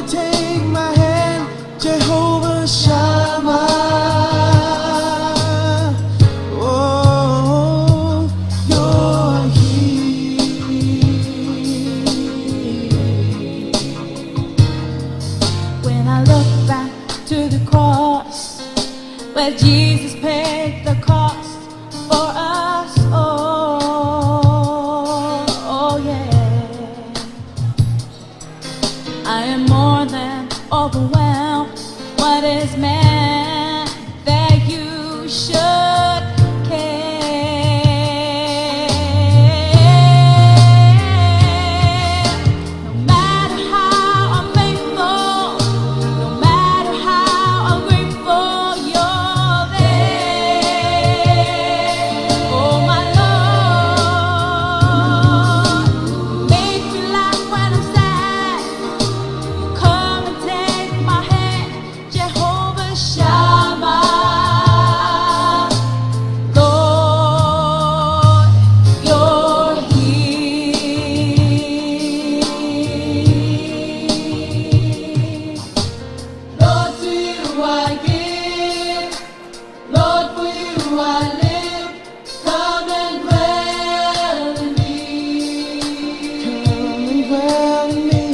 take my hand, Jehovah Shammah. Oh, you're here. When I look back to the cross, where Jesus paid the cost for us, oh yeah. I am more than overwhelmed. What is man that you should care? No matter how I'm faithful, no matter how I'm grateful, you're there. Oh my Lord, make me laugh when I'm sad. Come and take my hand, Jehovah Shammah. Lord, you're here. Lord, to you I give. Lord, for you I live. Come and dwell in me. Come and dwell in me.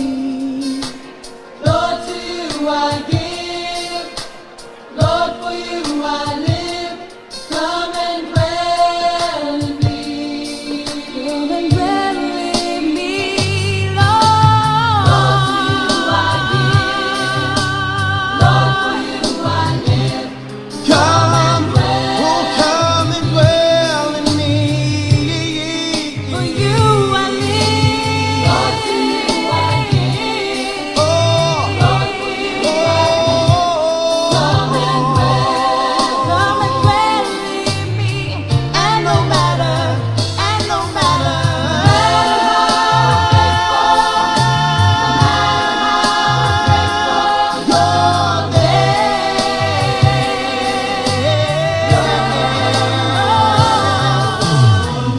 Lord, to you I give. Lord, for you I live. Come and dwell in me. Come and dwell in me, Lord. Lord, to you I give. Lord, for you I live. Come, oh, come and dwell in me. For you I live. Lord, to you I give. Oh, Lord, for you I live. Come and dwell in me. And no matter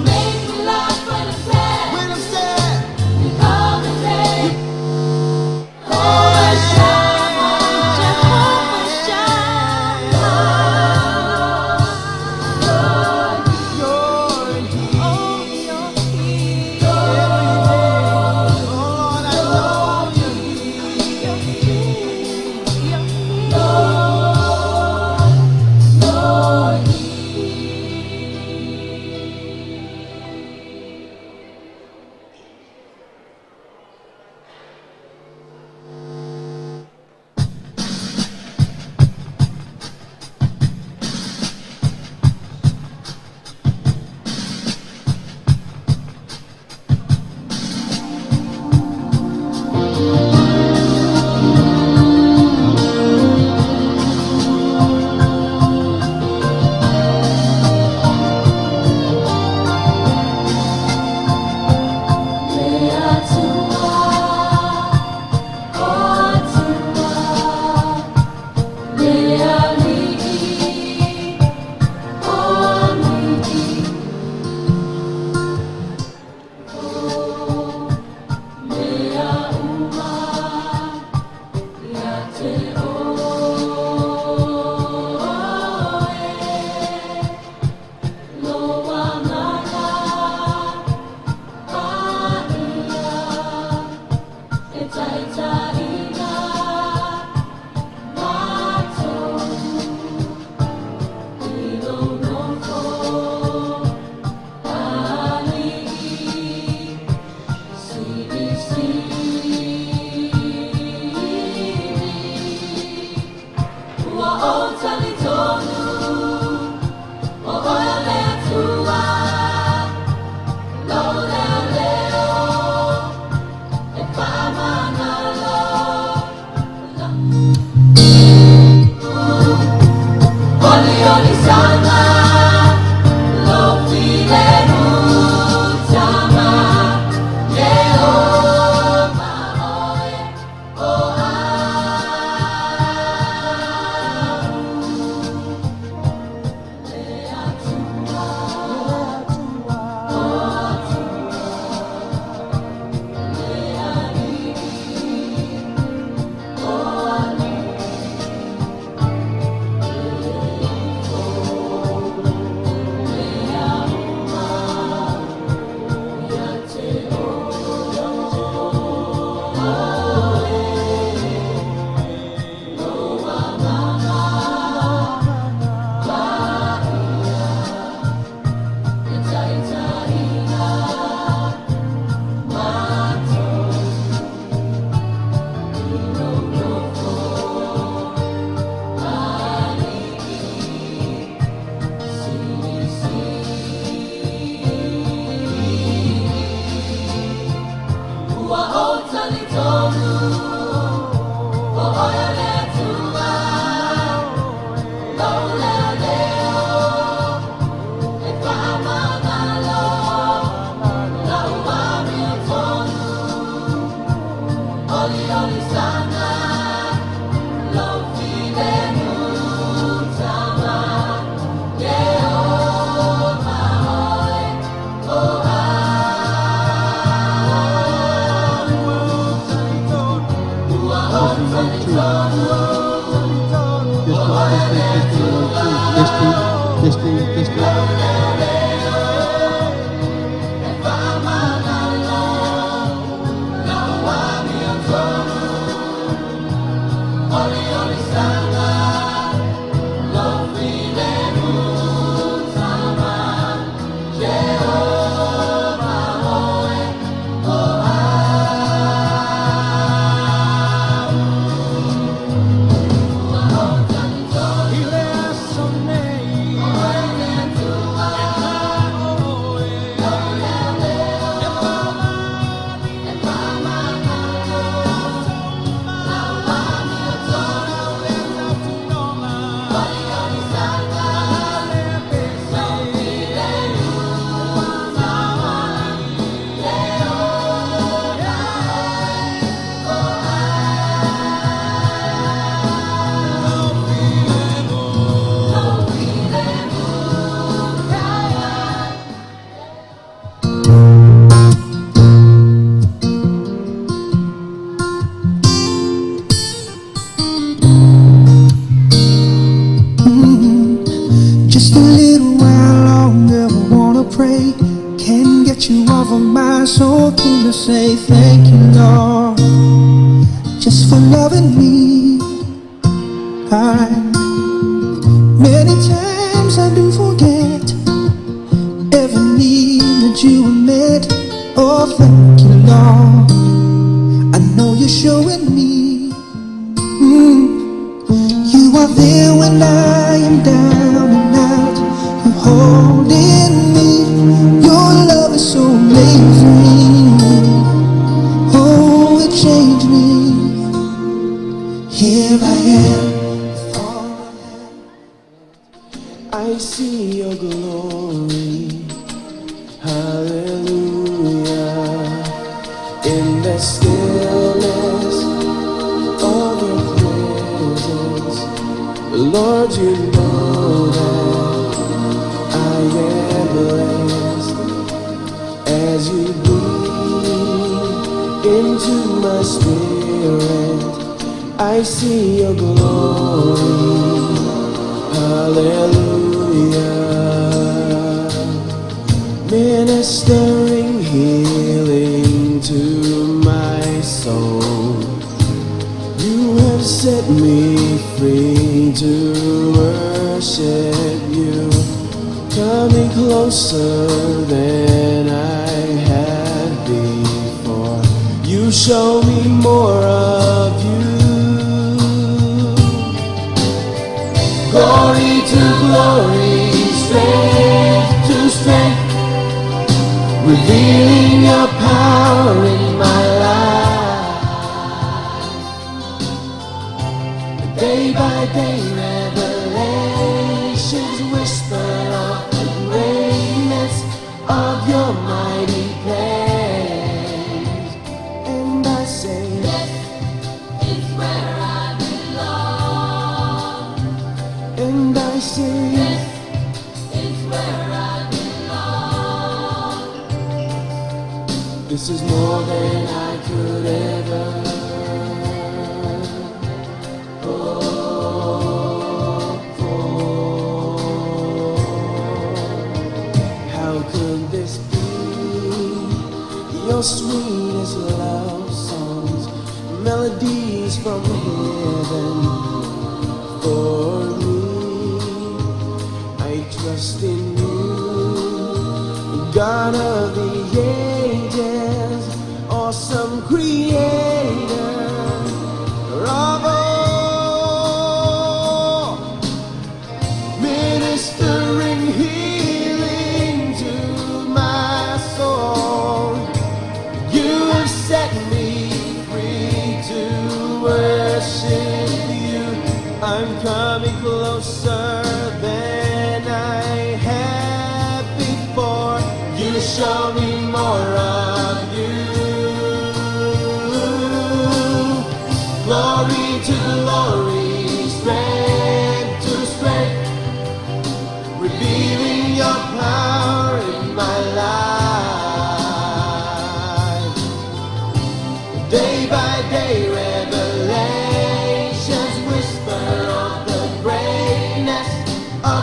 make me laugh when I'm sad. when I'm sad, Come and take Jehovah Shammah. Jehovah Shammah. you're here. Oh, you're here. Oh, Lord, I know you're here. You're here. Just a little while longer, I wanna pray. Can't get you off of my soul. Came to say thank you, Lord, just for loving me. Many times I do forget every need that you have met. Oh, thank you, Lord. I know you're showing me. You are there when I am down and out. You're holding me. Your love is so amazing. Oh, it changed me. Here I am. I see your glory. Hallelujah. In the stillness of your presence, Lord, you know that I am blessed as you breathe into my spirit. I see your glory. Hallelujah. Ministering healing to my soul. You have set me free to worship you. Coming closer than I had before. You show me more of you. Glory to glory, strength to strength, revealing your power in my life. Day by day, revelations whisper of the greatness of your mighty place. And I say, this is where I belong. And I say, this is where I belong. This is more than I could ever hope for. How could this be? Your sweetest love songs, melodies from heaven for me. I trust in you, God of the ages, awesome creator of all, ministering healing to my soul. You have set me free to worship you. I'm coming closer than I had before. You show me more of you. Glory to glory, strength to strength, revealing your power in my life. Day by day, revelations whisper of the greatness of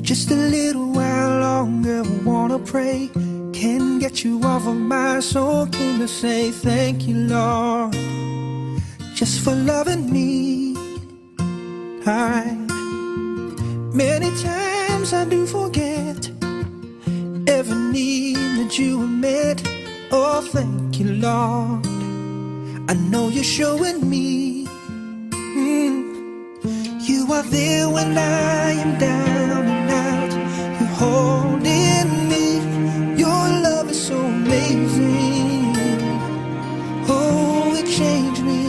Just a little while longer wanna pray. Can't get you off of my soul. Came to say thank you, Lord, just for loving me. Many times I do forget every need that you have met. Oh, thank you, Lord. I know you're showing me. You are there when I am down and out. You're holding me. Your love is so amazing. Oh, it changed me.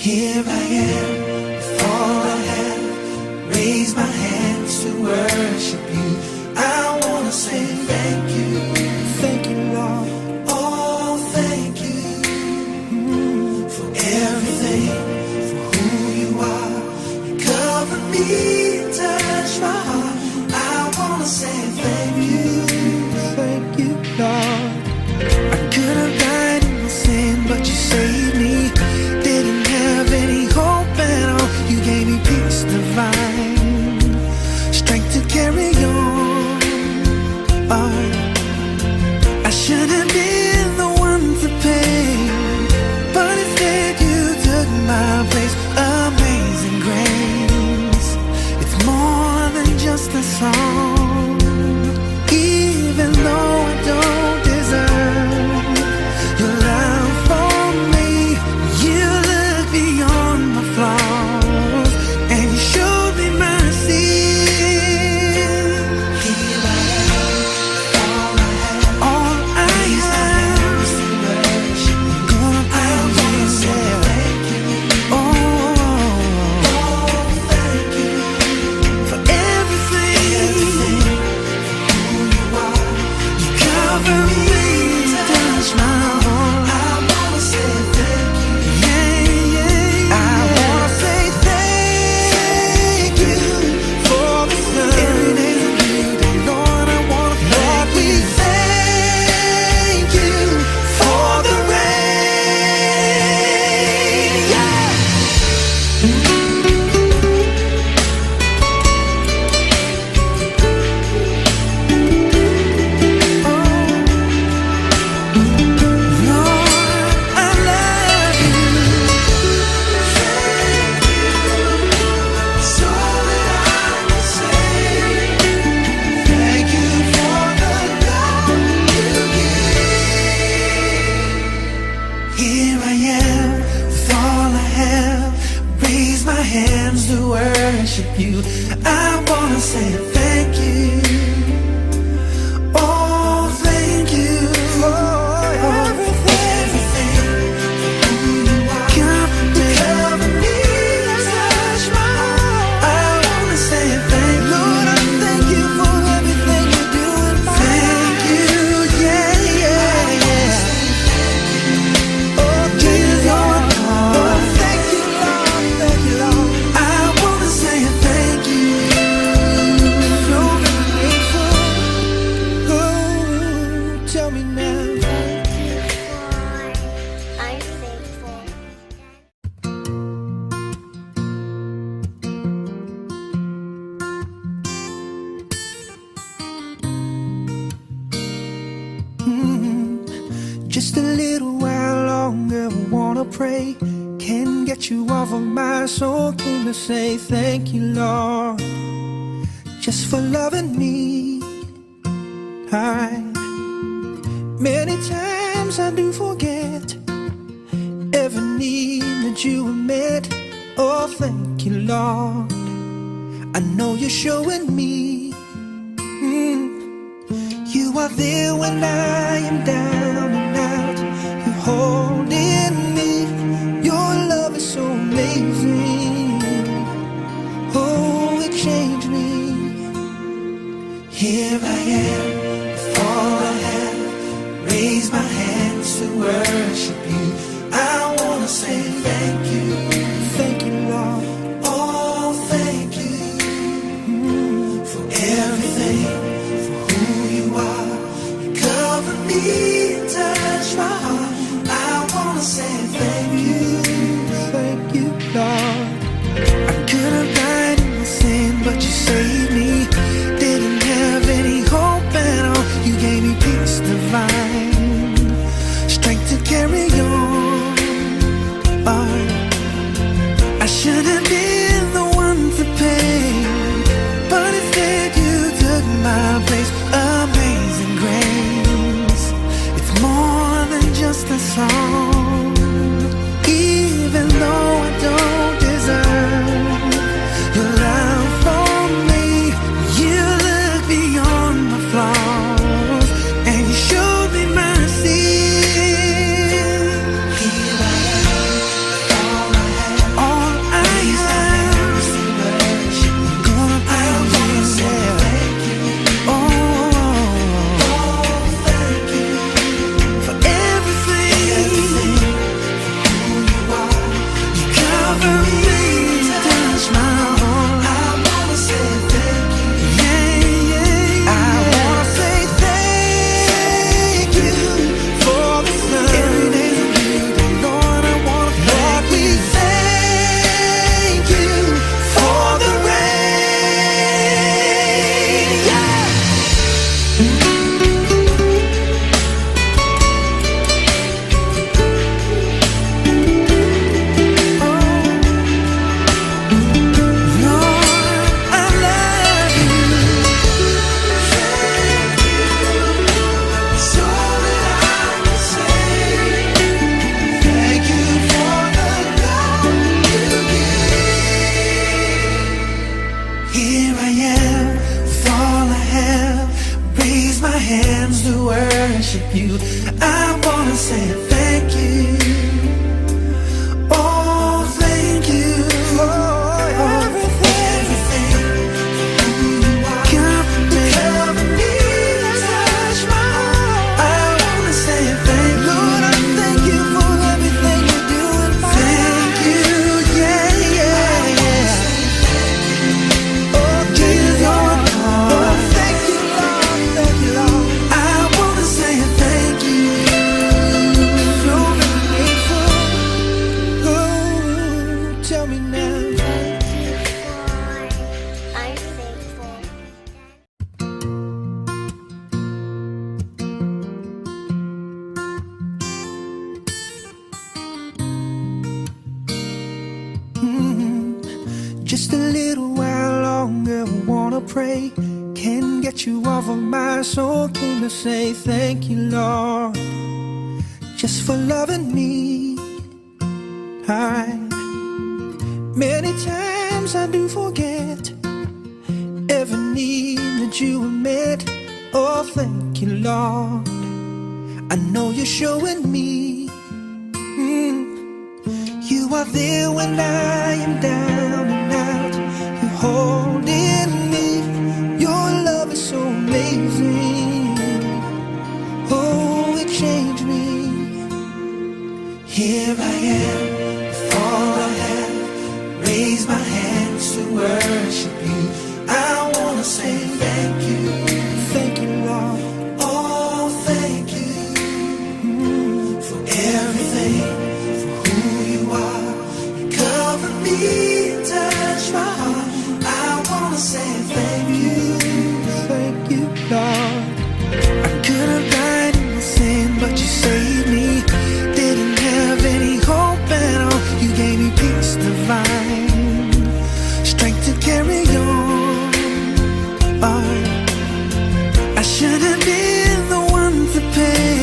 Here I am, with all I have. Raise my hands to worship you. I wanna say thank you. Thank you, Lord. Oh, thank you for everything, for who you are. You cover me and touch my heart. I wanna say thank you. Thank you, Lord. I could have died in my sin, but you saved me. Didn't have any hope at all. You gave me peace divine, strength to carry on. I should have been the one to pay, but instead you took my place. Amazing grace, it's more than just a song. Even though I don't deserve your love for me, you look beyond my flaws and you showed me mercy. Here I am, all I have is to worship you. I wanna say thank you. Oh, thank you for everything, for who you are. You cover me, touch my heart. I wanna say thank you. Yeah, yeah. I wanna say thank you for the sun. Every day that you do, Lord, I wanna thank you. Thank you for the rain. Yeah. Lord, I love you. So that I can say thank you for the love you give. Here I am, with all I have. Raise my hands to worship you. I wanna say thank you. Oh, thank you for everything, for who you are. Cover me, touch my heart. I wanna say thank you. Lord, I thank you for everything you do in my life. Thank you, yeah, yeah, yeah. Oh, Jesus, you're oh, thank you, Lord, thank you, Lord. I wanna say thank you. So very grateful. Oh, tell me now. I'm thankful. Just a little while longer, I wanna pray. Can't get you off of my soul. Came to say thank you, Lord, just for loving me. Many times I do forget every need that you have met. Oh, thank you, Lord. I know you're showing me. You are there when I am down and out. You're holding me. Your love is so amazing. Oh, it changed me. Here I am, with all I have. Raise my hands to worship you. I wanna say thank you. Thank you, Lord. Oh, thank you for everything, for who you are. You cover me. I should have been the one to pay, but instead you took my place. Amazing grace, it's more than just a song. Even though I don't deserve your love for me, you look beyond my flaws and you showed me mercy. Here I am, all I have, gonna praise you, thank you. Thank you for everything. You cover me, touch my heart. I wanna say thank you. Yeah. I wanna say thank you for the sun. Every day's a beauty, Lord. I wanna thank you. Thank you for the rain. Yeah. Lord, I love you. So that I can say thank you for the love you give. Here I am with all I have. Raise my hands to worship you. I wanna say thank you. Oh, thank you for everything. Cover me, touch my heart. I wanna say thank you. Lord, I thank you for everything you do in my life. Thank you, yeah. Oh, Jesus, Lord. Oh, thank you, Lord. Thank you, Lord. I wanna say thank you. So very grateful. Oh, tell me now. I'm thankful. Just a little while longer, wanna pray. Can't get you off of my soul. Came to say thank you, Lord, just for loving me. Many times I do forget every need that you have met. Oh, thank you, Lord. I know you're showing me. You are there when I am down and out. You're holding me. Your love is so amazing. Oh, it changed me. Here I am with all I have. Raise my hands to worship you. I wanna say thank you. Thank you, Lord. Oh, thank you for everything. Cover me, touch my heart. I wanna say thank you, Lord. I could have died in my sin, but you saved me. Didn't have any hope at all. You gave me peace divine, strength to carry on. I should have been the one to pay,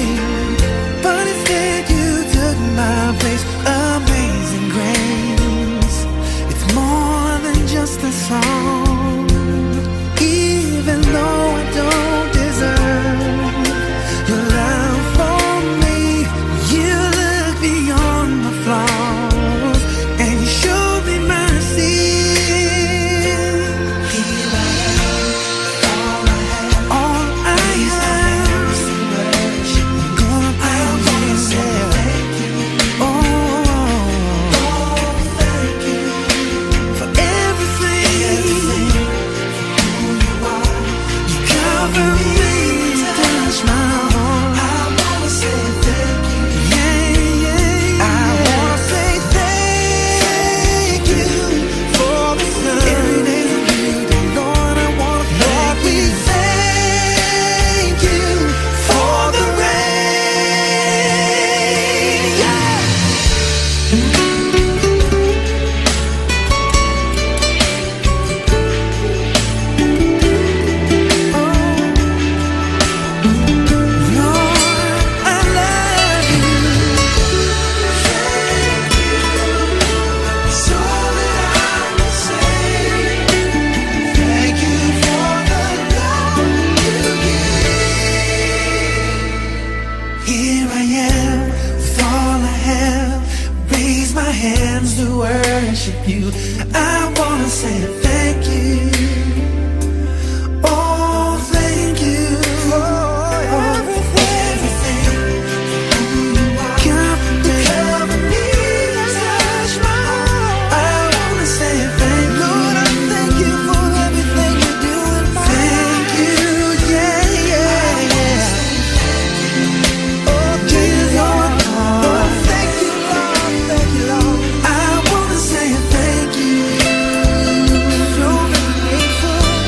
but instead you took my place. Amazing grace, it's more than just a song. Even though I don't deserve your love for me, you look beyond my flaws and you showed me mercy. Here I am, all I have, hands to worship you. I wanna say thank you. Oh, thank you for everything. Cover me, touch my heart. I wanna say thank you. Lord, I thank you for everything you do in my life. Thank you, yeah, yeah, yeah. Oh, give your heart. Oh, thank you, Lord, thank you, Lord. I wanna say thank you. So grateful.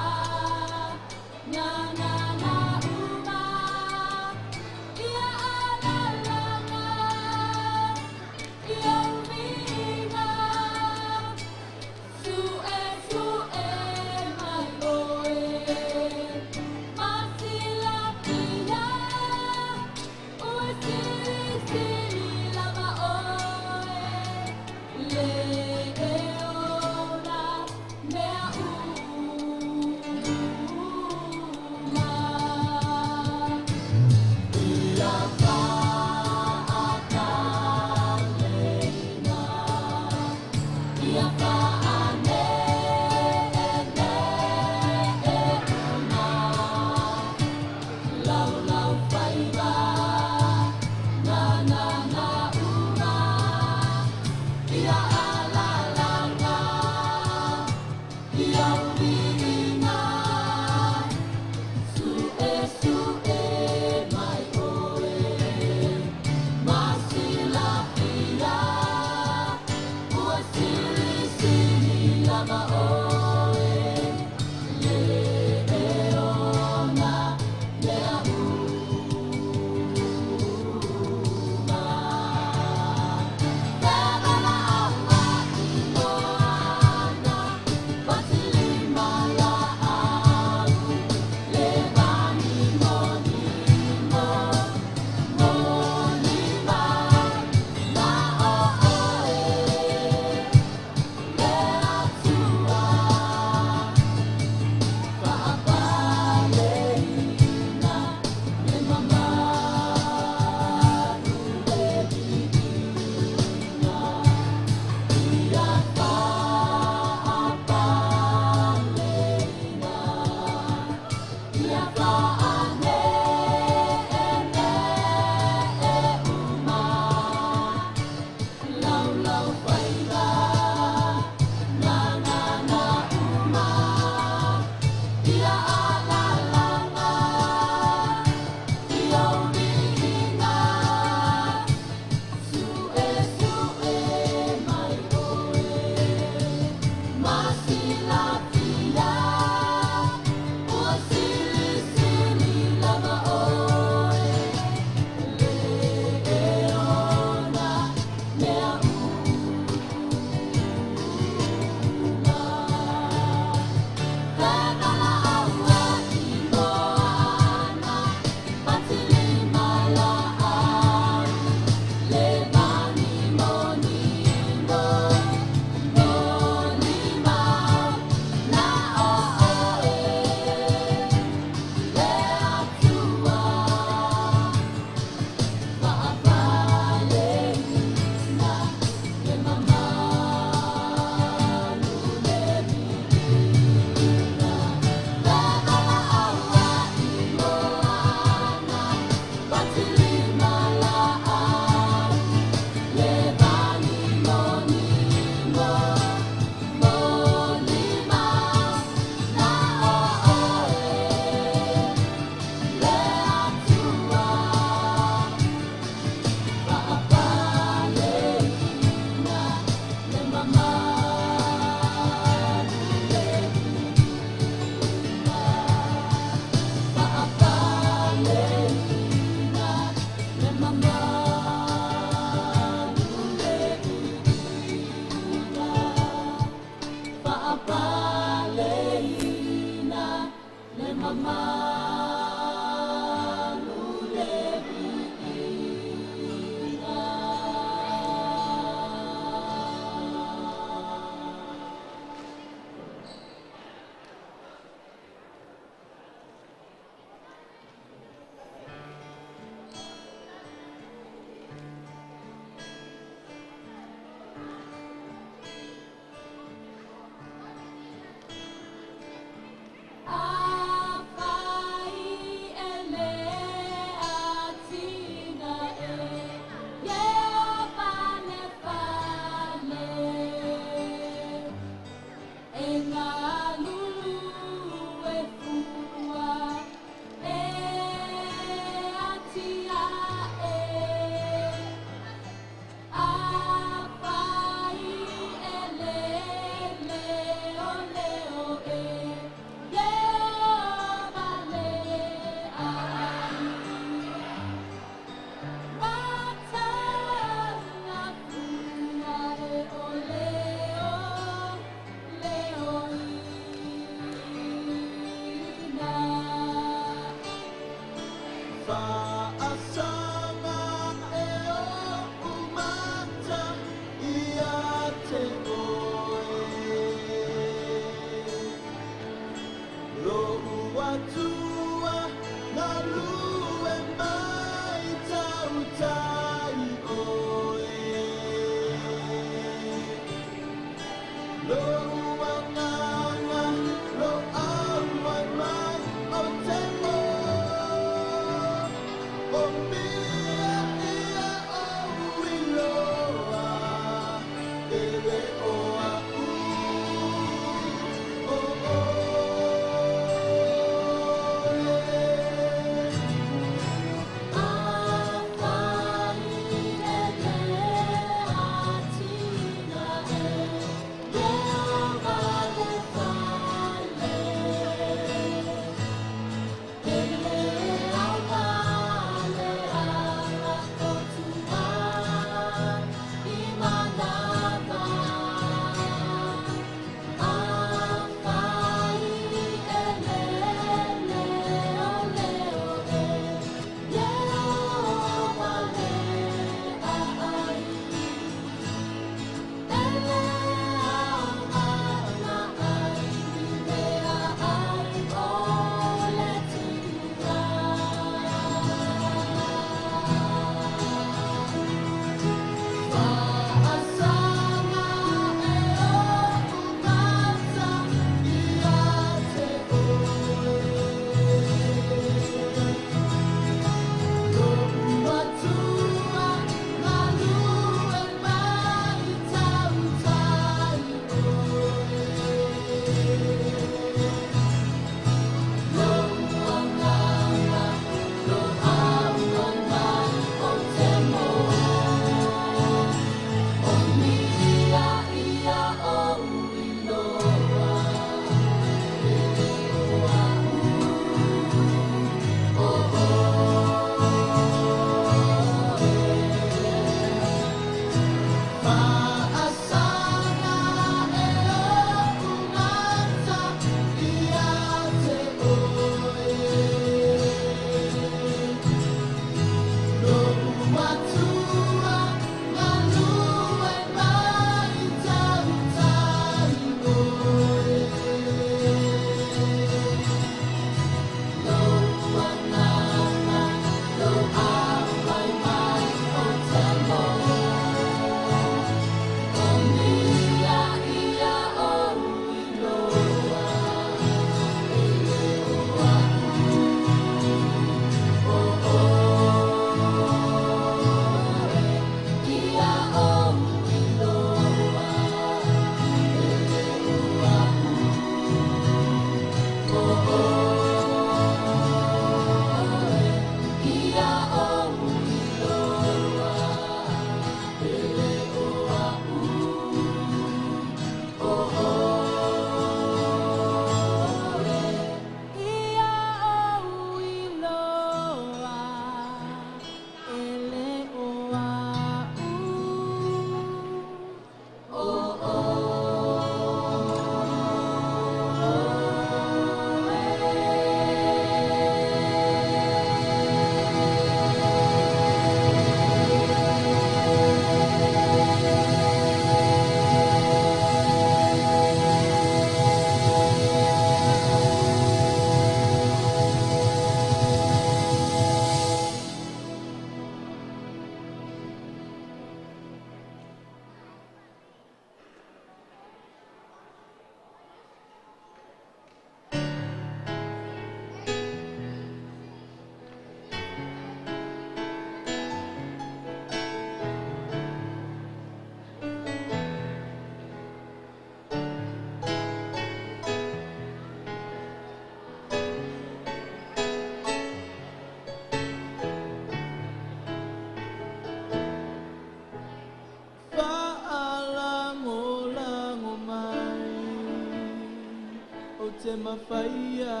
mawhaia,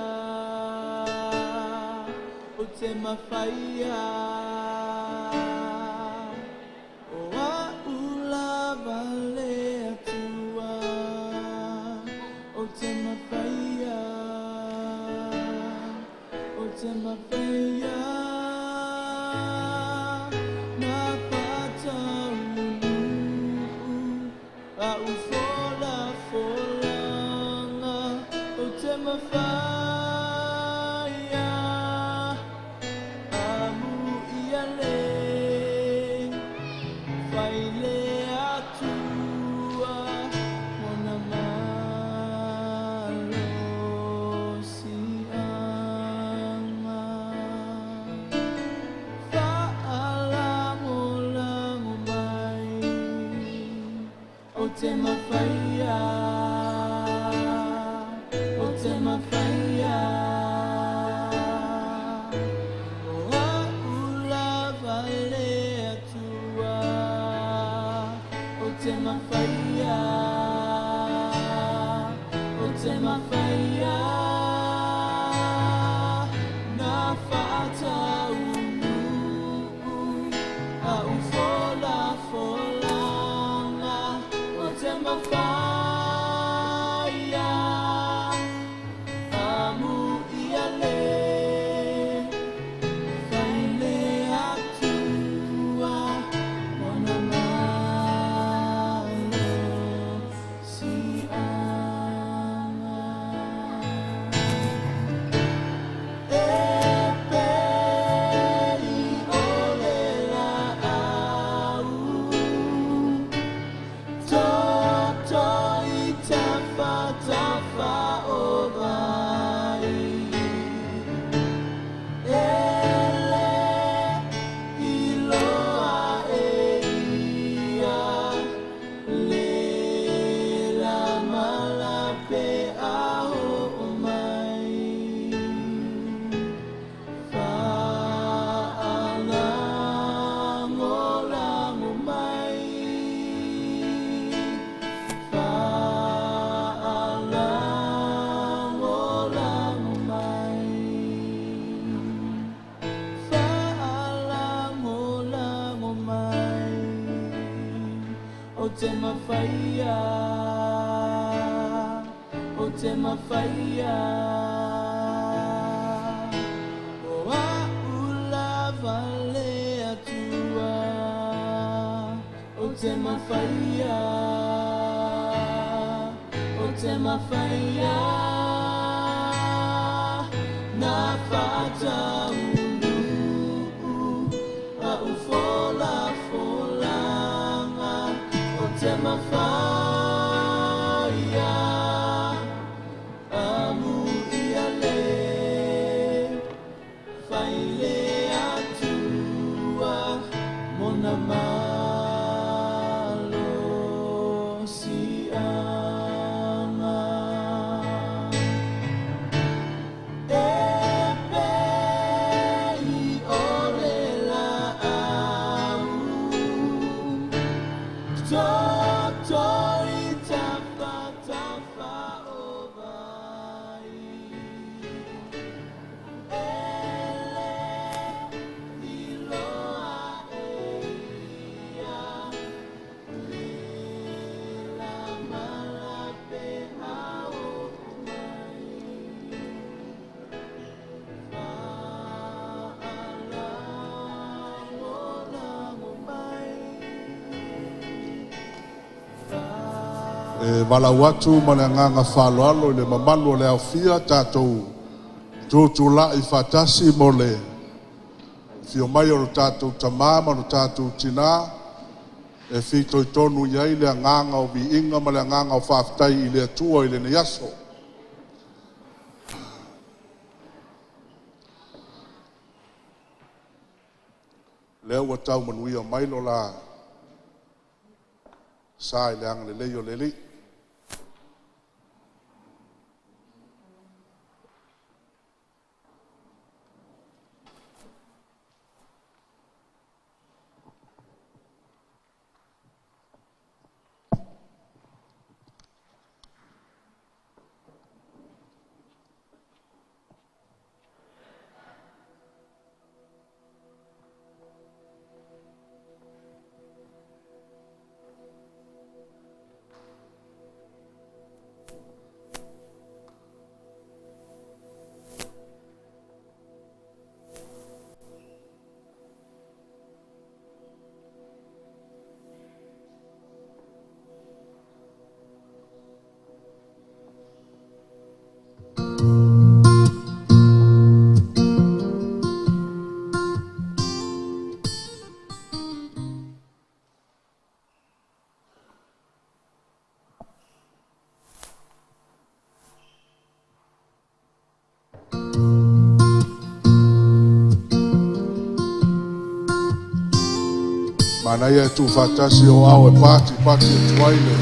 o te mawhaia. O a Lagavale atua, o te mawhaia, o te mawhaia. Na patau a ufola folanga, o te mawhaia. Amu ia le, whaile atua, mona malo si anga. Whaalango mai, o te mawhaia, o te mawhaia. O a Lagavale atua, o te mawhaia, o te mawhaia. Na whaatau a ufola folanga, o te mawhaia. Amu ia le, whaile atua, mona malo si anga. E pei ole la au, toto i tafa tafa o vai. Ele iloa e ia, le la malape aho o mai. Whaalango mai, whaalango mai, whaalango mai. O te mawhaia, o te mawhaia. O a Lagavale atua, o te mawhaia, o te mawhaia. Na whaatau a ufola folanga, o te mawhaia. Amu ia le, whaile atua, mona malo si anga. E pei ole la au, toto i tafa tafa o vai. Ele iloa e ia, le la malape ao mai. Whaalango mai, E walau atu ma le nganga whaloalo i le mamalu o le awhia tātou tūtula i whatasi mo le whio mai o tātou tamama o tātou tina e whito i tonu iai le nganga o vi inga ma le nganga o whaftai i le atua i le neaso. Leo wa tau manui o mailo la sa i le anga le leio le li. Mana ia tu fatasi o au e pati e tuaile.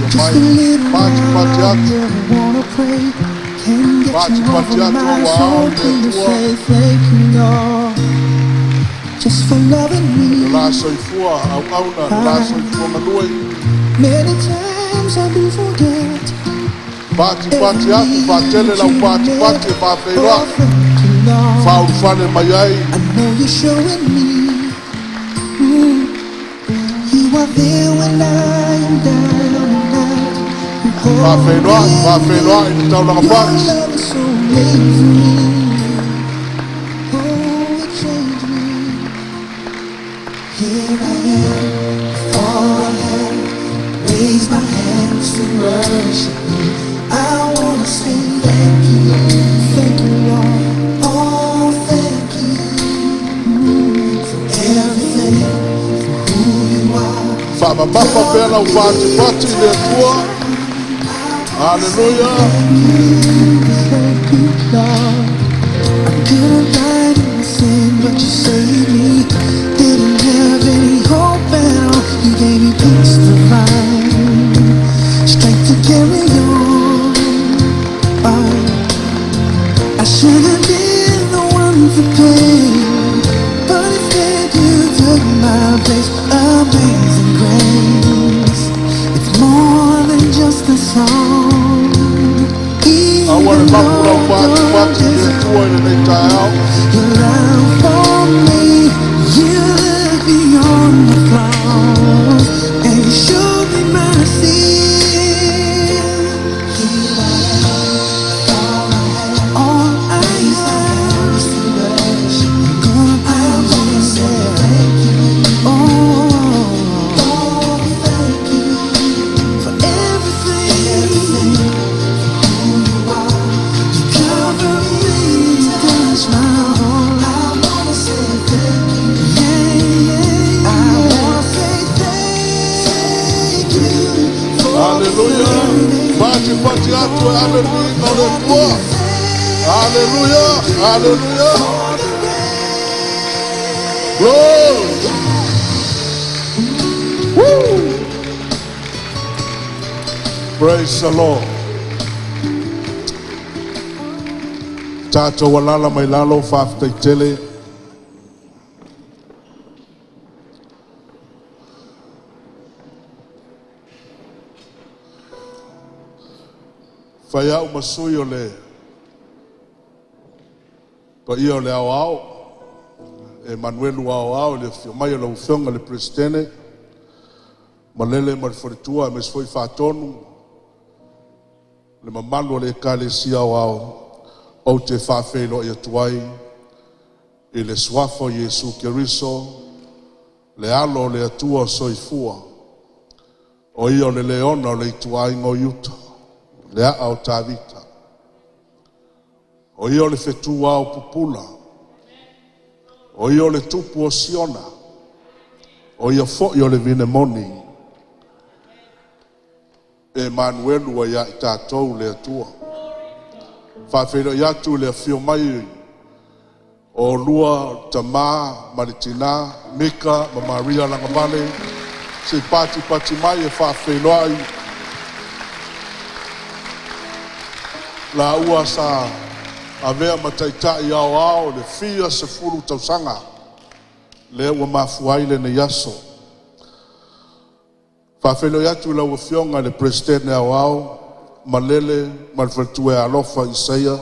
Just a little while, yeah, I wanna pray. Can get you over my soul till you say thank you, Lord. Just for loving me. Many times I do forget. Pati atu fatele la pati mawhai roa. Whau whane mai ai. I know you're showing me. You are there when I am down and out. Whawhai roa I ni tau langa pati. Your love is so amazing. Oh, it changed me. Here I am, fall ahead, raise my hands to worship you. I wanna say thank you, Lord. Oh, thank you for everything, for who you are. Whamamapa pēla o pati le tua. Hallelujah. Thank you, Lord. I couldn't hide in my sin, but you saved me. Didn't have any hope at all. You gave me peace divine, strength to carry on. I should have been the one to pay, but instead you took my place. Amazing grace, it's more than just a song. I want to love you, pati le tua i le tau. Your love for me, you look beyond the flaws, and you showed me mercy. All I have is to worship you. I wanna say thank you. Oh, thank you for everything. Who you are, you cover me, touch my heart. I wanna say thank you. Yeah, I wanna say thank you for Hallelujah. Pati atu e hallelujah le tua. Hallelujah. Glory. Woo. Praise the Lord. Tato walala mai lalo whaftai tele. Whai au masui o le. Pa ia o le au. Emanuelu au le whiomai o le uwhionga le presidene. Malele mariforitua e mesfoi whatonu. Le mamalu o le ekalesia au. O te whawhelo i atuai. I le swafo Jesu Keriso. Le alo le atua soifua. O ia o le leona o le ituai ngo yuta. Le a o tavita. O ia o le whetua o pupula. O ia o le tupu o siona. O ia fo'i o le vinemoni. Emanuelu a ia i tātou le atua. Whawhero i atu le whio mai. O lua, Tamā, Maritina, Mika, ma Maria Lagavale. Se pati mai e whawhero ai. La ua sa avea mataitai ao le fia se furu tausanga le ua mafuaile ne yaso. Whawhelo yatu la ua fionga le presidene ao malele malfatue alofa Isaia.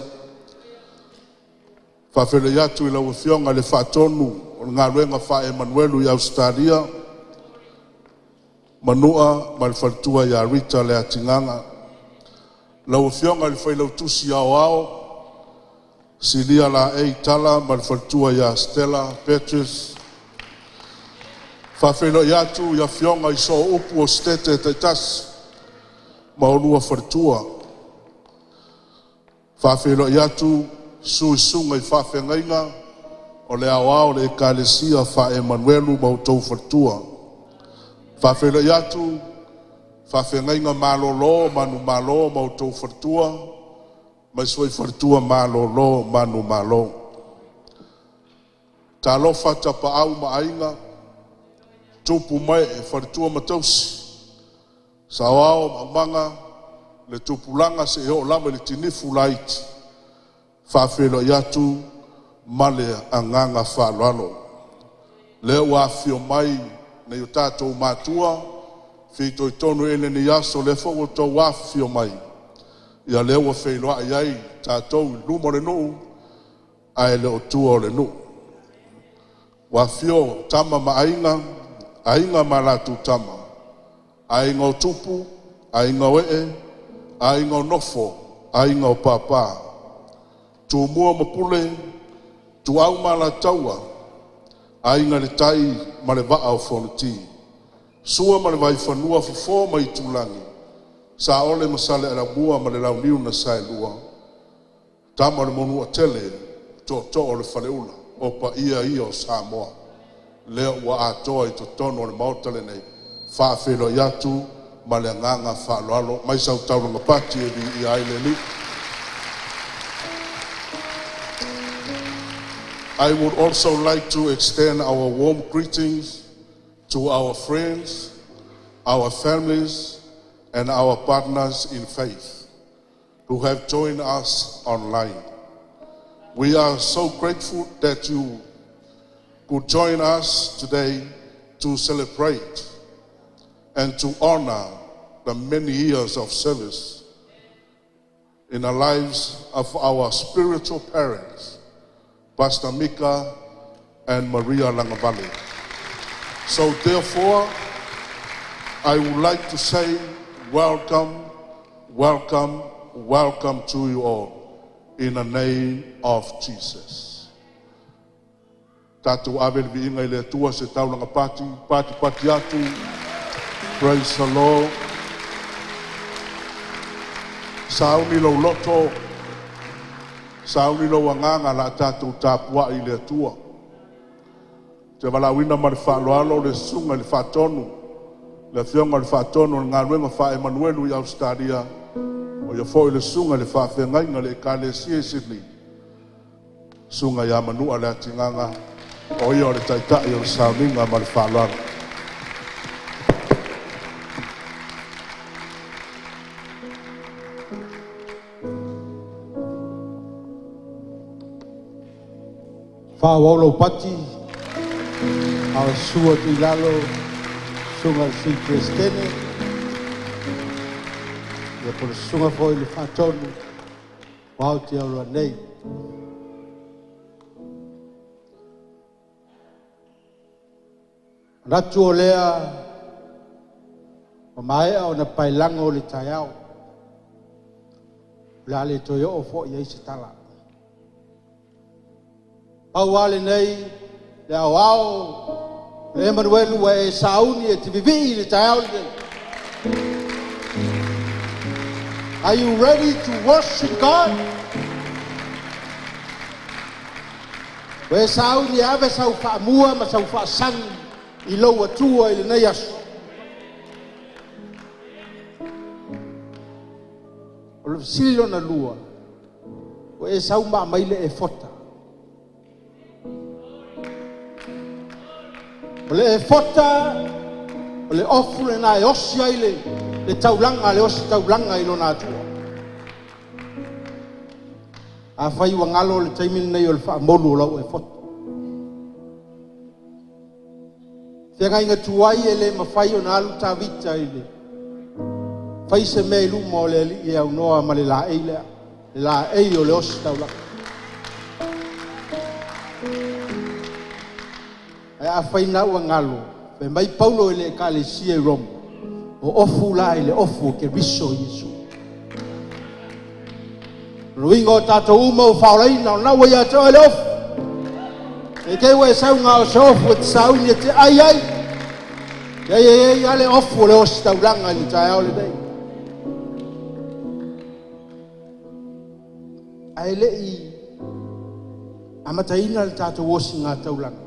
Whawhelo yatu la ua fionga le whatonu ngā ruenga wha Emanuelu i Australia. Manua malfatua ya Rita le atinganga. Lau fionga le whailau tusi ao. Silia la tala malfatua ya Stella Petrus. Whawhelo yatu ya fionga i so upu o stete te tas. Maunua whartua. Whawhelo yatu suisunga i whawhengainga. O le ao le ekalesia wha Emanuelu mautou whartua. Whawhelo yatu whawhengainga malolo, manu malo, mautou whartua, mai soi whartua malolo, manu malo. Tā lofa tapa au maainga, tupu mai e wharitua matausi. Sa wao manga le tupulanga se e o lava le tinifu laiti. Whawhelo iatu male anganga whalwalo. Leo wafio mai na yu tātou mātua, whito I tonu ene ni aso le whago tau wafio mai. Ia leo wa whailoa iai tātou lumo le nuu, ai leo tua le nuu. Wafio tama ma ainga ma latu tama. Ainga o tupu, ainga o ainga o nofo, ainga o papa. Tu mua mapule, tu au ma la taua, ainga le tai ma le vaa o whanati. Sua ma le vai whanua fufo ma I tulangi. Sa ole masale ala mua ma le lau niu na sai lua. Tama le monu a tele, to o le whaleula, o pa ia o Samoa. Leo wa atoa I to tono le maotale nei, whawhelo iatu, ma le nganga whaloalo, mai sau tauru ngapati e vi I aile li. I would also like to extend our warm greetings to our friends, our families, and our partners in faith who have joined us online. We are so grateful that you could join us today to celebrate and to honor the many years of service in the lives of our spiritual parents, Pastor Mika and Maria Lagavale. So therefore, I would like to say welcome, welcome, welcome to you all in the name of Jesus. Tatu avel vi inga ile tua se tau langa pati atu. Praise the Lord. Sauni lo loto. Sauni lo wanganga la tatu tapua ile tua. Te wala wina ma le whaaloalo le sunga le whaatonu. Le whionga le whaatonu ngā ruenga wha Emanuelu I Australia. O ia fo le sunga le whaawhengainga le ekalesia Sydney. Sunga ia manua le atinganga. O ia o le taitai o le sauninga ma le whaaloalo. Whawolo pati, au sua ti lalo, sunga si kristene, ia por sunga foi le whatonu, wau te aurua nei. Ratu o lea, o maea o na pailanga o le taiao, le ale toyo o fo ia isi tala. Pau ale nei, le au, le Emanuelu e sauni e te vivi le taiao le. Are you ready to worship God? We sauni ave sau whaamua ma sau whaasangi I lau atua I le nei aso. O le silo na lua, we sau maa maile e fota. O le e fota, o le offering na e osi ai le taulanga, le osi taulanga I lona atua. A whai wa ngalo le taimini nei o le whaamolu o lau e fota. Whianga inga tuai e le mawhai o na alu tawita I le. Whai se mea ilu mo le ali e au noa ma le la ei lea. Le la ei o le osi taulanga. A whai na ua ngalo, pe mai paulo ele ka le sia I Rome, o ofu la ele ofu ke riso Yesu. Ruinga o tātou uma o whaoreina o naua ia tau ele ofu. E kei ue saunga o se ofu e te sauni e te ai. Ei ale ofu le osi taulanga ni tae au le dei. Ai le I amataina le tātou osi ngā taulanga.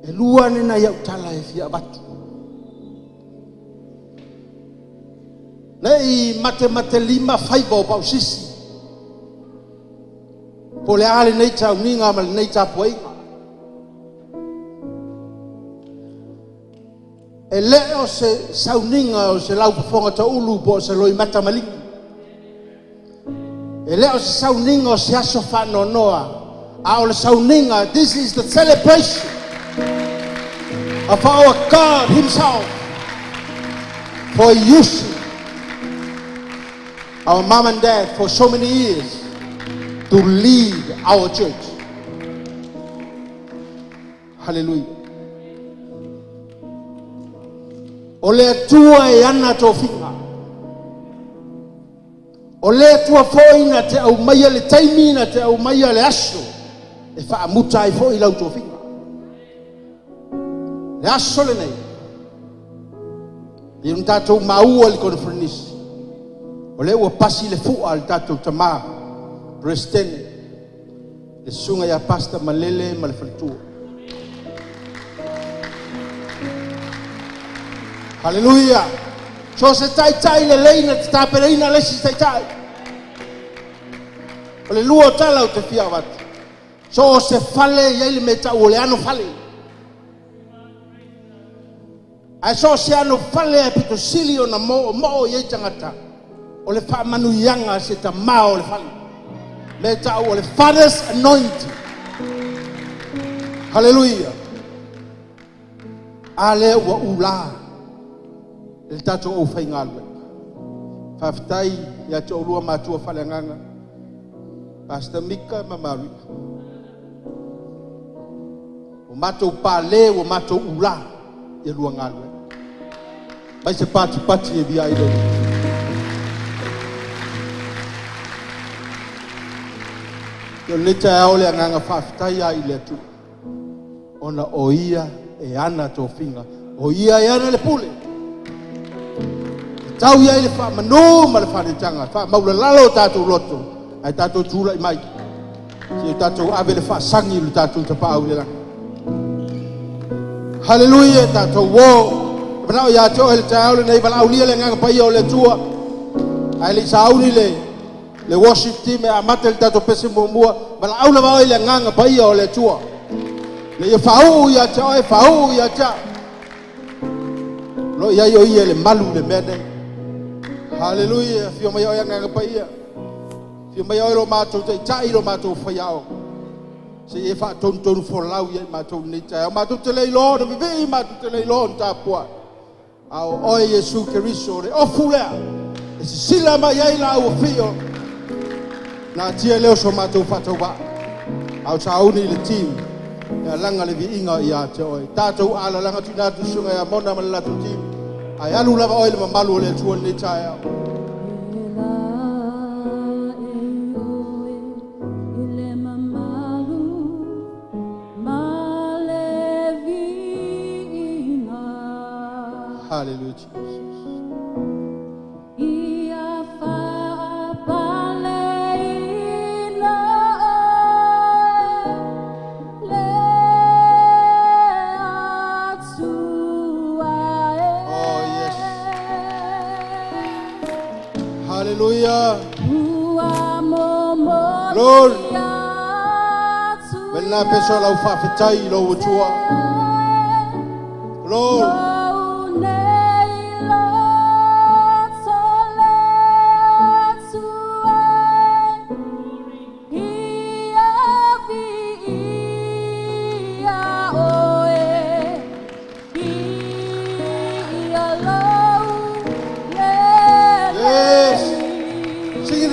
E lua nena iau tala e fia batu. Nei mate lima whaiva o pausisi. Po le ale nei tau ninga ma le nei tapu einga. E leo se sauninga o se lau fonga ta ulu po se loi mata maliki. E leo se sauninga o se aso whano noa. A o le sauninga, this is the celebration of our God himself for using our mom and dad for so many years to lead our church. Hallelujah. O le atua e ana tō whinga. O le atua fōina te au maia le taimina te au maia le aso. E wha amuta i fōi lau tō whinga. Le aso le nei. I un tātou maua li konfrenisi. O le ua pasi le fua le tātou tamā. Prestene. Le sunga ia pasta malele ma le whalitua. Hallelujah. So se tai le leina te tāpereina lesi tai. O le lua tala o te fia watu. So se fale iai le meta o le ano fale. Ai so se ano fale e pito sili o na mo iai tangata. O le wha manu ianga se ta mao le fale. Meta o le father's anointing. Hallelujah. Ale wa ula. El tato o fai ngalwe. Whaftai ia te orua mātua whalenganga. Pastor Mika mamaru. O mātou pāle o mātou ula ia lua ngalwe. Mai se pati e via ilo. Yo leta e ole anganga whaftai a ile atu. Ona o ia e ana tō whinga. O ia e ana le pule. Tau ia ile wha manu ma le whanetanga. Wha maula lalo tātou loto. Ai tātou tūla i mai. Si tātou ave le wha sangi lu tātou tapau le langa. Hallelujah tātou wō. Panau ia tō hele tāu le nei walau lia le nganga pai o le tua. Ai le sauni le worship team e amate le tātou pese mua. Walau le wau le nganga pai o le tua. Le ia whau ia tō e whau ia tō. Lo ia yo ia le malu le mene. Hallelujah. Fio mai oia nganga paia. Fio mai oia lo mātou te tai lo mātou whaiao. Se e wha tonu wholau ia mātou ni tai. O mātou te leilo na vivei mātou te leilo na tāpua. Ao oe Jesu Keriso re ofu lea. E se sila mai ai la ua fio. Nā tia leo so mātou whatau wa. Ao sauni le team. Ia langa le vi inga ia te oe. Tātou ala langa tu nātu sunga ia mona ma le latu team. Ai alu lava oile mamalu le tua ni tai au. Hallelujah, Jesus. Hallelujah. Lord, when I peso la ufafitai lo utua. Lord,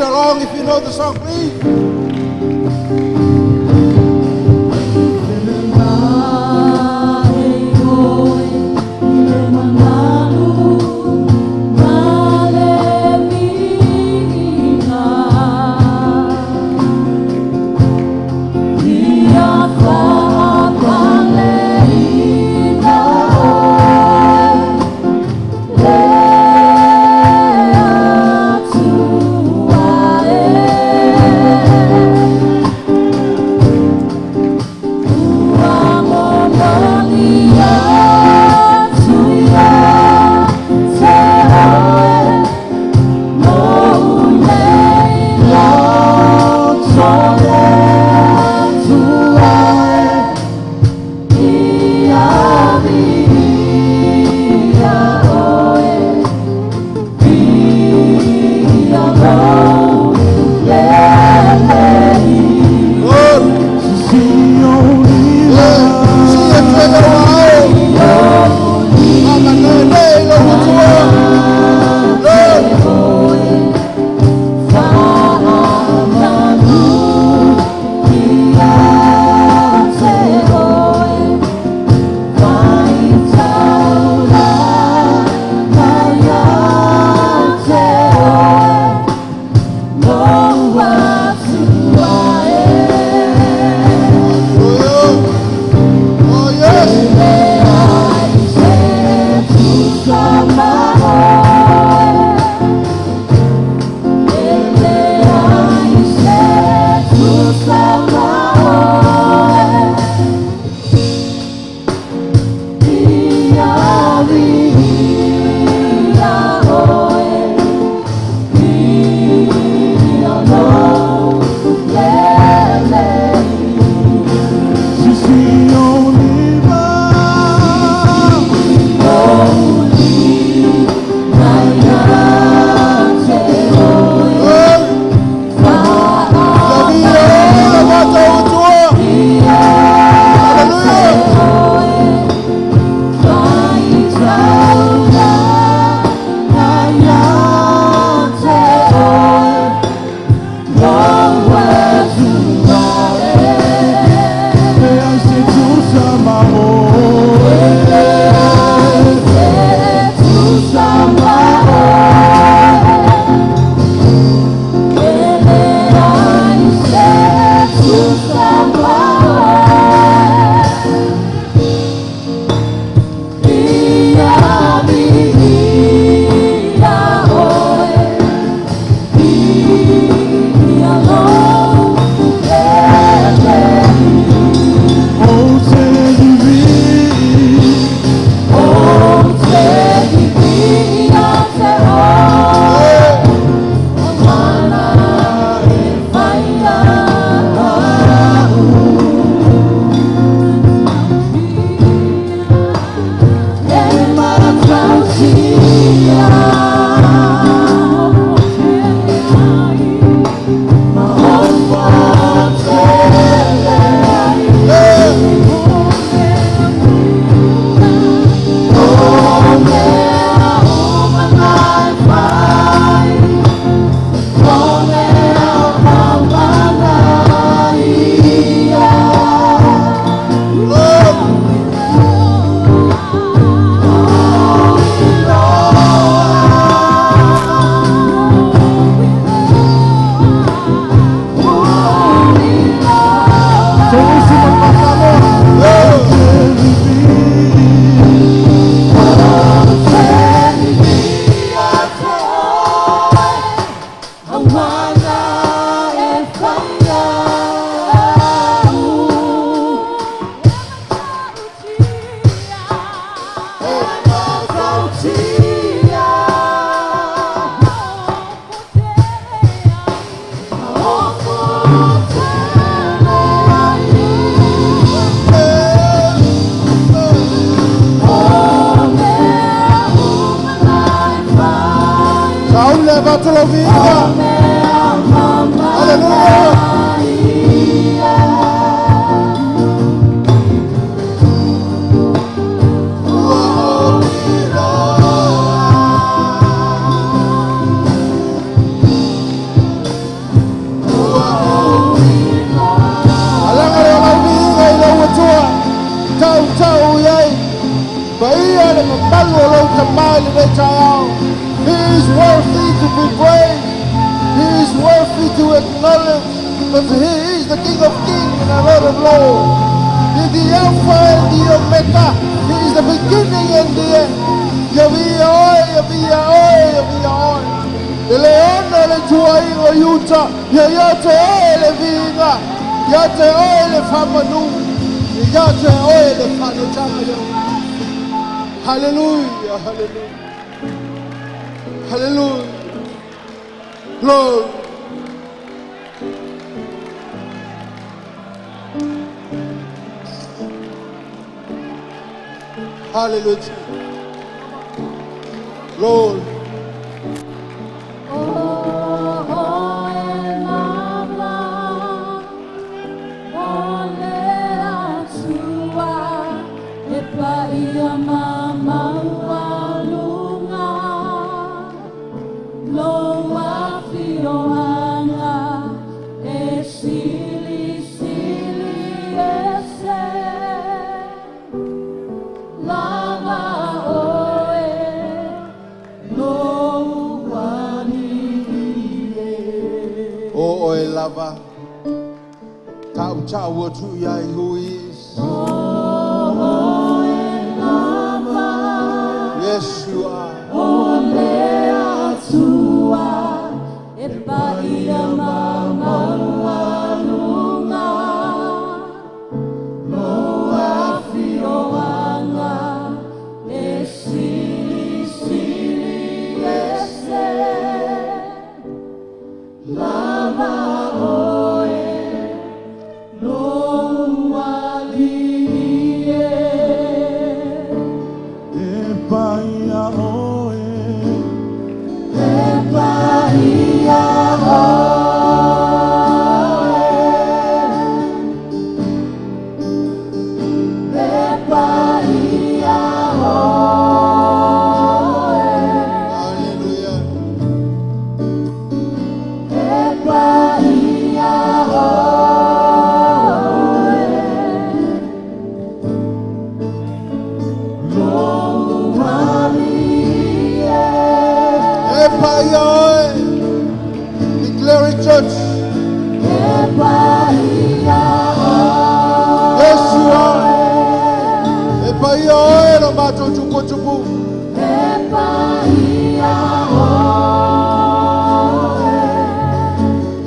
along if you know the song, please. Vatolovinga. Hallelujah. He is worthy to be praised. He is worthy to acknowledge that He is the King of Kings and the Lord of Lords. He is the Alpha and the Omega. He is the beginning and the end. Yavia oi, Yavia oi, Yavia oi. The leona le tuaingo yuta. Yate oi le vinga. Yate oi le famanu. Yate oi le fanutanga. Hallelujah, hallelujah. Hallelujah. Lord. Hallelujah. Lord. Tau tu yai who is. Yes, you are. Declare it, church. Yes, you are.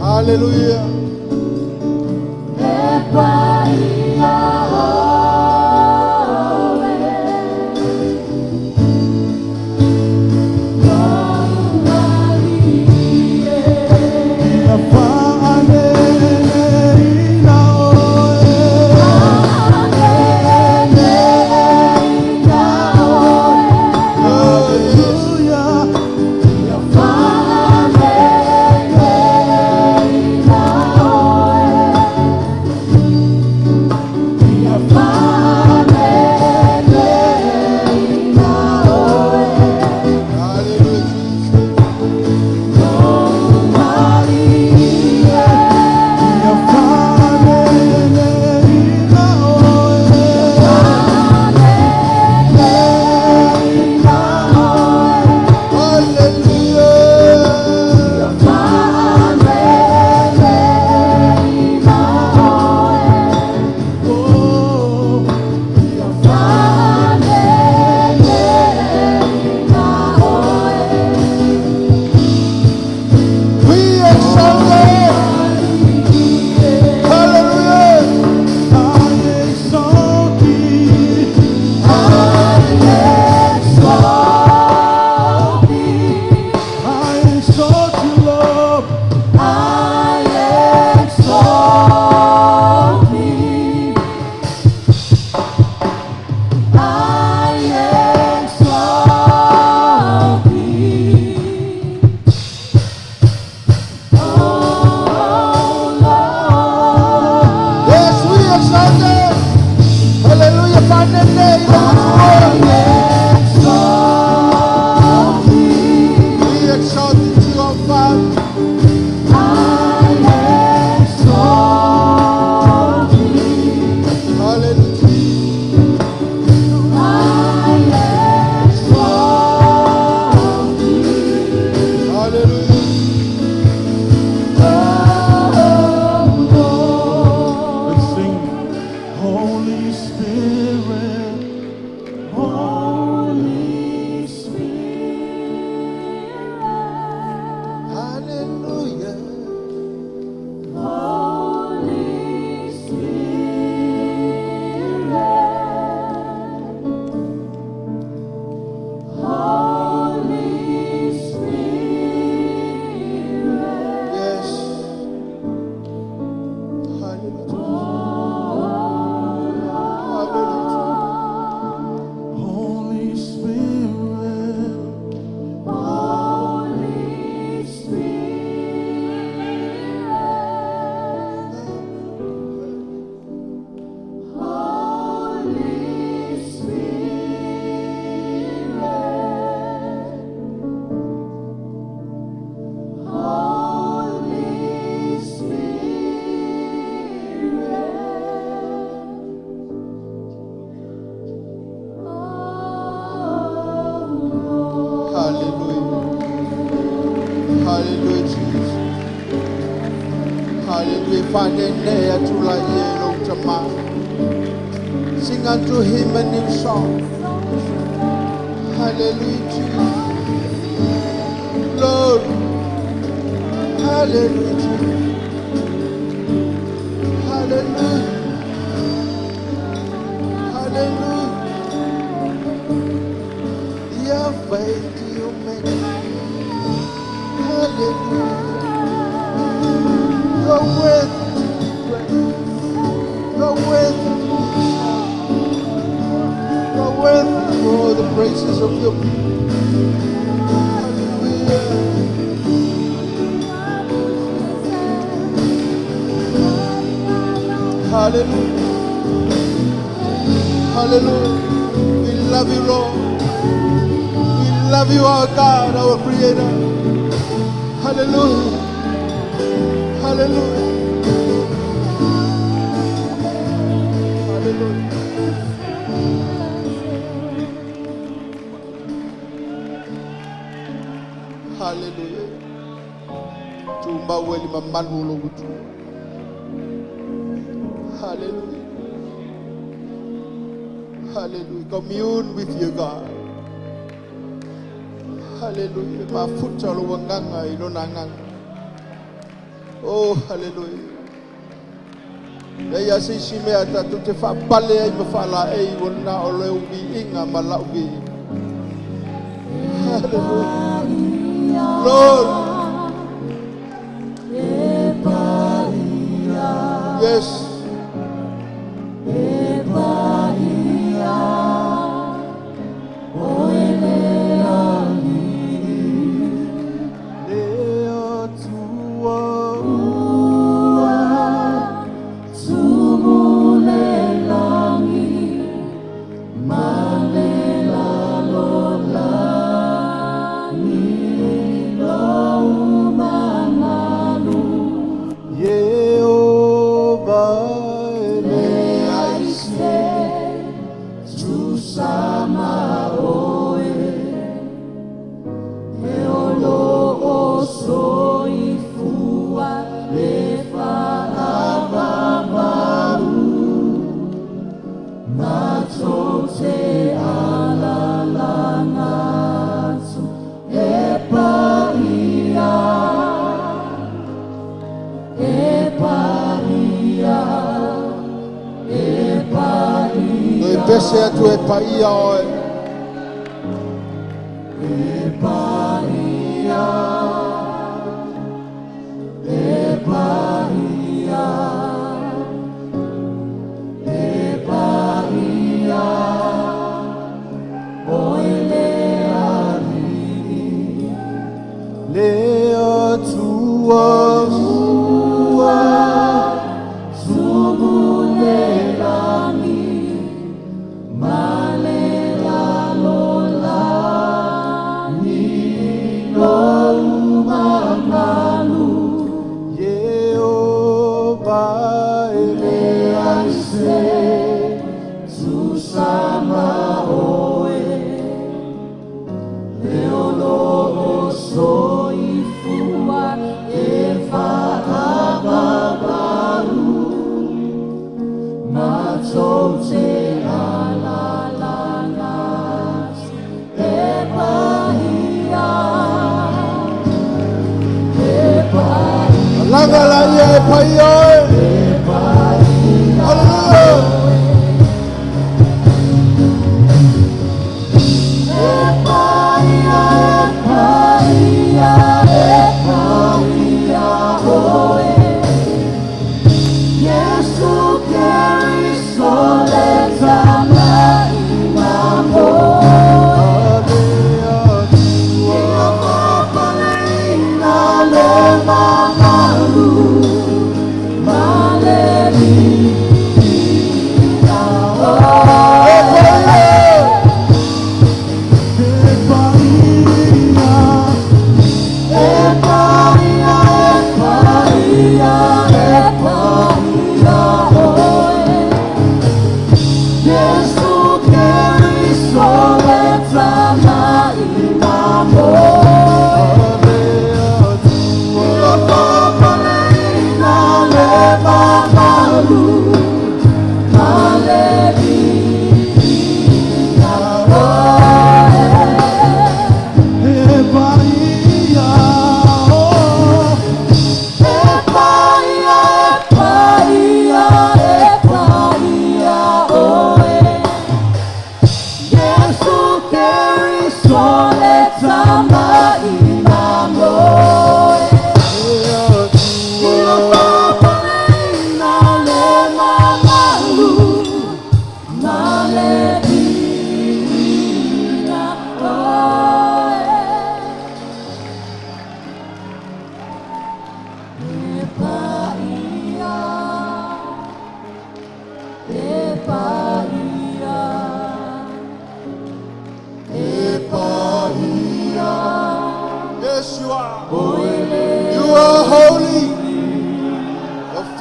Hallelujah. Sing unto him a new song. Hallelujah, Jesus. Lord. Hallelujah, Jesus. Hallelujah. Hallelujah. Your faith you make. Hallelujah. Go with. Go with. Go with for the praises of your people. Hallelujah. Hallelujah. We love you, Lord. We love you, our God, our Creator. Hallelujah. Hallelujah. Hallelujah. Hallelujah. Tumba weli mamanulo wutu. Hallelujah. Hallelujah. Commune with you, God. Hallelujah. Mafuta lo wanganga ilonanganga. Oh, hallelujah. Daya si shime ata tu fa pale ai mafala ai wona ole ubi inga mala ubi. Hallelujah. Lord. Yes. Pese tu e paia oe. E paia. E paia. E paia. Oe lea ni. Lea tua ua. Sumu lea ni.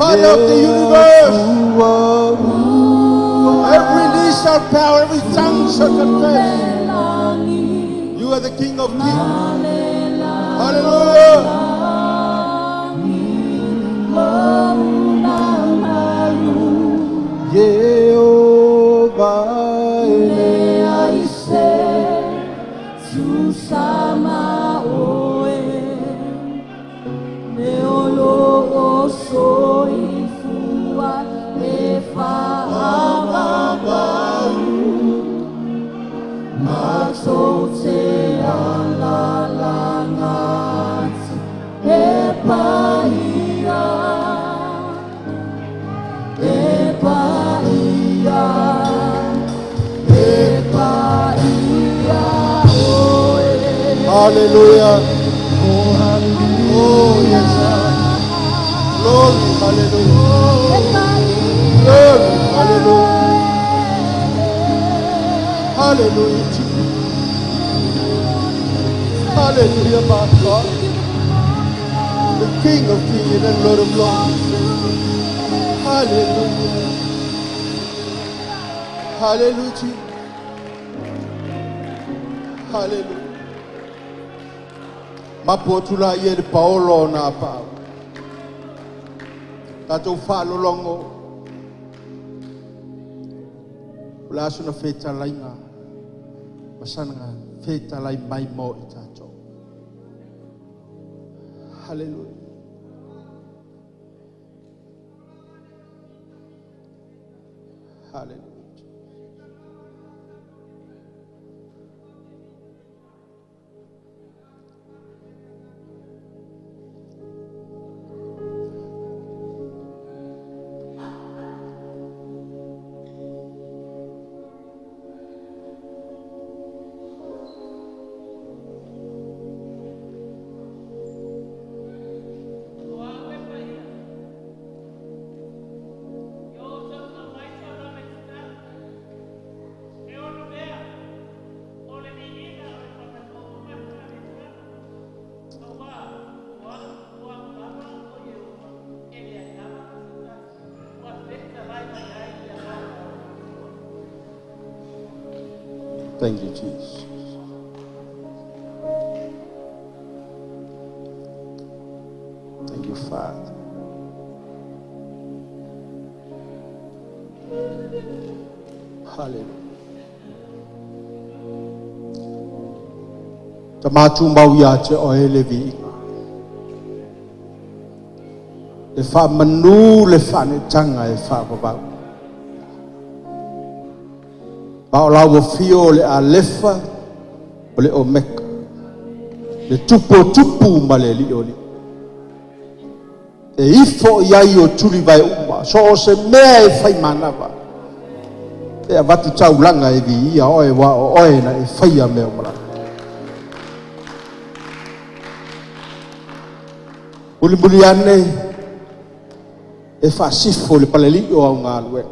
Father of the universe. Every knee shall bow, every tongue shall confess. You are the King of Kings. Hallelujah. Jehovah, Susama oe, neolo soy fua e fa ababaru, masote ala langat e paia e paia e paia. hallelujah. Oh, hallelujah. Oh, yes, Lord. Glory, hallelujah. Glory, hallelujah. Hallelujah, Jesus. Hallelujah, my God. The King of Kings and Lord of Lords. Hallelujah. Hallelujah, Jesus. Hallelujah. Mapotula yel Paolo na pa. Tato falo longo. Ulaso na feta lainga. Masana feta lai mai mo itato. Hallelujah. Hallelujah. Thank you, Jesus. Thank you, Father. Hallelujah. Tamatu mau ya te o elevi. Le fa manu le fa ne tanga e fa ba. Ba la wo fio le alefa le o Mika. Le tupu maleli oli. E ifo iai o tuli vai uma. So se mea e fai manava. E a watu taulanga e vi ia oe wa o oe na e fai a mea umara. Uli ane e fa sifo le paleli o au ngā lue.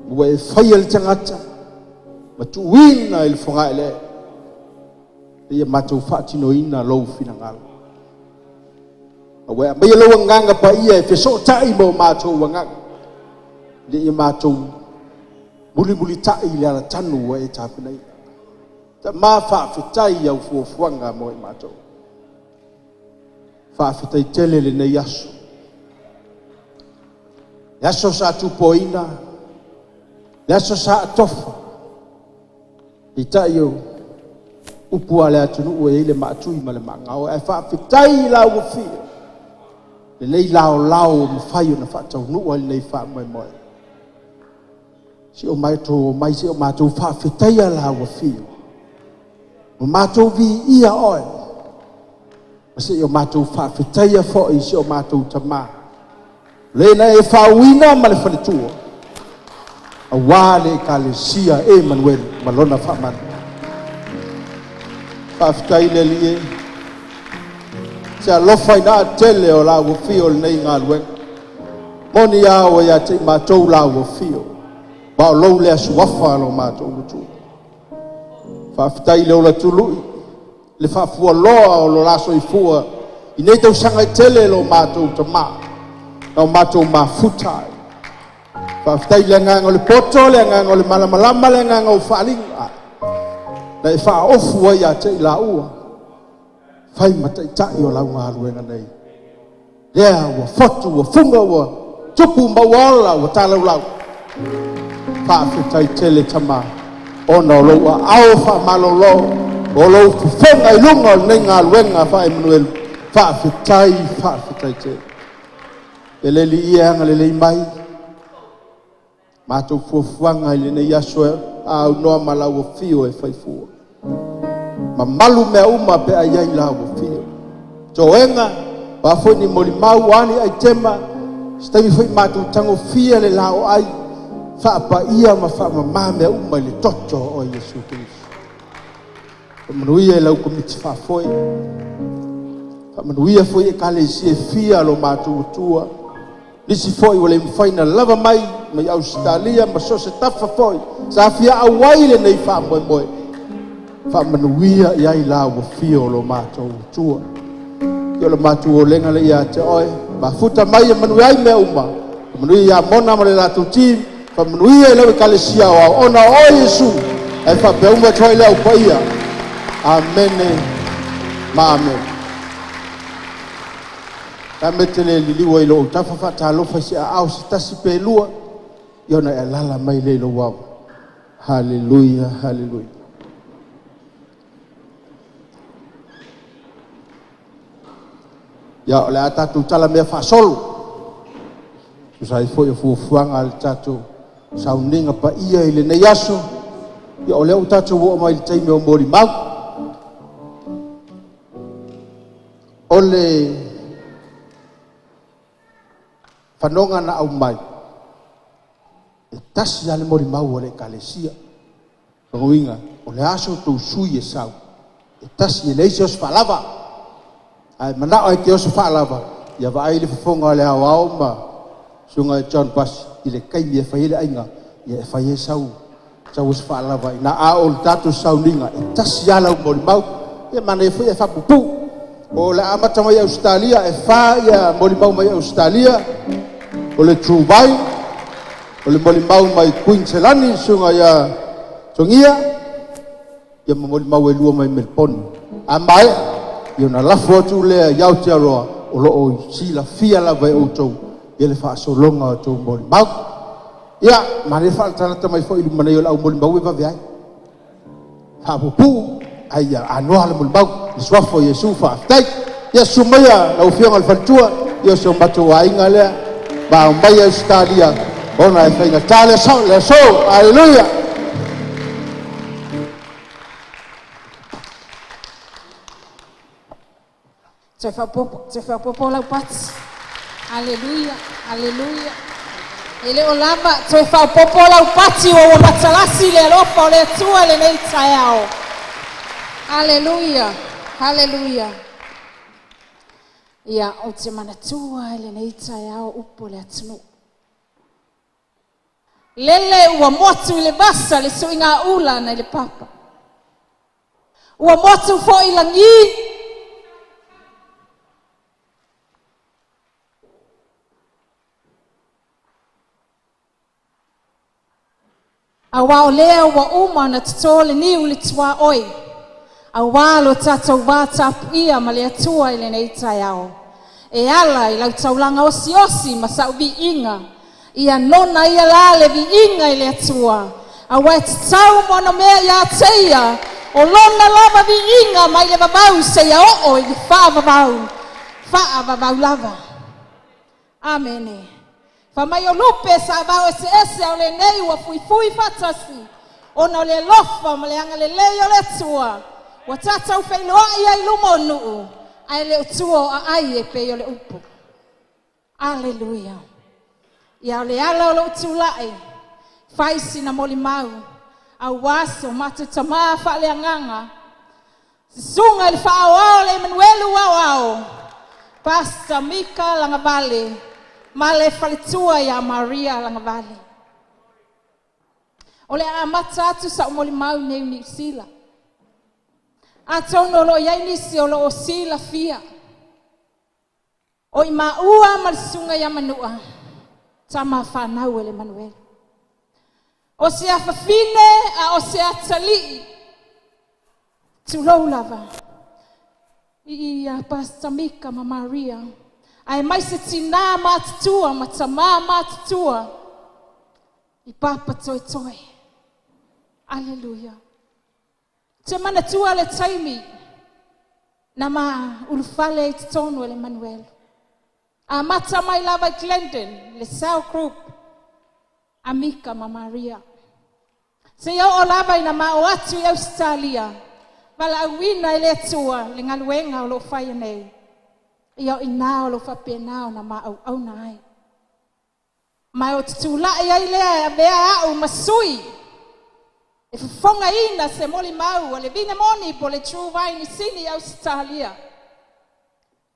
Ua e fai al tangata. Ma tu wina il fonga ele. Ia matou whaatino ina lou fina ngalo. Awe mai lo nganga pa ia e feso tai mo matou wanganga. Le ia matou muli tai le ala tanu wa e tapina. Ta ma fa fitai au fuanga mo e matou. Fa fitai tele le nei yaso. Yaso sa tupoina. Yaso sa tofa. Itai yo upu ale atunu o ele matui male manga o e fa fitai la o fi le lei lao mo fai na fa tau no o nei fa mo mo si o mai to mai si o matou fa fitai la o fi o matou vi ia o si o matou fa fitai fo i si o matou tama le na e fa wina male fa tu a wale kalesia Emanuelu malona fa man Aftai le lie se alofa ina tele o la wo fio nei ngā lue moni ya o ya te matou la wo fio ba lo le suafa lo matou tu fa aftai le o la tului le fa fu loa o lo laso i fua i nei tau sanga tele lo matou tama o matou mafuta fa aftai le nganga o le poto le nganga o le malamalama le nganga o falinga na e wha ofu ai a te ila ua whai matai tai o lau ngā ruenga nei lea ua fotu ua funga ua tupu mawala ua talau lau whawhitai tele tama ona o lau a ao wha malolo o lau fufunga i lunga o nei ngā ruenga wha Emanuelu whawhitai tele e leli ia anga lelei mai mātou fuafuanga i le nei asua au noa malau o fio e whaifua ma malu mea uma pe ai ai la o fio toenga ba foi ni molimau ani ai tema stai foi matu tango fia le lao ai fa pa ia ma fa ma mea uma le toto o Yesu Kristo manuia lau komiti fa foi fa manuia foi e kale si e fia lo matu tua nisi foi wale mfaina lava mai mai Australia ma so se tafa foi sa fia awai le nei fa moi fa manuia ia i la o fio lo matou tua yo lo matou lenga le ia te oi ba futa mai manuia i me uma manuia mona male la tu ti fa manuia le kalesia o ona o Yesu e fa pe uma toi le o paia amen ma amen tametele liliwa ilo tafa fa ta lo fa si au tasi pe lua yo na lala mai le lo wa hallelujah hallelujah ya le atatu tala me fa solo sai foi fu fuanga al tatu sauninga pa ia ile ne yaso ya ole utatu wo mai tai me mori mau ole fanonga na au mai tas ya le mori mau ole kalesia ngoinga ole aso tu sui sau tas ye leisos falava ai mana ai ke os falava ya va ai le fonga le awao ma sunga John pas ile kai me fa ile ainga ye fa ye sau os falava na a ol tatu sau ninga tas ya la mori mau ye mana e foi e fa pupu o la amata mai Australia e fa ya mori mau mai Australia o le trubai o le mori mau mai Queensland sunga ya songia ya mori mau e lua mai Melbourne amai yo na la fotu le yau te roa o lo o si la fia la vai o tau ia le fa'asolonga o tō moli mau. Ia, ma le fa'atalata mai fo ilu mana i o lau moli mau e vaveai. Fa'apupu, ai anoa le moli mau, le suafo Iesu fa'aftai. Ia sumaya lau fionga le falitua, ia se o matou ainga lea, ma o mai au stalia, ona e whainga tā le so, aleluia. Te whapopo lau pati. Aleluia, aleluia. Ele o lava, te whapopo lau pati o matalasi le alofa o le atua le nei tae ao. Aleluia, aleluia. Ia o te manatua le nei tae ao upo le atunu. Lele ua motu le basa le suinga ula na le papa. Ua motu fo i langi. Awa o lea ua uma na tutole ni uli tua oi. Awa lo tatou wātapu ia ma le atua i le nei tai ao. E ala i lau taulanga osi ma bi inga. Ia nona ia la le vi inga i le atua. Awa e tatau mono mea ia teia. O lona lava vi inga mai le vavau se ia o i le wha vavau lava. Amene. Famai o lupe sa vau ese o le nei ua fui fatasi. Ona o le lofa ma le anga le lei o le tua. Wa tatau whailoa ia i lumo nuu. Ai le utua a ai e pe o le upo. Aleluia. Ia o le ala o le utulai. Faisi na moli mau. Au wase o matu tamaa wha le anganga. Sunga le whaawao le Emanuelu wawao. Pastor Mika Lagavale. Ma le falitua ia Maria Lagavale. O le amata atu sa umoli mau nei ni sila. Atono lo iai nisi o lo o sila fia. O i maua malisunga ia manua. Tama whanau ele Emanuelu. O se afafine a o se atali. Tulou lava. Ia Pastor Mika ma Maria. Ai mai se tina matutua, matama matutua. I papa toi. Aleluia. Te manatua le taimi. Na ma ulufale i tonu ele Emanuelu. A mata mai lava i Glendon, le cell group. A Mika ma Maria. Se iau o lava i na ma o atu i Australia. Wala awina i le atua, le ngaluenga o lo whaia nei. Ia i nao lo whapea nao na ma au na ai. Mai o tutula ai lea bea au masui. E whafonga ina se moli mau o le vine moni po le true vine sini Australia.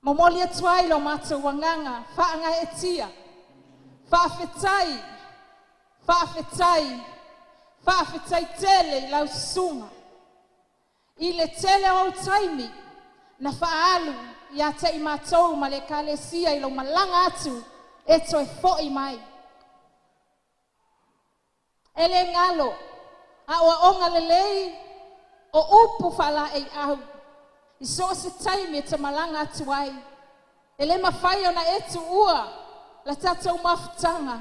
Momoli atuai lo mata wanganga, whaanga e tia. Whaafetai tele i lau sunga. I le tele o taimi na whaalu. Ia te i mātou ma le kalesia i lau malanga atu e toi fo'i mai. E le ngalo, a oa onga le lei o upu whala e au. I so se taimi e te malanga atu ai. E le mawhai ona e tu ua, la tatou mafutanga,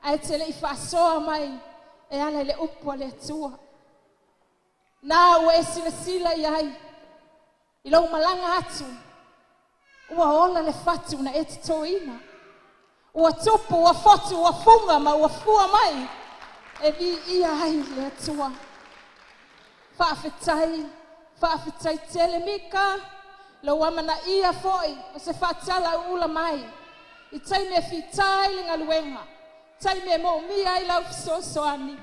a e te le i whaasoa mai, e ala le upu a le atua. Nā ua e sila i ai, i lau malanga atu, ua ola le fatu na e te toina. Ua tupu, ua fotu, ua funga, ma ua fua mai. E vi ia ai le atua. Whaafetai tele Mika. Lau amana ia foi, o se whaatala ula mai. I taime e whitai le ngaluenga. Taime e mo mia i lau fisosoani.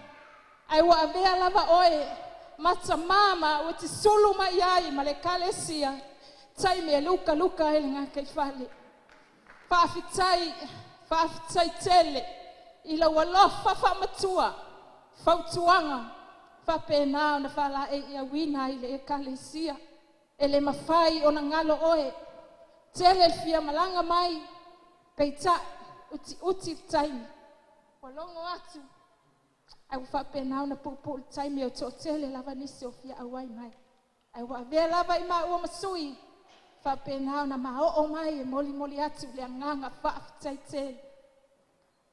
Ai ua avea lava oe. Mata mama, ua te sulu mai ai, ma le kalesia. Taime e luka e le ngā kei whale. Whaafetai tele. I lau alofa whamatua. Whautuanga. Whapenao na whala e ia wina i le e kalesia. E le mawhai o na ngalo oe. Tele fia malanga mai. Peita uti taimi. Walongo atu. Ai whapenao na pupu taimi o to tele lava nisi o fia awai mai. Ai wavea lava i maa ua masui. Whapenao na maa o mai e moli atu le anganga whaafetai tele.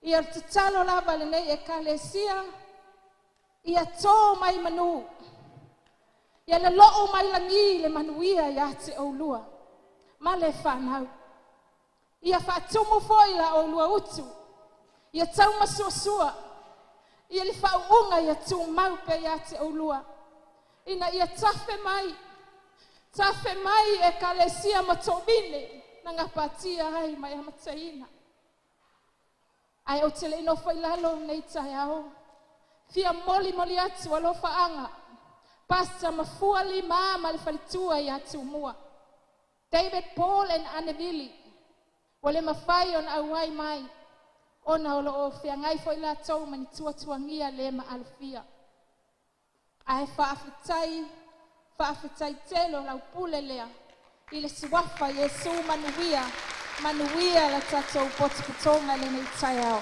Ia te talo lava le nei e kalesia. Ia tō mai manu. Ia le loo mai langi le manuia ia te aulua. Ma le whanau. Ia whaatumu foi la aulua utu. Ia tau masuasua. Ia li whaunga ia tū mau pe ia te aulua. Ina ia tafe mai. Tafe mai e kalesia matobine. Nanga patia hai mai amataina. Ai o te le ino foi lalo nei tai au. Fia moli atu alo whaanga. Pasta mafua li ma le whalitua i atu mua. David, Paul and Annabili. Wale mawhai on awai mai. Ona olo o fia ngai foi la tau mani tuangia le ma alfia. Ai whaafitai telo lau pule lea. Ile siwafa Yesu manuia la tatou potikitonga le nei tai au.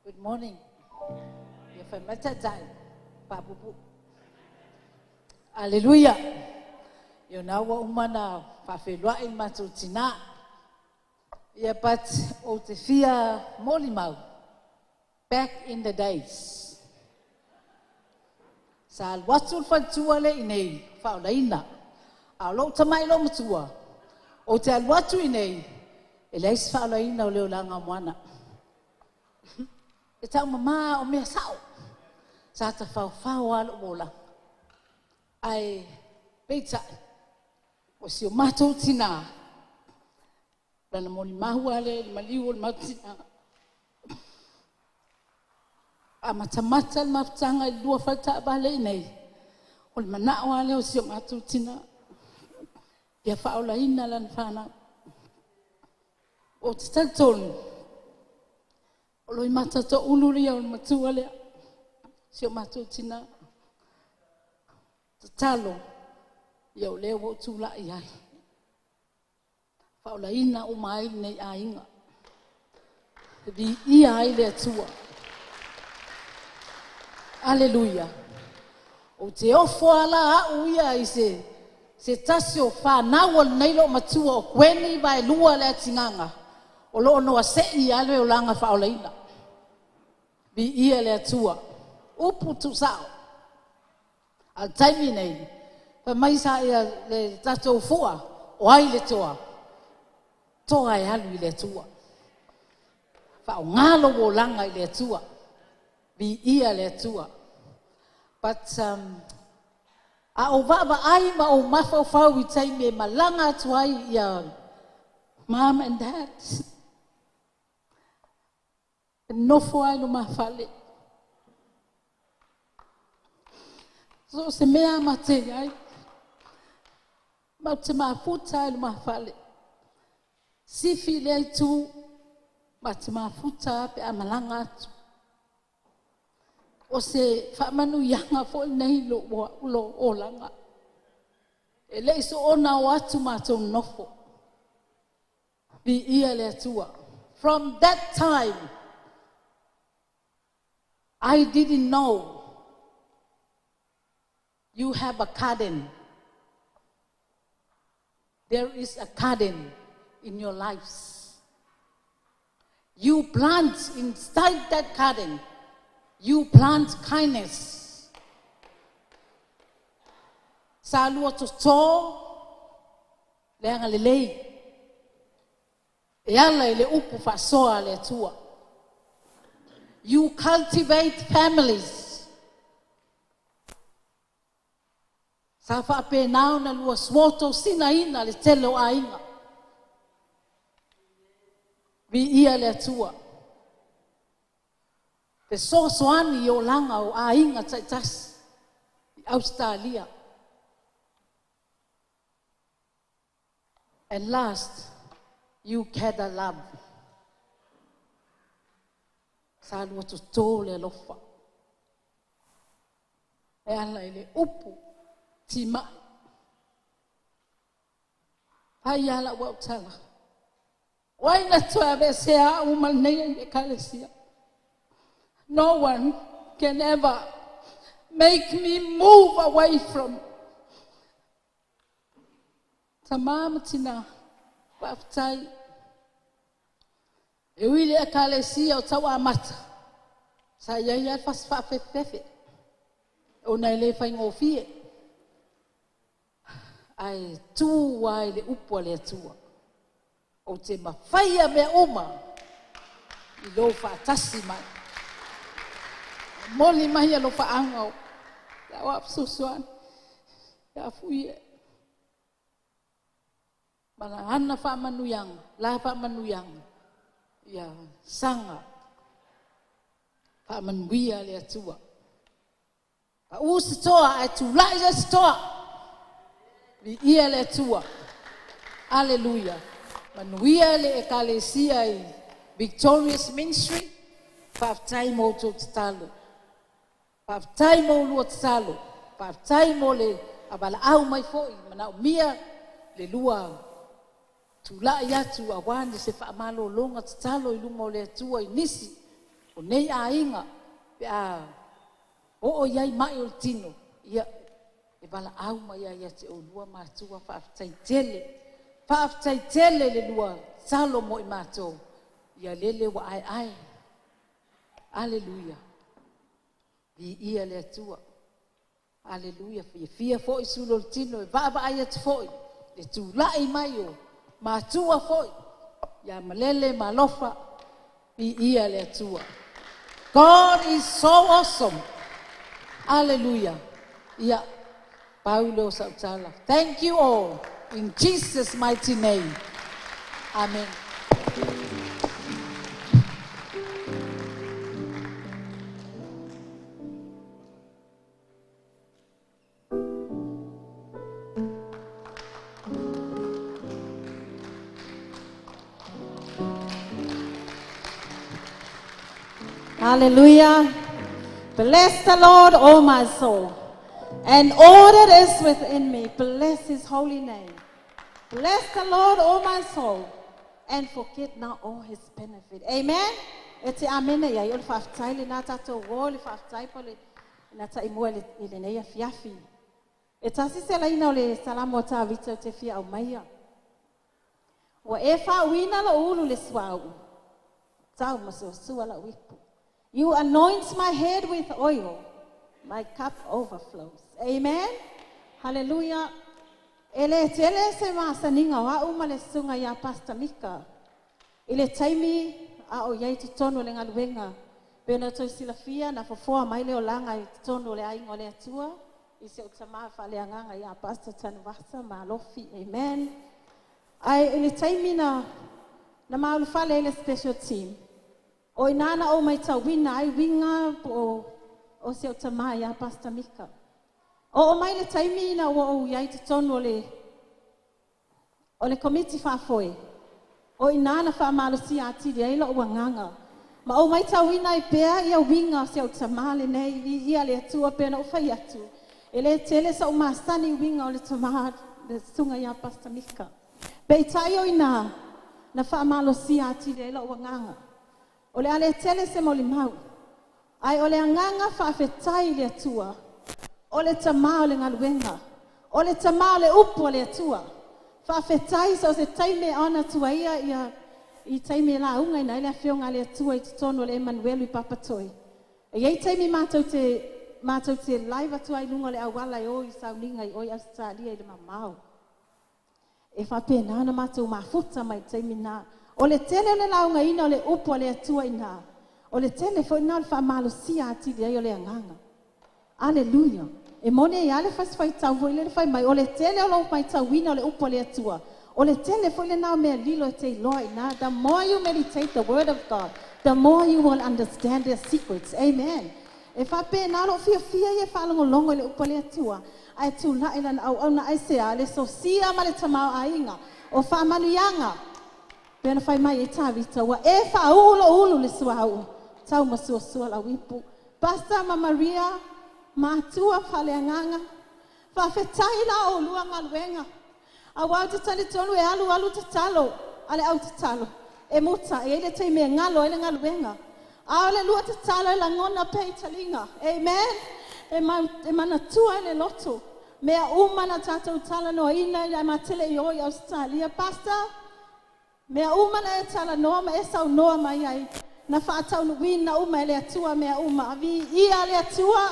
Good morning. Ia whai matatai, papupu. Hallelujah. Ia naua umana whawhelua i matu tina. Ia pat o te fia molimau. Back in the days. Sa alwatu whantua le inei, whaolaina. A lo tamai lo matua. O te alwatu inei, e leis whaolaina o leo langa moana. E tau mama o mea sao. Sa ta whau alo mola. Ai, peita, o si o matou tina. Lana moni mahu ale, maliu o matina. A matamata le mafutanga i lua whaita abale nei. O le manao ale o si o matou tina. Ia whaolaina lan whana. O te taltonu. O loi mata to uluria o matua lea. Si o matou tina. Te talo. Ia o leo o tūla i ai. Whaolaina o mai nei a inga. Vi ia ai lea tua. Aleluia. O te ofo ala au ia i se tasi o whanau al neilo matua o kweni vai lua lea tinganga. O loo noa sei ale o langa whaolaina. Vi ia lea tua. Upu tu sao. Al taimi nei. Pa mai sa ia le tatou fua. O ai le toa. Toa e alu i le tua. Whao ngalo o langa i le tua. Vi ia le tua. But a o vava ai ma o mawhau i taimi e malanga atu ai ia mom and dad. Nofo ai no mawhale. So se mea mate ai. Ma te mafuta ai no mawhale. Sifi le ai tu. Ma te mafuta pe a malanga atu. O se whamanu ianga fo nei lo o langa. E leiso ona o atu mātou nofo. Vi ia le atua. From that time, I didn't know you have a garden. There is a garden in your lives. You plant inside that garden. You plant kindness. Sa lua to leanga lelei. E ala ele upu fasoa le tua. You cultivate families. Sa whape nao na lua swoto sina ina le telo a inga. Vi ia le tua. Pe soani o langa o a inga taitas. Australia. And last, you gather love. Sa lua to tō le lofa. e ala i le upu ti mai. Ai ala wa utala. Wai na tua be se a uma nei e kalesia. No one can ever make me move away from tamama tina waftai. E wile e kalesia o tawa mata. Sa ia fas fa fefe. O na le fa ngofie. Ai tu wai le upo le tua. O te mawhaia me uma. I lo fa tasi mai. Moli mai lo fa angau. La wap susuan. Ya fuie. Mana hana fa manuyang. La fa manuyang. Ya sanga. Fa manuia le tua. Pa usi toa ai tu lai just toa. Vi ia le tua. Hallelujah. Manuia le ekalesia i Victorious Ministry. Whaftai mo tō tatalo. Whaftai mo lua tatalo. Whaftai mo le abala au mai foi. Mana umia le lua tula i atu a wani se whaamalo longa tatalo i lunga o le atua i nisi. O nei a inga. Pe a o iai mai o tino. Ia e bala au mai ai ate o lua mātua whaftai tele. Whaftai tele le lua salo mo i mātou. Ia lele wa ai ai. Aleluia. Vi ia le atua. Aleluia. Fia fo i sulo tino. E vava ai atu fo i. Le tu lai mai o. Mātua fo i. Ia malele malofa. Vi ia le atua. God is so awesome. Hallelujah. Ia. Paulo sautala. Thank you all. In Jesus' mighty name. Amen. Hallelujah. Bless the Lord, O my soul, and all that is within me. Bless his holy name. Bless the Lord, O my soul, and forget not all his benefit. Amen. Ete amene ya yol faftai le nata to wol faftai pole nata imole ile ne ya fiafi. Eta sise la ina ole salamo ta vita te fia au maya. Wa efa wina la ulu le swau. Tau maso suala wipu. You anoint my head with oil. My cup overflows. Amen. Hallelujah. Ele tele se masaninga wa umale sunga ya Pastor Mika. Ile taimi a o yai titono le ngaluenga. Pena to silafia na fofoa mai le olanga titono le aingo le atua. Ise utama fa le nganga ya Pastor Tanvasa malofi. Amen. Ai ile taimi na maulu fa le special team. O inana o mai tawina ai winga o se utama ya Pastor Mika. O mai le taimi na o yai titono o le committee fa foi. O inana fa malusi ati dia ila o nganga. Ma o mai tawina I pea ia winga se utama le nei ia le atua pena o fai atu. Ele tele sa o masani winga o le tama le sunga ya Pastor Mika. Pe tai o ina na fa malusi ati dia ila o nganga. O le ale tele se mo limau. Ai o le nganga fa fetai le atua. O le tama o le ngaluenga. O le tama o le upo le atua. Fa fetai so se taime ona tua ia I taime la unga ina ile afionga le atua I titono le Emanuelu I papatoi. E iei taime mātou te live atua I lunga le awala I o I sauninga I o I Australia I le mamau. E fa pena na mātou mafuta mai taime na. O le tele le la unga ina o le upo le atua ina. O le tele fo ina le fa malusia ati le o le anganga. Hallelujah. E mone ia le fas fai tau vo le fai mai o le tele o lo mai tau wina o le upo le atua. O le tele fo le na me lilo te loi na. The more you meditate the word of God, the more you will understand their secrets. Amen. E fa pe na lo fia ye fa longo longo le upo le atua. Ai tu na ila na au na ai se ale so sia ma le tamau ainga. O fa manuianga. Pe na fai mai e tavita wa e fa ulo le suau. Tau masua la wipu. Pastor Ma Maria Matua whaleanganga. Whawhetai la o lua ngaluenga. A wau te tali tonu e alu te talo. Ale au te talo. E muta, e ele te mea ngalo ele ngaluenga. A ole lua te talo e la ngona pei talinga. Amen. E mana tua ele loto. Mea umana tatou tala no ina ia matele i oi Australia. Pastor, mea umana e tala noa ma e sau noa mai ai. Na whaatau nuwina uma ele atua mea uma. Avi ia ele atua.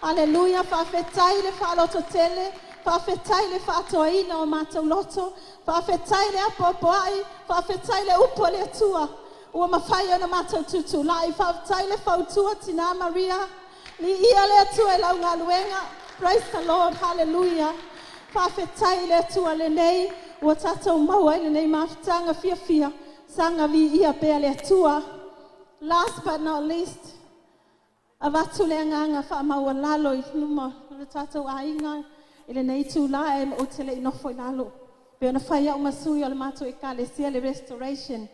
Aleluia. Whawhetai le whaaloto tele. Whawhetai le whaatoa ina o mātou loto. Whawhetai le apopoai. Whawhetai le upo le atua. Ua mawhai ona mātou tutu lai. Whawhetai le whautua tina Maria. Li ia le atua e lau ngā luenga. Praise the Lord. Hallelujah. Whawhetai le atua le nei. Ua tātou maua le nei mawhitanga fia. Sanga vi ia pea le atua. Last but not least. Avatu le nganga wha maua lalo I luma. Le tātou ainga. Ele nei tū la e o tele inofo I lalo. Pe ona whai au masui o le mātou I kālesia le restoration.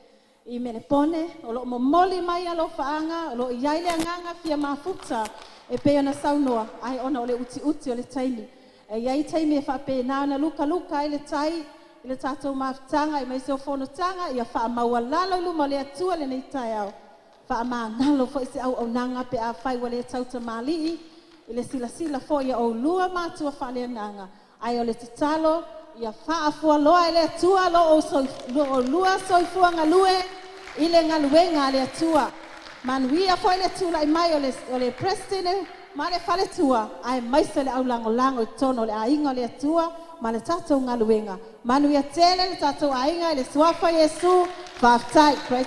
I mene pone. O lo momoli mai alo whaanga. O lo iai le nganga fia mafuta. E pe ona saunoa. Ai ona o le uti o le taimi. E iai taimi e whape nā na luka I le tai. I le tātou mawhitanga. I mai seo whonotanga. Ia wha maua lalo luma le atua le nei tai au. Wha maa ngalo fo isi au nanga pe a whai wale tauta mali I le sila fo ia o lua mātua whale nanga. Ai o le tatalo, ia wha afua loa I le atua, lo lua soifua ngalue, I le ngaluenga le atua. Manuia fo I le tula I mai o le prestine, ma le whale tua, ai maisa le au lango tono le ainga le atua, ma le tatou ngaluenga. Manuia tele le tatou ainga, le suafa Yesu, whaftai, praise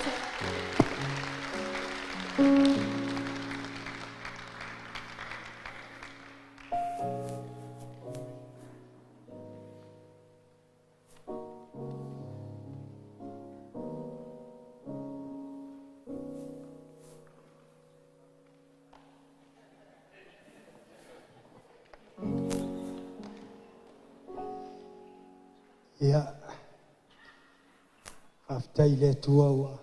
Ia, whaftai le tua ua,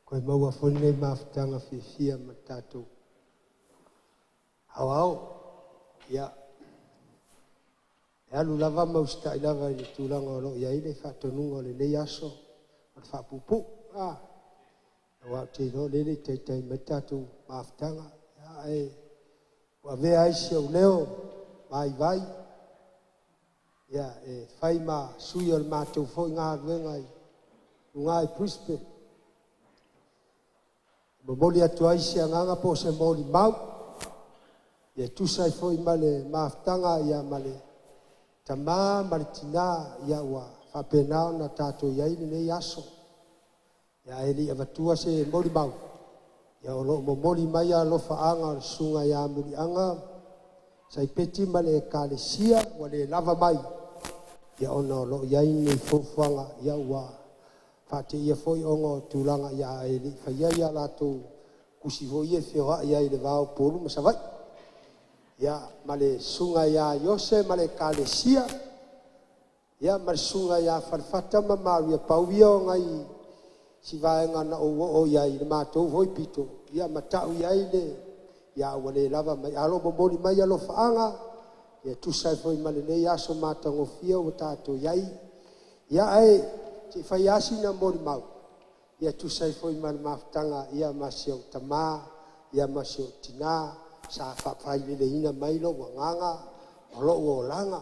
koe maua whone mawhitanga whiwhia ma tātou. Au, ia, e alu lava mausita I lava I le tūlanga o lo ia I le whatonunga o le nei aso, o le whapupu, wau te no lele teitai ma tātou mawhitanga, ia e, wa vea aisi au leo, vai, ia e whai ma sui o le mātou fo I ngā ruenga I ngā Brisbane. Mamoli atu aisi a nganga po se moli mau. Ia tusai fo I ma le mawhitanga ia ma le tamā ma le tina ia ua whapenao na tātou iai le nei aso. Ia e li avatua se moli mau. Ia o lo mamoli mai a lofa anga o le sunga ia muri anga. Sai peti ma le kālesia wa le lava mai. Ia ona lo iai nei fofuanga ia ua whate ia foi ongo tūlanga ia e li whaia ia lato kusi ho ia whioha ia I le vāo pōru masawai. Ia ma le sunga ia Iose ma le kālesia. Ia ma le sunga ia wharwhata ma maru ia pauia o ngai si vaenga na o ia I le mātou hoi pito. Ia ma tau ia I le ia ua le lava mai alo momoli mai alo whaanga. Ia tusai foi ma le nei aso mātango fia o tātou iai. Ia e te whai asi na mori mau. Ia tusai foi ma le mawhitanga ia masio tamā, ia masio tina, sa whawhai le ina mai lo wanganga, o lo o langa.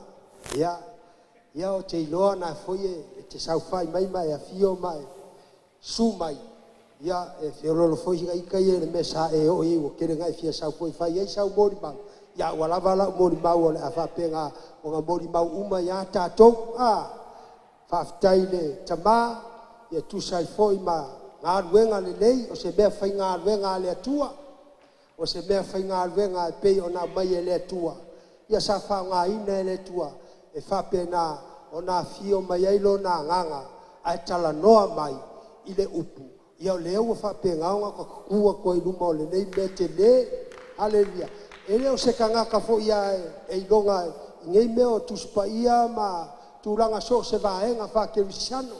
Ia o te iloa na foi e te sauwhai mai a fio mai, su mai. Ia e whiorolo foi ika ia le mesa e o i o kere ngai fia sau foi whai ei sau mori mau. Ia ua lava lau mori mau o le a whapenga o ngā mori mau uma ia tātou. Whaftai le tamā, ia tusai foi ma ngā ruenga le lei, o se mea whai ngā ruenga le atua. O se mea whai ngā ruenga e pei o nā mai e le atua. Ia sa wha ngā ina e le atua, e whapena o nā fio mai eilo nā nganga, a e tala noa mai I le upu. Ia o leo wa whapenga o ngā kua koe luma o le nei me te le, haleluia. E leo se ka ngaka fo ia e ilonga ngei meo tuspa ia ma tūranga so se vaenga whakerisiano.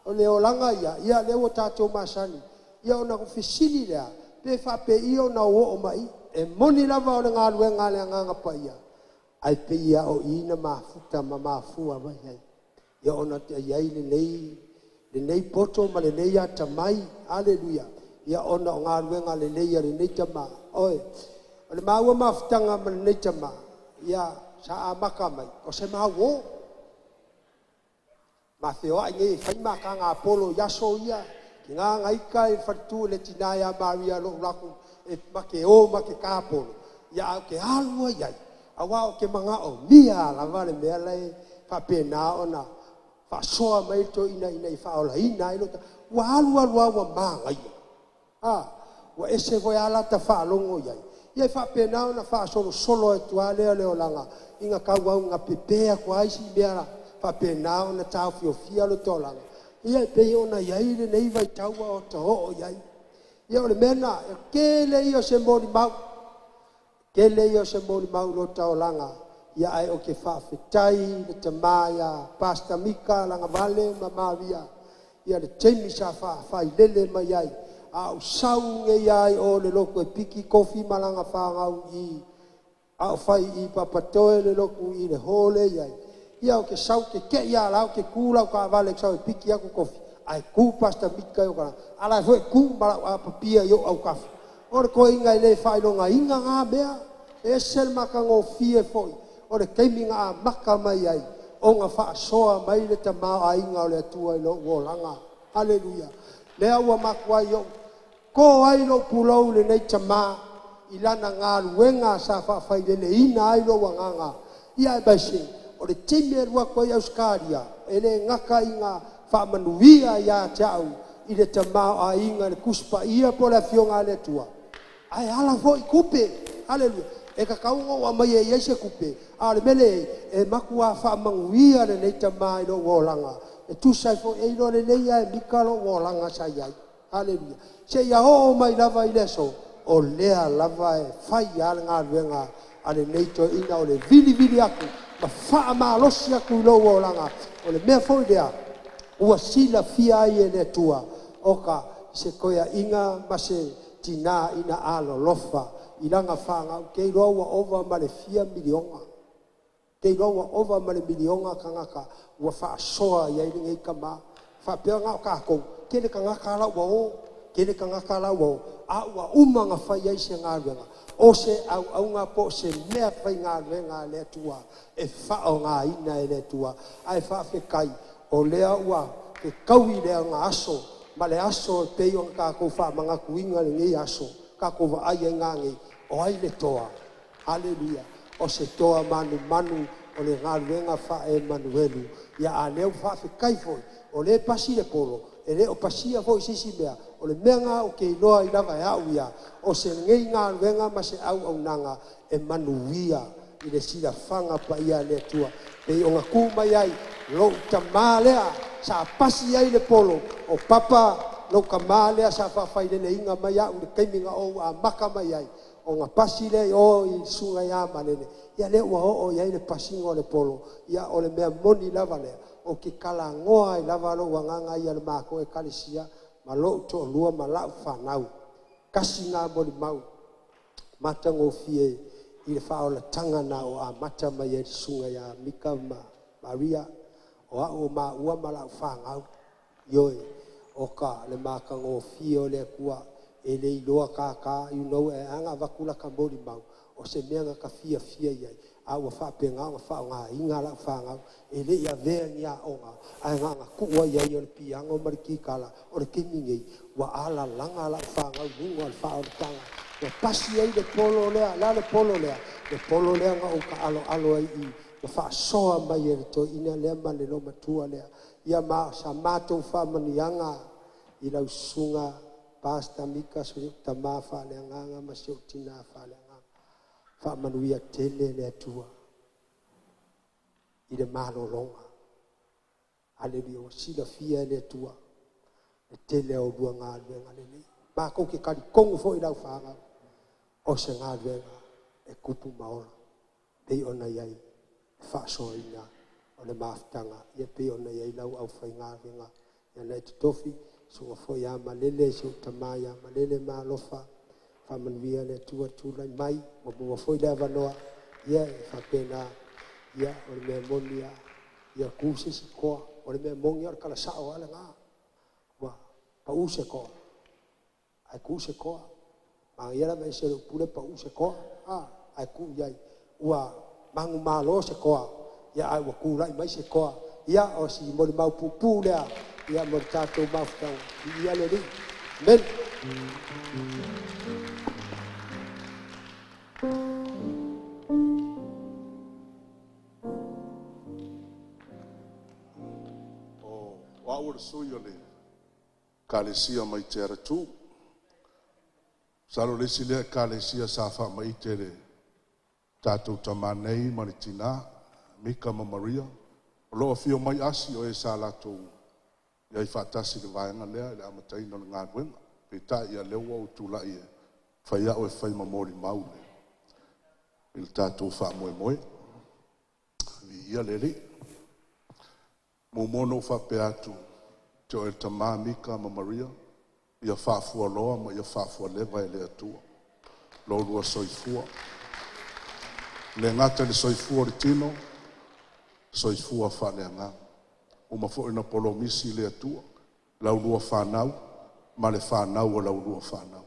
O leo langa ia leo tātou masani. Ia o na kufisili lea, pe whape io na o mai, e moni lava o le ngā luenga le nganga pa ia. Ai pe ia o ina mafuta ma mafua vai ai. Ia ona te iai le nei poto ma le nei ata mai. Aleluia. Ia ona o ngā luenga le nei a le nei tama. Oe, o le maua mafutanga ma le nei tama. Ia sa amaka mai. O se maua. Ma feo ai ngai fai maka ngā polo yaso ia. Ki ngā ngaika e whatu le tina ia Maria lo laku e make o make kāpolo. Ia au ke halua iai. Awa o ke mga o mia lava le mea lei whapena o na whasoa mai to ina i whaola ina i lota. Wa halua lua wa maa ia. Wa ese voi ala ta whaalongo iai. Ia whapena o na whaasolo solo e tua leo langa. Inga kauau ngā pepea kua isi mea whapena o na tau fia lo tō langa. Ia pe o na iai le nei vai taua o ta ho iai. Ia o le mena e kele i o se mori mau. Kele i o se mori mau lo tau langa. Ia ai o ke whawhetai le tamaya Pastor Mika Lagavale ma Maria. Ia le teimi sa whai lele mai ai. A o saunge iai o le loko e piki kofi malanga whangau i. A o whai i papatoe le loko i le hole iai. Ia o ke sau ke ia lau ke kūlau ka vale ke sau e piki aku kofi. Ai kū Pastor Mika yo kana. Ala hoe kū malau a papia yo au kafi. Ore ko inga i le whailonga inga ngā mea. E sel maka ngō fie foi. Ore keimi ngā maka mai ai. O ngā whaasoa mai le ta mao a inga o le atua i lo uolanga. Hallelujah. Lea ua makua yo. Ko ai lo pulau le nei ta maa. Ilana ngā luenga sa whawhaile le ina ai lo wanganga. Ia e baise. O le teme rua koe Auskaria, e le ngaka i ngā whaamanuia ia te au, i le tamau a inga le kuspa ia po le fionga le tua. Ai ala fo i kupe, hallelujah. E ka kaunga wa mai e iese kupe, a le mele e maku a whaamanuia le nei tamau i lo ngolanga. E tu sai fo e ilo le leia e Mika lo ngolanga sa iai, hallelujah. Se ia ho mai lava i leso, o lea lava e whai ala ngā luenga, a le neito ina o le vili aku, ma wha ma losi aku lo o langa o le mea foi dea ua sila fia ai e le tua oka se koia inga ma se tina ina alo lofa i langa whanga kei roa ua ova ma le fia milionga kei roa ua ova ma le milionga kangaka ua wha soa i aile ngei kama wha pia ngā o kākou kene ka ngaka la ua o kene ka ngaka la ua o a ua umanga whai ai se ngā ruenga o se au ngā po se mea whai ngā ruenga le tua e whao ngā ina e le tua ai whawhekai o lea ua ke kaui lea ngā aso ma le aso e pei o ngā kou wha manga kuinga le ngei aso ka kou wa ai e ngā ngei o ai le toa hallelujah o se toa manu o le ngā ruenga wha Emanuelu ia a leo whawhekai foi o le pasi le polo e le o pasia foi sisi mea o le mea ngā o ke iloa i lava e au ia o se ngei ngā ruenga ma se au nanga e manuia i le sila whanga pa ia le tua pei o ngā kūmai ai lo ta mālea sa pasi ai le polo o papa lo ka mālea sa whawhai le inga mai au le keiminga o a maka mai ai o ngā pasi le o i sunga ia manene ia le ua o iai le pasi ngō le polo ia o le mea moni lava lea o ke kala ngoa i lava lo wanganga ia le mako e kalisia ma lo to lua ma lau whanau kasi ngā moni mau mata ngō fie i le whaola tangana o a mata mai e sunga ia Mika ma Maria o a o ma ua ma lau whangau ioi o ka le maka ngō fie o le kua e le iloa kaka you know e anga wakula ka moni mau o se meanga ka fia iai a ua whapenga o whao ngā inga lau whangau e le ia vea nia o ngā ai ngā kua iai o le pianga o mariki kala o le kimingei wa ala langa lau whangau nunga o le whao le tanga wa pasi ai le polo lea la le polo lea ngā o ka alo ai i wa whaasoa mai e le to ina lea ma le no matua lea ia ma sa mātou whamanianga i lau sunga Pastor Mika suri tama whaaleanganga ma seo tina whaaleanganga whamanuia tele le atua i le malolonga hallelujah o sila fia le atua le tele o lua ngā luenga le nei mākou ke kari kongu fo i lau whaanga o se ngā luenga e kupu maora pei ona iai whaasoa ina o le maafutanga ia pei ona iai lau au whai ngā luenga ia nei tutofi so fo ia malele so tamaya malele malofa whamanuia le tua tūlai mai, o mua foi le avanoa, ia e whapena, ia o le mea moni ia kūse si koa, o le mea mongi o le kalasao ala ngā, wa pa use koa, ai kūse koa, ma ia la mai se lo pule pa use koa, ai kū iai, ua mangu malo se koa, ia ai wa kūlai mai se koa, ia o si mori mau pupu lea, ia mori tātou mau ftau, ia le ri, men. Ora sui ole kalesia mai te ara tu. Salo lesi lea kalesia sa wha mai te re tātou tamanei maritina, Mika ma Maria. O loa fio mai asi o e sa latou iai whaatasi le vaenga lea le amataina le ngā duenga. Pe ta ia lewa o tula i e whaia o e whai mamori mau le. Il tātou wha moe moe. Ia le ri. Mumono wha pe atu. Te o e tamā Mika ma Maria, ia whaafua loa ma ia whaafua lewa e le atua. Lo rua soifua. Le ngata le soifua le tino, soifua whane anga. Uma fo ina polo misi le atua, lau rua whanau, ma le whanau o lau rua whanau.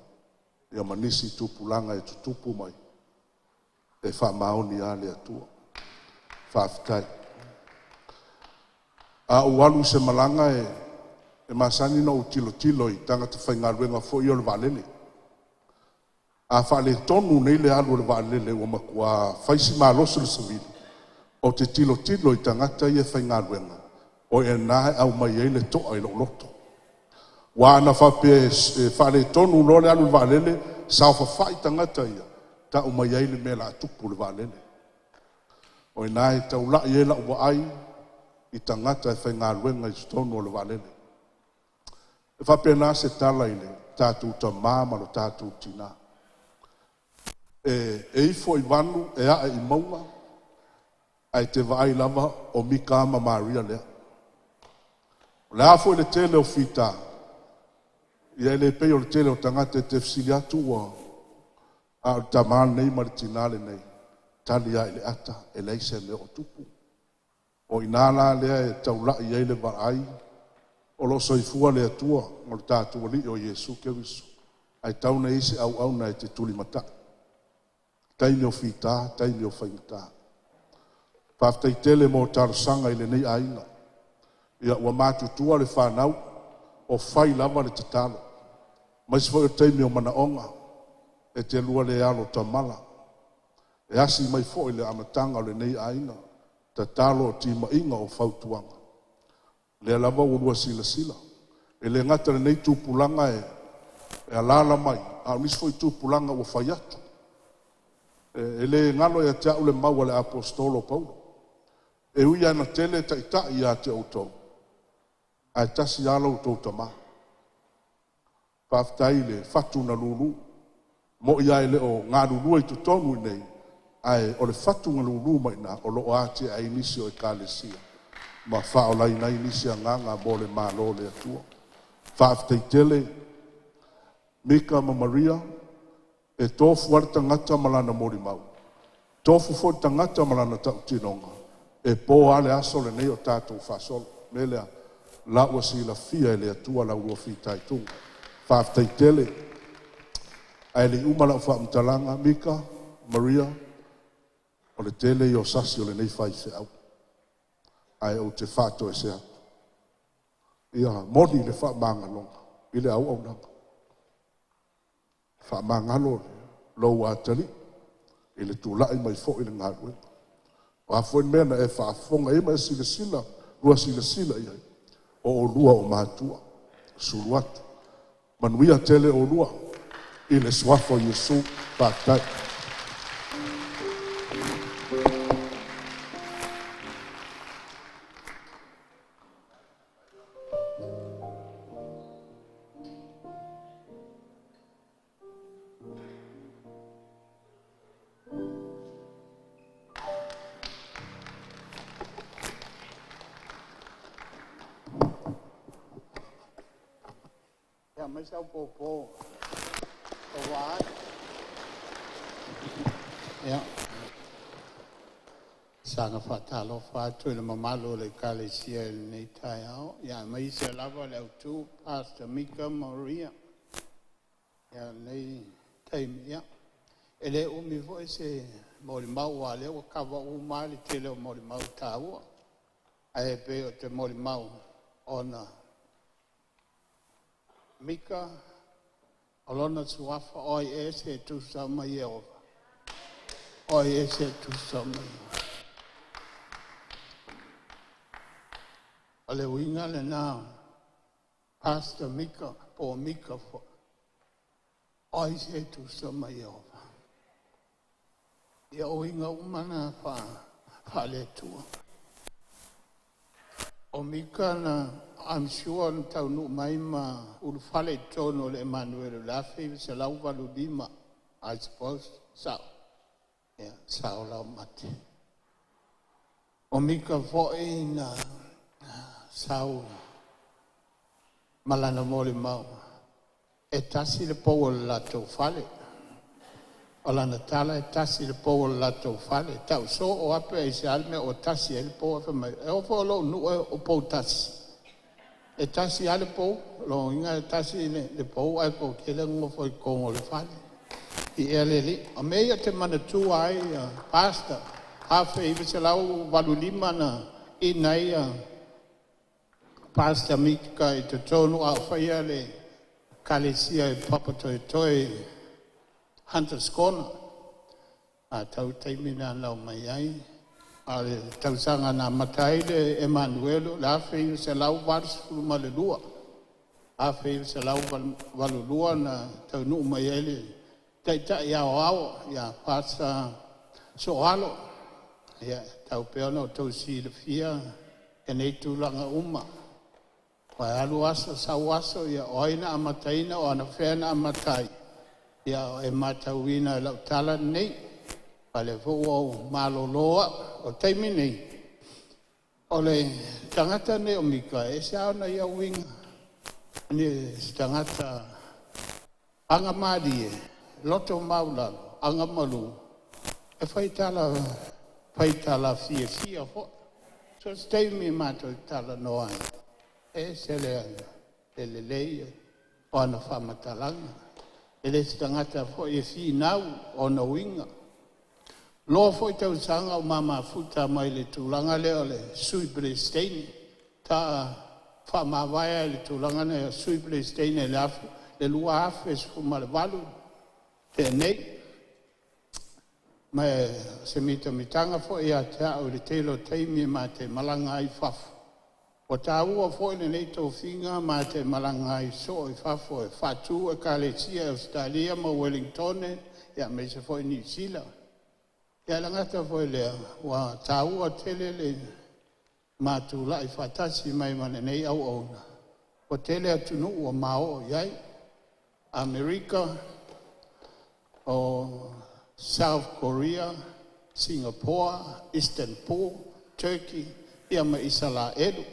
Ia manisi tupulanga e tutupu mai, e whamaoni a le atua. Whaafitai. A ualu se malanga e masani no tilo i tangata whaingaruenga fo i o le valele. A whale tonu nei le alu le valele o makua whaisi malosu le savili. O te tilo i tangata i e whaingaruenga. O e nae au mai e le toa i lo loto. Wa ana whape whale tonu no le alu le valele sao whawhai tangata ia. Ta o mai e le mea la tupu le valele. O e nae tau la i e la ua ai i tangata e whaingaruenga i tonu o le valele. E whapena se tala i le tātou ta māma no tātou tina. E ifo i wanu e a i maunga ai te vai lava o Mika ma Maria lea. Le afo i le tele o fita. Ia le pei o le tele o tangata e te fsili atu o a ta maan nei maritinale nei. Tali a i le ata e leise me o tupu. O inala lea e taula i eile vaai. O lo soifua le atua mo le tātua li o Iesu Keriso. Ai tauna isi au na e te tuli mata. Taimi o fita, taimi o whaingata. Paftai tele mo tarasanga i le nei aina. Ia ua mātutua le whanau o whai lava le tatalo. Maisi fo e taimi o manaonga e te lua le alo tamala. E asi mai fo i le amatanga o le nei aina. Tatalo o tima inga o whautuanga. Le lava o lua sila. E le ngata le nei tūpulanga e alala mai. A unis foi tūpulanga o whaiatu. E le ngalo e te au le maua le apostolo Paulo. E ui ana tele taitai a te autou. Ai tasi ala o tau tama. Paftai le fatu na lulu. Mo ia ele o ngā lulu i tutonu nei. Ai o le fatu na lulu mai na o lo ate a inisio e kalesia. Ma whao lai nai nisi a nganga mo le malo le atua. Whaaftai tele, Mika ma Maria, e tofu ar tangata malana mori mau. Tofu fo tangata malana tau tinonga. E po ale aso le nei o tātou whasol. Melea, la ua si la fia e le atua la ua fi taitunga. Whaaftai tele, ai le umala o whaamtalanga, Mika, Maria, o le tele i o sasi o le nei whai se au. Ai o te whato e se atu. Ia, moni le wha mangalonga. I le au nanga. Wha mangalo lo atali. I le tūlai mai fo i le ngārue. O a fwoi mena e wha fonga e mai sila. Lua sila iai. O lua o mātua. Sulu atu. Manuia tele o lua. I le swafo Yesu pātai. Mai sau popo o wa Ya. Sanga fatalo fatu le mamalo le kalesia nei tai ao. Ya mai se lava le tu Pastor Mika Maria. Ya nei time ya. Ele o mi vo se moli mau ale o kava o mali tele o moli mau taua. Ai pe o te moli mau ona Mika alona suafa oi ese tu sama Yehova. Oi ese tu sama. Ale winga le na Pastor Mika po Mika fo. Oi ese tu sama Yehova. Ia winga umana fa le tua. O Mika na I'm sure tau nu mai ma ulfale tono le Emanuelu lafi se Lagavale lima I suppose so yeah so la mate o Mika foi na sau malana mole mau e tasi le po la to fale ala na tala e tasi le po la to fale tau so o ape e se alme o tasi el po fa mai o fo lo nu o po tasi e tasi ale po lo inga e tasi le po ai ko kele ngo foi ko le fale i ele a meia te mana tu ai pasta hafe i se lau valu lima na i nai pasta Mika i te tonu a faia le kalesia e papa toi Hunters Corner a tau teimina lau mai ai ale tau sanga na matai le Emanuelu la fe se lau vars fuma le lua a fe se lau valu lua na tau nu mai ele tai ya ao ya pasa so alo ya tau peona tau si le fia e nei tu langa uma pa alu asa sawaso ya oina amataina o na fena amatai ya e matawina la tala nei pale fo maloloa o taimi nei o le tangata ne o Mika e se ana ia winga ni tangata anga madi loto maula anga malu e faitala fia fo so stay me mato tala no ai e se le lei o na fama talanga e le tangata fo e fi nau o na winga lo foi tau sanga o mama futa mai le tulanga le ole sui presteni ta fa ma vai le tulanga ne sui presteni le lua afes fu mal valu te nei ma se mitanga fo ia ta o le telo taimi ma te malanga ai fafu o ta ua fo le nei to finga ma te malanga ai so i fafu e fatu e kalesia Australia ma Wellington ya me se fo ni sila ya la ngata foi le wa tau o tele le matula I fatasi mai mane nei au ona o tele atunu o mao yai America o South Korea Singapore Istanbul Turkey ia ma isala edu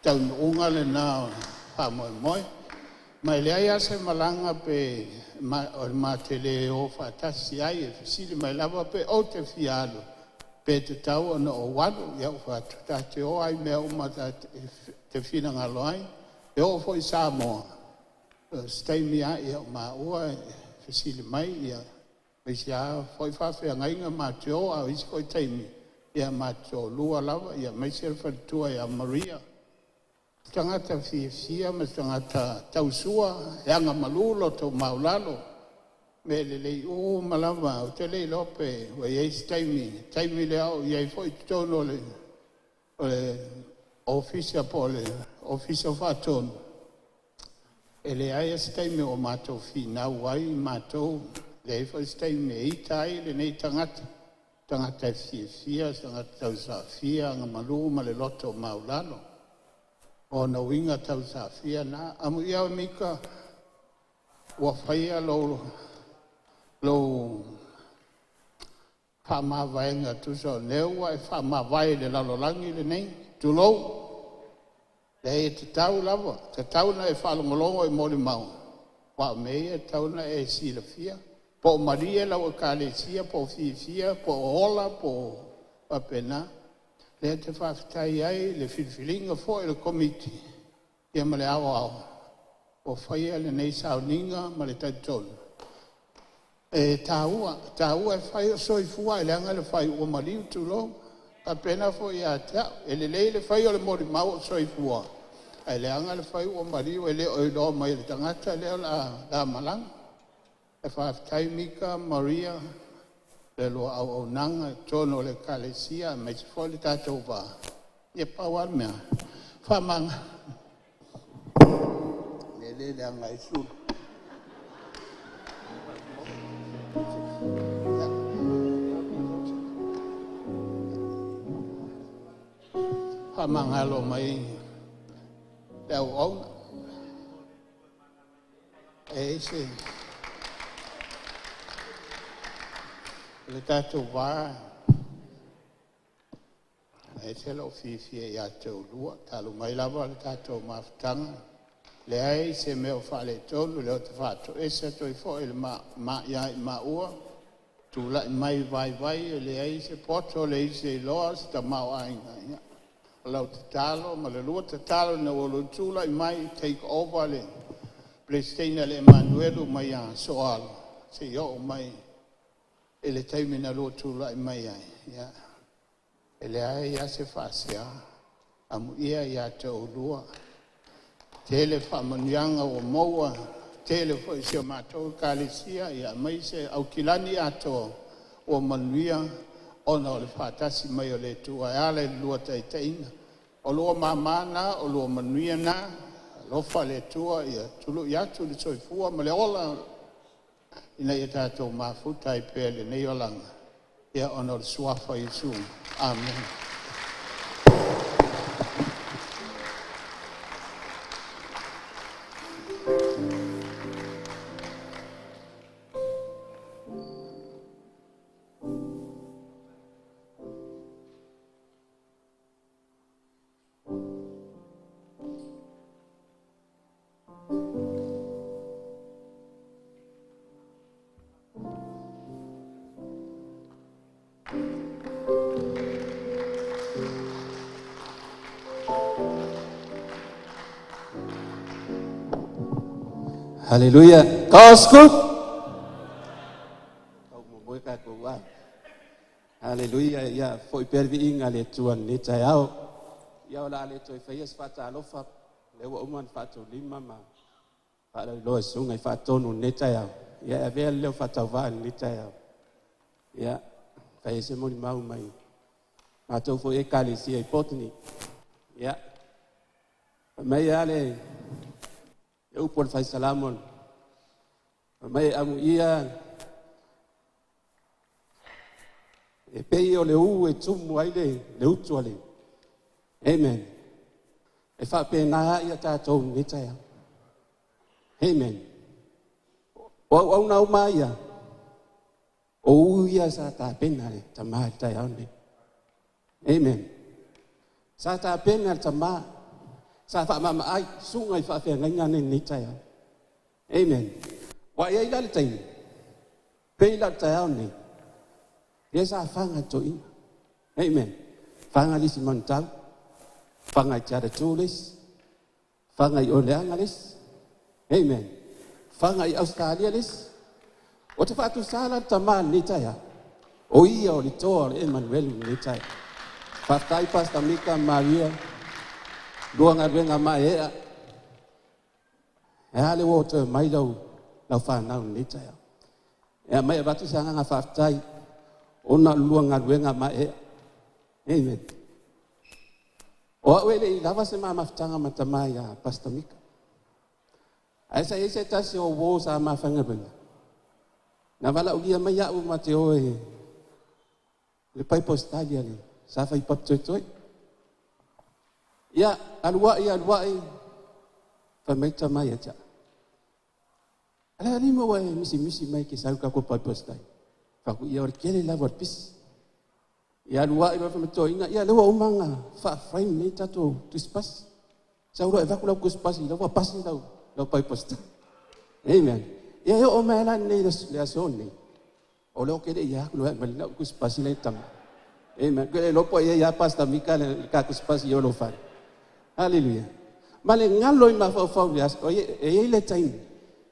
tau unga le na pa moi mai le ia se malanga pe ma tele o fatasi ai sili mai lava pe o te fialo pe te tau na o wadu ia fa te o ai me o mata te fina ngaloi e o foi Samoa stay me ia ma o sili mai ia me sia foi fa fe ngainga ma te o a is foi taimi ia ma to lua lava ia me se fa tua ia Maria tangata fia ma tangata tausua yanga malulo to maulalo me le o malama o te le lope o ye taimi le au ye foi tono le officer pole officer faton ele ai taimi o mato fina wai mato le foi taimi e tai le nei tangata fia tangata tausafia nga malu ma le loto maulalo o na winga tau sa fia na amu ia Mika wa faia lo fa ma vai nga tu so leu wa fa ma vai le la lo langi le nei tu lo le te tau lava te tau na e fa lo ngolo e mo le mau wa me e tau na e si la fia Po Maria la o kalesia po fifia po ola po apena le te whaftai ai le whiwhiringa fo e le komiti ia ma le awa o whaia le nei sauninga ma le taitonu e tāua e whai o soifua e le anga le whai ua mariu tu lo apena fo ia tea e le le whai o le mori mau o soifua e le anga le whai ua mariu e le oiloa mai le tangata leo la malanga e whaftai Mika, Maria, le loa au nanga, tono le kalesia, me se foli tātou wā. Ia pawar mea. Whamanga. Le anga i suru. Whamanga lo mai. Leo au. E se. Le tātou wā, e te lo whiwhia i a tau lua, tālu mai lawa le tātou mawhitanga. Le ai se meo whale tonu, leo te whātou esa toi fo e le ma ia i ma ua. Tu lai mai vai, le ai se poto, le i se loa, se ta mau ainga. Lau te talo, ma le lua te talo, na wolo tu lai mai, take over le Pleistena le Emanuelu mai a soalo. Se yo mai, e le taimina lo tula i mai ai, ia. E le ai ia se whasia, amu ia ia te olua. Tele whamanianga o moua, tele fo isi o mātou kālesia, ia mai se au kilani ato o manuia, ona o le whātasi mai o le tua, e ale lua taiteina. O lua mamana, o lua manuia na, lofa le tua, ia tulu i atu le soifua, ma le ola, ina ia tātou mafuta i pēle nei o langa. Ia ona o suafa i su. Amen. Haleluya. Kosku. Kau mo ka ko wa. Haleluya ya foi pervi inga le tuan ni tayao. Ya ola le toi faias fata lofa le wa uman fatu lima ma. Fa lo sungai fatu no ni tayao. Ya ave le fata va ni tayao. Ya faias mo ni mau mai. Ma to foi kalisi e potni. Ya. Mai ale eu pon fai salamon mai amu ia e pei o le u e tumu ai le utu ale amen e fa pena ia tātou ni taia amen o na mai ia o ia sa ta pena le tama taia ne amen sa ta pena tama sa fa mama ai sungai fa fe nganga ni taia amen wa ia ila le tai pe ila taia ni ia sa fanga to in amen fanga li simantau fanga chara tulis fanga i oleangalis amen fanga i australia lis o te fa tu sala tama ni taia o ia o li to Emanuelu ni taia fa tai pasta Mika Maria Luanga venga mai e ale wote mai lau fa na ni taia e mai ba tu sanga nga fa tai ona luanga venga mai e amen o wele lava se mama ftanga matama ya pastor Mika ai sai tasi o wo sa ma fanga ben na vala ugia mai ya u mateo e le pai postalia le sa fa ipap toi ya alwai fa meta mai aja ala ni mo wa misi mai ke sa ka ko pa postai fa ku ya orkele la vor pis ya alwai fa meto inga ya lewa umanga fa frame meta to spas sa ro eva ku la ku spas la wa pas ni la pa postai amen Ia o mai la nei le asoni. O lo ke ia ku mai na ku spasi le tam. Amen. Ke lo po ia pasta Mika le ka ku spasi yo lo fa. Hallelujah. Male ngalo ma fa ya o e le time.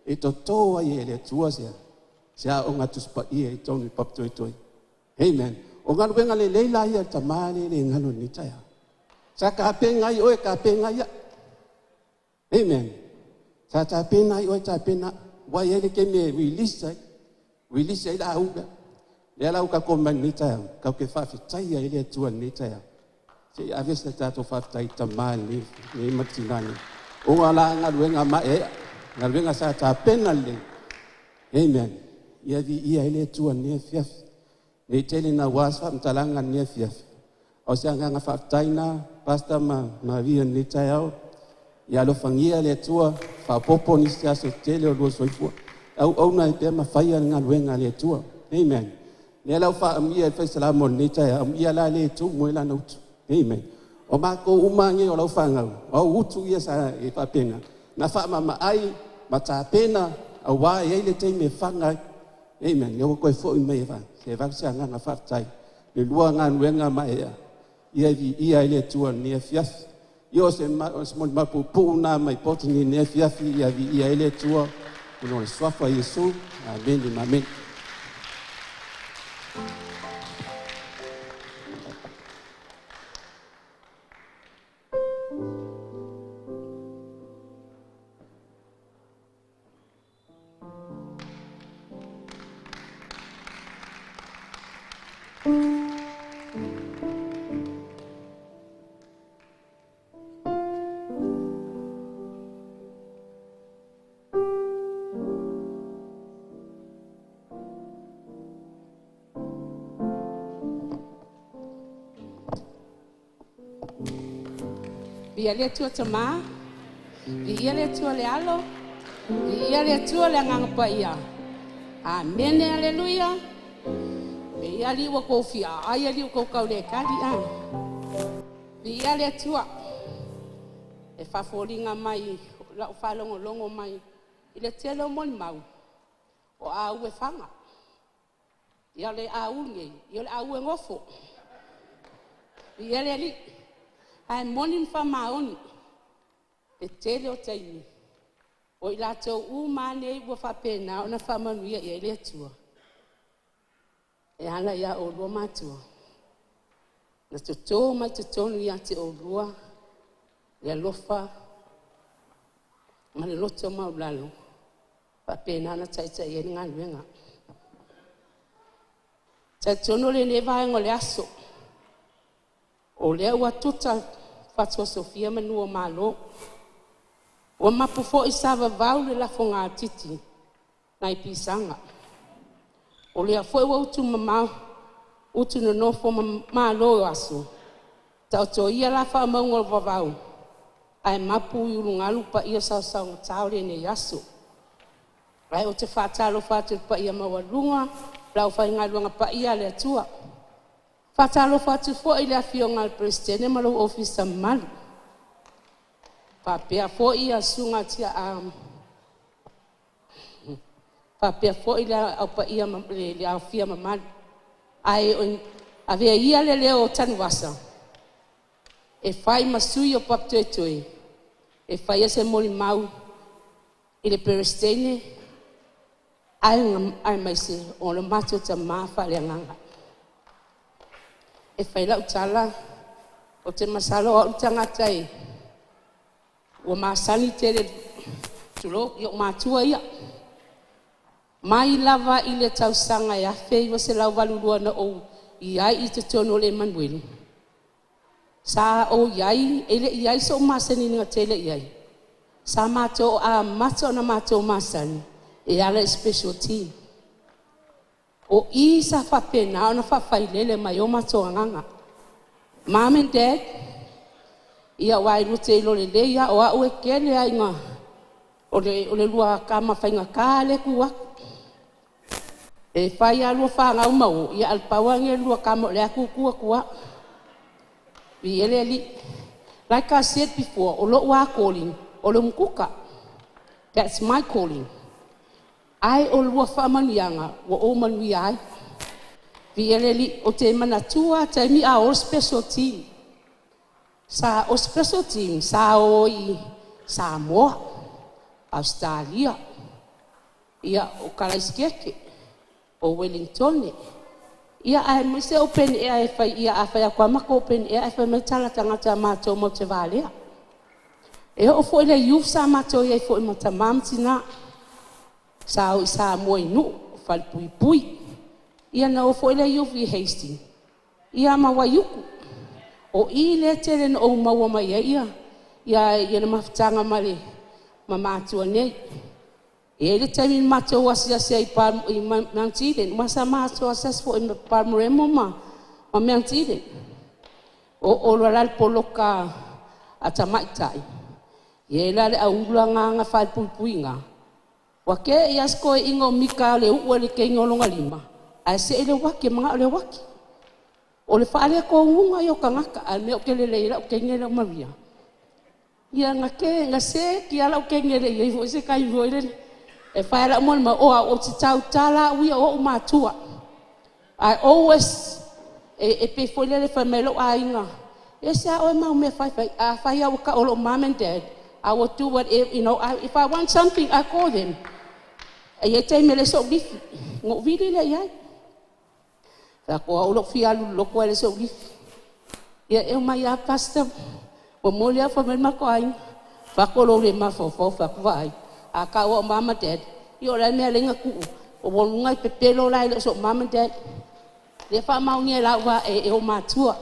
E to to ai le tua sia. Sia o ngatu spa e to ni pap toi toi. Amen. O ngalo benga le leila ia tamale le ngalo ni taya. Sa ka penga i o ka penga ia. Amen. Sa ta penga i o ta penga wa ye le ke me release ai la uga. Le la uga ko man ni taya. Ka ke fa fi taya ile tua ni taya. Se avesta ta to fa tai tamale ni matinani. O ngala ngalo benga ma e ngalo benga sa ta penga le. Amen. Ia vi ia ile tua ni fiaf. Ni tele na wasfa mtalanga ni fiaf. O se nga fa taina pasta ma via ni tayao. Ya lo fangia le tua fa popo ni sia so tele o lo soifua. Au na pe ma faia nga luenga le tua. Amen. Le la fa amia fa salamo ni tayao ia la le tu mo la no. Amen. O ma ko umangi o lo fanga. O utu ia sa e fa penga. Na fa ma ai ma ta pena au wa ye le te me fanga. Amen. Yo ko fo me va. Se va sa nga fa tai. Le lua nga luenga ma ia ile tua ni fiaf. Yo se ma pu na mai poti ni fiaf ia ile tua. Uno swafa Yesu. Amen. Amen. Ia le tua tama, ia le tua le alo, ia le tua le ngangapa ia. Amen, aleluia. Ia li wa kofia, ia li ko kau le kali a. Ia le tua. E fa folinga mai, la fa longo mai. Ile telo mon mau. O a u e fanga. Ia le a u nge, ia le a u ngofo. Ia le li. Ai monin fa maoni e tele o taimi o i latou umane ua faapena ona faamanuia ia i le atua e ala ia olua matua na totō mai totonu ia te olua le alofa ma le loto maulalo faapena ana taitai e le galuega taitono lenei vaega o le aso o lea ua tuta fatua Sofia manua malo. Ua mapu fo'i sa vavau le lafonga titi na i pisanga. O lea fo'i ua utu mamau, utu na nofo malo aso. Tauto ia la fa maungo vavau. Ai mapu iulungalu pa ia sau tau le ne aso. Ai o te fatalo fatu pa ia mawalunga, lau fa ingaluanga pa ia le atua. Fatalo fatu fo ile afio ngal presidente malo ofisa malu. Papea fo ia sunga tia papea fo ile apa ia le afia mamal. Ai ave ia le o tanwasa. E fai masui o paptoetoi. E fai ese moli mau ile presidente ai mai se o le mato tama fa le nganga. E fai la utala o te masalo o tangata e o masani tere tulo i o matua ia mai lava i le tausanga e afe i wase lau walurua na o iai i te tono le Emanuelu sa o iai ele iai so masani nga tele iai sa mato a mato na mato masani e ala special team o isa fa pena ona fa failele mai o mato nganga mom and dad ia wai rute lo le leia o a o kele ai nga o le lua kama fainga kale kuwa e fai alu fa nga mau ia al pawange lua kama le aku kuwa bi ele like I said before o lo wa calling o lo mkuka that's my calling ai o lua whaamanuianga, wa o manui ai. Vieleli o te manatua, te mi a o special team. Sa o special team, sa o i Samoa, Australia, ia o Karaiskeke, o Wellington, ia ai mese open air e fai ia a fai a kwa mako open air e fai mai tala tangata mātou mo te vālea. E o fo ile youth sa mātou ia fo i mo ta mamtina, sa o i sa mo i nu, fai pui pui. Ia na o fo ile youth i hasty. Ia ma waiuku. O i le tere na o maua mai ia na mafutanga male ma mātua nei. E le taimi mātua asia se i Mount Eden. Masa mātua asia se fo i Palmoremo ma Mount Eden. O lalal poloka a tamaitai. E lale a ula nganga whai puipuinga. Wake i asko e ingo Mika le ua le ke ingolonga lima. A se ele wake mga le wake. O le whaale ko unga i o kangaka, a me o ke le leila o ke ngele o Maria. Ia nga se ki ala o ke ngele i fo se kai voile. E whaela mo ma o te tau tala uia o mātua. I always, e pe foile le whamelo a inga. E se a oe mau me a whai au ka olo mom and dad. I will do whatever, if I want something, I call them. E te mele so lifi. Ngō viri le iai. Fa ko au lo fi alu lo ko ele so gi. Ya e mai a pastor. O molia fa mel ma ko ai. Fa ko lo le ma fo fa ko vai. A ka o mama dad. Yo la me lenga ku. O bo ngai pepelo lai le so mama dad. Le fa mau ni la wa e o matua.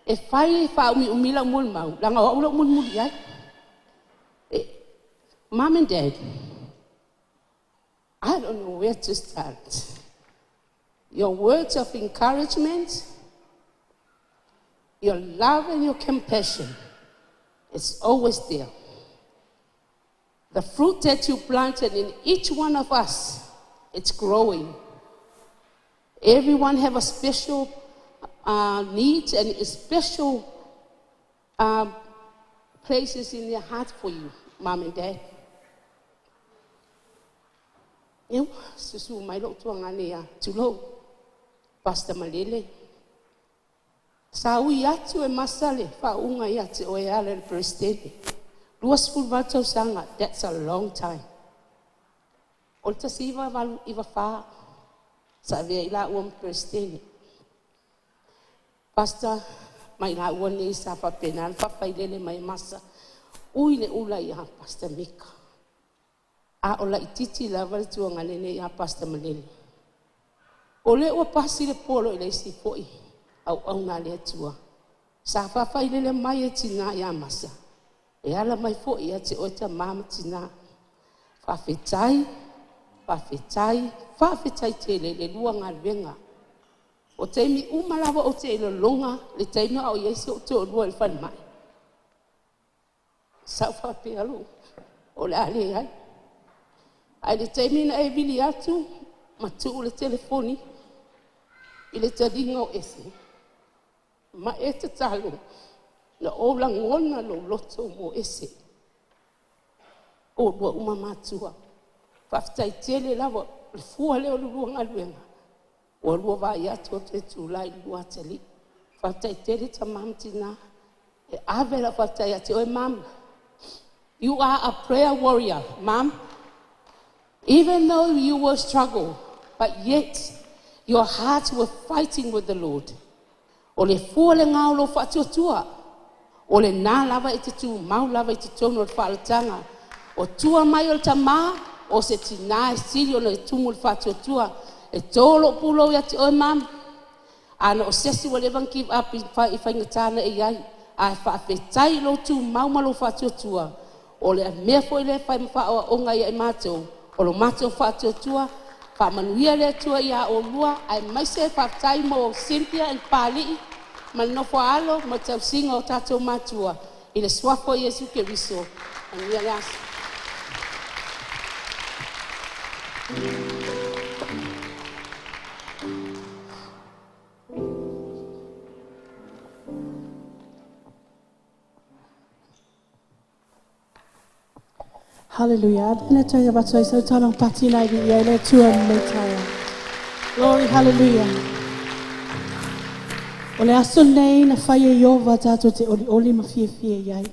E fai fa umi la mul mau. La nga o lo mul ai. Mom and dad. I don't know where to start. Your words of encouragement, your love and your compassion is always there. The fruit that you planted in each one of us, it's growing. Everyone have a special needs and a special places in their heart for you, Mom and Dad. Eu susu mai lo tuanga nea tulo Pastor Malele. Sa ui atu e masale fa unga ia te o e ale le presidente. Duas fulvato sanga, that's a long time. O ta siva valu iva fa sa vea ila uam presidente. Pastor mai la uane sa fa penal fa pailele mai masa. Ui le ula ia Pastor Mika. A o la ititi lava le tuanga lene ia Pastor Malele. O le ua pasi le polo i le isi poi au nga le atua. Sa whawhai le mai e tina i amasa. E ala mai poi a te oita mama tina. Whawhetai te le lua ngā venga. O teimi umalawa o te longa le teimi au iesi o te o lua i whan mai. Sa whawhe alu o le ale ai. Ai le teimi na e vili atu matu le telefoni. I le taringa o ese. Ma e te talo na o la ngona lo loto mo ese. O lua uma matua. Whaftai tele lawa le fua leo lua ngaluenga. O lua vai atu o te tūlai lua tali. Whaftai tele ta mamtina. E avela whaftai ati oe mam. You are a prayer warrior, Mom. Even though you will struggle, but yet your hearts were fighting with the Lord. O le fua le ngau lo whatuatua. O le nā lava i te tū, mau lava i te tono le whaalatanga. O tua mai o le tamā, o se tina e siri o le tumu le whatuatua. E tōlo pulo i ati oe mam. Ana o sesi wa le give up i whaingatana e ai. A whaafetai lo tū mau malo whatuatua. O le mea foi le whai mwha o ngai e mātou. O lo mātou whatuatua. Whamanuia le tua ia o lua. Ai maise whaftai mo Cynthia and Pali. Manofo alo ma tau singa o tātou mātua. I le swafo Yesu Keriso. Manuia le asa. Hallelujah. Adele toia batoi so talong patina i ele tua metaya. Glory, hallelujah. Ole aso nei na whaia Iova tātou te oli mawhia iai.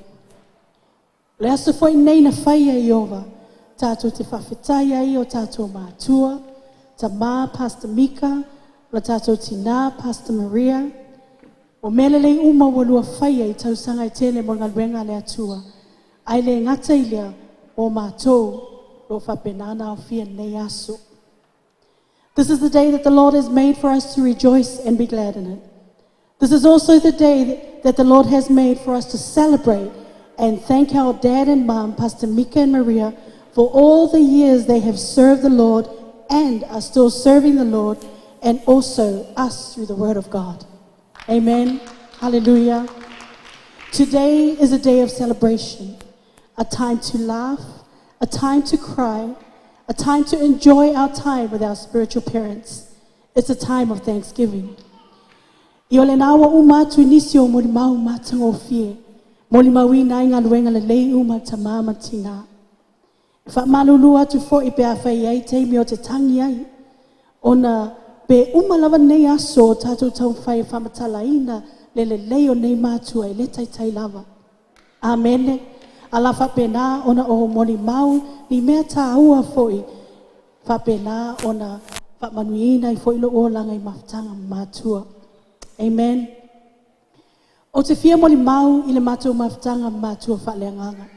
Ole aso foi nei na whaia Iova tātou te whawhetai ai o tātou mātua, ta mā Pastor Mika, o tātou tina Pastor Maria, o melelei uma walua whaia i tausanga i tele mo ngā ruenga le atua, ai le ngata i lea o mātou o whapenana o whia nei aso. This is the day that the Lord has made for us to rejoice and be glad in it. This is also the day that the Lord has made for us to celebrate and thank our dad and mom, Pastor Mika and Maria, for all the years they have served the Lord and are still serving the Lord, and also us through the Word of God. Amen. Hallelujah. Today is a day of celebration, a time to laugh, a time to cry, a time to enjoy our time with our spiritual parents. It's a time of thanksgiving. I ole nā wa umatu inisio mo li mau mātanga o fie, mo li maui nai ngā luenga le lei uma ta māma tina. Wha malulu atu fo I pēa whai ai teimi o te tangi ai, ona pe uma lava nei aso tātou tau whai whamatala ina le lei o nei mātua I le tai lava. Amen. Ala whapena ona o moni mau ni mea tā ua foi, whapena ona whamanuina I foi lo o langa I mawhtanga mātua. Amen. O te fia moli mau I le mātou mawhtanga mātua whaleanganga.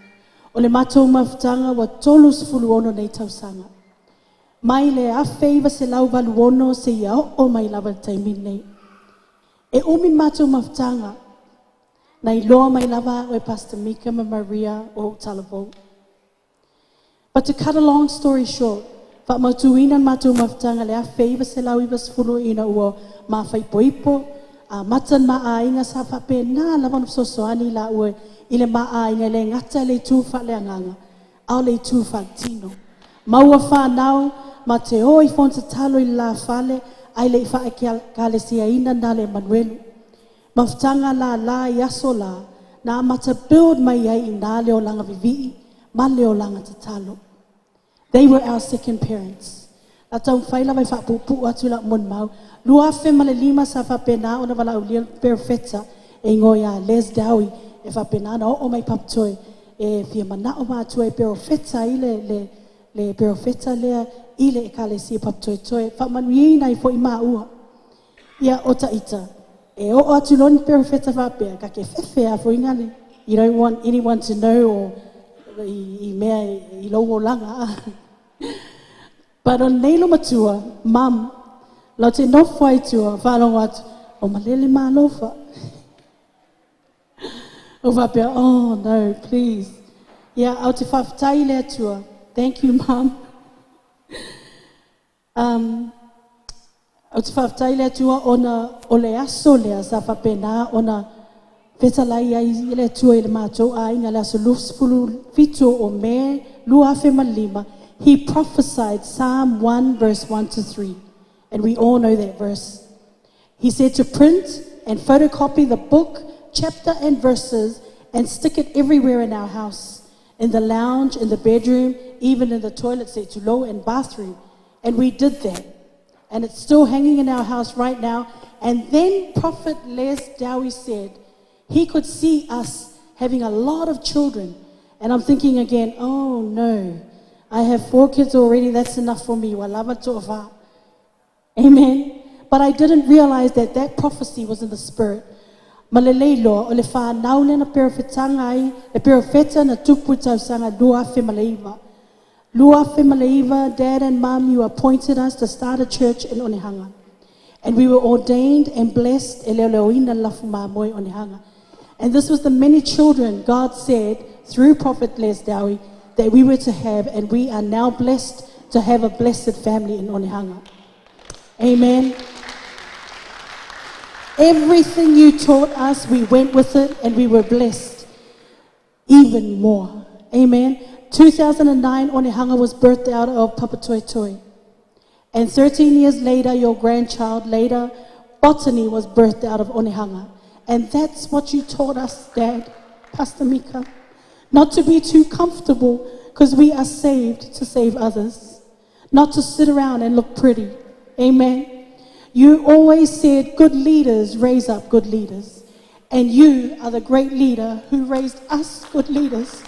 O le mātou mawhtanga wa tolus fulu ono nei tausanga. Mai le awheiva se lau walu ono se ia o mai lava taimin nei. E umin mātou mawhtanga na I loa mai lava o Pastor Mika ma Maria o Talavou. But to cut a long story short, whaamatuina mātou mawhtanga le awheiva se lau iwa fulu ina ua mawhai poipo, a matan maainga sa whapena lawan sosoani la ue I le maainga le ngata le tūwha le anganga, au le tūwha tino. Maua whanau, ma te oi fonta talo I la whale, ai le wha kalesia ina na le Emanuelu. Mawhtanga la I aso la, na mata build mai ai I nā leo langa vivi, ma leo langa te talo. They were our second parents. La tau whaila vai whapupu atu la mon mau, lua whema le lima sa whapena ona wala ulia perfeta, e ngoia Les Dowie, e whapena na o mai paptoi, e fia mana o mātua e perfeta I le perfeta lea, I le ekalesi paptoi toi, whamanuina I fo I ua. Ia o taita, e o atu loni perfeta whapea, ka ke whewhea fo ingane. You don't want anyone to know or I mea I logo langa. But on Neilo Matua, Mum, la te nofai tua, whanau atu, o malele mālofa. O whapea, oh no, please. Yeah, au te whawhtai lea tua. Thank you, Mum. Au te whawhtai lea tua, ona o le aso lea sa whapena, ona whetalai ai lea tua I le mātou a inga lea so lufspulu fitu o me, lua whema lima. He prophesied Psalm 1 verse 1 to 3. And we all know that verse. He said to print and photocopy the book, chapter and verses, and stick it everywhere in our house. In the lounge, in the bedroom, even in the toilet seat, tulo and bathroom. And we did that. And it's still hanging in our house right now. And then Prophet Les Dowie said he could see us having a lot of children. And I'm thinking again, oh no, I have 4 kids already, that's enough for me. Walava to'ava. Amen. But I didn't realize that that prophecy was in the spirit. Malelei loa, o le whanau le na perofetanga ai, le perofeta na tupu tausanga lua whemaleiva. Lua whemaleiva, Dad and Mom, you appointed us to start a church in Onehanga. And we were ordained and blessed e leo leoina lafu mamoe Onehanga. And this was the many children God said through Prophet Les Dowie that we were to have, and we are now blessed to have a blessed family in Onehanga. Amen. Everything you taught us, we went with it and we were blessed even more. Amen. 2009, Onehanga was birthed out of Papatoetoe. And 13 years later, your grandchild, later, Botany was birthed out of Onehanga. And that's what you taught us, Dad, Pastor Mika. Not to be too comfortable, Because we are saved to save others, not to sit around and look pretty. Amen. You always said good leaders raise up good leaders. And you are the great leader who raised us good leaders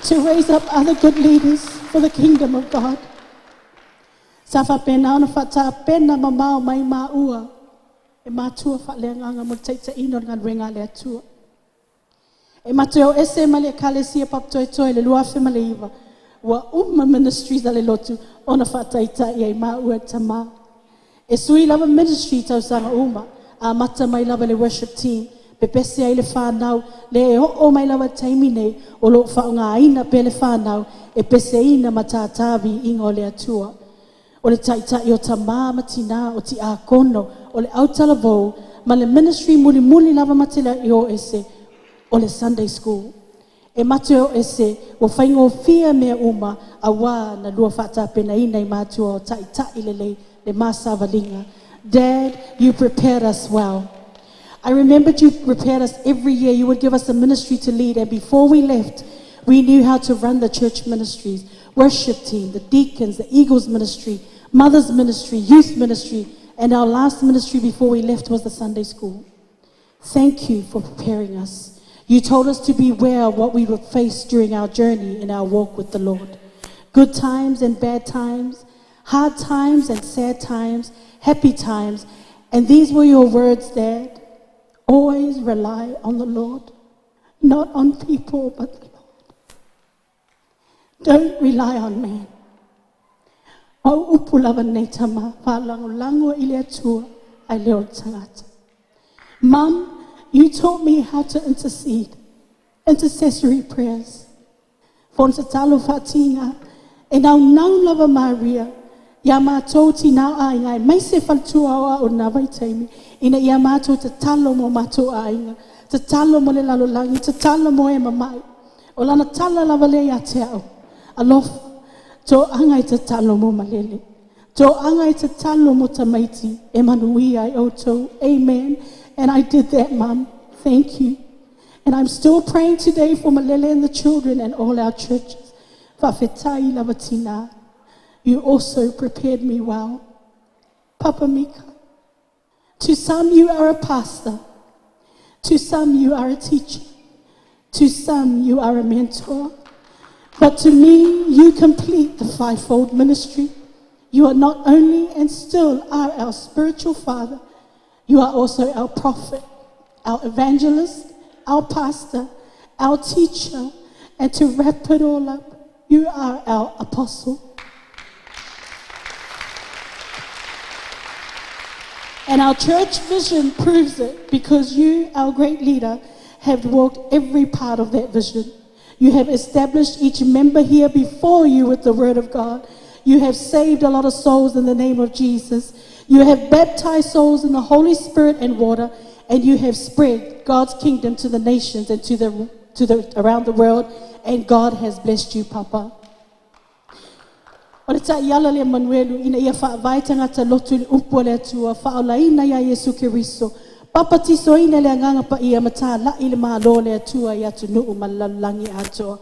to raise up other good leaders for the kingdom of God. Safa pena ona fata pena mamao mai maua. E matua fa leanga mo taita ino ngan renga le atua. E mateo ese male kalesia paptoi toi le lua fe male iva. Wa Ministries ale lotu ona fa taita ia maua tama. E sui lava ministry tau sanga a mata mai lava le worship team. Pepese ai le whanau, le o mai lava taimi nei, o lo whaunga aina pe le whanau, e pese ina matatavi ingo le atua. O le taitai o ta mama tina o ti a kono, o le autala vau, ma le ministry muli lava matila i o ese, o le Sunday school. E mate o ese, o whaingo fia mea a wā na lua whata pena ina i matua o taitai le masa valinga. Dad, you prepared us well. I remembered you prepared us every year. You would give us a ministry to lead. And before we left, we knew how to run the church ministries, worship team, the deacons, the Eagles ministry, mothers ministry, youth ministry. And our last ministry before we left was the Sunday school. Thank you for preparing us. You told us to beware of what we would face during our journey in our walk with the Lord. Good times and bad times, hard times and sad times, happy times. And these were your words, Dad. Always rely on the Lord, not on people, but the Lord. Don't rely on man. O upulava nei tama, whalango ile atua, ai leo tangata. Mum, you taught me how to intercede, intercessory prayers. Fonsa talo fatinga, e nau lava Maria, ia mātou tina ainga, mai se faltua awa o nā vaitaimi, ina ia mātou te talo mo mātou ainga, te talo mo le lalolangi, te talo mo e mamai, o lana tala lava le ia te au, alof, tō angai te talo mo malele, tō angai te talo mo tamaiti, e manui ai oto, amen, and I did that, Mum, thank you, and I'm still praying today for malele and the children and all our churches, whawhetai lava tina. You also prepared me well. Papa Mika, to some you are a pastor. To some you are a teacher. To some you are a mentor. But to me, you complete the fivefold ministry. You are not only and still are our spiritual father, you are also our prophet, our evangelist, our pastor, our teacher, and to wrap it all up, you are our apostle. And our church vision proves it because you, our great leader, have walked every part of that vision. You have established each member here before you with the word of God. You have saved a lot of souls in the name of Jesus. You have baptized souls in the Holy Spirit and water, and you have spread God's kingdom to the nations and to the around the world, and God has blessed you, Papa. O le ta iala le Emanuelu ina ia whaavai tangata lotu le upo le atua whaolaina ia Yesu Keriso. Papa tiso ina le anganga pa ia mata la ile maalo le atua ia tu nuu malalangi atoa.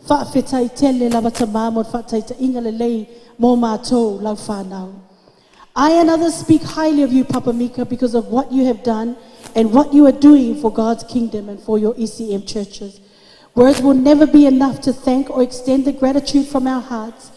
Whaafetai tele lava tamamo whaatai ta inga le lei mo mātou lau whanau. I and others speak highly of you, Papa Mika, because of what you have done and what you are doing for God's kingdom and for your ECM churches. Words will never be enough to thank or extend the gratitude from our hearts.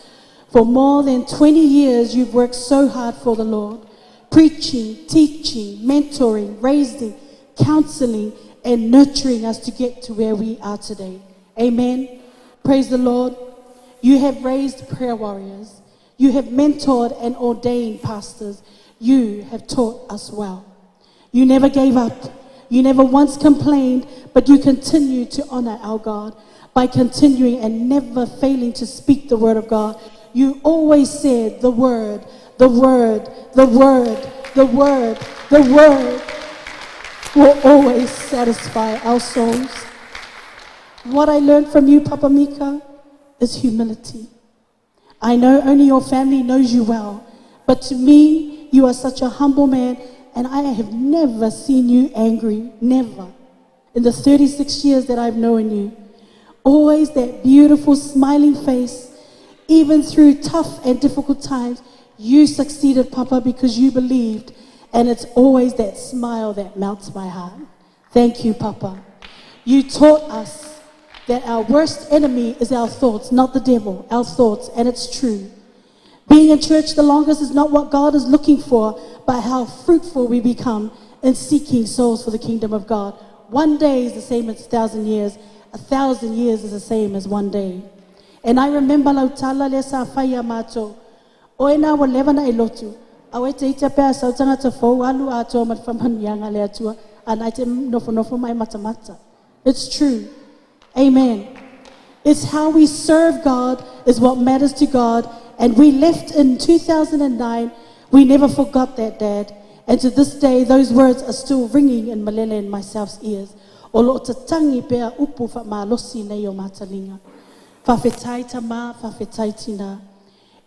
For more than 20 years, you've worked so hard for the Lord, preaching, teaching, mentoring, raising, counseling, and nurturing us to get to where we are today. Amen. Praise the Lord. You have raised prayer warriors. You have mentored and ordained pastors. You have taught us well. You never gave up. You never once complained, but you continue to honor our God by continuing and never failing to speak the word of God. You always said the word, the word, the word, the word, the word will always satisfy our souls. What I learned from you, Papa Mika, is humility. I know only your family knows you well, but to me, you are such a humble man, and I have never seen you angry, never. In the 36 years that I've known you, Always that beautiful smiling face. Even through tough and difficult times, you succeeded, Papa, because you believed. And it's always that smile that melts my heart. Thank you, Papa. You taught us that our worst enemy is our thoughts, not the devil, our thoughts, and it's true. Being in church the longest is not what God is looking for, but how fruitful we become in seeking souls for the kingdom of God. One day is the same as 1,000 years. 1,000 years is the same as one day. And I remember lautala le sa faya mato. Oena wa levana elotu. Awe te ita pea sa utanga te fo alu ato mat faman yanga le atua. Anaite nofo mai mata. It's true. Amen. It's how we serve God is what matters to God. And we left in 2009. We never forgot that, Dad. And to this day, those words are still ringing in Malele and myself's ears. Olo te tangi pea upu fa malosi nei o matalinga. Whawhetai tama, whawhetai tina.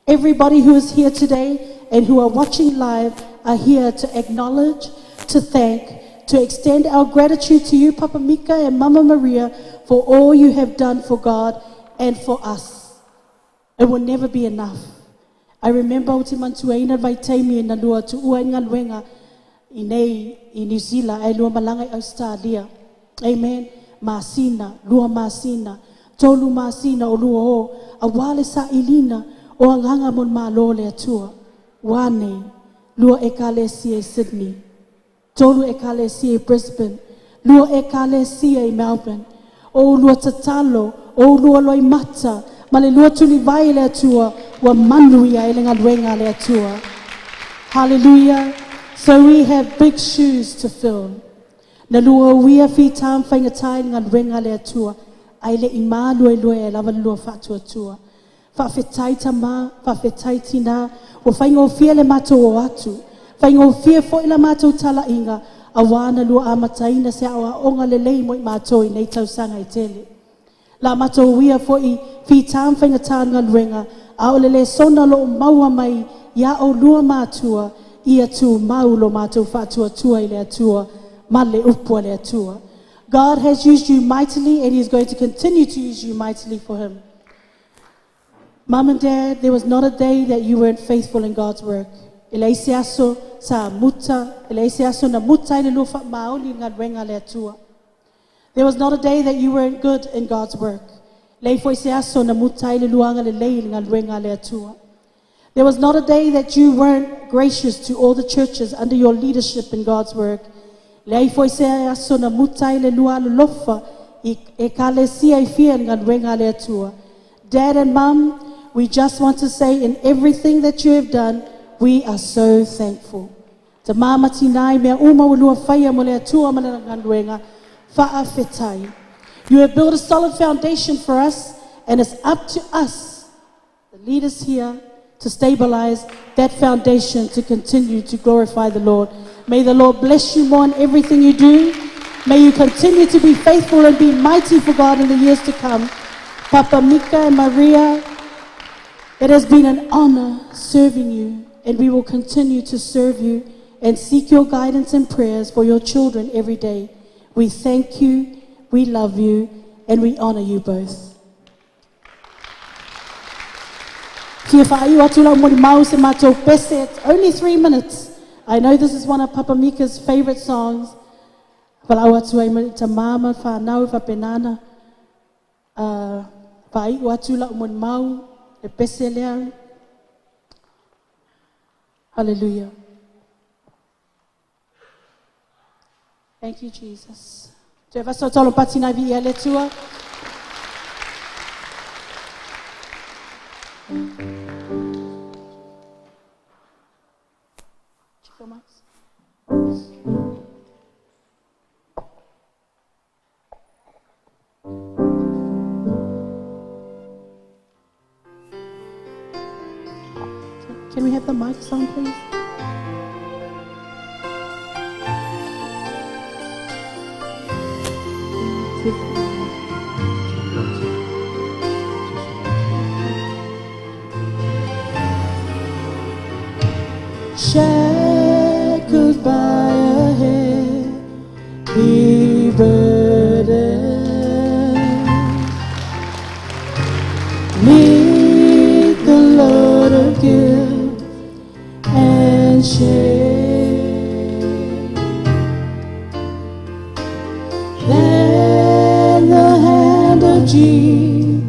Everybody who is here today and who are watching live are here to acknowledge, to thank, to extend our gratitude to you, Papa Mika and Mama Maria, for all you have done for God and for us. It will never be enough. I remember o te mantuaina vai teimi e na lua tu ua inga luenga i nei i New Zealand, ai lua malanga i Australia. Amen. Masina, lua masina, tolu masina o lua o, a wale sa ilina o anganga mon malo le atua. Wane, lua e kalesi e Sydney, tolu e kalesi e Brisbane, lua e kalesi e Melbourne, o lua tatalo, o lua loi mata, ma le lua tuli vai le atua, wa manuia e lenga luenga le atua. Hallelujah. So we have big shoes to fill. Na lua uia fi tam whaingatai ngā luenga le atua, ai le ima lua e lava lua whātua tua. Whawhetai tama, whawhetai tina, o whaingo fia le mato o atu, whaingo fia fo ila mato tala inga, a wana lua amataina se awa onga le lei mo i mato i nei tausanga i tele. La mato uia fo i fi tam whaingatai ngā luenga, a o le sona lo maua mai, ia o lua matua, ia tu mau lo mato whātua tua i le atua, male upua le atua. God has used you mightily and He is going to continue to use you mightily for Him. Mom and Dad, there was not a day that you weren't faithful in God's work. Eleisiaso sa muta, eleisiaso na muta i le lufa maoli ngā renga le atua. There was not a day that you weren't good in God's work. Leifoisiaso na muta i le luanga le lei ngā renga le atua. There was not a day that you weren't gracious to all the churches under your leadership in God's work. Leifoisiaso na muta i le lua le lofa e kalesia I fia ngā renga le atua. Dad and Mom, we just want to say in everything that you have done, we are so thankful. Te mama tinai mea uma ulua whaia mo le atua mana nganduenga whaafetai. You have built a solid foundation for us, and it's up to us, the leaders here, to stabilize that foundation to continue to glorify the Lord. May the Lord bless you more in everything you do. May you continue to be faithful and be mighty for God in the years to come. Papa Mika and Maria, it has been an honor serving you, and we will continue to serve you and seek your guidance and prayers for your children every day. We thank you, we love you, and we honor you both. It's only 3 minutes. I know this is one of Papa Mika's favorite songs. Hallelujah. Thank you, Jesus. Can we have the mics on, please? Shackled by a heavy burden, Jesus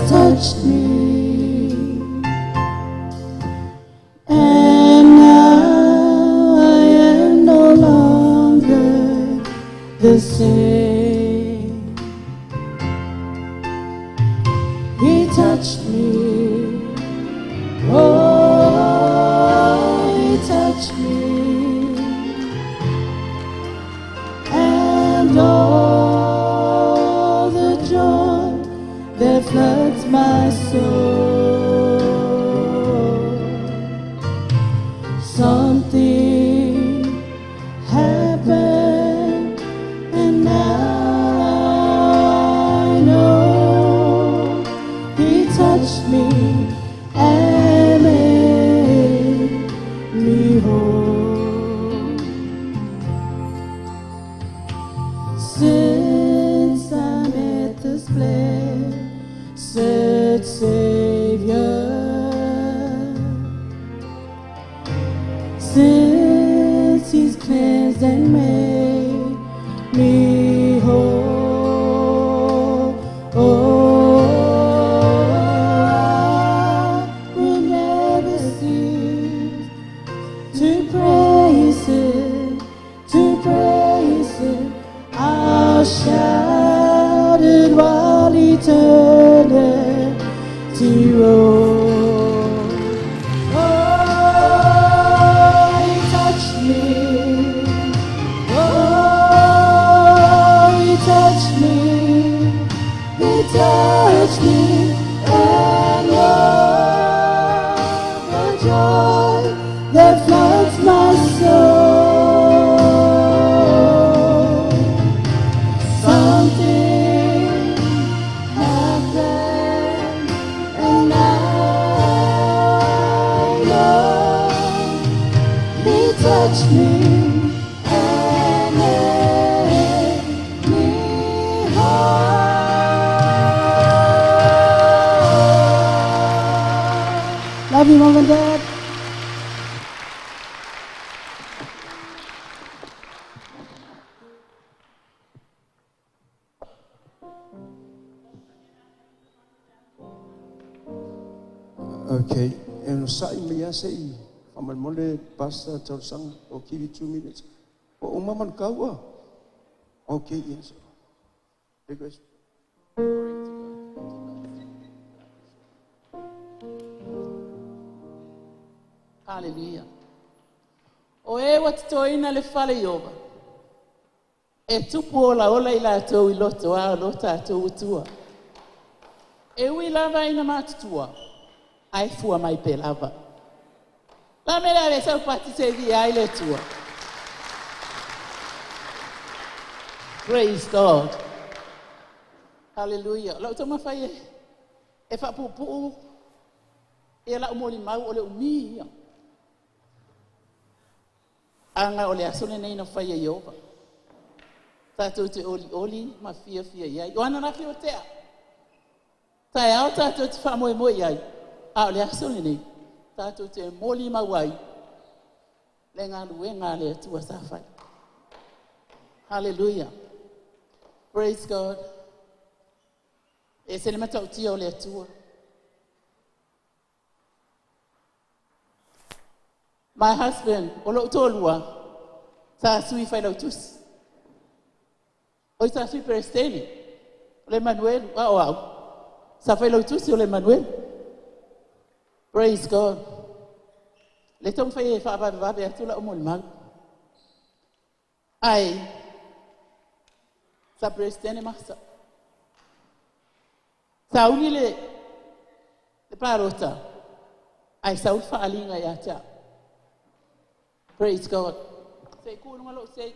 touched me. And now I am no longer the same. He touched me. Oh, he touched me. And all the joy that floods my soul. Something happened, and now I know he touched me and made me whole. Since I met this blessed Savior, since he's cleansed and made me whole, oh, I will never cease to praise him, to praise him. I'll shout it while eternity rolls. Oh, he touched me. Oh, he touched me. He touched me. And all the joy that floods my soul. Something happened, and now I know he touched me and made me whole. Love you, Mom and Dad. Okay, and sai me say, I'm mole pastor tell sang. Okay, 2 minutes. Oh, maman kawa. Okay, yes. Because Hallelujah. O e watitoina le fale yoba. E tupu ola ola ila tau iloto a lota tau utua. E ui lava ina matutua. Ai fua mai pe lava. La mele ave sa pati se di ai le tua. Praise God. Hallelujah. La utoma fai e fa pupu e la umoli mau ole umia. Anga ole asone nei no fai Yehova. Tato te oli ma fia iai. Oana na fio tea. Tai au tato te fa moe iai. A ole asone nei. Tato te moli mawai. Le ngā luenga le tua safai. Hallelujah. Praise God. E se le matau tia o le tua. My husband, olo tolua, sa sui fai lau tus. Oi sa sui perestene, o le Emanuelu, au. Sa fai lau tus o le Emanuelu. Praise God. Le tong fai e whaababe atu la omo le mau. Ai, sa perestene masa. Sa uni le parota. Ai sa ufa alinga ya tia. Praise God. Say kunu malo say.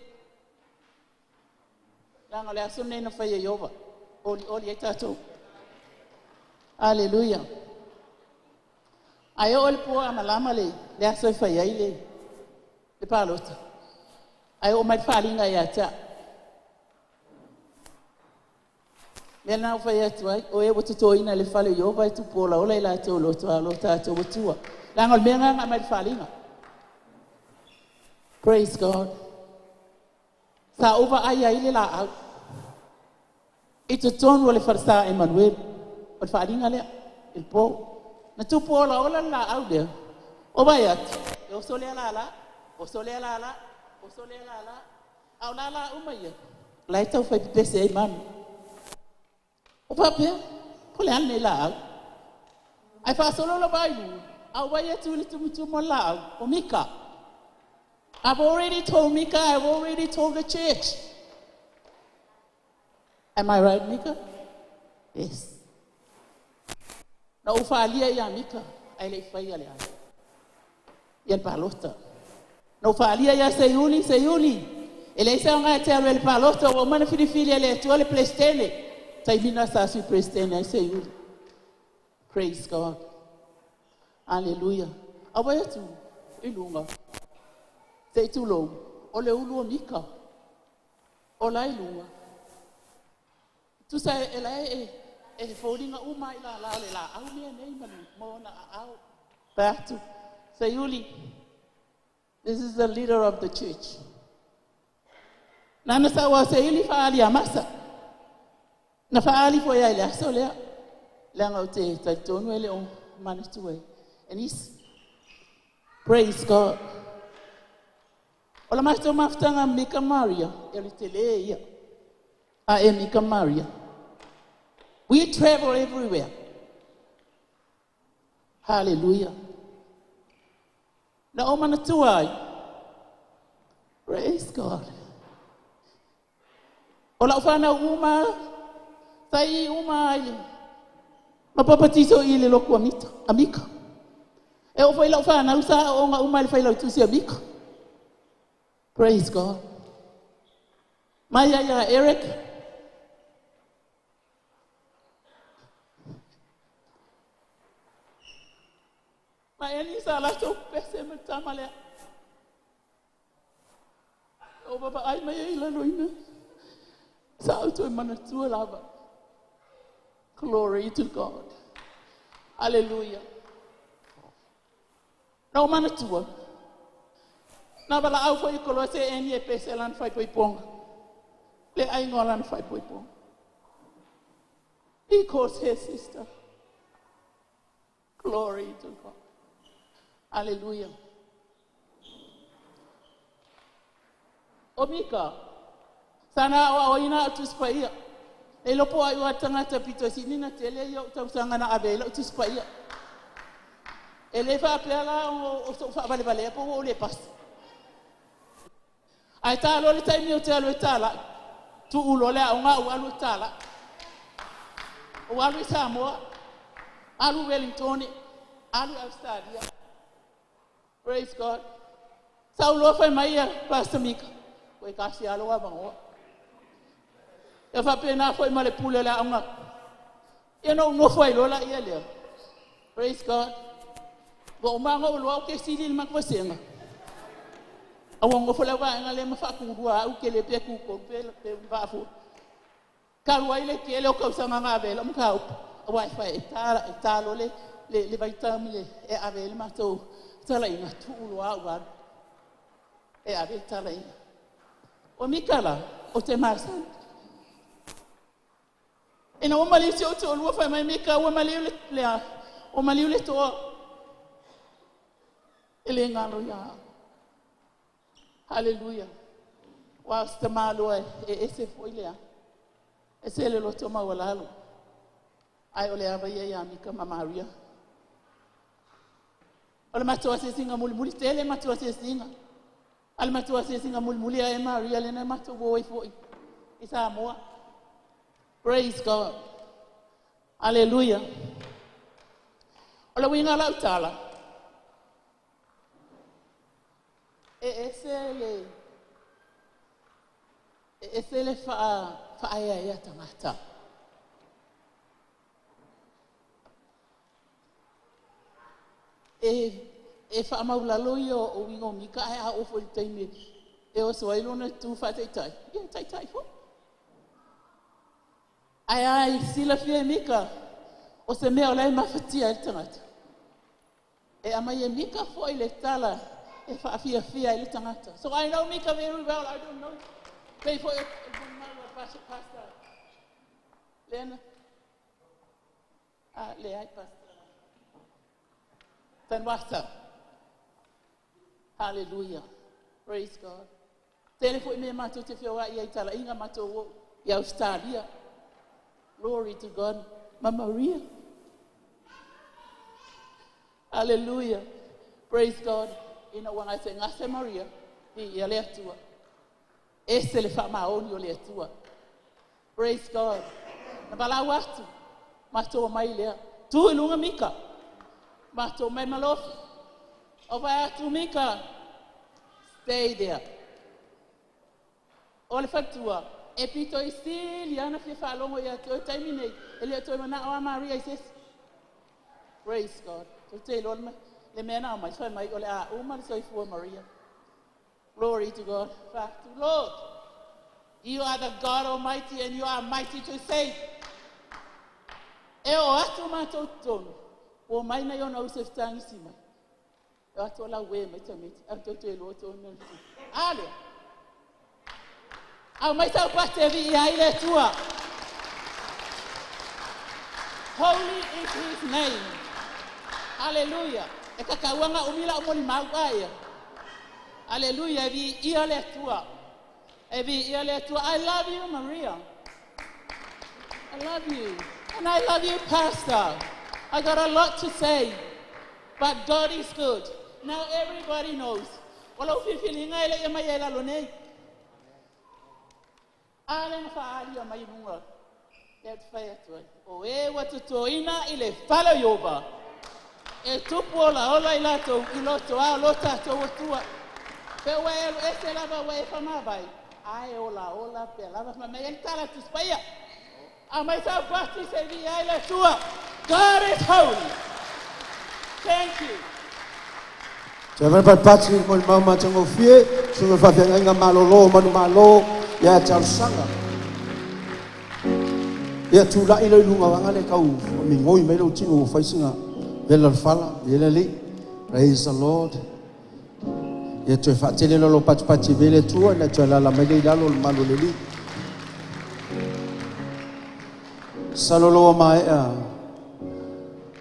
Langa le asune no fai Yehova. Oli etato. Hallelujah. Ai ol po amalama le aso fai ile. Le palota. Ai o mai falinga ya tia. Le na fai atu ai o e wotu toina le fale Yehova tu pola ola ila to lo to wotua. Langa le menga mai falinga. Praise God. Sa over aya ile la au. Ito tonu le farsa Emanuelu. O faringa le il po. Na tu po la ola la au de. O bayat. O sole la. O sole la. O sole la. Au la umaya. Lai tau fai pese Emanu. O pape. Pole ane la au. Ai fa solo la bailu. Au bayat tu mo la au. O Mika. I've already told Mika, I've already told the church. Am I right, Mika? Yes. Na ufalia ya Mika, ai le fai ale. Yan palota. Na ufalia ya Sayuli. Ele sa nga te ale palota o mana fili ale to ale plestene. Taimina sa su plestene ai Sayuli. Praise God. Hallelujah. Abaya tu ilunga. Sei tu lo, o le ulu o Mika, o lai lunga. Tu sai e lai e fōringa uma i la le la, au mea nei manu, mo na au. Batu, Sayuli, this is the leader of the church. Nana sawa Sayuli faali amasa. Na faali fo ya ile aso lea. Leanga o te taitonu ele o manitue. And he's, praise God. Ola masto maftanga Mika Maria, eliteleia. Mika Maria. We travel everywhere. Hallelujah. Na omana tuai. Praise God. Ola ufana uma, sai uma ile. Mapapatiso ile loku Amika. E ofa ila ufana usa onga uma ile faila utusi Amika. Praise God. Maya Eric. Maya ni sala so pese metamale. O baba ai maya ila loina. Sa auto manatua lava. Glory to God. Hallelujah. No manatua. Na bala au foi kolose eni e peselan fai poipong. Le ai ngolan fai poipong. He calls her sister. Glory to God. Hallelujah. O Mika, sana o ina tuspaia. E lopo ai wa tangata pito sinina tele yo tausanga na abela tuspaia. Ele fa pela o fa vale po o le pas. Ai talo le taimi o te alo tala. Tu ulo le au nga u alu tala. O alu Samoa. Alu Wellington. Alu Australia. Praise God. Saulo fai mai Pastor Mika. Koe kasi alo wa bango. E fa pena foi male pule le au nga. E no foi lola ia le. Praise God. Go mango lo ke sili makwasenga. Awang fola wa ngale mafaku dua u kele pe ku ko pe bafu kalwa ile kele o kausa nga bela mka wifi talo le vitamin e avel mato tala ina tu wa e avel tala ina o Mikala o te marsan ina o mali se o to lo fa mai Mika o mali le o mali le to ele ngalo ya. Hallelujah. Wasta malo ese foi lea. Ese le lo toma walalo. Ai ole ava ya Mika Maria. Ole matua se singa mulmuli tele matua se singa. Al matua se singa mulmuli ai Maria le na matua boy foi. Isa moa. Praise God. Hallelujah. Ole winga la utala. Ese le fa ya tangata. E fa maulalo yo o wingo Mika ai o fo taimi. E o so ilo na tu fa tai. Ye tai fo. Ai sila fie Mika. O se me ola mafatia e tangata. E amai Mika fo ile tala. If I fear a little matter. So I know Mika very well, I don't know. Pay for it, pastor. Then, le pastor. Then what's up? Hallelujah. Praise God. Telefone me mato te fio wa ia tala inga mato ya Australia. Glory to God. Mama Maria. Hallelujah. Praise God. Ina wanga se ngase Maria. I le tua. Ese le fa maoni o le tua. Praise God. Na bala watu. Mato mai le. Tu ilunga Mika. Mato mai malofi. Over to Mika. Stay there. Ole fatua. Epito isili ana fi falongo ya to terminate. Ele to mana o Maria is. Praise God. To tell all le mena mai so mai ole a o man so for Maria. Glory to God. Fact Lord. You are the God Almighty and you are mighty to save. E o atu mato tono. O mai na yo na usef tangisi mai. Atu la we mai tamiti. Atu te lo to no. Ale. Au mai tau pate vi ia ile tua. Holy is his name. Hallelujah. E kakauanga umila umoli mauaya. Hallelujah. Vi ia le tua. Evi ia le tua. I love you, Maria. I love you. And I love you, Pastor. I got a lot to say. But God is good. Now everybody knows. Wala ufifilinga ile ya mayela lone. Allen faali ya mayunga. Let fire to it. Oe watu toina ile fala yoba. E tupo la ola ilato iloto a lota to watua. Pe welu ese lava we famabai. Ai ola pe lava fama entala tu spaya. Amaisa bati se vi ile tua. God is holy. Thank you. Jangan patpatsi mo mama tango fie, sunga fa fia nga malolo manu malo ya chausanga. Ya tula ilo lunga wangale kau mingoi melo tino faisinga vela fala yelele. Praise the Lord. Ya tu fa tele lo patpatsi vele tua na tala la mele dalo malo leli. Salolo mai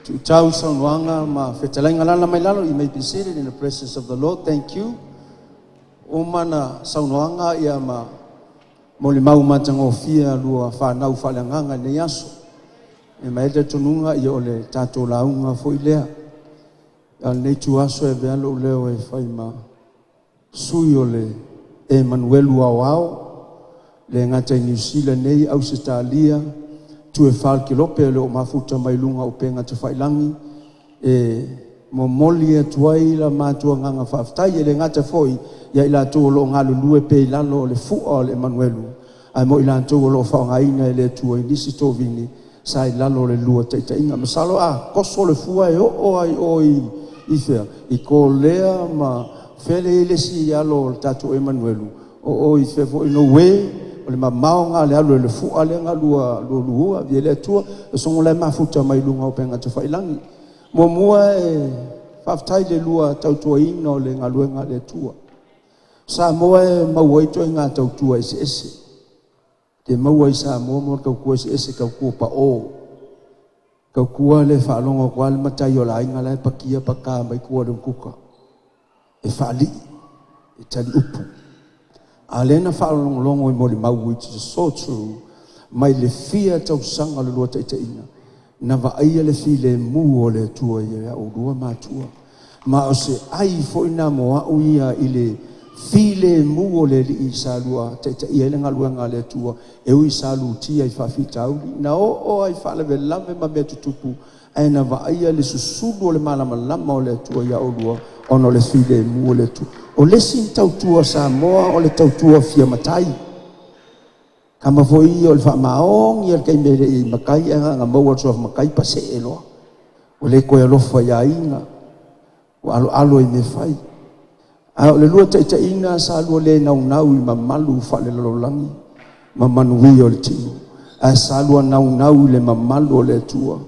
to Tausan Wanga ma fetalanga mai lalo you may be seated in the presence of the Lord. Thank you. Umana saunwanga ia ma molimau matango fia lua fa nau falanganga ne yaso. E mai te tununga ia ole tato launga foi lea. Al nei tuaso e vealo leo e fai ma sui ole Emanuelu awao le ngata New Zealand nei Australia. Tu e fal ki lope le o mafuta mai lunga o penga te whailangi e mo moli e tuai la mātua nganga whaftai e le ngata foi ia ila tō lo ngalu lue pe ilalo le fua le Emanuelu ai mo ila tō lo whaongaina e le tua i nisi tō vini sa ilalo le lua teita inga masalo koso le fua e o ai o i fea i ko lea ma fele i lesi i alo le tatu Emanuelu o i fea fo ino we o le mamaonga le alu le fu'a le ngalua lua vie le tua e songo le mafuta mai lunga o penga te whailangi mua e whaftai le lua tautua ina o le ngaluenga le tua sa mua e maua ito i ngā tautua ese te maua i sa mua kaukua ese kaukua pa o kaukua le whaalonga kwa le matai o la inga le pakia paka mai kua le kuka e whaali e tali upu Alena whaalongo i moli mau, which is so true. Mai le fia tau sanga le lua taita ina. Na wa aia le fi le mu o le tua ia o lua mātua. Ma o se ai fo ina moa o ia i le fi le mu o le li i sa lua taita ia le ngalua ngā le tua. E ui sa lu tia i whawhita auli. Na o ai whaaleve lame ma mea tutupu. Ai na wa aia le susulu o le malama lama o le tua ia o lua. Ono le fi le mu o le tua. O lesi tautua Samoa o le tautua fia matai. Kama foi o le whamaong i al kei mere i makai e nga maua soa makai pa se e loa. O le koe alofa ia inga. O alo i me fai. O le lua taita ina sa alua le nau i mamalu whale lalolangi. Mamanui o le tino. A sa alua nau le mamalu o le tua.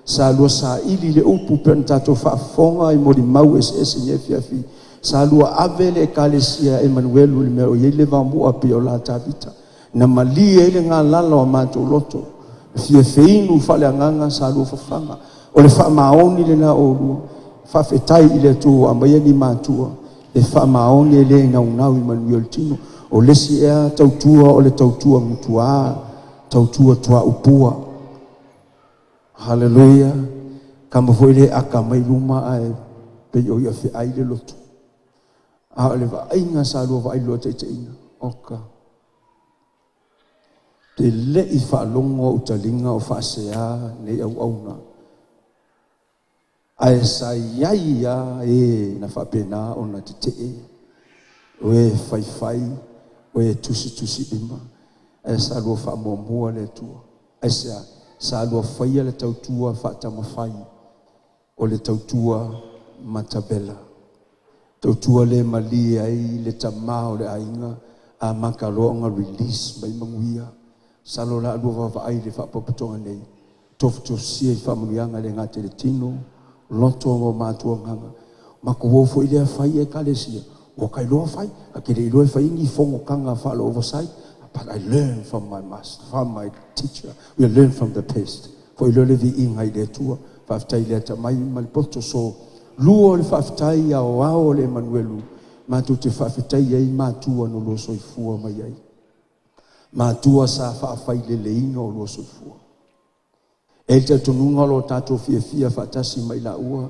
Sa alua sa ili le upu pen tato whaafonga i mori mau ese nye fiafi. Sa lua avele kalesia Emanuelu le meo yele va mua pe o la tavita na mali ele nga lalo ma to loto Fia feinu faleanganga sa lu fafanga. O le whaamaoni le na olua. Whawhetai i le tu a mai ni mātua. E whaamaoni e le ngaunau Emanuelu tino. O lesi ea tautua o le tautua mutua. Tautua tua upua. Hallelujah. Kama foi le aka mai luma ai. Pe o ia fe ai le lotu. A le va inga sa lu va ai lo te inga. Oka. Te le i whaalongo o talinga o whaasea nei au auna. Ae sa iai ia e na whapena o na te te. O e whai, o e tusi ima. Ae sa lua whaamuamua le tua. Ae sa lua whaia le tautua whaatama whai. O le tautua matabela. Tautua le mali ai le tamao le ainga. A makaroa release mai manguia. Salo la lua vai le whapapatonga nei. Tofu sia i whamunianga le ngate le tino. Loto mo matua nganga. Mako wofo ile whai e kalesia. O kai loa whai. A kere i loa whai ngi fongo kanga whalo oversight. But I learn from my master, from my teacher. We learn from the past. For i loa le vi ingai le tua. Whaftai le tamai malipoto so. Luo le whaftai a o le Emanuelu. Matu te whawhetai ei matua no lo soifua mai ai. Matua sa whaafai le leina o lo soifua. E te tununga lo tato fia whatasi mai la ua.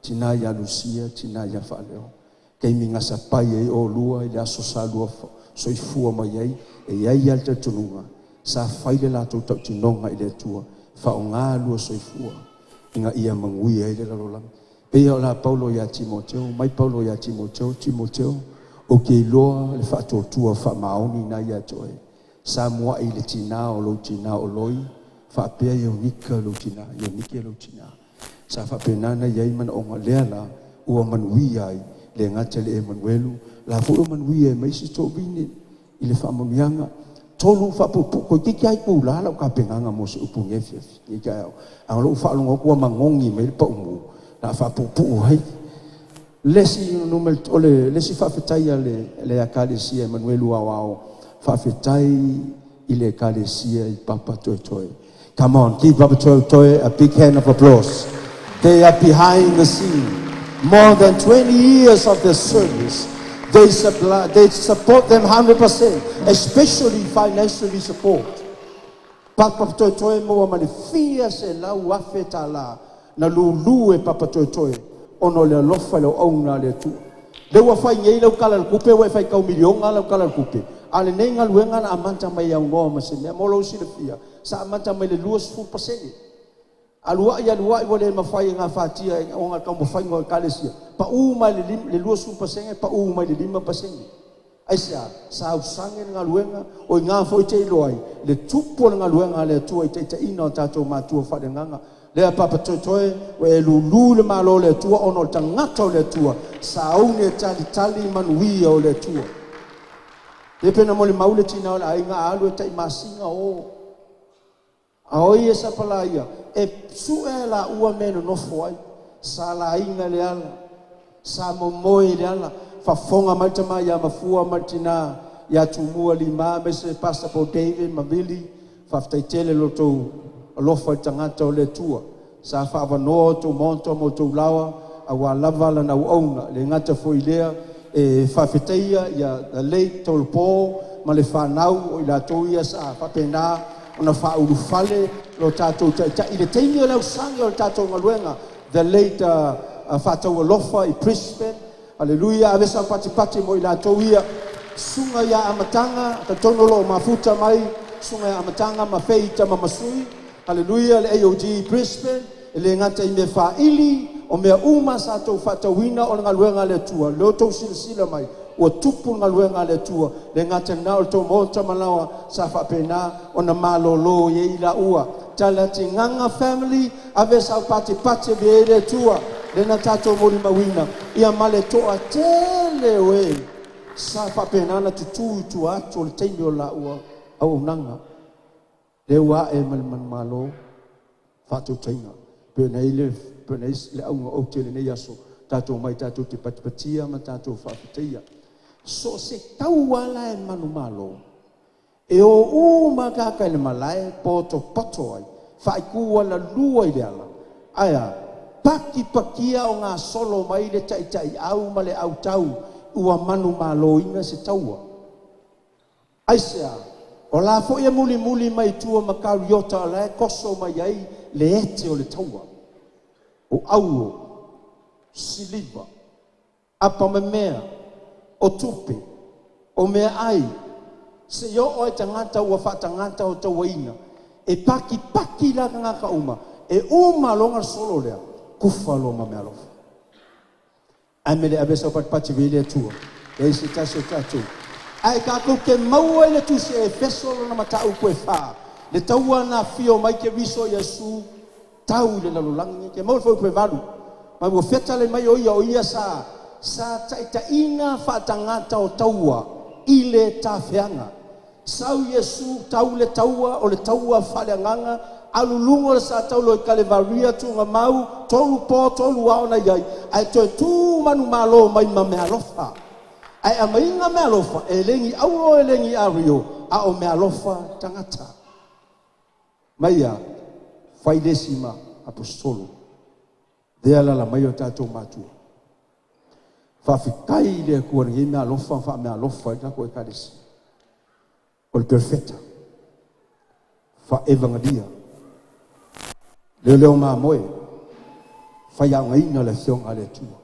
Tina ia Lucia, tina ia whaleo. Kei minga sa pai ei o lua i le aso sa lua soifua mai ai. E iai al te tununga. Sa whaile la tau tau tinonga i le tua. Whao ngā lua soifua. Inga ia mangui ai le lalolang. Pea o la Paulo ia Timoteo, mai Paulo ia Timoteo, o ke iloa le whaatotua whamaoni na ia toe. Sa mua i le tina o lo tina o loi, whaapea i o nika lo tina, i o nike lo tina. Sa whapenana iai mana o ngalea la, ua manui ai, le ngate le Emanuelu, la furo manui e maisi tō vini, i le whamonianga, tolu whapupu, ko kiki ai kou la o ka penganga mo se upu ngefiefi, i kai au. Ang lo whaalunga kua mangongi me le pa umu, na whapupu hai. Lesi numel ole lesi whawhetai le akalesia Emanuelu awao. Whawhetai i le akalesia i Papa Toe. Come on, give Papa Toe a big hand of applause. They are behind the scene. More than 20 years of the service. They support them 100%, especially financially support. Papa Toe mo manifia se la wafeta la. Na lulu e Papa Toe ono le lofa le ona le tu le wa fai ngei le kala le kupe wa fai kau milionga le kala le kupe ale nei nga luenga na amanta mai au no ma se mo lo si le fia sa amanta mai le luas fu paseni alua ia lua i wole ma fai nga fatia o nga ka mo fai ngo kalesia pa u mai le luas fu paseni pa u mai le lima paseni aisa sa usange nga luenga o nga foi te loai le tupo nga luenga le tu te ina tato ma tu fa de nga le Papa Toe o e lulu le malo le tua ono tangata o le tua sa aune tali manui o le tua le pena mo le maule tina o la inga alu e tai masinga o aoi e sa palaia e su e la ua meno no foi sa la inga le ala sa momoe le ala fa fonga maitama ya mafua martina ya tumua lima me se pasta po David mabili fa ftaitele loto alofa tangata o le tua sa whaavanoa tō monto mo tō lawa a wā lavala na uauna le ngata foilea e whawheteia ia the late tō pō ma le whanau o i la tōia sa whapena o na whauru whale lo tātou i le teimi o lau sangi o le tātou ngaluenga the late whatau alofa i Brisbane Hallelujah avesa pati mo i la tōia sunga ia amatanga ta tono lo mafuta mai sunga ia amatanga ma feita ma masui Hallelujah, le AOG Brisbane, le ngata i me whaili, o mea uma sa tau whatawina o ngā luenga le tua, leo tau sila mai, o tupu ngā luenga le tua, le ngata nao tau mota malawa sa whapena o na malolo ye i la ua. Tala ti nganga family, ave sa pati be le tua, le na tato mori mawina, ia male toa tele we, sa whapena na tutu tu atu le teimi o la ua, au nanga. Le wa e man malo fatu tainga pe nei le au o tele nei aso tato mai tato te patipatia ma tato fafatia so se tau wala e manu malo E o uma kaka le malae poto pato ai. Fai kua la lua i ala. Aya, paki pakia o ngā solo mai le tai au ma le au tau ua manu malo inga se taua. Aisea, o la fo ia muli mai tua makariota la koso mai ai le ete o le taua. O au, siliva, apa mea, o tupe, o mea ai, se yo o e tangata ua wha tangata o tawaina, e paki la ngaka uma, e uma longa solo lea, kufa longa mea lofa. Amele abesa o patipati vele atua, e isi tasi o tatu. Ai kako ke maua le tu se e fesolo na matau koe wha, le taua na fio mai ke viso Yesu, tau le lalulangi, ke maua fau koe valu, mai ua feta le mai o ia sa taita ina whatangata o taua, ile ta whianga. Sau Yesu tau le taua o le taua whaleanganga, alulungo le sa tau lo i kalevaria tunga mau, tolu po, tolu aona iai, ai toi tū manu malo mai ma mea lofa. Ai a mainga mea lofa, e lengi au e lengi ario, a o mea lofa tangata. Maia, whaidesima apostolo, dea la mai o tātou mātua. Whawhikai le kua ringi mea lofa, wha mea lofa i tako e kadesi. O le perfecta. Wha evangadia. Leo mā moe, whai au ngaina le whionga le tua.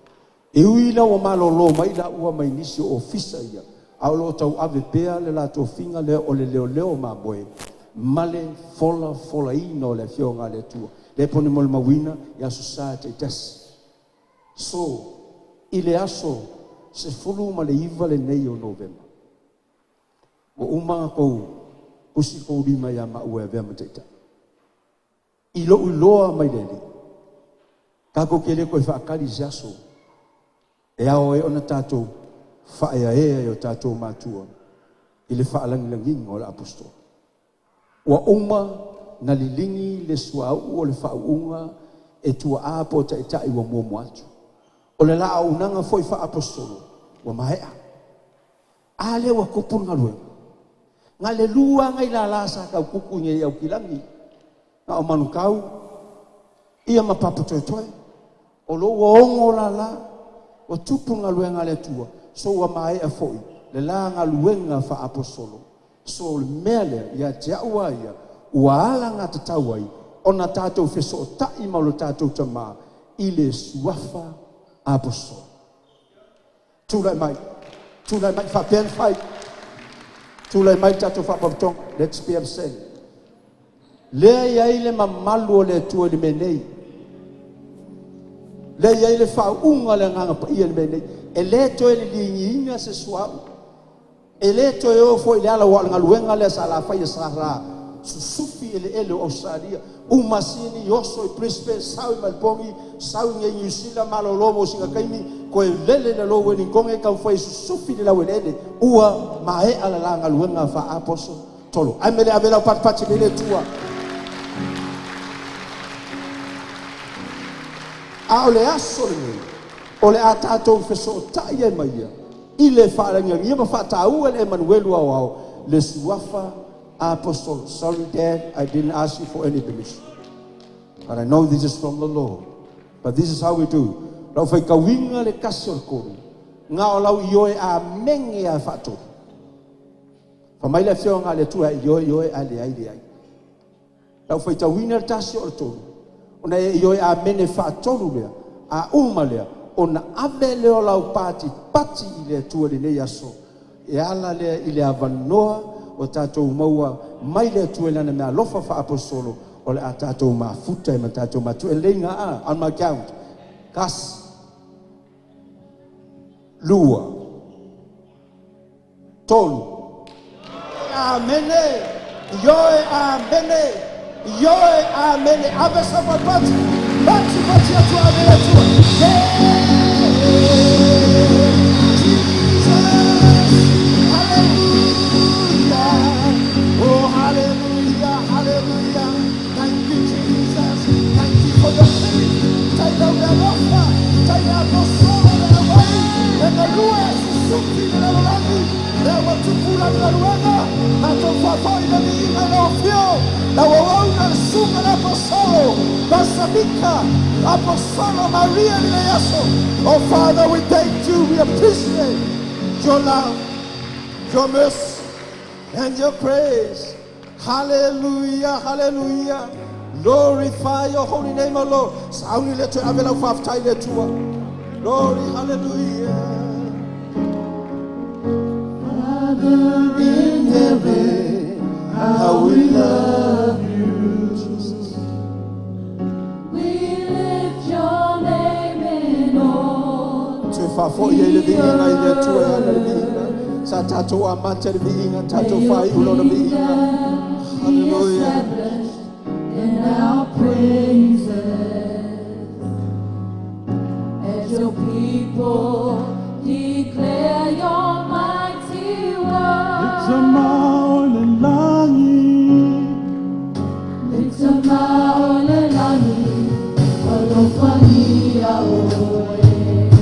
E uila o malolo mai la ua mai nisi o ofisa ia. Au lo tau ave pea le la tō finga leo o le leo mā moe. Male fola ina o le whionga le tua. Le pone mo le mawina ia society tasi. So, ile aso se fulu ma le iwa le nei o novemba. O umanga kou, usi kou rima ia ma ua vea mateita. Ilo uloa mai lele. Kako kele koe whaakari se aso. E ao e ona tātou whaea o tātou mātua. Ile whaalangilanginga o le apostol. Ua uma na lilingi le suau o le whauunga e tua apo tai wa mua atu. O le la unanga foi fa apostolo wa mahea. Ale wa kupun ngalue. Ngale lua ngai la lasa ka kuku nye au kilangi. Na o manukau ia mapapa toe. O lo ongo la o tupu ngalue ngale tua. So wa mahea foi. Le la ngaluenga fa apostolo. So le mele ia jaua ia ua ala ngata tawai ona tātou feso tai malo tātou tama ile suafa apostol. Tūlai mai whapen whai. Tūlai mai tātou whapapatong. Let's be absent. Lea iai le mamalu o le tua li menei. Lea iai le whaunga le nganga pa ia li menei. E le toe li linginga se suau. E le toe o fo ile ala wa ngaluenga le sa la whai sara. Susufi ele o Australia. Umasini yoso i Brisbane, sau i Malpongi, sau i New Zealand, malolomo singa kaimi, koe lele na lo weni konge kau fai susufi ni la wenele, ua mae ala la ngaluenga fa aposo tolo. Ai mele avela pat lele tua. A ole aso le ole a tātou feso tai e maia. Ile whaarangia, ia ma whaataua le Emanuelu au le suafa Apostle, sorry Dad, I didn't ask you for any permission. But I know this is from the Lord. But this is how we do. Lau fai kawinga le kasi o koru. Nga o lau ioe a menge a whato. Whamai le whio ngā le tua ioe a le ai. Lau fai tawina le tasi o toru. Ona ioe a mene whatoru lea. A uma lea. Ona ave leo lau pati i le tua le nei aso. E ala lea i le avanoa o tātou maua mai le tuelana mea lofa wha apostolo o le a tātou mafuta e ma tātou matu e leinga on my count kas lua tolu amene yoe amene abesa pati atu amene tua La waona sunga la apostolo, Pastor Mika, Apostolo Maria Lineaso. Oh Father, we thank you, we appreciate your love, your mercy, and your praise. Hallelujah, hallelujah. Glorify your holy name, O Lord. Sound let you have a love time to glory, hallelujah. Father in heaven, how we love you, Jesus. We lift your name in all. Tu fa fo ye le vinga na ile tu ya le vinga. Sa tato amante le vinga, tato fa ulo le vinga. Hallelujah. In our praises, as your people declare your mighty word. It's a mountain langit. It's a mountain langit. Alofania oe.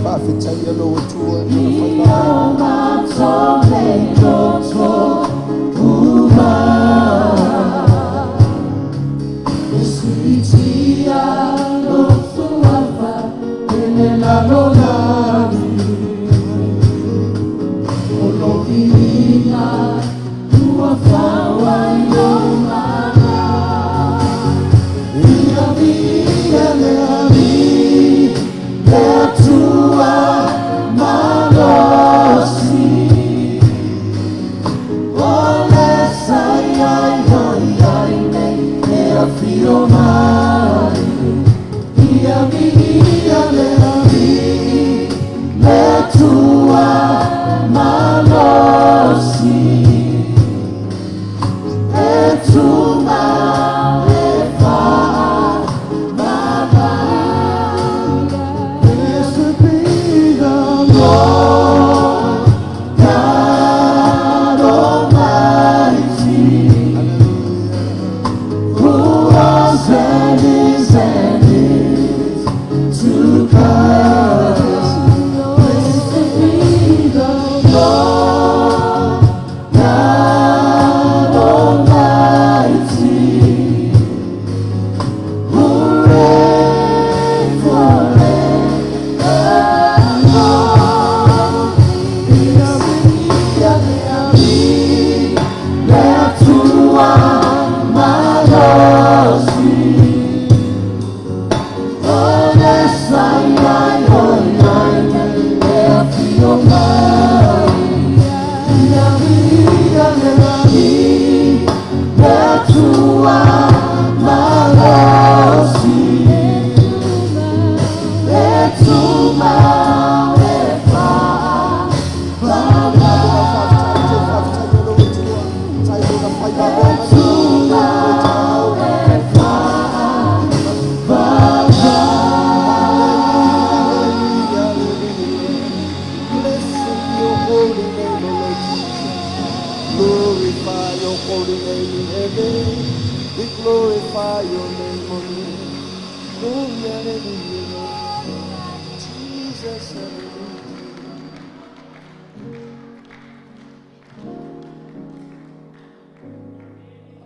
Fafita yelo tu Io manso me conto uma. Esitia lo suava nella lodani. Olovina tua fawa yomana. Via via le tua malosi. Ole sai ai ai ai me fio mai. Via via le tua malosi. E tu male fa mama. Blessed be the Lord God Almighty, who was and is to come. Blessed be the Lord God Almighty, who reigns forevermore. Via le tua malosi. Ole sai ai oi ai le fio mai. Via le tua malosi. Le tua le fa glorify your holy name in heaven. We glorify your name on earth. Hallelujah, hallelujah. Jesus, hallelujah.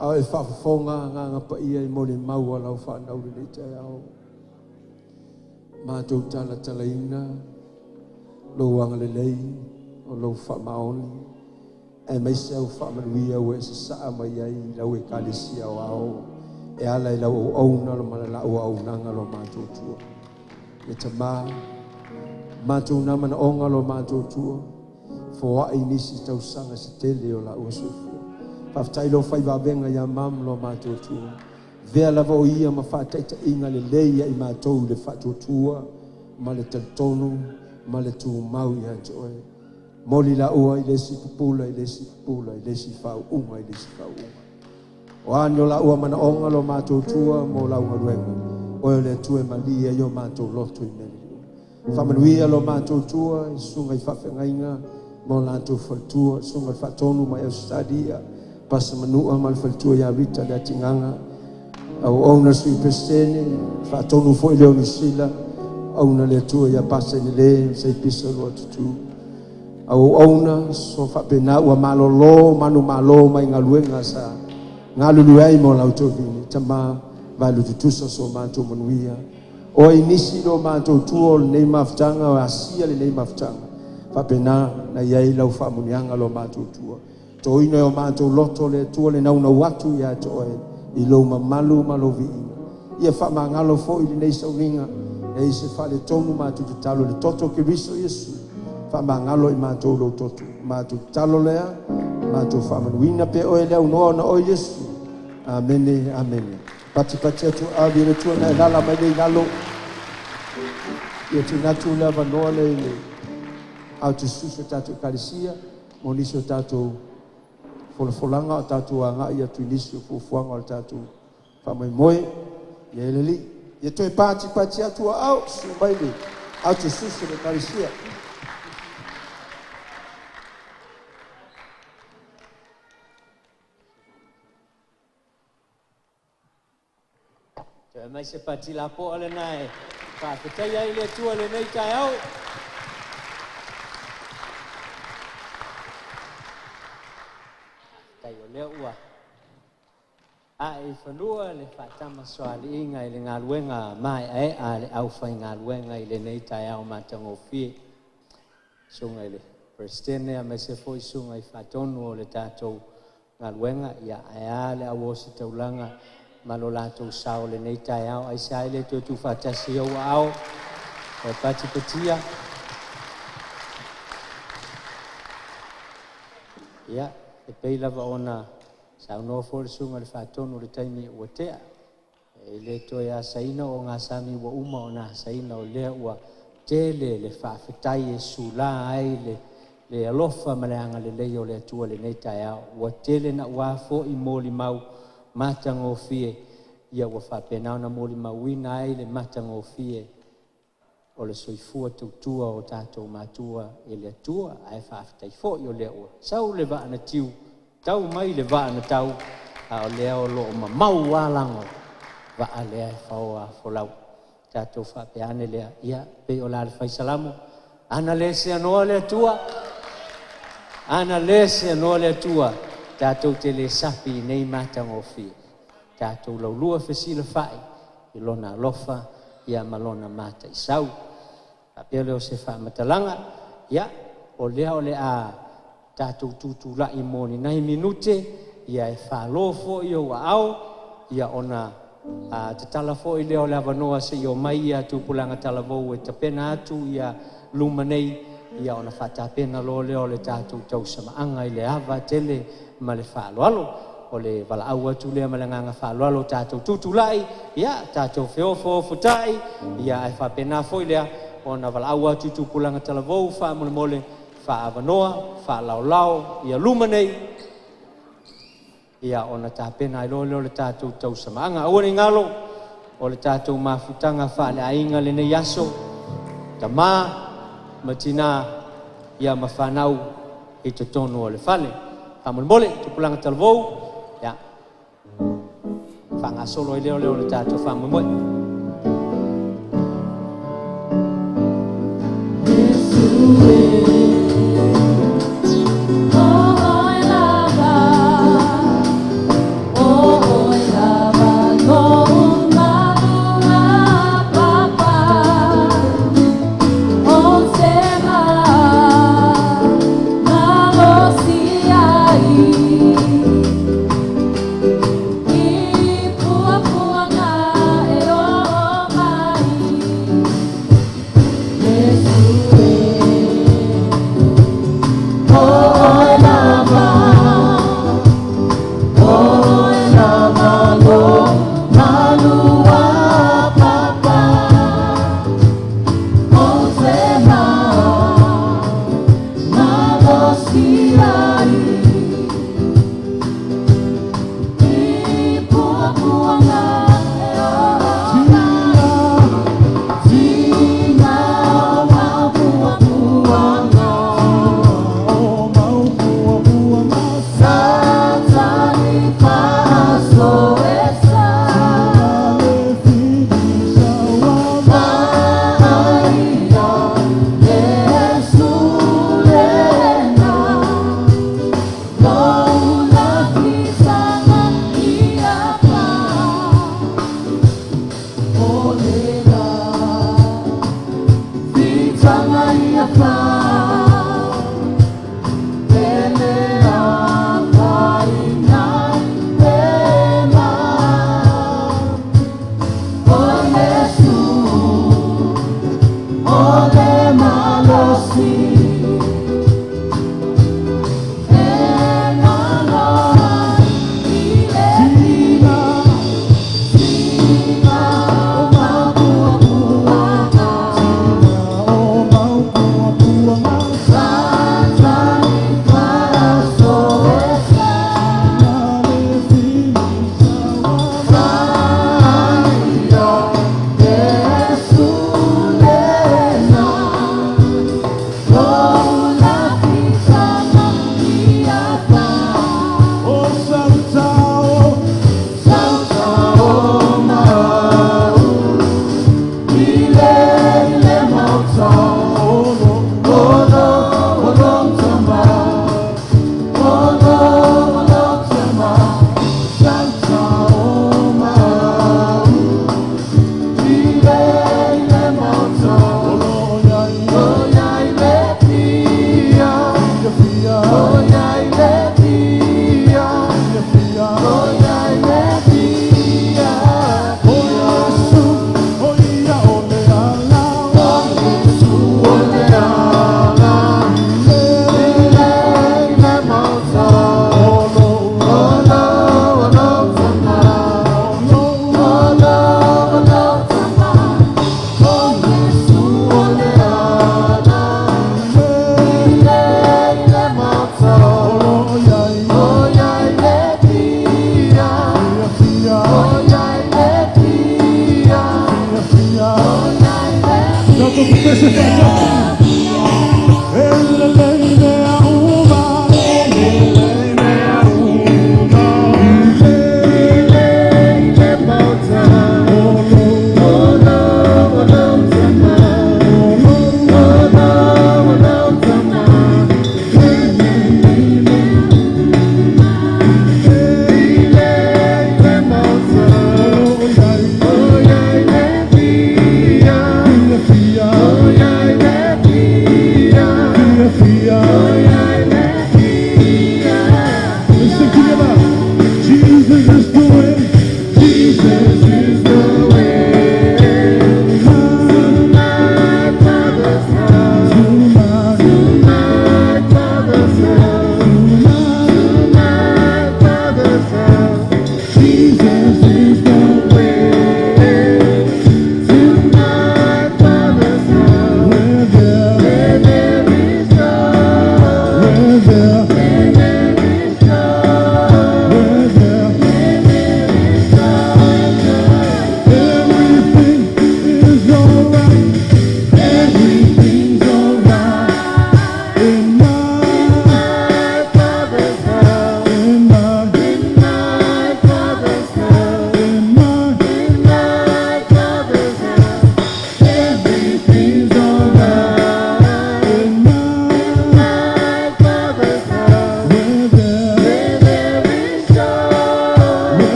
Ai whafonga ngā pa ia I mole maua lau whanau le te au. Mātou tala talaina, lo wanga le lei, o lo whamaoni. E mai seu whamanuia o e se saa mai ai, lau e kalisia o ao. E ala I lau o auna lo mana lau au nanga lo mātou tua. E ta mā, mātou na mana onga lo mātou tua. Fo ai nisi tau sanga se tele o lau sofu. Paftai lo fai babenga ya mam lo mātou tua. Vea lava o ia ma whātaita inga le leia I mātou le whātou tua. Ma le tautonu, ma le tu mau ia joe. Moli la ua I lesi pupula, I lesi pupula, I lesi whau unga, I lesi whau unga. O anyo la ua mana onga lo mātou tua, mo la unga ruenga. Oe le tue malia yo mātou loto I meni. Whamanuia lo mātou tua, I sunga I whawhengainga, mo lātou whaltua, sunga I whatonu mai au stadia. Pasa manua mal whaltua ya rita le atinganga. Au auna sui pestene, whatonu fo I leo ni sila. Auna le tua ya pasa ni le, sei pisa lo atutu. Au auna, so whapena ua malolo, manu malo mai ngaluenga sa. ngā lulu ai mo lau tō vini, tama vai lutu tusa so mātou manuia. O inisi lo mātou tua le nei mafutanga, o asia le nei mafutanga. Whapena na iai lau whamunianga lo mātou tua. Tō ina o mātou loto le tua le nauna watu ia to e, i lo mamalu malo vi inga. Ia whamangalo fo i le nei sauninga, e se whale tonu mātou te talo le toto ke riso Yesu. Whamangalo i mātou lo toto, mātou talo lea, mātou whamanuina pe oe lea unoa na o Yesu. Amene, amene. Pati atu awi le tua na e lala mai nei lalo. Ia tu natu lea vanoa le au tu susu tatu kalisia, moniso tatu folfolanga o tatu anga ia tu inisio fufuanga o tatu whamai moe, ia eleli. Ia toi pati atu au, sumaili, au tu susu le kalisia. Mai se pati la po ale nai. Ka petai ai le tua le nei tai au. Tai o le ua. Ai whanua le whatama soali inga i le ngā luenga mai ai a le au whai ngā luenga i le nei tai au matango fie. Sunga i le prestene a me se foi sunga i whatonu o le tātou ngā luenga ia ai le awosi taulanga malo lato sao le nei tai au ai sai le tu fatasi o au e pati patia ia e peila va ona sa no for sunga le fatonu le taimi o tea e le to ya saina o nga sami wa uma ona saina o le wa tele le fa fetai e sula ai le alofa malanga le le o le tua le nei tai au wa tele na wa fo i moli mau matango fie ia wa whapena na mori mawina ai le matango fie o le soifua tutua o tātou matua e le atua ai whaafitai fo i o le ua. Sau le vaa na tiu, tau mai le vaa na tau a o lea o loo ma mau walango vaa lea e whao a folau. Tātou whapeane lea ia pe o la le whaisalamo. Ana le se anoa le atua, ana le se anoa le atua, tātou te le sapi nei matango fie. Tātou laulua whesila whai, i lona alofa, ia malona mata i sau. Apea leo se wha matalanga, ia, o lea a tātou tutu lai moni nai minute, ia e wha lofo i o au, ia ona te talafo i leo le avanoa se i o mai ia tupulanga talavou e tapena atu, ia luma nei, ia ona whatapena lo leo le tātou tau samaanga i le ava tele ma le wha aloalo. O le wala aua tu lea malanganga whaaloalo tātou tutulai, ia, tātou whiofo futai, ia, e whapena foi lea, o na wala aua tutu pulanga talavou, wha mole mole, wha avanoa, wha lao, ia luma nei, ia, o na tāpena i loleo le tātou tau samaanga. Aua ni ngalo, o le tātou mafutanga wha le ainga le nei aso, ta mā, matina, ia mawhanau, i te tonu o le whale. Wha mole mole, tupulanga talavou, ya, whanga solo i leo le tātou whanga moi. Pua pua nga e o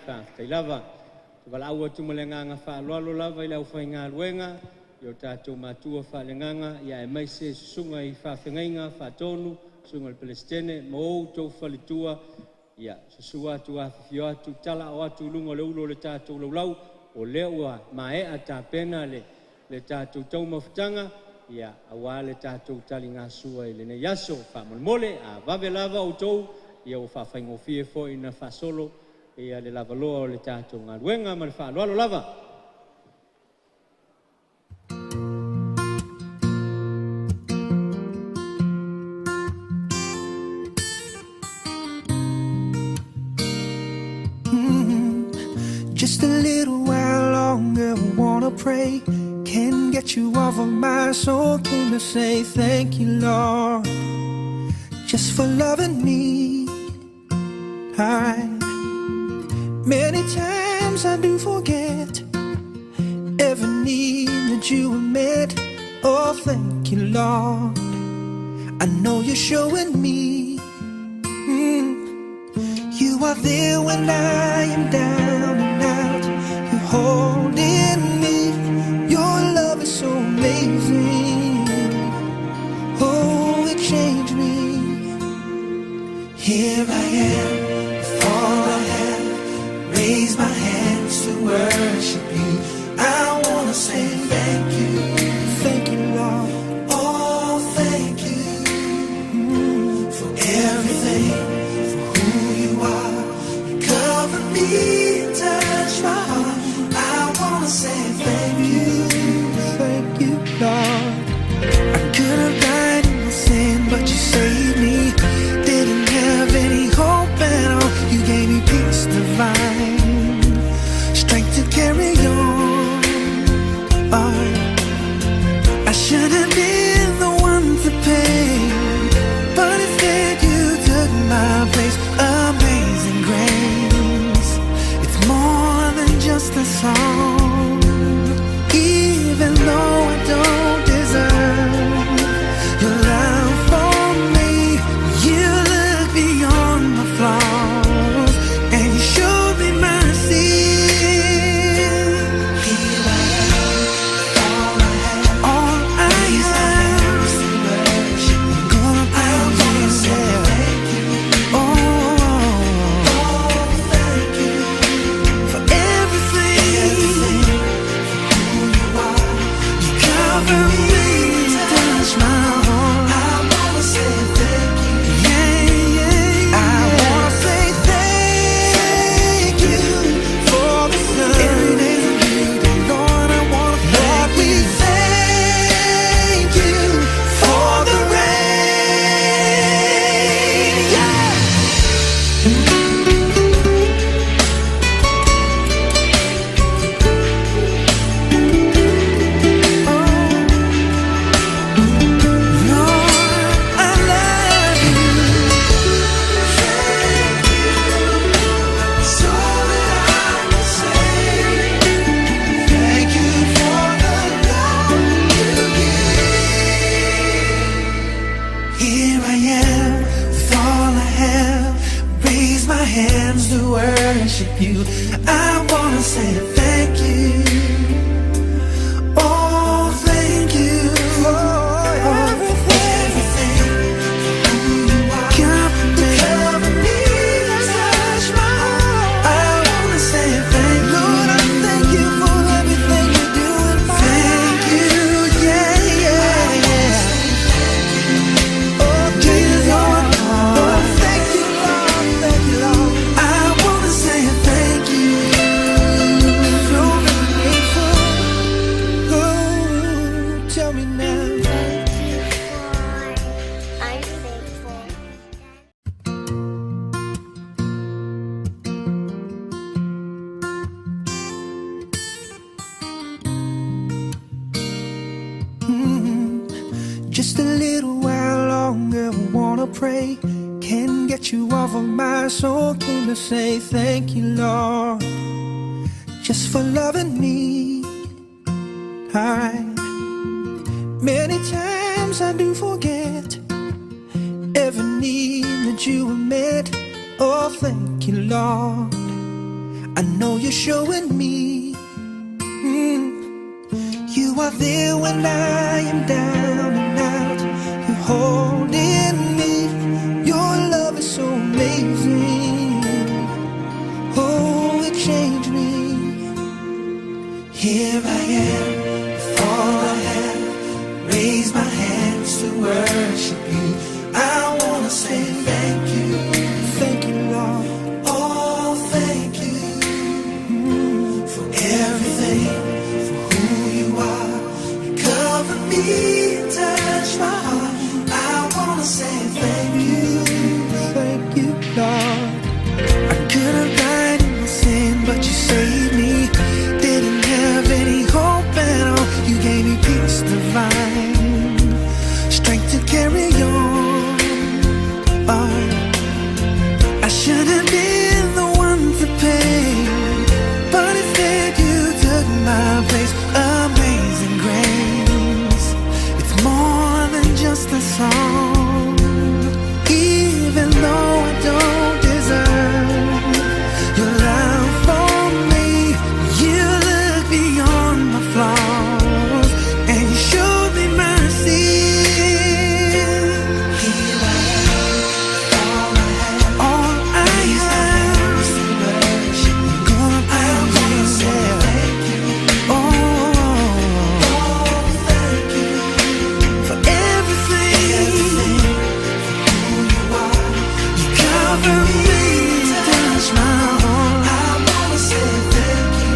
whaatai lava. Wala aua tumalenganga whaaloalo lava I lau whainga luenga, yo tātou mātua whalenganga, ia e mai se sunga I whawhengainga, whatonu, sunga le Palestine, mo tau whalitua, ia susua atu awhio atu, tala o atu lunga le ulo le tātou laulau, o leua maea tā pena le tātou tau mawhitanga, ia awa le tātou tali ngā sua I le ne yaso, whamolmole, a vave lava o tau, ia o whawhaingofie fo I na whasolo, ia le lava loa o le tātou ngā ruenga, ma le whaaloalo lava. Just a little while longer, I wanna pray. Can't get you off of my soul. Came to say thank you, Lord, just for loving me. Many times I do forget every need that you have met. Oh, thank you, Lord. I know you're showing me. You are there when I am down and out. You're holding me. Your love is so amazing. Oh, it changed me. Here I am with all I have. Raise my hands to worship you. I wanna say thank you, Lord. Oh, thank you for everything. Me, touch my heart. I wanna say thank you, Lord. I could have died in my sin, but you saved me. Didn't have any hope at all. You gave me peace divine, strength to carry on. I should have been the one to pay, but instead you took my place. Amazing grace, more than just a song. Even though I don't deserve your love for me, you look beyond my flaws and you showed me mercy. Here I am, all I have is to worship. Gonna praise you, thank you. You. I wanna say thank you. Oh, thank you for everything. Cover me, touch my heart. I wanna say thank you. Lord, I thank you for everything you do in my life. Thank you, yeah. Oh, Jesus, Lord. Oh, thank you, Lord. I wanna say thank you. Tell me now. I'm thankful. Just a little while longer, I wanna pray. Can't get you off of my soul. Came to say thank you, Lord, just for loving me. Many times I do forget every need that you have met. Oh, thank you, Lord. I know you're showing me you are there when I am down and out. You're holding me. Your love is so amazing. Oh, it changed me. Here I am with all I have. Raise my hands to worship you. I wanna say thank you. Thank you, Lord. Oh, thank you for everything, for who you are. You cover me and touch my heart. I wanna say thank you. Thank you, Lord. I could have died in my sin, but you saved me. Didn't have any hope at all. You gave me peace divine, strength to carry on. I should have been the one to pay, but instead you took my place. Amazing grace, it's more than just a song. Even though I don't deserve your love for me, you look beyond my flaws and you showed me mercy. You, I wanna say thank you. Oh, thank you for everything. Who you are, cover me, touch my heart. I wanna say thank you.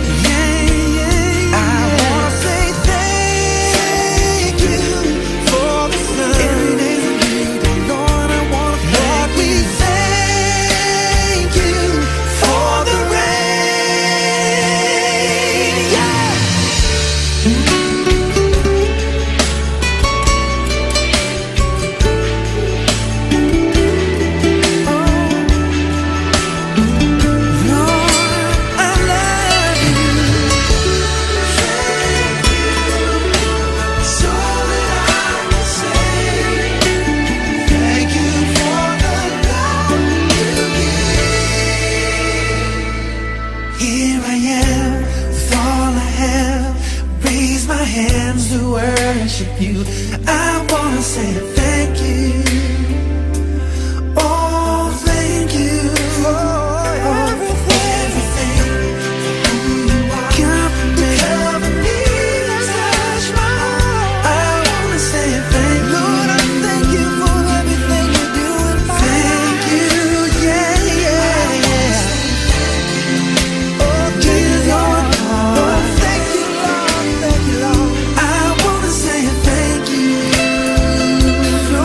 Lord, I thank you for everything you do in my life. Thank you, yeah, yeah, yeah. Oh, give your heart. Oh, thank you, Lord, thank you, Lord. I wanna say thank you. So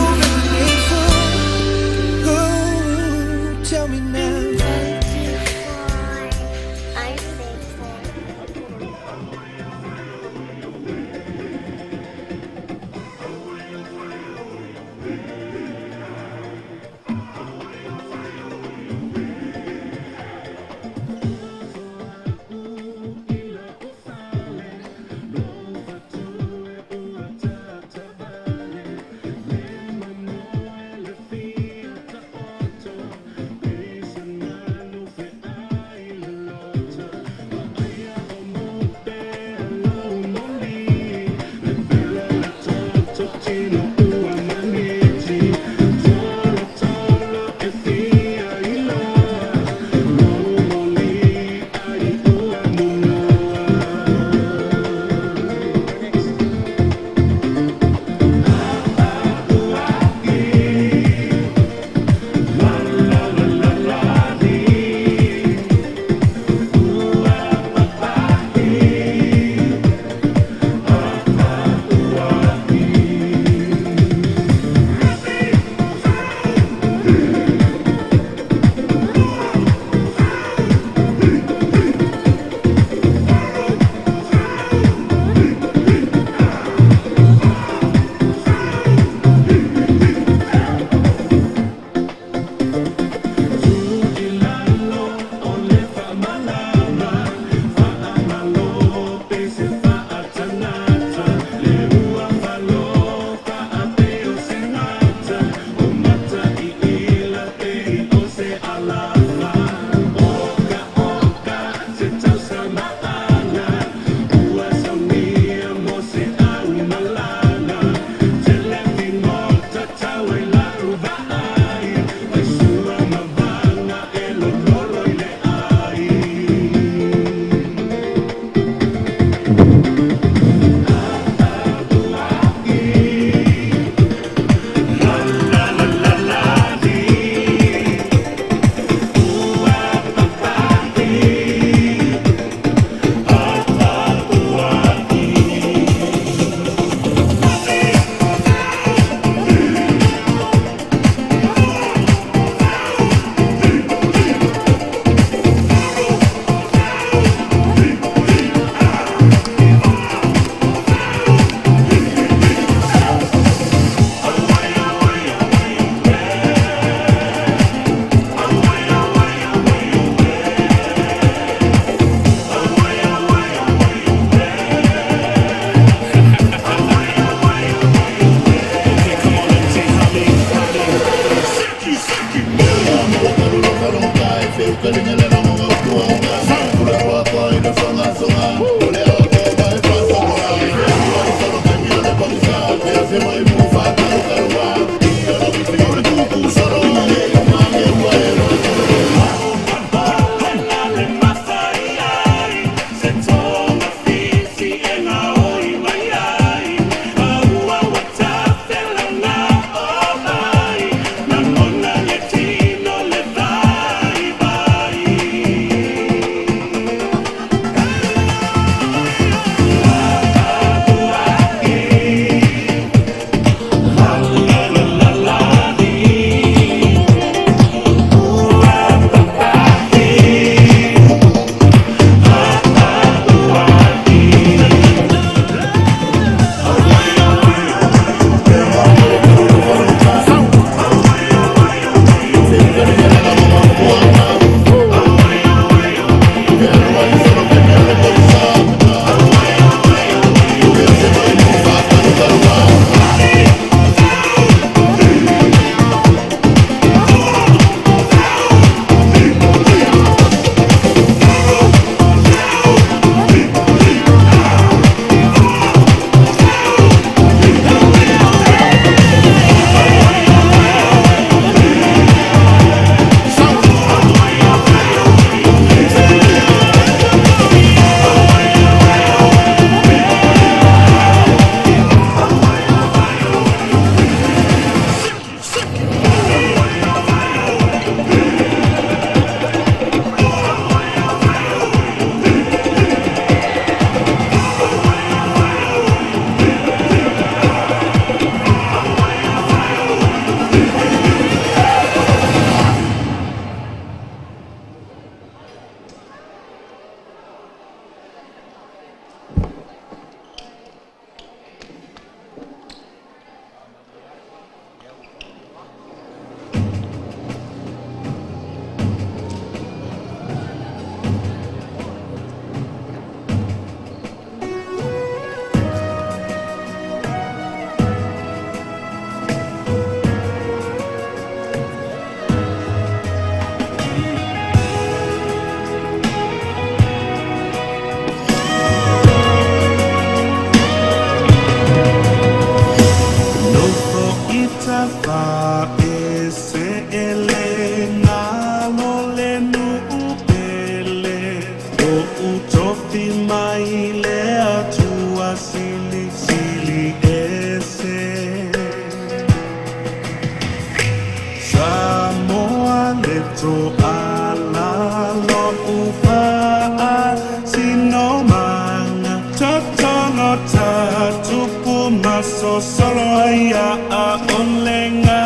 utofi mai lea tua sili sili ese Samoa leto ala lo upa sino manga totono tatupu maso solo ya a onlenga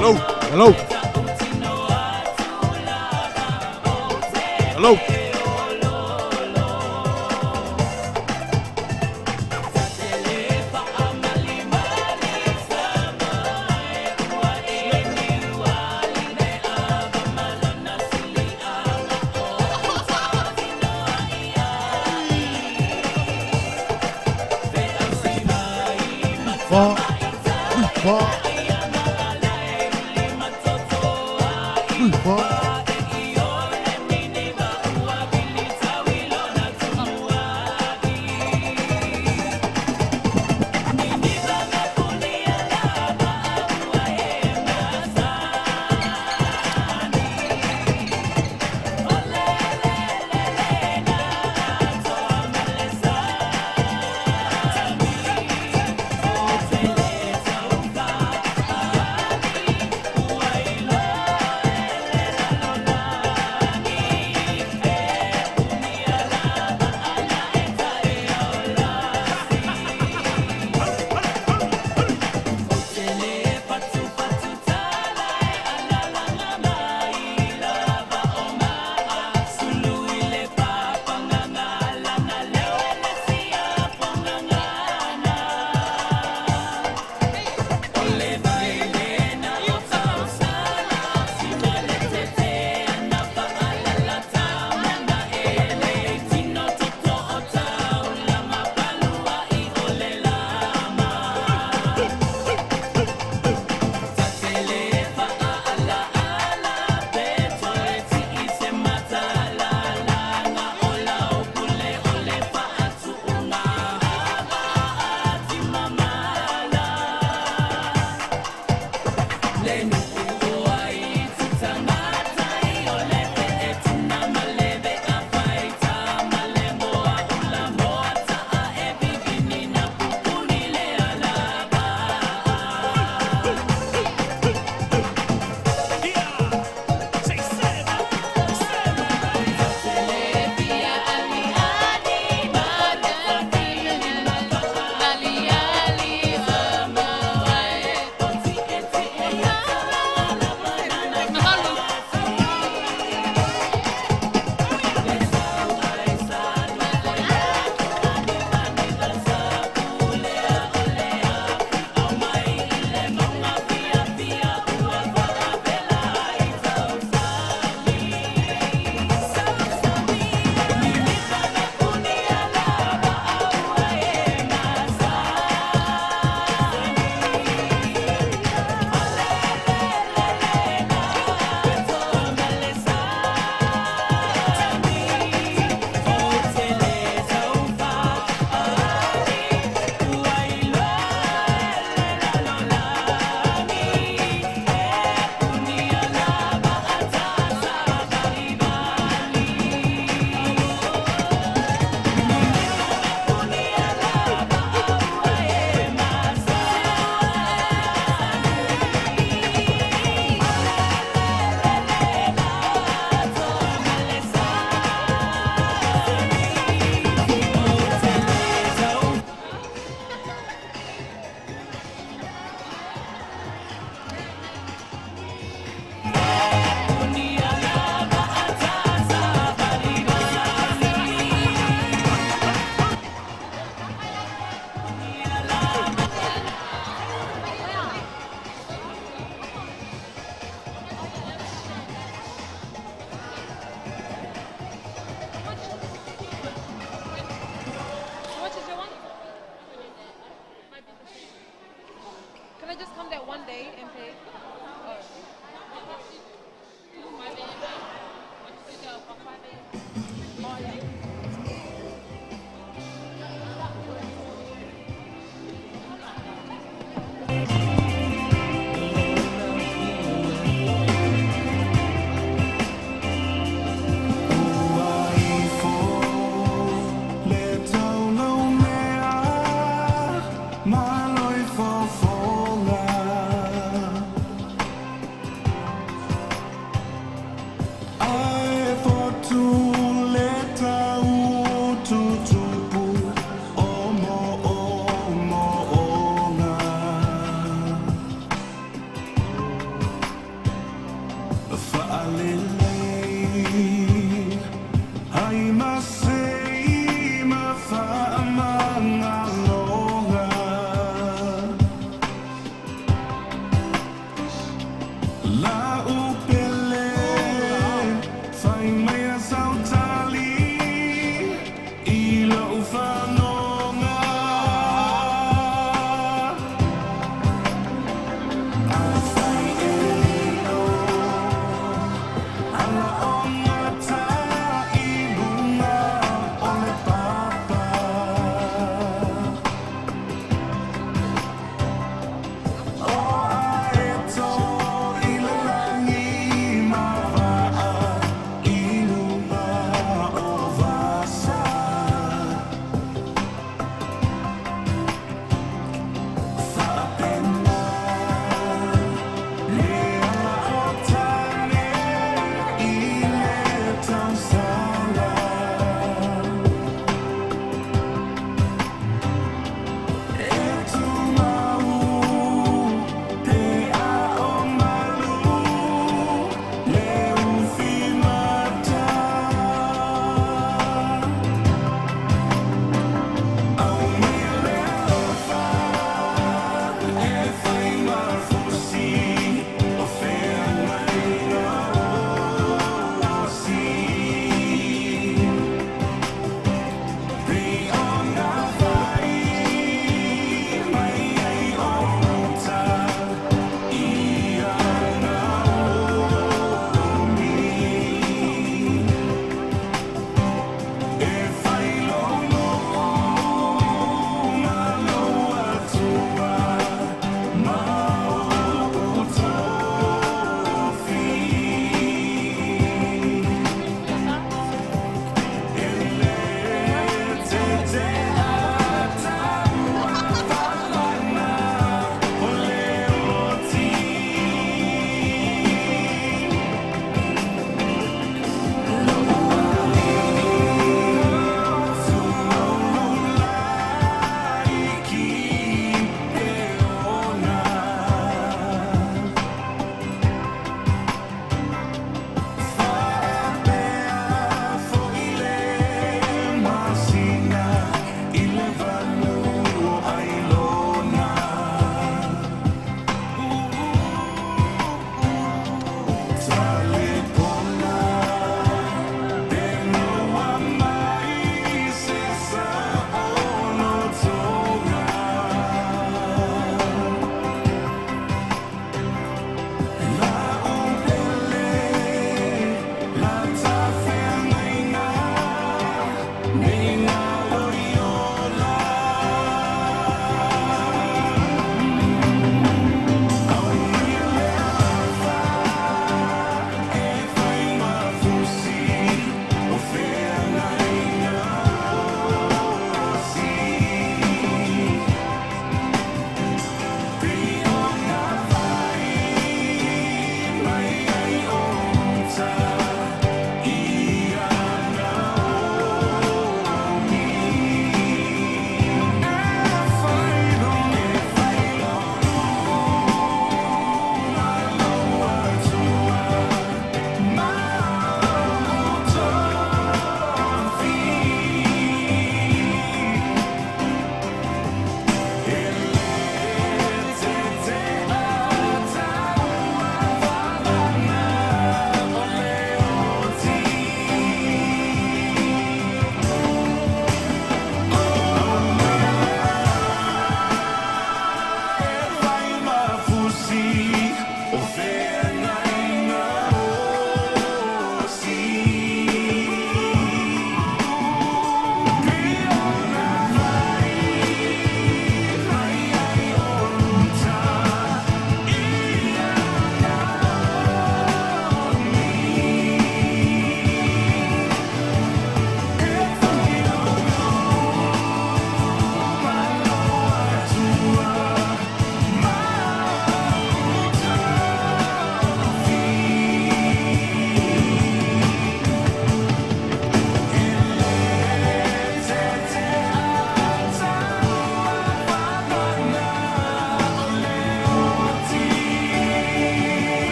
Hello. Hello. Hello. La upele fai mea sautali ila ufanonga afai elino ala onga ta ilunga ole papa o aeto ila la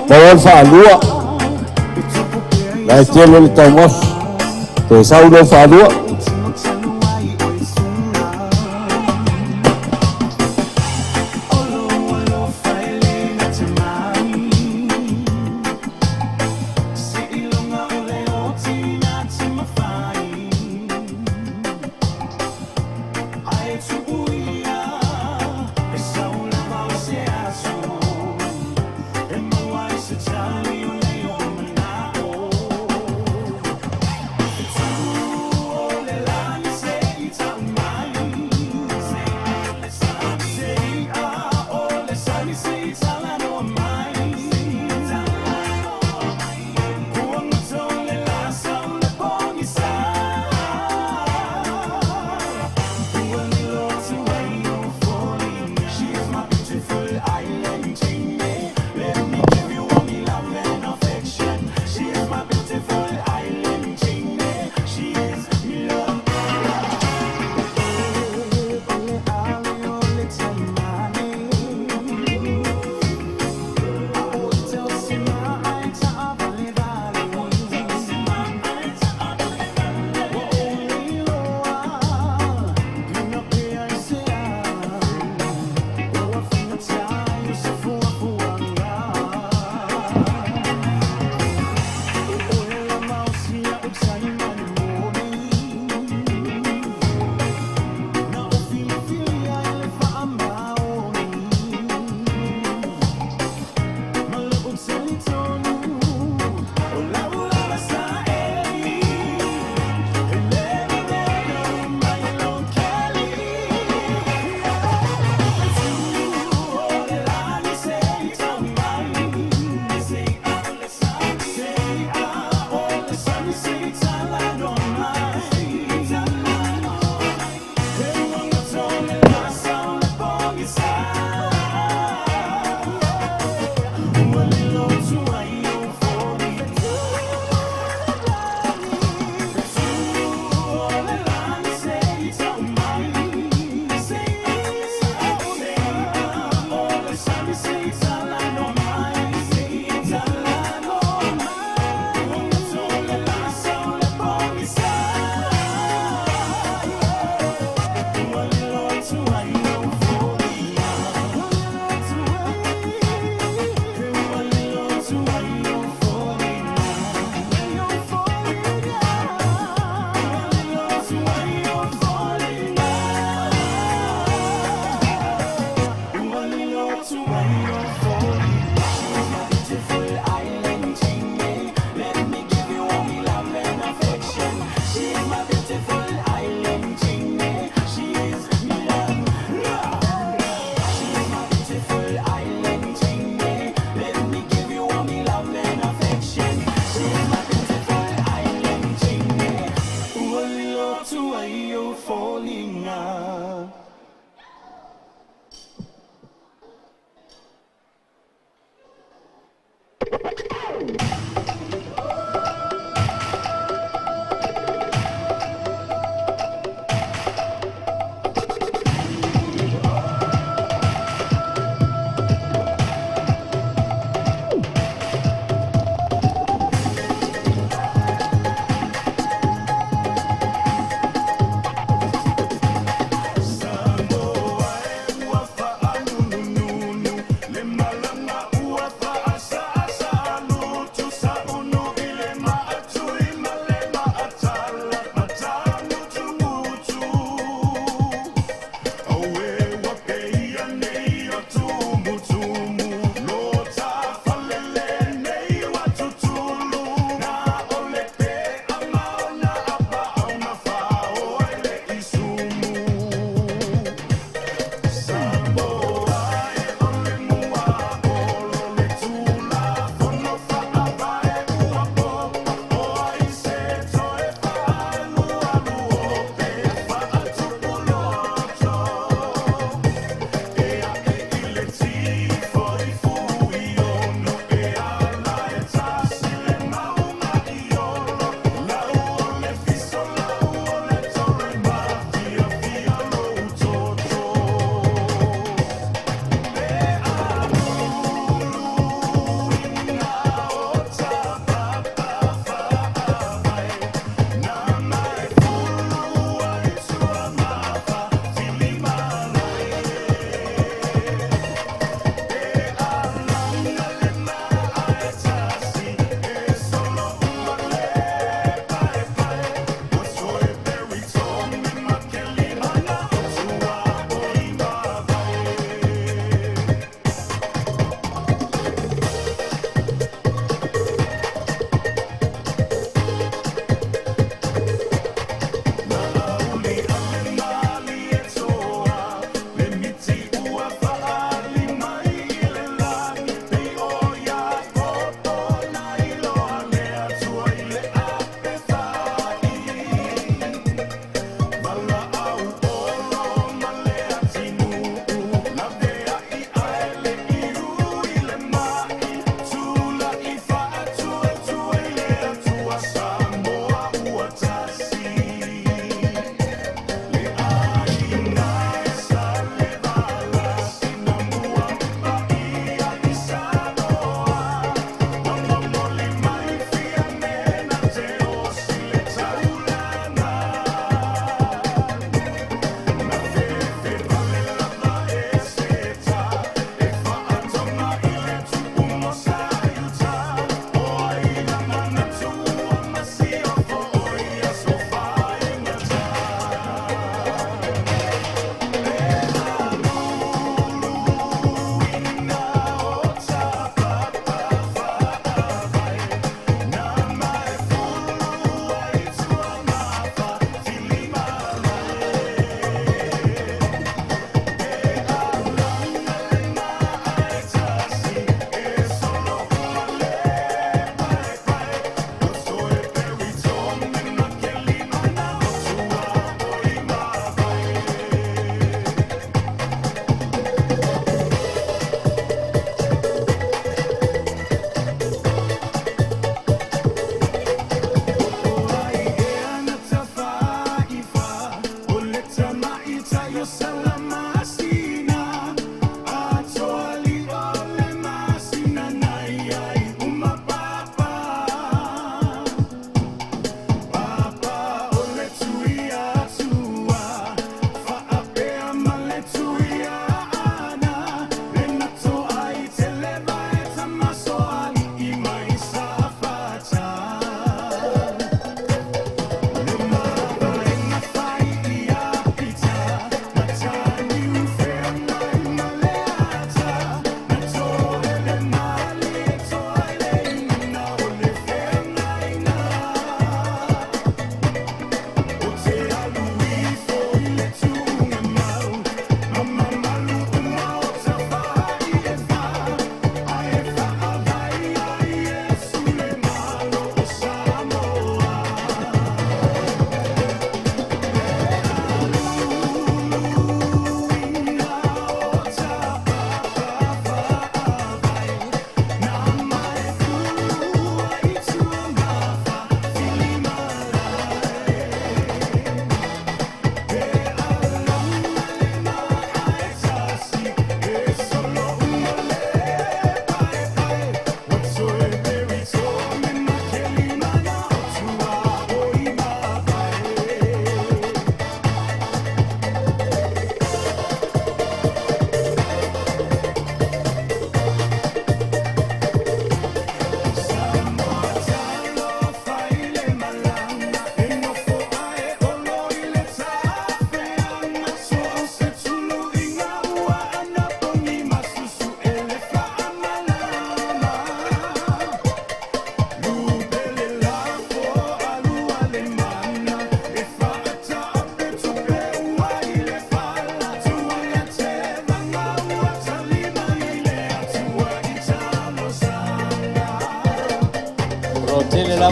Tawon whālua. Lai tēlo le tau mos. Te saulo whālua. Oh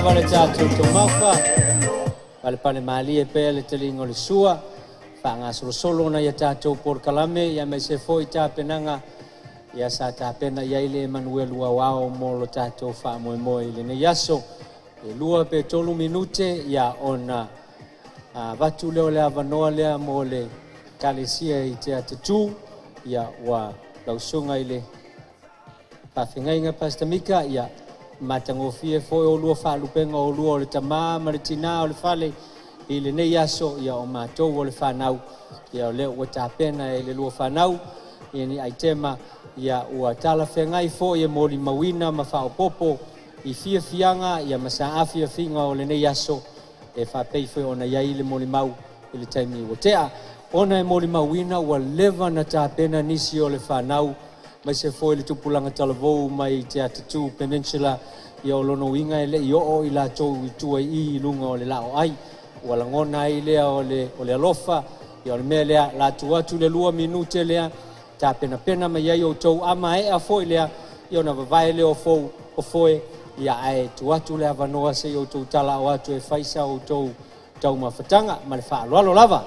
lava le tātou tō mawha. Pale pale mali e pēle te lingo le sua. Whanga solo na ia tātou por kalame. Ia me se foi tā penanga. Ia sa tā pena ia ile Emanuelu wao mo lo tātou wha moe moe ile ne yaso. E lua pe tolu minute ia ona watu leo lea vanoa lea mo le kalesia i te atatu. Ia wa lausunga ile pawhingainga Pastor Mika. Ia matangofie foi o lua whalupenga o lua o le tamā maritina o le whale. I le nei aso ia o mātou o le whanau. Ia o leo ua tāpena e le lua whanau. Ia ni aitema ia ua tala whengai fo ia mōli mawina ma whaopopo. I fia fianga ia masa awhia whinga o le nei aso. E whapei fo ona ia i le mōli mau i le taimi ua tea. Ona e mōli mawina ua lewa na tāpena nisi o le whanau. Mai se fo i le tupulanga talavou mai te atatu peninsula. Ia o lono inga e le i o i la tau i tua i lunga o le lao ai. Ua langona ai lea o le alofa. Ia o le mea lea la tuatu le lua minute lea. Ta pena pena mai ai o tau ama e a foi lea. Ia na vavae lea o foi. Ia ai tuatu lea vanoa se i o tau tala o atu e faisa o tau mawhatanga. Ma le wha aloalo lava.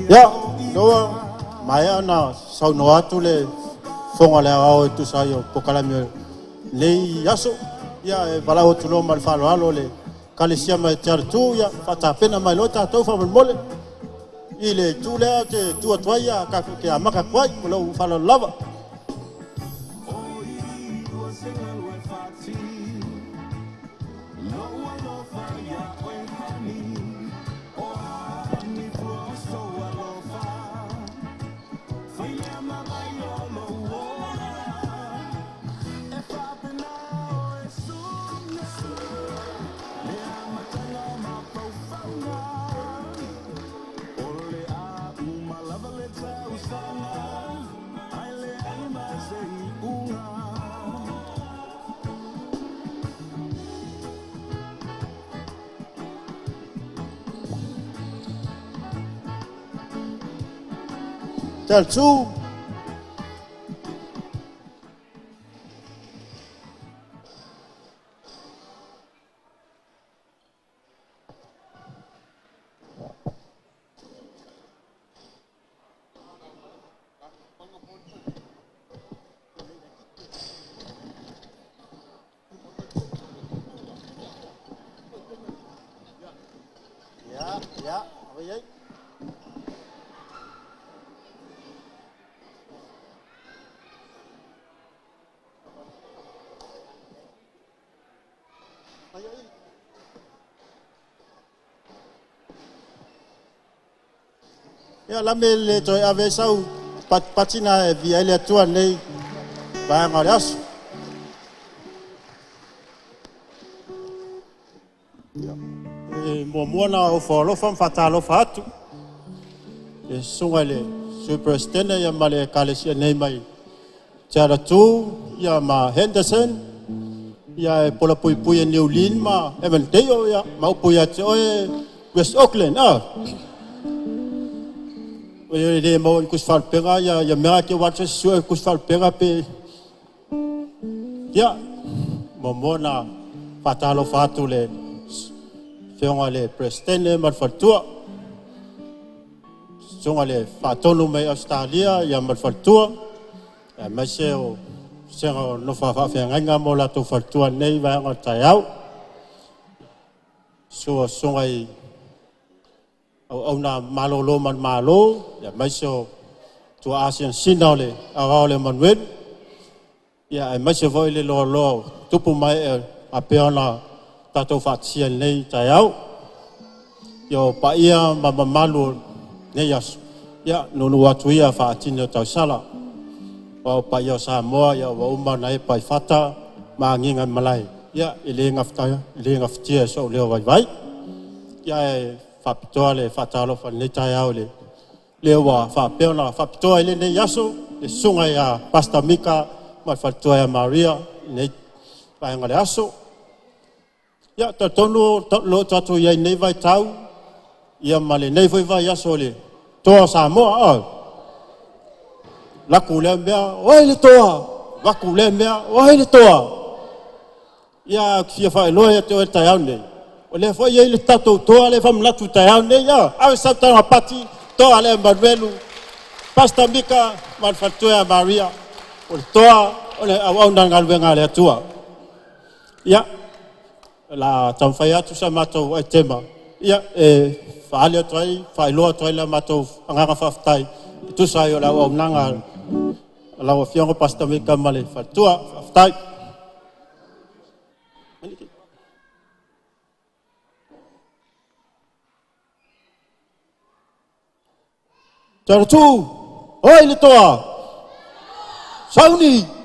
Ya, doa maya na sau no atu le fonga le ao tu saio pokalami le yaso ya e vala o tulo mal falo alo le kalesia mai tu ya fata pena mai lota to fa mole ile tu le te tu atoia ka ke amaka kwai lo falo lava Tell two. Yeah, okay. Ya la mele to ave sau patina via ile tua nei ba ngarias. Mo mona o folo fam fatalo fatu. E sungale superstene ya male kalesia nei mai. Tara tu ya ma Henderson ya pola pui pui New Lin ma Eventeo ya mau pui ya West Auckland le mo kus fal penga ya mera ke wat so kus fal penga pe ya momona fatalo fatu le fiona le prestene mal fatua songa le fatonu me Australia ya mal fatua ya maseo senga no fa nga mo la to fatua nei va nga taiau so songa i au na malolo man malo ya maseo to asian sinole awale manwen ya maseo voile lo tupu mai apeona tato fatsia nei taiau yo pa ia mama malu nei as ya no watu ia fatina tau sala o pa ia sa mo ya wa uma nai pai fata manginga malai ya ile ngaftia so le vai ya fapitoa le fatalo fa nei taiau le wa fa peona fapitoa ile nei yaso le sunga ya Pastor Mika ma fapitoa ya Maria nei pa ngale aso ya tonu lo tatu ya nei vai tau ia male nei vai yaso le toa sa mo la kule mea oi le toa wa kule mea oi le toa ya fia fa lo ya te taiau nei o le foi ele tato toa le fam latu taiau nei ya au sa ta pati toa le Emanuelu Pastor Mika mal fatoa Maria o toa o le au ngal venga le tua ya la tamfaya tu sa mato ai tema ya fa ale trai fa lo trai la mato anga fa ftai tu sa yo la au nanga la o fiango Pastor Mika male fatoa ftai Tartu, oi le toa. Sauni.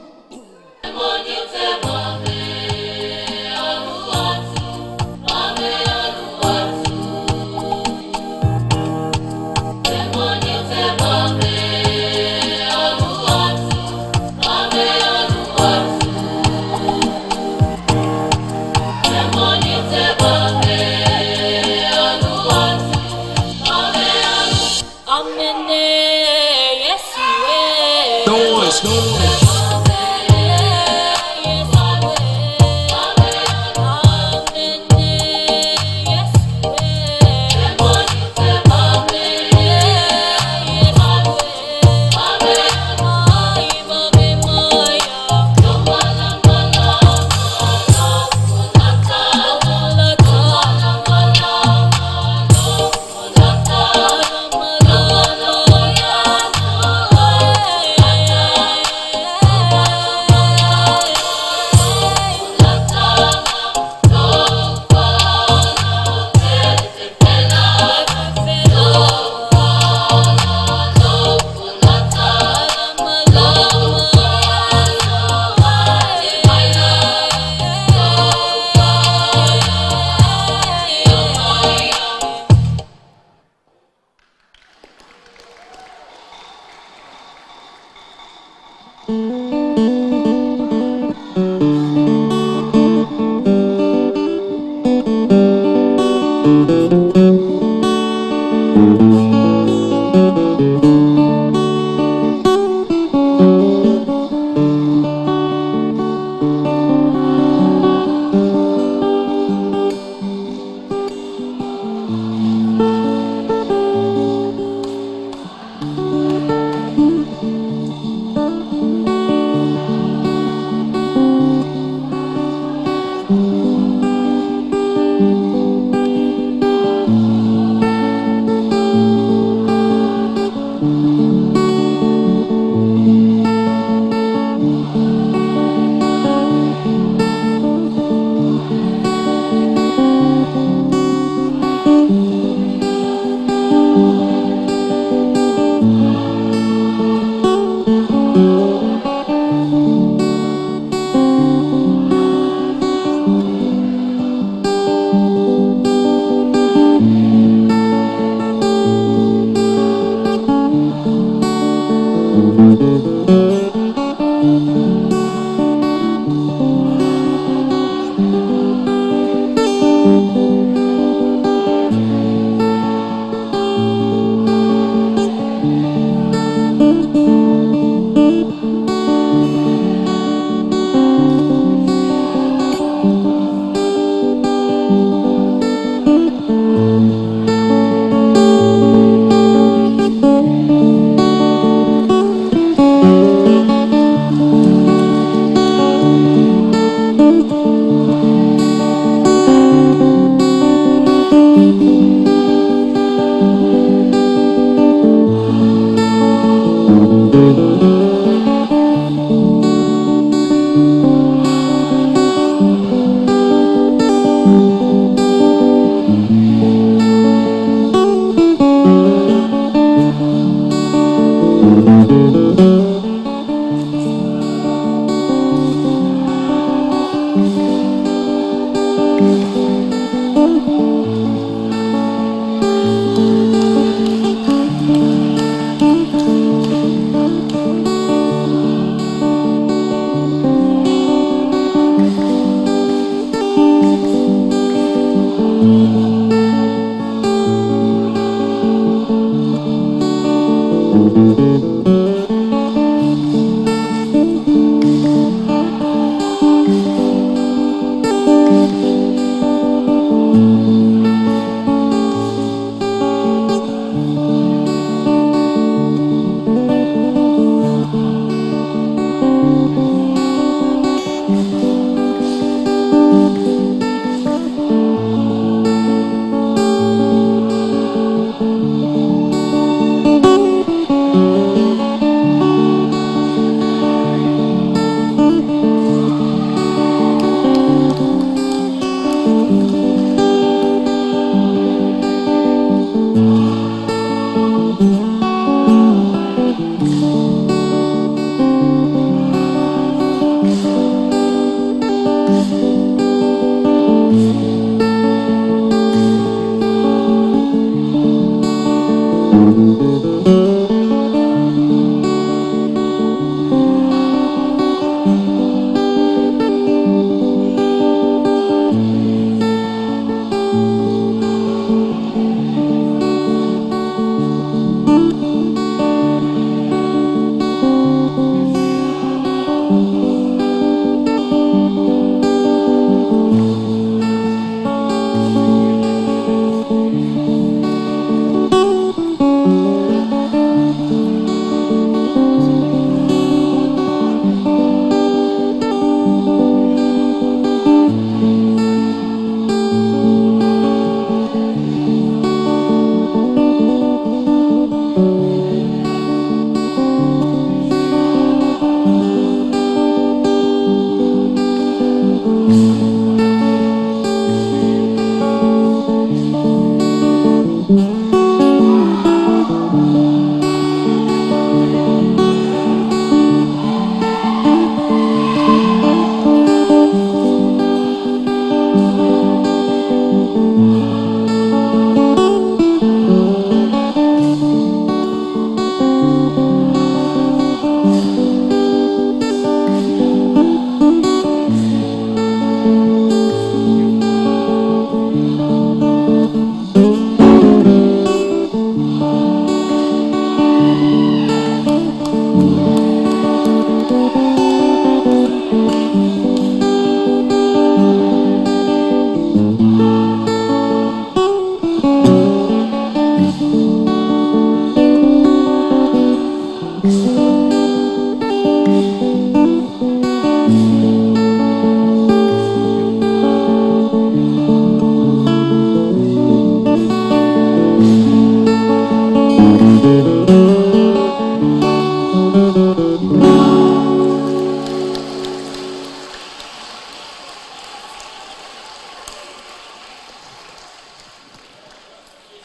Noise.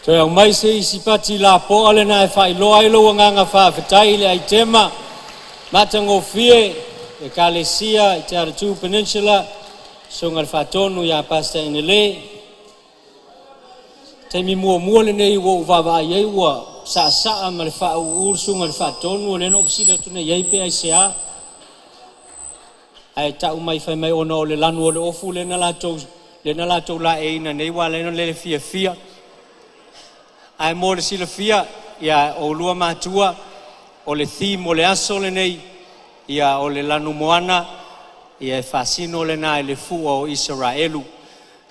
Toi au mai se isi pati la po ale na e whai loa i loa nganga whawhetai le ai tema. Matango fie e Kalesia i Te Aratu Peninsula. Songa le whatonu ia Pastor Inele. Te mi mua le nei wo uwawa ai ei ua saa ma le whau ursunga le whatonu le no usile tune iei pe ai sea. Ai tau mai whai mai ono le lanu o le ofu le na latou la e ina nei wa le no le fia. Ai mo le sila fia ia o lua matua o le theme o le aso le nei ia o le lanu moana ia e fasino le na le fua o Israelu.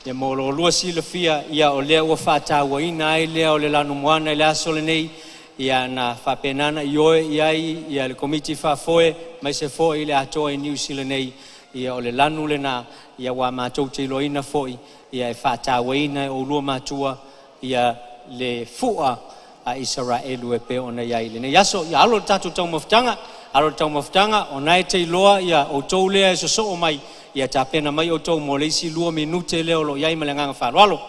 Ia mo lo lua sila fia ia o lea ua whataua ina ai lea o le lanu moana le aso le nei ia na whapenana ioe ia le komiti whafoe mai se foe i le atoa i New Zealand nei ia o le lanu le na ia wa matou te iloina foe ia e whataua ina o lua matua ia le fua a Israelu e pe ona ia ile. Ne yaso ia alo tatu tau maftanga ona e te iloa ia o tou lea e so o mai ia ta pena mai o tou mo le isi lua minute leo lo iai malenganga wharoalo.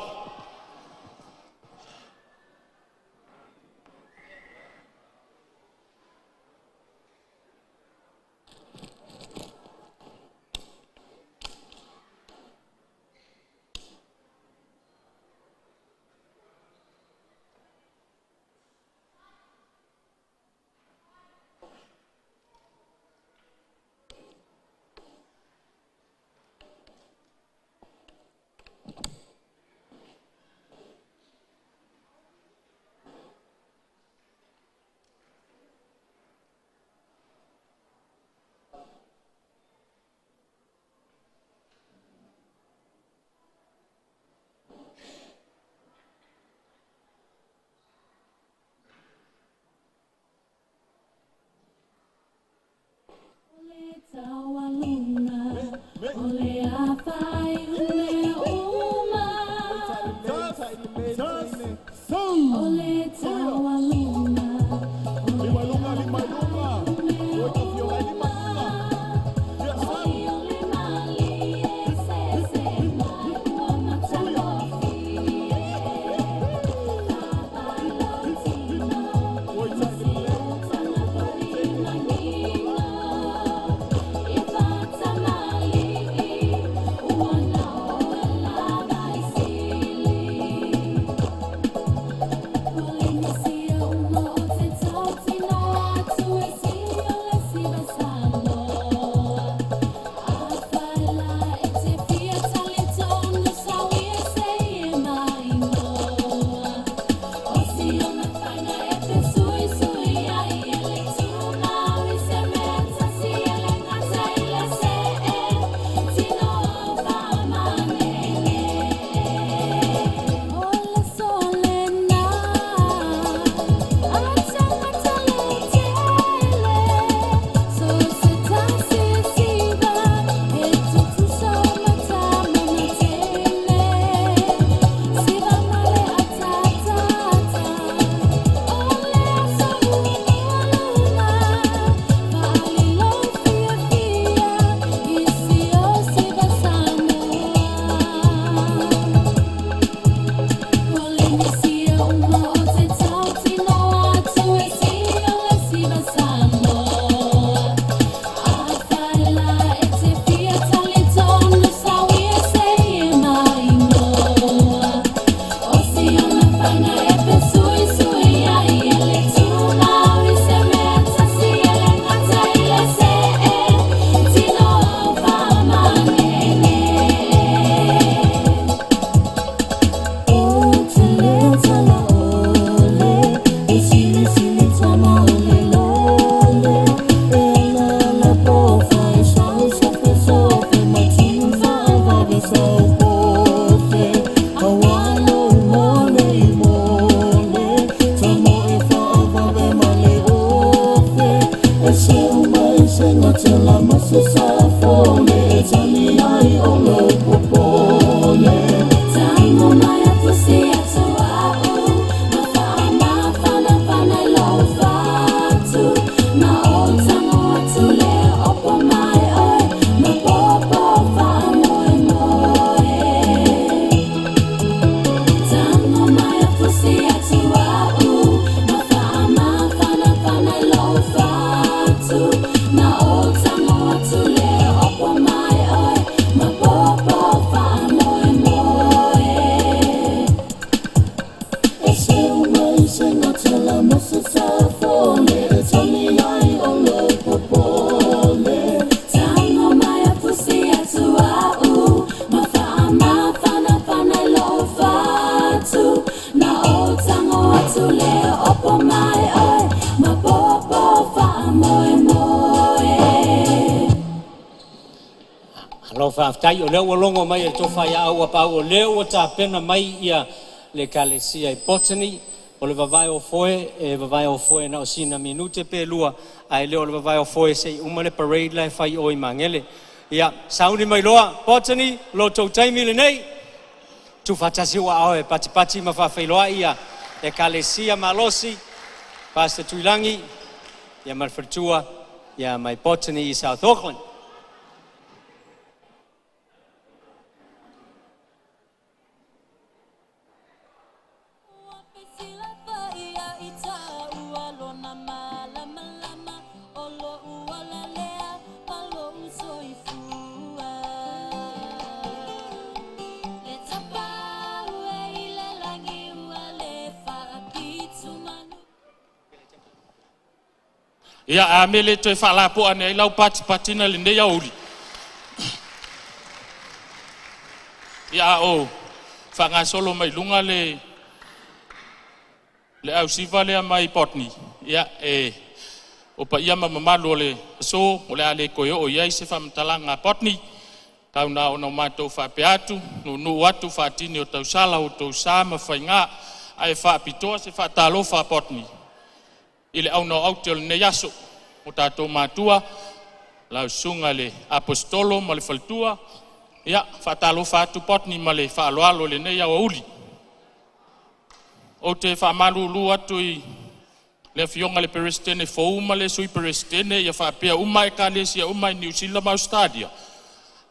See Lo whaftai o leo longo mai e towhai au apau o leo o tā pena mai ia le kalesia I Botany o le vavai o foe e vavai o foe na o sina minute pe lua ai leo le vavai o foe sei uma le parade lai whai o I mangele ia sauni mai loa Botany lo tau taimi le nei tu whatasi ua au e pati ma whawhailoa ia e kalesia malosi Pastor Tuilangi ia malwhatua ia mai Botany I South Auckland. Ia a mele toi whala po ane lau pati na linde ia uli. Ia o whanga solo mai lunga le au siva le mai Botany. Ia o pa ia mamalo le so o le ale koe o ia se whamtalanga Botany. Tau na ona mātou whapeatu, no atu whatini o tau sala o tau sama whainga ai whapitoa se whatalo wha Botany. Ile au no au te ne yaso o tātou mātua lau sunga le apostolo ma le faltua ia whatalo whatu Botany ma le whaaloalo le nei au uli o te whamalulu atu I le fionga le perestene fouma le sui perestene ia whapea umai Kalesia umai New Zealand ma Australia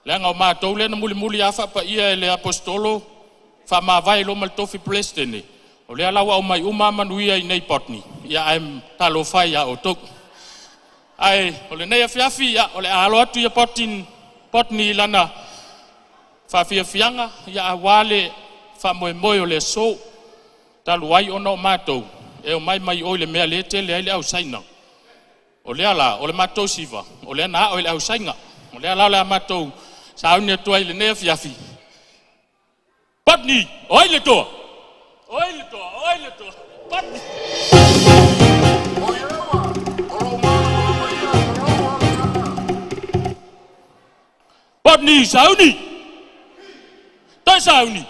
le ngau mātou le na muli a whapa ia le apostolo whamawai lo mal tofi perestene o le alawa o mai manuia I nei Botany ia ai talo whai a o tuk ai o le nei afiafi ia o le alo atu ia Botany lana whafiafianga ia a wale whamoe o le so talu ai ono mātou e o mai o le mea le te le ai le au saina o le ala o le mātou siva o le ana o le au sainga o le ala o le mātou sauni atua I le nei afiafi Botany oi le toa Botany Botany sauni tai sauni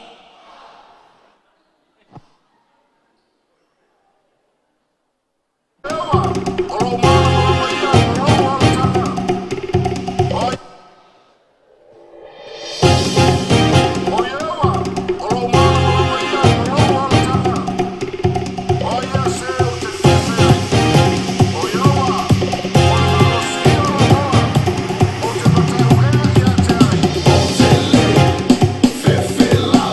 Fefela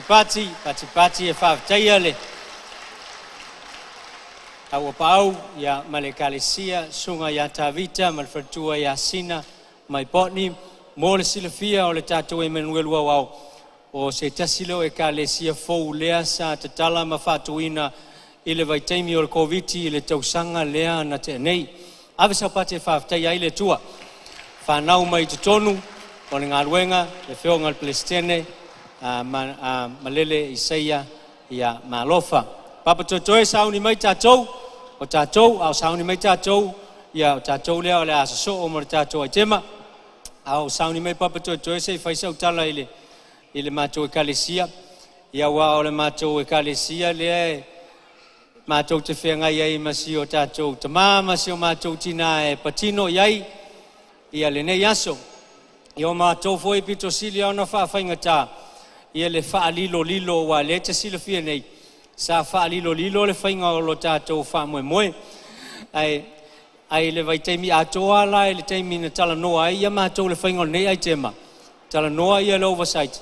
Pati e whaafitai le. Awa pau ia malekalesia sunga ia tavita malfatua ia sina mai potni mo le silafia o le tatou Emanuelu au o se tasilo e kalesia fou lea sa tatala mafatuina i le vaitaimi o le COVID i le tausanga lea na te nei. Ave sa pate whaafitai ai le tua. Whanau mai tutonu o le ngaluenga le whionga le Palestine malele Isaia ia malofa. Papa totoe sauni mai tatou o tatou au sauni mai tatou ia o tatou lea o le asaso o mo le tatou ai tema au sauni mai papa totoe se faisa utala ile matou ekalesia ia wa o le matou ekalesia lea matou te whenga iai masi o tatou tama masi o matou tina e patino iai ia le nei aso ia o matou foi pito sili au na whaafangata ia le whaalilo wa le te silafia nei sa whaalilo le whainga o lo tātou whaamoe ai le vai teimi atoa la le teimi na tala noa ai ia mātou le whainga o nei ai tema tala noa ia le oversight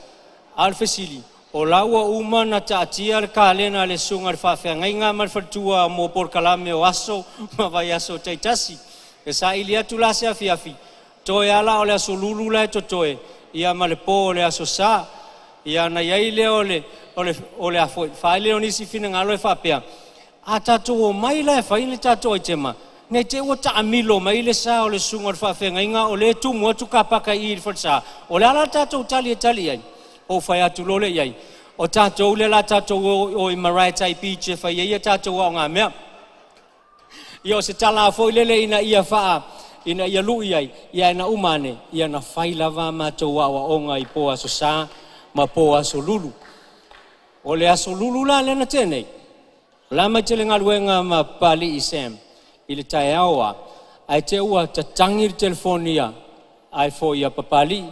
al fasili o laua uma na taatia le kālena le sunga le whawhengainga ma le whatua mo por kalame o aso ma vai aso teitasi e sa ili atu la se afi toe ala o le aso lulu la e totoe ia ma le po o le aso sa ia na iai le o le afo faile o nisi fina ngalo e whapea a tatou o mai la e whaile tatou ai tema nei te ua taamilo mai le sa o le sunga o le whawhengainga o le tumu atu ka paka i le whatsa o le ala tatou tali ai o whai atu lole iai o tatou le la tatou o i marae tai piche whai ia tatou o ngā mea ia o se tala a fo lele ina ia wha ina ia lui ai ia ina umane ia na whai lava matou awa onga i po aso sa ma po aso lulu o le aso lulu la lena tenei la mai te le ngaluenga ma pali i Sam i le tae aoa ai te ua tatangi le telefonia ai fo ia papali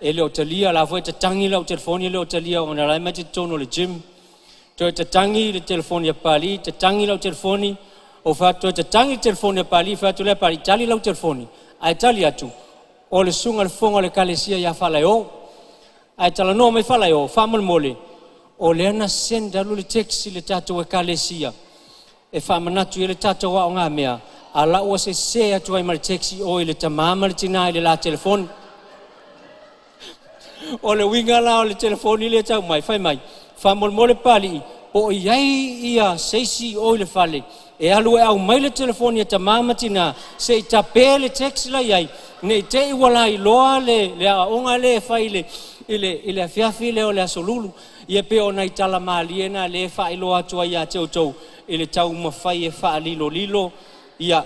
e le o talia la fo tatangi le o telefonia le o talia o na lai mai te tono le gym to tatangi le telefonia pali tatangi le o telefoni o fa to tatangi le telefonia pali fa to le pali tali le o telefoni ai tali atu o le sunga le fonga le kalesia ia fala o ai tala no mai fala o fa mole o le ana senda lu le taxi le tatou e kalesia e whamanatu i le tatou o ngā mea a la ua se atu ai ma le taxi o i le tamama le tina i le la telefoni o le winga la o le telefoni le tau mai whai mai whamolmole pali o iai ia seisi o i le whale e alu e au mai le telefoni e tamama tina se i tape le taxi la iai nei te iwala i loa le a onga le whai ile afiafi le o le asolulu ia pe ona i tala maliena le whailo atua ia teutou ile tau mawhai e whaalilo ia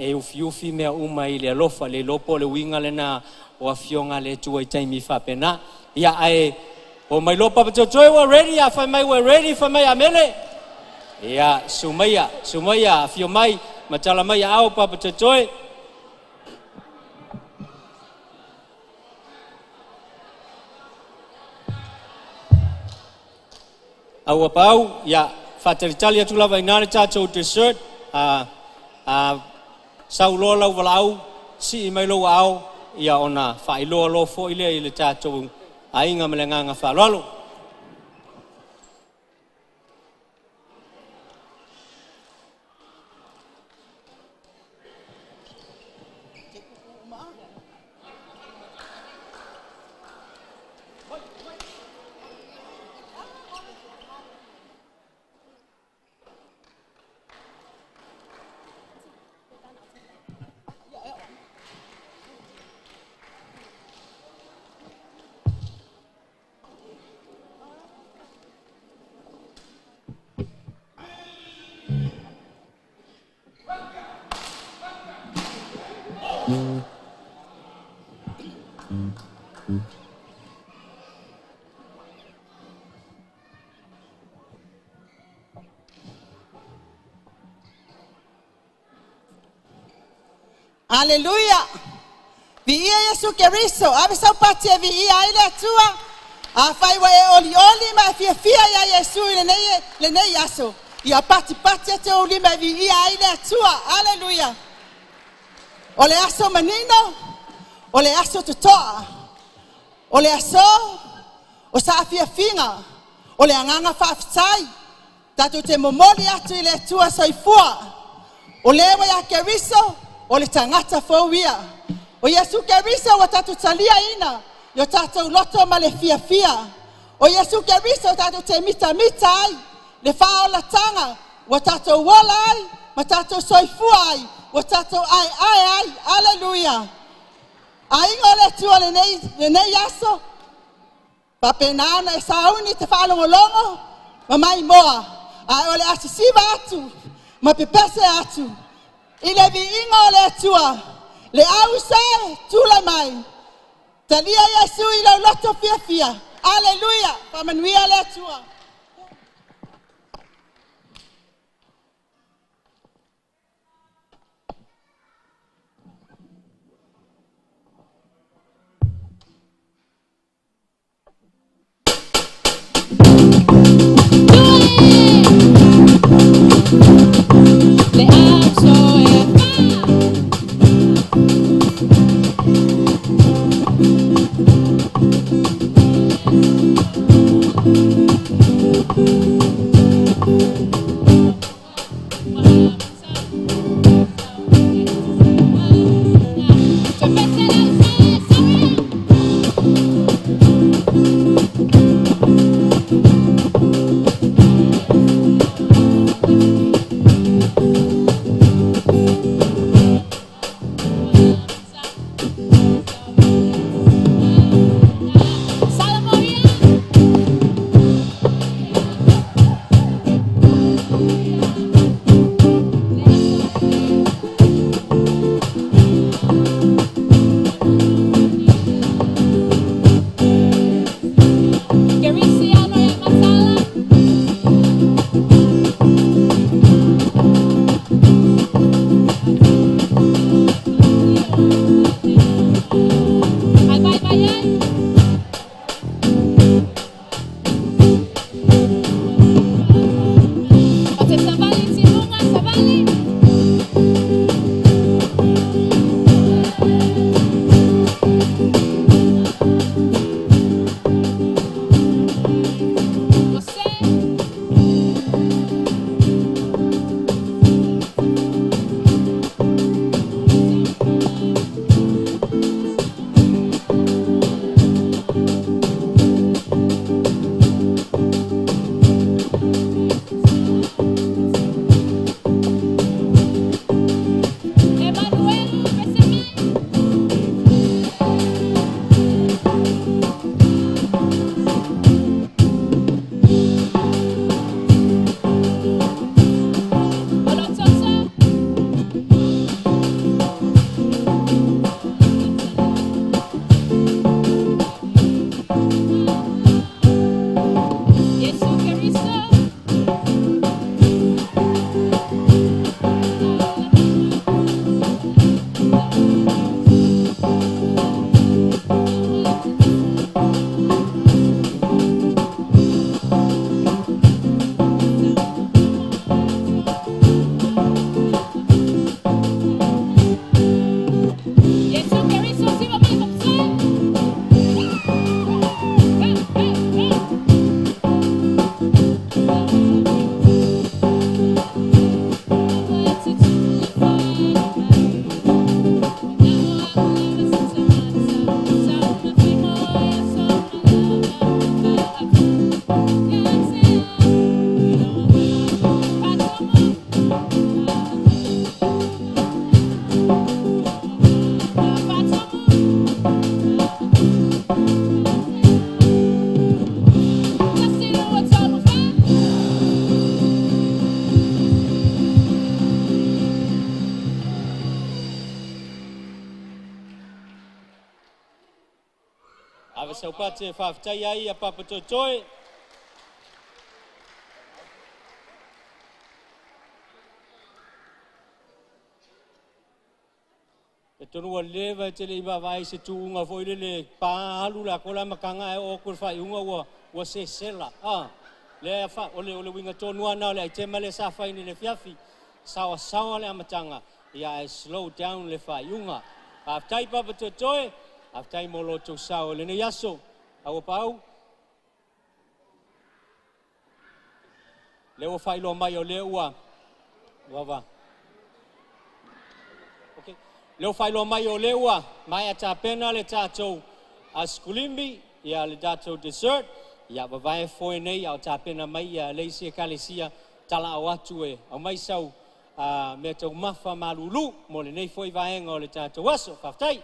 e ufi mea uma i le alofa le lopo le winga le na o afionga le tua i taimi whapena ia ae o mai lopa patotoi wa ready a whai mai wa ready whai mai amele ia sumaya afio mai matala mai au papatotoi au apau ia fatalitali atu lava inale tatou dessert sauloa lau walau si mai lo au ia ona whailoa lo fo ile le tatou ainga melenganga whalalo Aleluia. Via Yesu Keriso, ave sau patia via ile tua. A fai wa oli ma fia ya Yesu le nei yaso. Ia pati te oli ma via ile tua. Aleluia. Ole aso manino. Ole aso tutoa. Ole aso O sa fiafinga, o le anganga whaafitai, tatou te momoli atu i le tua soifua, o lewa ia keriso, o le tangata fauia. O Iesu keriso wa tatou talia ina, yo tatou loto ma le fiafia. O Iesu keriso tatou te mita ai, le whaolatanga, wa tatou wala ai, ma tatou soifua ai, wa tatou ai, aleluia. Aingo le tua le nei aso, papenana e sauni te whaalongolongo, ma mai moa, a ole asisiva atu, ma pepese atu. I le vi ingo le tua, le ause tula mai. Talia Yesu i le loto fia. Aleluia, pamanuia le tua. Le alzo e Ave sau pate whaafitai ai a papa toi. E tonua lewa e tele iwa vai se tuunga foile le pāhalu la kola makanga e o kul whai unga ua se sela. Le fa ole winga tonua na le aitema le sa whai ni le fiafi. Sawa le amatanga. Ia e slow down le whai unga. Whaafitai papa toi. Aftai molo to sao le ne yaso. Au pau. Le ua whailo mai o le ua. Wava. Okay. Le ua whailo mai o le ua. Mai a tā pena le tātou a skulimbi. Ia le tātou dessert. Ia wawai foe nei au tā pena mai ia leisia kalesia tala au atu e. Au mai sau me tau mafa malulu. Mo le nei foe vaenga o le tātou aso. Whaftai.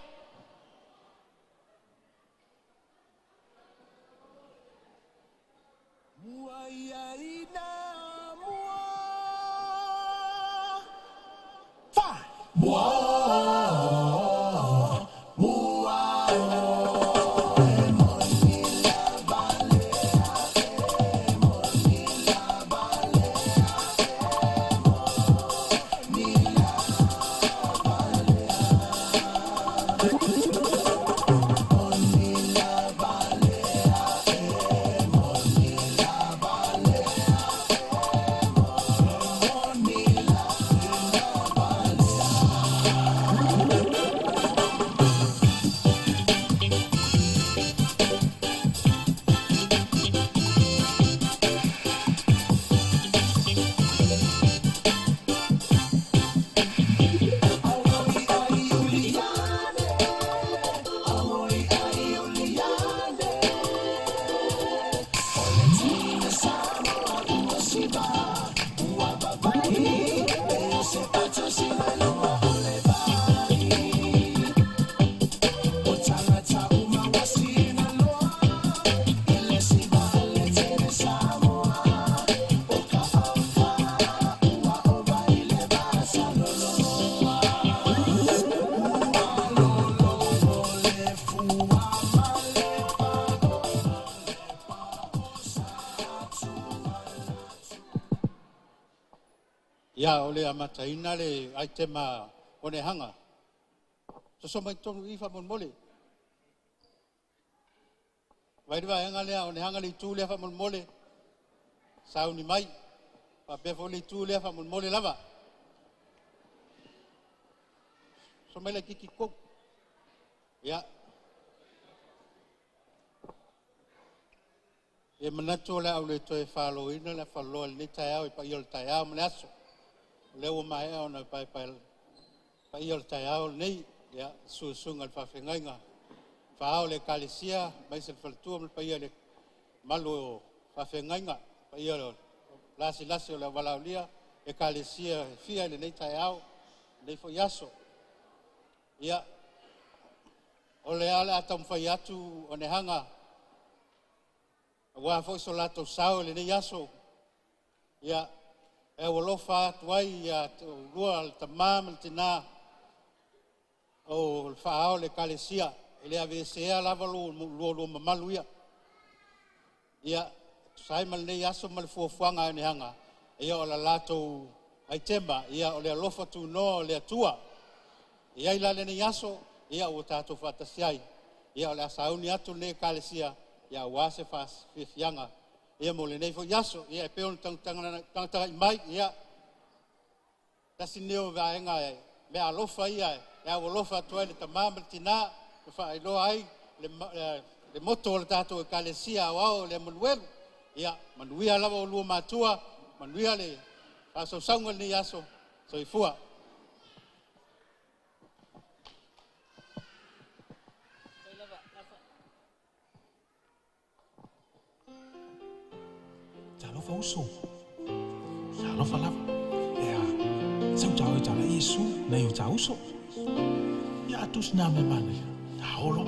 Ia ole amataina le aitema one hanga. So mai tonu ifa mon mole. Vai va hanga le one hanga le tu le fa mon mole. Sauni mai. Pa befo le tu le fa mon mole lava. So mai le kiki ko. Ia. E manato le au le toe falo ina le falo le taiao e pa iol taiao manaso. Leo mai ona pa iol taiao nei ya susung al fafengainga fa le kalesia mai se faltu pa iol malu fafengainga pa iol lasi le valaulia e kalesia fia le nei taiao nei fo yaso ya ole ala atam fa atu one hanga wa fo solato sao le nei yaso ya e wolofa tuai ya lua al tamam tina o fao le kalesia ele avesea lava lu mamaluia ia sai mal nei aso mal fuanga ni hanga ia ola lato ai temba ia ole lofa tu no le tua ia ila le nei aso ia o tato fatasiai ia ole sauni atu le kalesia ia wase fas fianga ia mo le nei fo yaso ia pe on tang mai ia tasineo vaenga me alofa ia ia olofa toile tamama tina fa ilo ai le moto le tato kalesia wao le Emanuelu ia manuia lava lu matua manuia le aso sango ni yaso so ifua Chalo fauso. Chalo falaf. Ya. Sau chao chala Yesu na yo chao so. Ya tus name mane. Holo.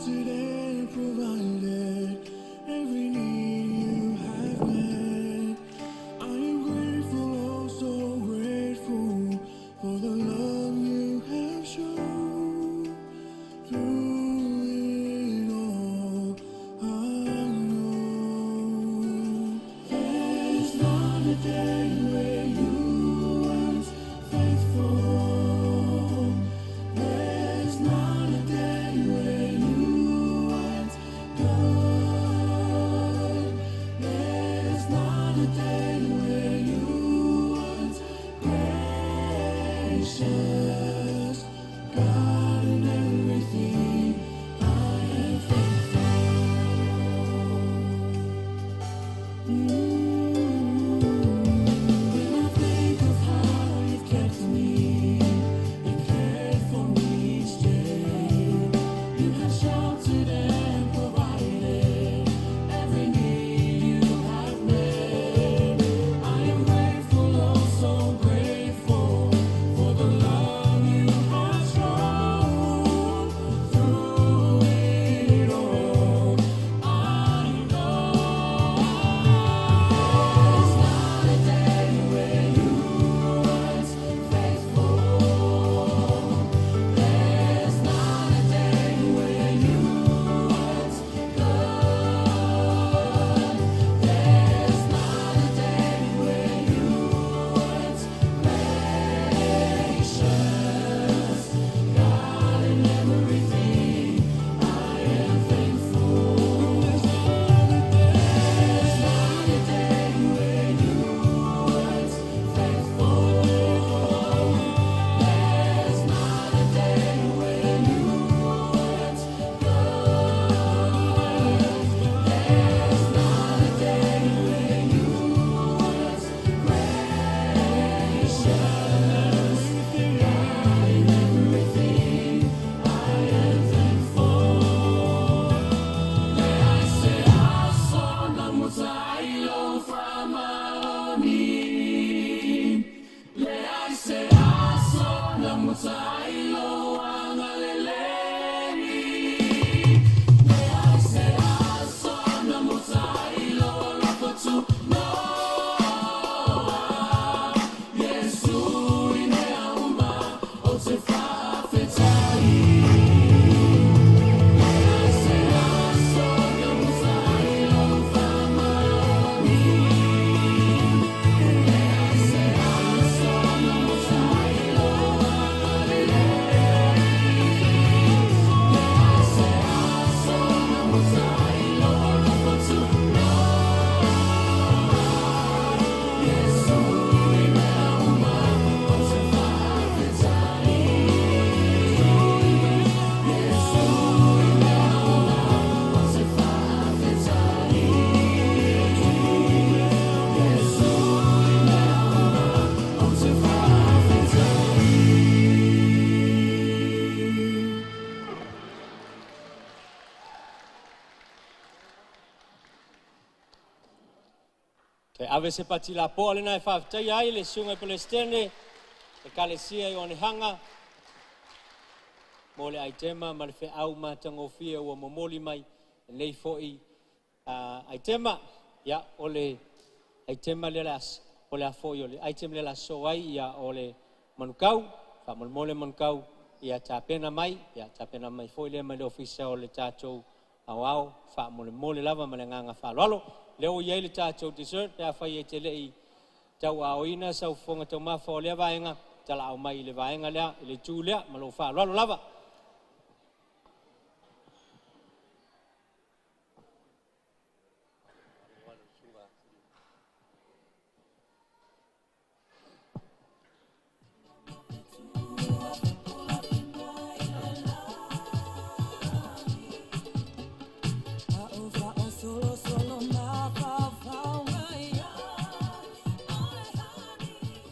sheltered and provided every need you have met. I am grateful, oh so grateful for the love you have shown through it all. I know there's not a day where you weren't faithful. There's not a day where you weren't good. There's not a day where you weren't gracious. God, in everything, I am faithful. When I think of how you've kept me, you cared for me each day. You have sheltered and provided every need you have met. I am grateful, oh so grateful for the love you have shown through it all. I know there's not a day where you weren't faithful. There's not a day where you weren't good. There's not a day where you weren't gracious. God, in everything, I am thankful. There's not a day where you weren't faithful. There's not a day where you weren't good. There's not a day where you weren't gracious. God, in everything, I am thankful. I say, I saw the Mutailo from Maoni. I say, I saw the Mutailo Angaleleni. I say, I saw the Mutailo Lokotu Noa. Yesu ineauma otefa fetai. I say, I saw the Mutailo from Maoni. I say, I saw the Mutailo Angaleleni. I say, I saw the Mutailo Lokotu Noa. Yesu ineauma otefa fetai. Yesu ineauma otefa fetai. Yesu ineauma otefa fetai. Ke ave se pati la po le nai whaafitai ai le sunga Palestine, le kalesia i one hanga, mo le aitema ma le wheau ma tangofia ua momoli mai, nei foi aitema, ia o le aitema le las, o le afoi o le aitema le la so ai, ia o le manukau, whamolmole manukau, ia tāpena mai foi le mai le ofisa o le tātou au, whamole lava ma le nganga whalalo, leo iei le tātou dessert, te awhai e te lei tau aoina sau fonga tau mawha o lea vaenga, tala au mai le vaenga lea, le tū lea, ma lo whalalo lava.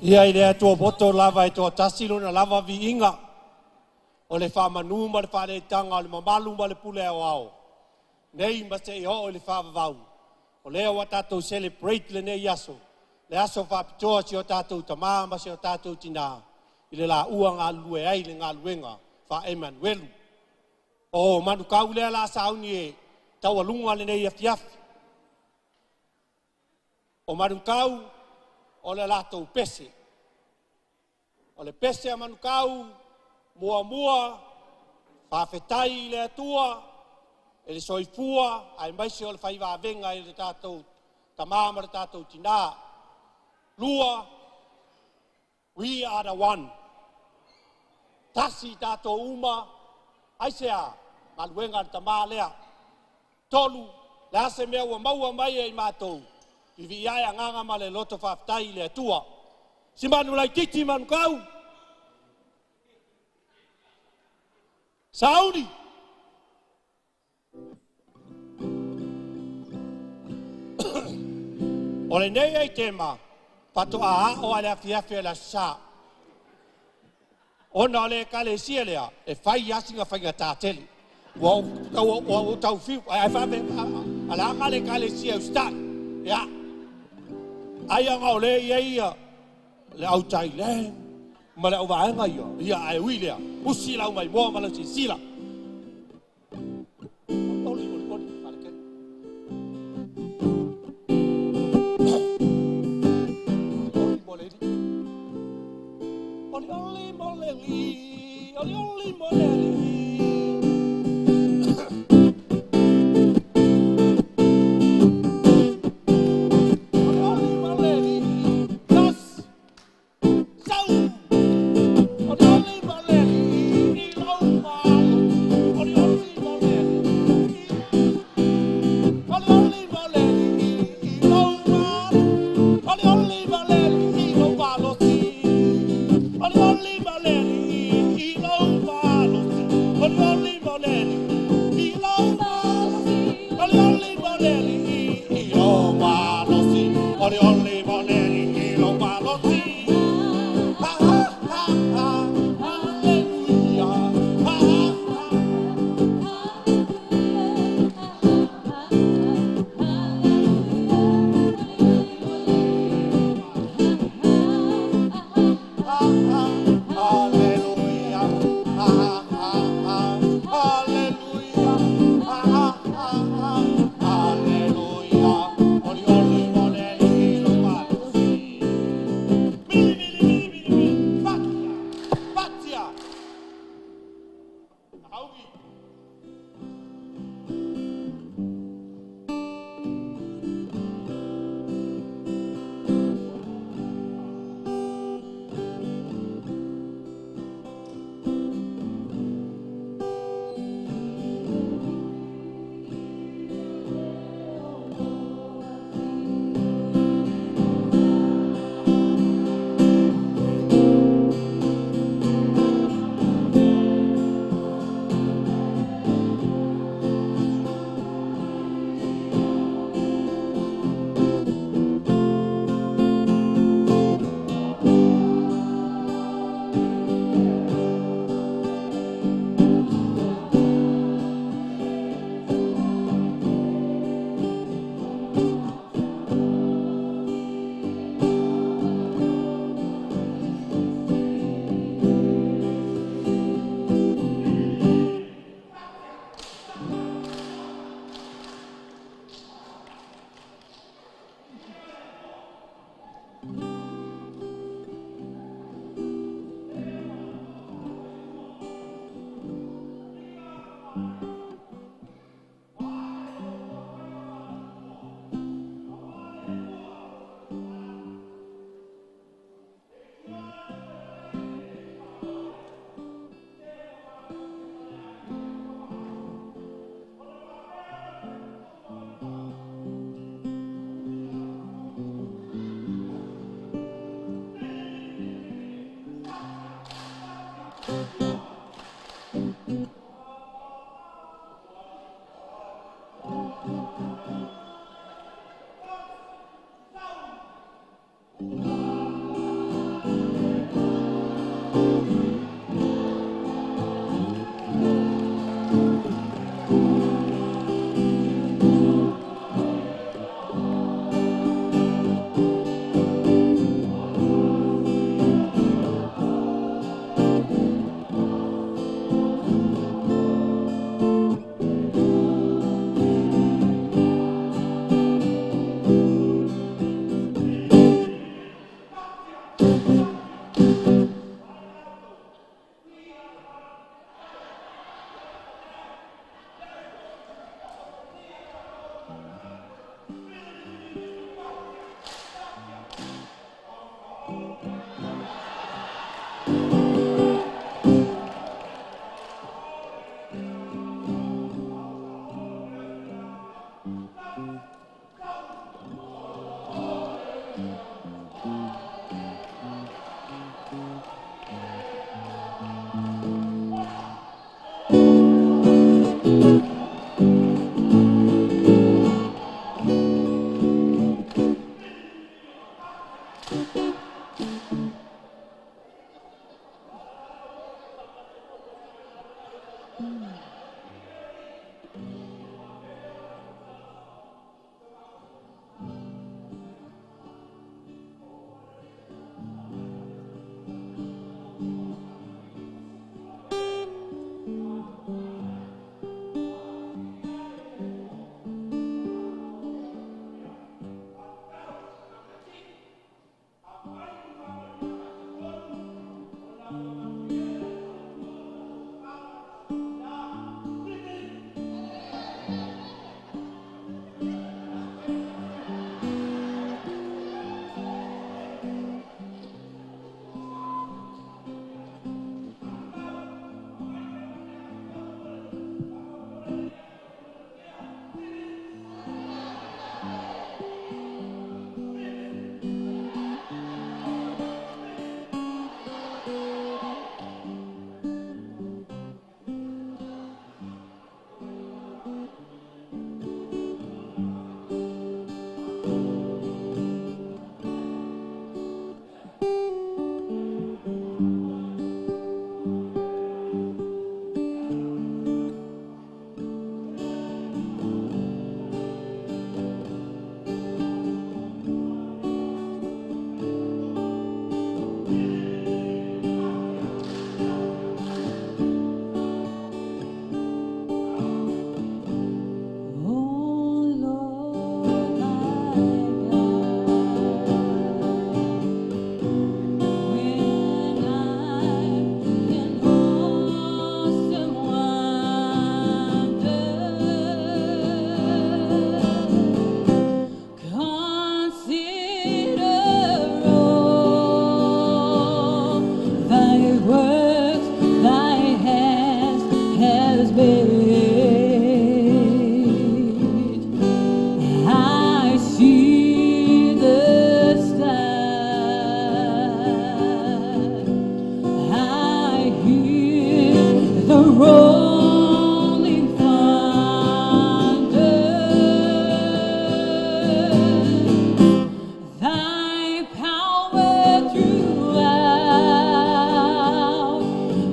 Ia i lea tua boto lava e tua tasilo na lava vi inga. O le whamanu ma le whare tanga o le mamalu ma le pule au au. Nei ma se i ho o le whavavau. O lea wa tātou celebrate le nei aso. Le aso whapitoa si o tātou tamā ma si o tātou tina. I le la ua ngā lue ai le ngā luenga wha Emanuelu. O manu kau lea la sauni e tau alunga le nei afiafi. O manu kau o le latou pese. O le pese a manu kau mua mua whawhetai le atua e le soifua ai maise o le whaiva venga e le tātou tamama le tātou tina. Lua, we are the one. Tasi tātou uma aisea maluenga le tama lea. Tolu, le ase mea ua maua mai e i mātou. Iwi ai a nganga ma le loto whaftai le atua. Si manu lai titi manu kau. Saudi. O le nei ai tema, pato a o ale afiafi la sa. Ona le kale sia lea, e fai asinga fai tāteli. Wa tau fiu, ai whawe, ala kale kale sia ustai. Ya. Ai anga o le ia, le au tai le, ma le au vaenga ia ai uilea. Usi lau mai mua mala si sila.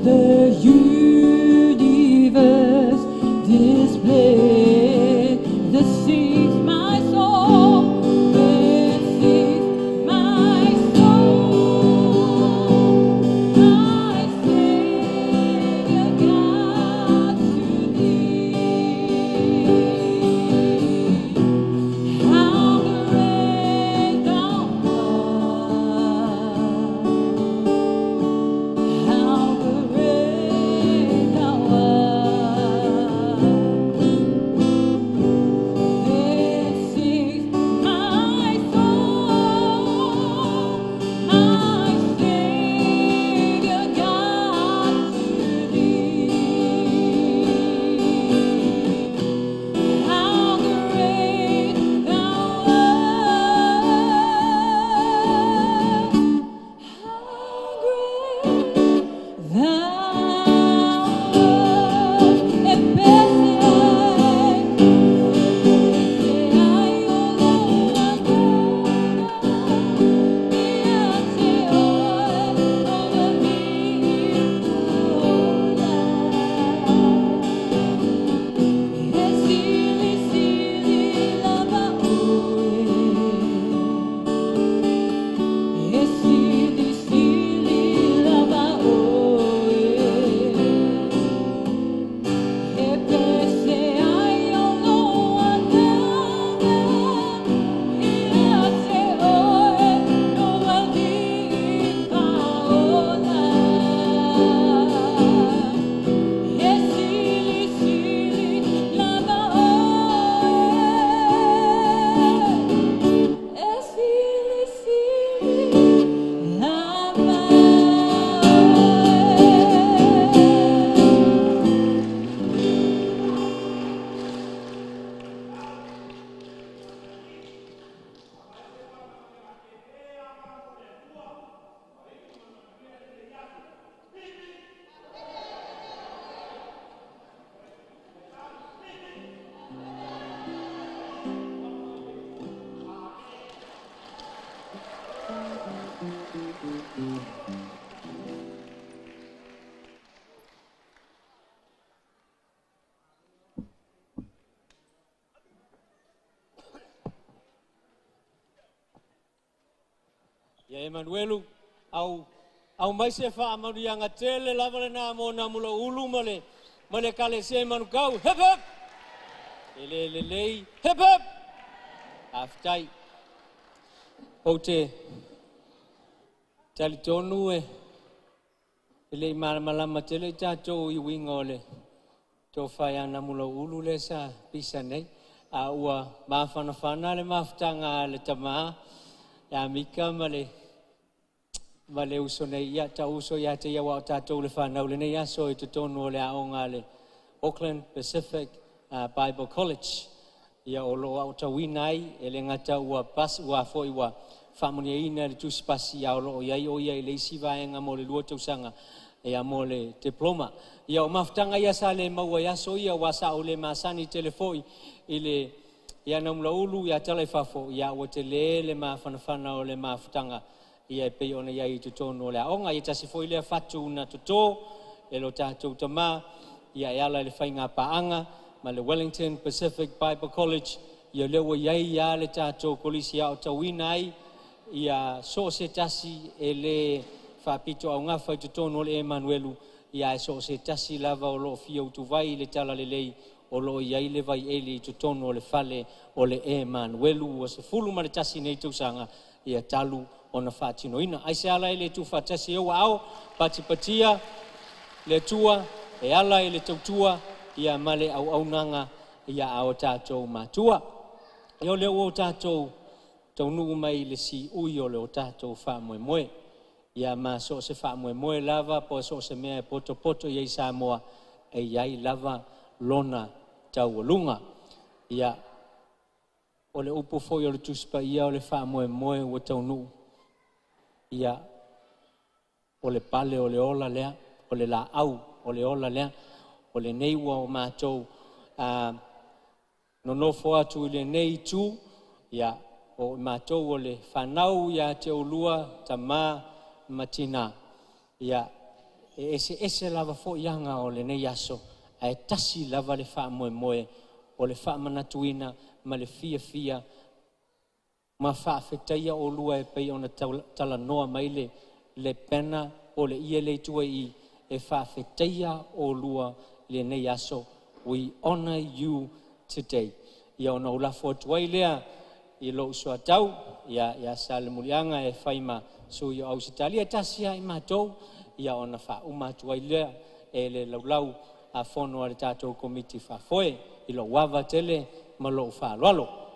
the universe le Emanuelu au mai se fa marianga tele lava le na mo na mulo ulu male kale se manukau hep hep le hep hep aftai ote tali tonu le malama tele tato I wingole to fai ana mulo ulu le sa pisa nei a ua mafana le maftanga le tama ya Mika male uso nei ya ta uso ya te ya wa tato le fa le nei ya so te tonu le aonga le Auckland Pacific Bible College ia o lo au tawinai e le ngata ua pas ua foi ua famuni ina le tusi pasi ia o lo ia le isi vaenga mo le lua tausanga ia mo le diploma ia o maftanga ia sa le maua ia so ia wa sa o le masani telefoi ile ia na mula ulu ia tala I fafo ia o te le mafanafana o le maftanga ia pe ona ia I tutono le aonga ia tasi foi le fatu na tuto e lo tatou tama ia ala le fainga paanga ma le Wellington Pacific Bible College ia le wa ia le tatou kolisi ia o tawinai ia so se tasi e le fapito au ngafa I tutono le Emanuelu ia so se tasi lava o lo fia utuvai le tala le lei o lo ia le vai ele tutono le fale o le Emanuelu o se fulu ma le tasi nei tausanga ia talu ona fatinoina ai se ala ele tu fatasi e wao patia le tua e ala ele tautua ia male au nanga ia ao tatou matua ia le o tatou taunu mai le si ui o le tatou fa moe ia ma so se fa moe lava po so se mea poto ia sa moa e ia lava lona taualunga ia o le upu foi o le tuspa ia o le fa moe o taunu ia o le pale o le ola lea o le la au o le ola lea o le nei ua o mātou nonofo atu I le nei tu ia o mātou o le whanau ia te olua tama matina ia ese lava fo ianga o le nei aso a tasi lava le wha moe o le wha manatuina ma le fia ma wha whetaia o lua e pei ona tala noa mai le pena o le ia le tua I e wha whetaia o lua le nei aso. We honor you today. Ia ona ulafo tuai lea I lo usua tau ia sa le mulianga e whaima so ia au sitalia tasia I mātou ia ona wha umatuai lea e le laulau a whono a le tātou komiti whafoe I lo wawa tele ma lo wha lalo.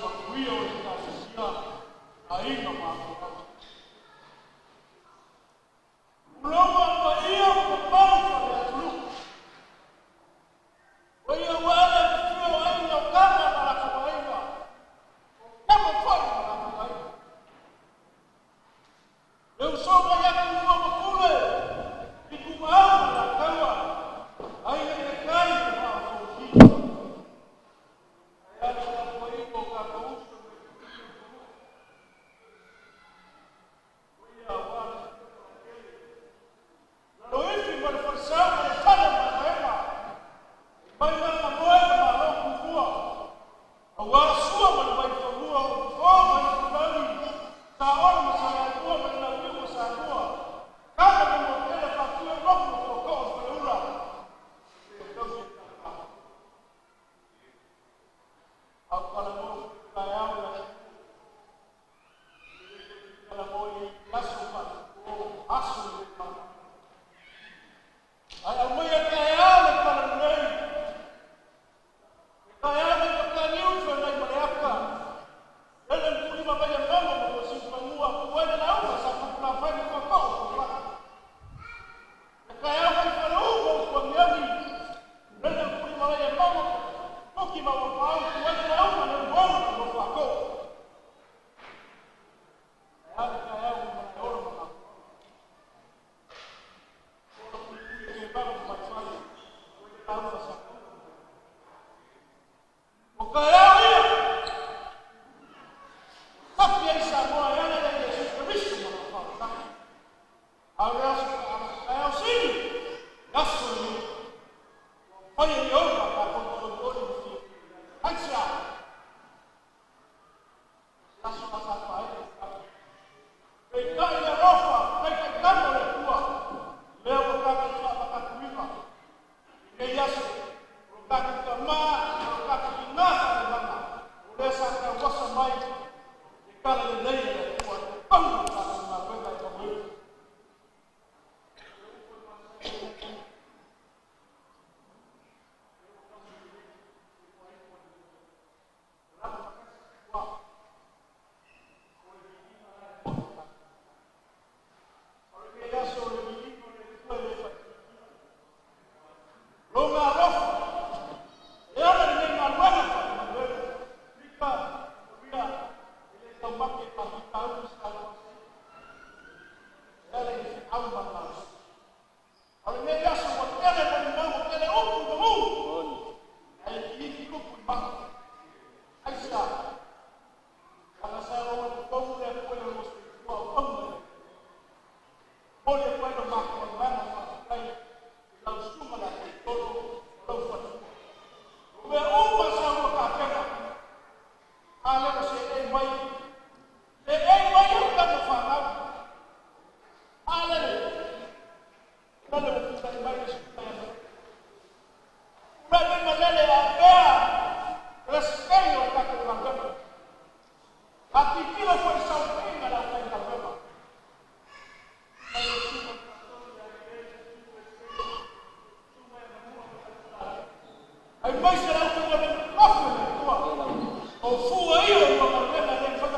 makuia o te kāsia a inga mātua. Ulonga pa ia o paufa le atulu. O ia wale kutio ainga o kama na la kawainga. Kama kwa na la kawainga. Leu sopa ya kumua makule. Ikumaama na kawa. Aina te kai te maa fauki. Ayana na kawainga o kaka uso. Uia wale. Loifi mara farisau mara tana mara maema. Mai mara moema mara kukua. Awara sua mara mai whamua. O mai kurani. Ta ora masaya kua mara na ui masaya kua. Kaka ni mwakele katua noku kwa koa whaura. Au kala mo kai au na. Kala mo i kasu pa. Asu ni pa. Ai au mai kai au na kala nei. Kai au na kala niu fo nei maleaka. Ele mkulima baya mama mo simamua kuenda na au sa kuna fanya kwa kwa. Kai au na kala u kwa miami. Ele mkulima baya mama ukima wa pau kuenda na au na mbona kwa kwa. Kai au na ora kwa. Ai mai será o que vai o fu aí o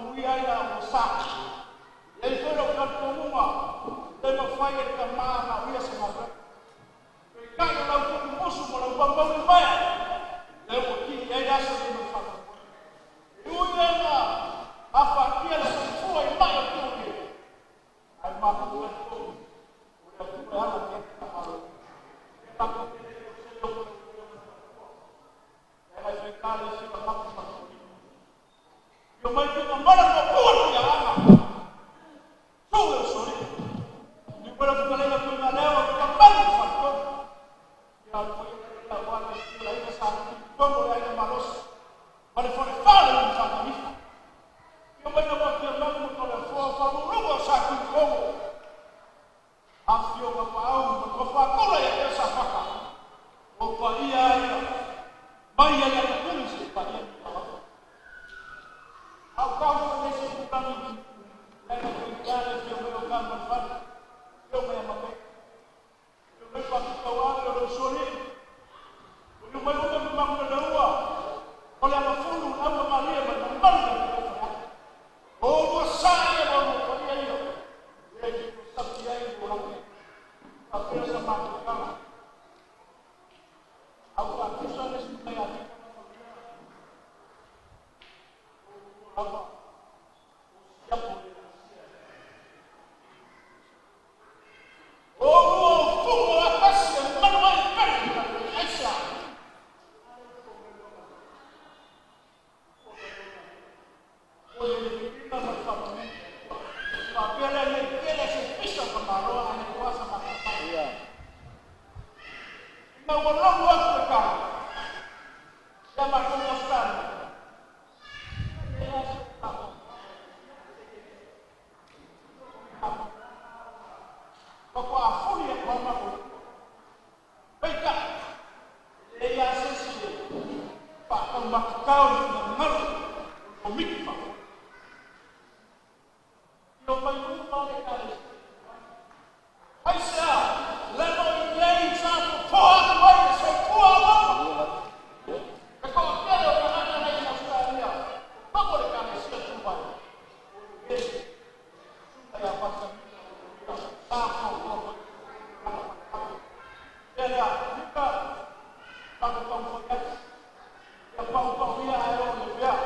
muia ia o sa. E foi o canto uma. Tem uma faia de camar na via semana. E cai lá o moço para o bambão e vai. Eu aqui e aí acha que não fala. E o ia a fatia da foi mais do que. Aí mata o outro. O outro ela que tá falando. Ela vai ficar ali se vai lá. Eu mais que uma mala no corpo já lá. Sou eu sou. E para ficar ali na tua leva, fica mal no fator. E a foi a guarda que aí essa como é que malos. Para fora fala no fatamista. Eu mais não vou ter nada no telefone, falo logo saco como. Afio ka pau, ko fa kola ya esa faka. O pa ia ia. Mai ia ka kunisi pa ia. Au kau nesse kutami. Ela kuiara que eu vou cantar fala. Eu me amei. Eu me faço kawala eu sori. Eu me vou me mamar na rua. Olha a fundo, a Maria, mas não manda. O você é o pa ia ia. E sabia aí o nome. A peça marcada. Agora, isso é nesse meio. Agora, o fogo a peça, mas não vai perder. Essa. Não vou não explicar. Já vai mostrar. Porque a fúria é uma coisa. Vem cá. Ele é assim. Para um bacalhau no mar. O Mika. Eu vou muito mal de cara. Vai ser. Leva o inglês a fora do meio. Só fora. É como aquele que anda na Austrália. Vamos de cara. Isso é tudo vai. Aí a passa. Era Mika. Para o que é para o que é o lugar.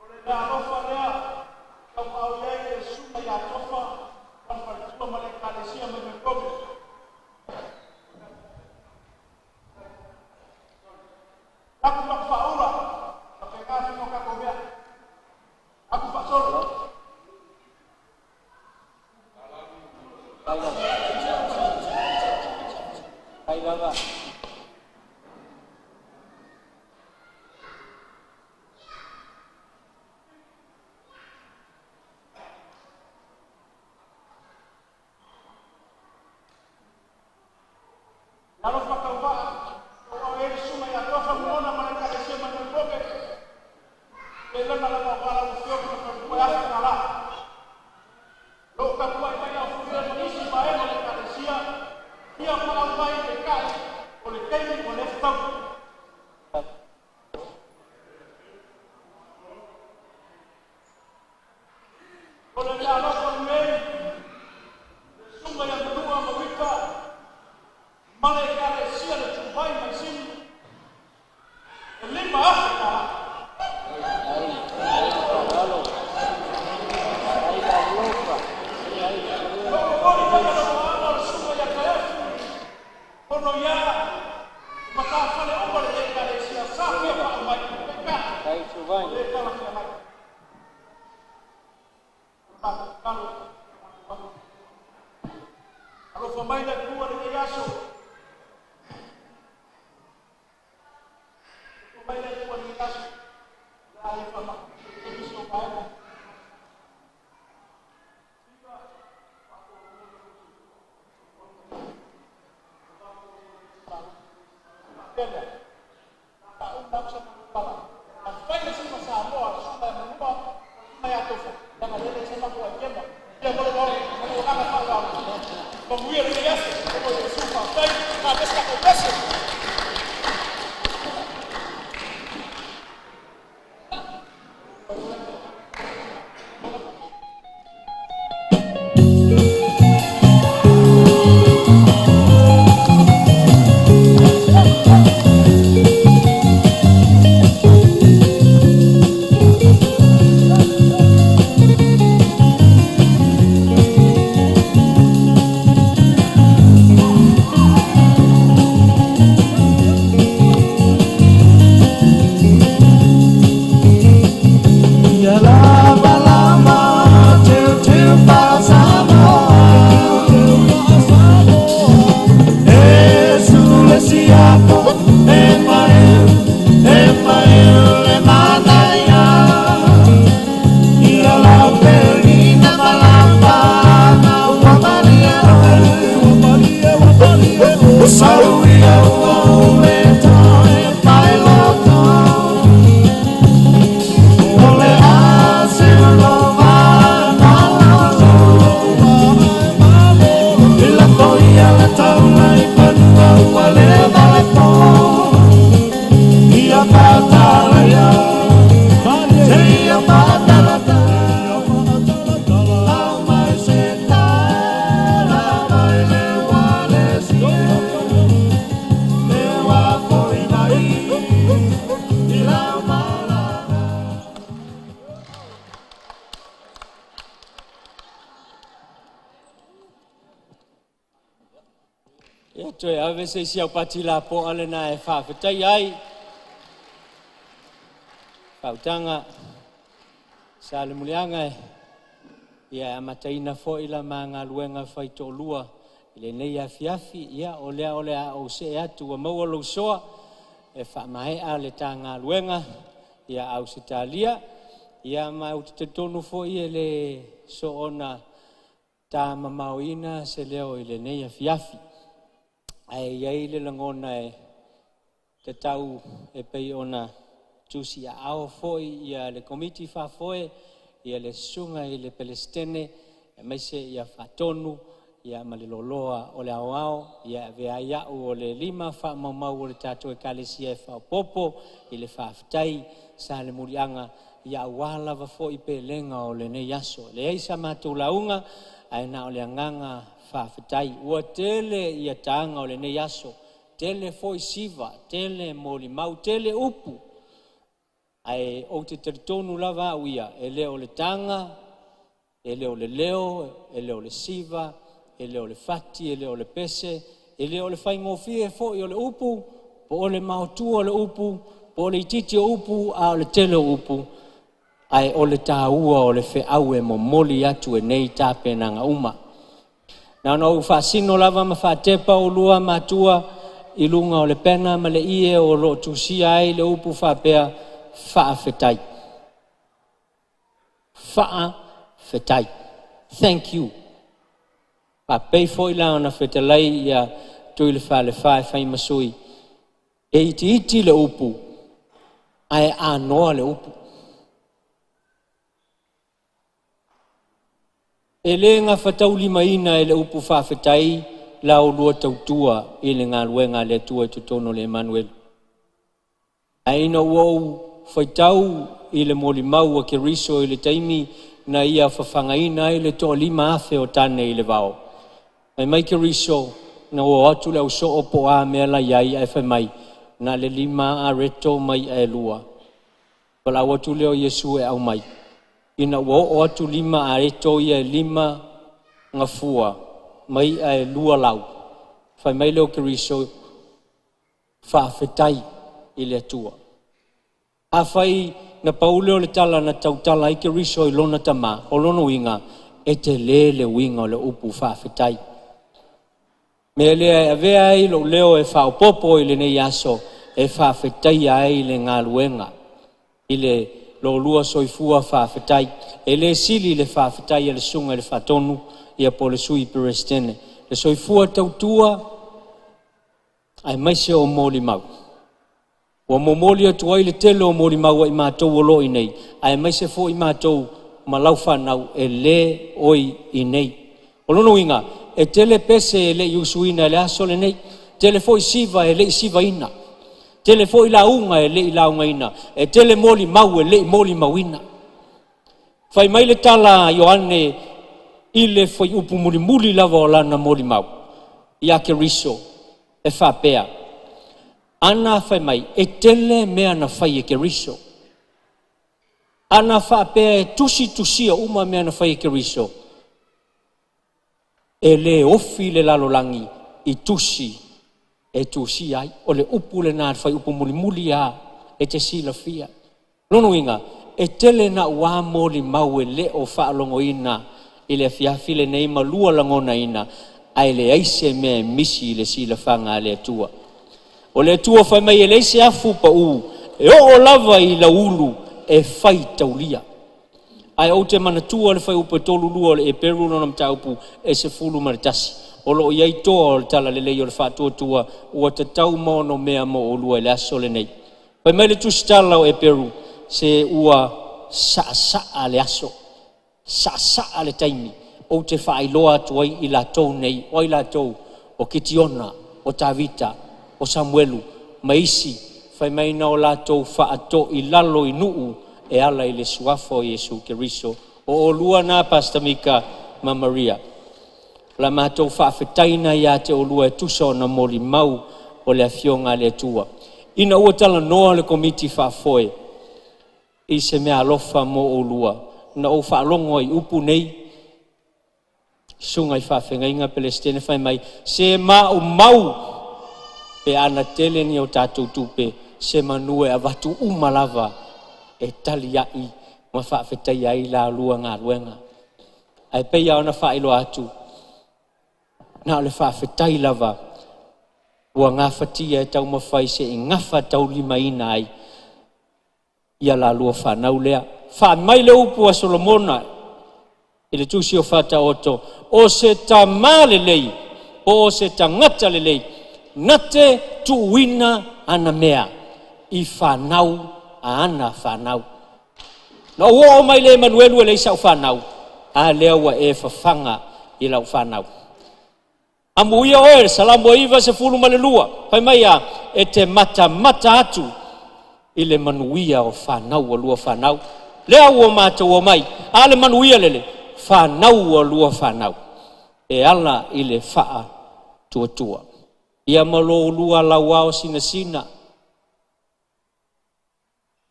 Olha, não falei. Como alguém que suma e a tofa, quando partiu uma lecadecia, mas me cobre. Aku tak faula, tapi kasih mau kau biar. Aku pastor. Kailangan. Lalu pakai ubah. Kalau ini semua yang kau semua mereka desa mencoba. Kalau malah kalau usia berapa kalah. Lo kapua yang usia mengisi bayar mereka desa. Dia malah bayar dekat. Oleh kami oleh staf. Oleh dia orang lain. Semua yang berdua mereka. Mereka desa tercubai mesin. Lima Afrika. Kono ya, maka fale umur mereka desa sapi apa baik mereka. Baik cubai. Mereka masih baik. Kalau pemain dah keluar dari Yaso. Pemain dah keluar dari Yaso. Dari pemain. Ini supaya. Tak undang sama kepala. Apa yang sih masa awal supaya mengubah supaya tu. Jangan ada sama buat jema. Dia boleh bawa menggunakan apa? Pembuat rias, pembuat sumpah. Baik, habis tak berhasil. toi ave se sia pati la po ale na e fa fetai ai. Pautanga sa le mulianga ia amataina fo ila manga luenga fai tolua ile nei afiafi ia ole o se atu wa mau lo soa e fa mai ale tanga luenga ia Australia ia mai te tonu fo ile so ona ta mamauina se leo ile nei afiafi ai le langona e te tau e pei ona tusi a ao foi ia le committee fa foi ia le sunga i le Palestine e maise ia fatonu ia maliloloa o le ao ia vea ia o le lima fa mamau o le tato e kalesia fa popo i le faftai sa le murianga ia wala va foi pelenga o le nei aso le eisa matulaunga ai na o le nganga faftai ua tele ia tanga o le nei aso tele foi siva tele moli mau tele upu ai o te tonu lava uia ele o le tanga ele o le leo ele o le siva ele o le fati ele o le pese ele o le faingofie fo i o le upu po o le mautu o le upu po o le ititi o upu a o le tele o upu ai o le tāua o le feau e momoli atu e nei tāpenanga uma na no fasino lava ma fatepa o lua matua i lunga o le pena ma le ie o lo tusia ai le upu fapea fetai. Fetai. Thank you. Pa pei foi la ona fetalai ia tui le fai masui. E iti le upu. Ai anoa le upu. E le ngā whatau lima ina e le upu fetai la o lua tautua i le ngā luenga le tua tutono le Emanuelu. Ai no wou faitau i le moli mau a ke riso i le taimi na ia whawhangaina i le toa lima afe o tane i le vao. Ai mai ke riso na o atu le uso opo a mea la iai e whai mai na le lima a reto mai e lua. Wala o atu leo Yesu e au mai. Ina o atu lima a reto i e lima ngafua mai e lua lau. Whai mai leo ke riso whawhetai i le atua. A fai na paule o le tala na tautala i ke riso i lona tama, o lona winga, e te le winga o le upu whawhetai. Me lea e vea ai lo leo e whaopopo i le nei aso, e whawhetai ai le ngā luenga. I le lo lua soifua whawhetai, e le sili le whawhetai e le sunga le whatonu, i a po le sui perestene. Le soifua tautua, ai maise o moli mau. Wa momoli atu ai le tele o mori maua i mātou o lo i nei. Ai mai se fo i mātou malau whanau e le oi i nei. O lono inga, e tele pese e le iusuina e le aso le nei. Tele fo i siva e le i siva ina. Tele fo i launga e le i launga ina. E tele moli mau e le i moli mau ina. Fai mai le tala Ioane i le fo i upu muli lava o lana moli mau. Ia ke riso e whapea. Ana fai mai, e tele mea na fai e ke riso. Ana whapea e tusia uma mea na fai e ke riso. E le ofi le lalolangi i tusi ai. O le upu le nā fai upu muli a e te sila fia. Lono inga, e tele na ua moli mau e le o whaalongo ina i le fiafi le nei malua langona ina ai le aise mea misi i le sila whanga le atua. O le tua fai mai e leise afu pa u, e o lava i la ulu e fai taulia. Ai o te manatua le fai upe tolu lua le e peru no nam taupu e se fulu maritasi. O lo iai toa o le tala le lei o le whatua tua ua te tau mono mea mo o lua e le aso le nei. Fai mai le tusitala o e peru se ua saa le aso, saa le taimi. O te whai loa tuai i la tau nei, o i la tau o Kitiona, o Tavita, o Samuelu, maisi, fai mai na o lātou whaato i lalo i nuu e ala i le suafo Yesu Keriso. O lua nā Pastor Mika ma Maria. La mātou whaafetaina ia te o lua e tusa o na moli mau o le afionga le tua. Ina ua tala noa le komiti whaafoe i se mea alofa mo o lua. Na o whaalongo i upu nei sunga i whaafenga inga Palestine fai mai se mau pe ana tele ni o tātou tupe se manue a watu umalava e tali ai ma whaafetai ai la lua ngā ruenga. Ai pei au na whaelo atu na ole whaafetai lava ua ngā whatia e tau mawhai se i ngafa tau lima ina ai ia la lua whanau lea. Wha mai le upu a Solomona i le tusi o whata oto o se ta male lei o se ta ngata le lei ngate tu wina ana mea i whanau a ana whanau. Na ua mai le Emanuelu e le isau whanau a lea ua e whawhanga i lau whanau. Amu ia oe, salamu iwa se fulu malelua. Pai mai a, e te mata atu i le manuia o whanau o lua whanau. Lea ua mata ua mai, a le manuia lele, whanau o lua whanau. E ala i le whaa tua tua. Ia malo lua lawa o sina sina.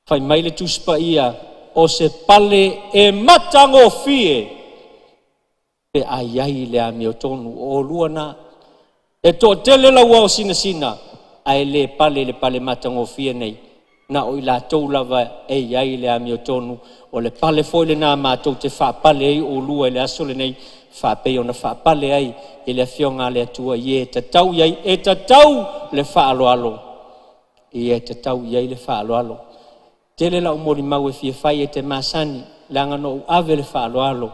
Pai mai le tuspa ia, o se pale e matango fie. Pe ayai le a mio tonu o luana e to tele la wa sina sina ai le pale matango fie nei na o ila to lava e yai le a mio tonu o le pale foi le na ma to te fa pale ai o lua le asole nei fa pe ona fa pale ai e le fionga le tua ye te tau yai e te tau le fa alo e te tau yai le fa alo tele la umori mau e fie fai e te masani langa no ave le fa alo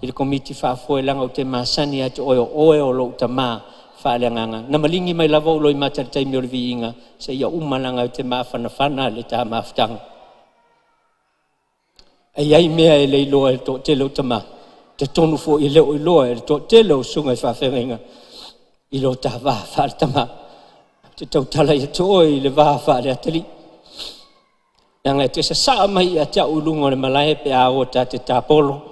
il komiti fa foi langa o te masani atu oe o lo tama fa langa na malingi mai lava lo i mata tai mi olvinga se ia umalanga o te mafana le ta maftang ai ai mea e le lo to te lo tama te tonu fo i le o lo e to te lo sunga fa fenga i lo ta va fa tama te tau tala i to i le va fa le atali yang te sa mai a ta ulunga le malai pe a o ta te tapolo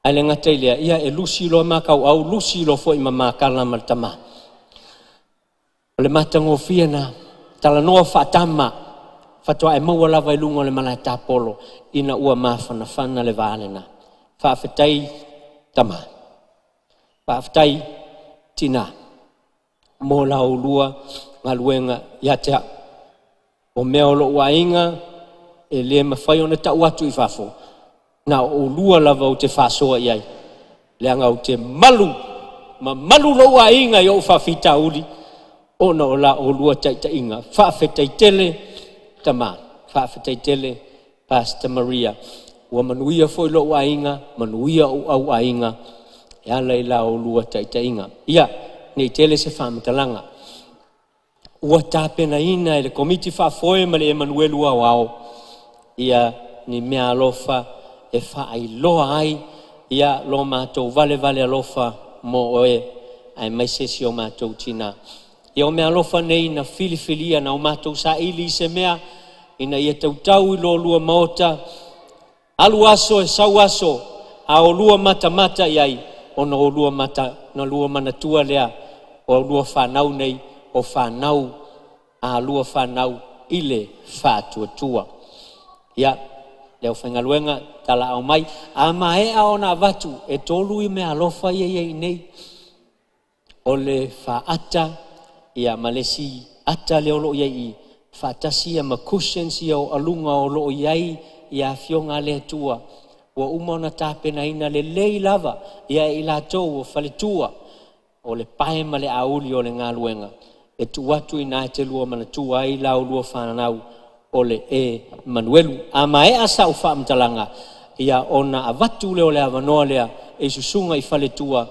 ale ngata ile ia e lusi lo makau au lusi lo foi mama kala maltama le matango fiena tala no fatama fatwa e mo wala vai lungo le malata polo ina ua mafana fana le valena fa fetai tama fa fetai tina mo la ulua ngaluenga yacha o meolo wainga e le mafai ona ta watu i fafo na o lua lava o te whasoa iai. Leanga o te malu lo a inga i o whawhita uli. Ona o la o lua taita inga. Whawhetai tele tama. Whawhetai tele Pastor Maria. Ua manuia foi lo a inga, manuia o au a inga. E ala i la o lua taita inga. Ia, nei tele se whamatalanga. Ua tāpena ina e le komiti whafoe ma le Emanuelu au au. Ia ni mea alofa e fa ai loa ai ia lo matou vale alofa mo oe ai mai sesi o matou tina ia o mea alofa nei na filifilia na o matou sa ili se mea ina ia tautau i lo lua maota alu aso e sau aso a o lua mata iai o na o lua mata na lua manatua lea o lua whanau nei o whanau a lua whanau ile whātua ia leo whengaluenga tala au mai a mae a ona watu e tolu i mea alofa i nei o le whaata ia malesi ata leo lo i whaatasi ia makusens ia o alunga o lo iai ia fionga le tua ua umona tāpena ina le lei lava ia i la tau o whaletua o le paema le auli o le ngaluenga e tu watu ina e te lua manatua i lau lua whanau ole Emanuelu a mai asa ufa mtalanga ia ona avatu le ole avanoa lea e susunga i faletua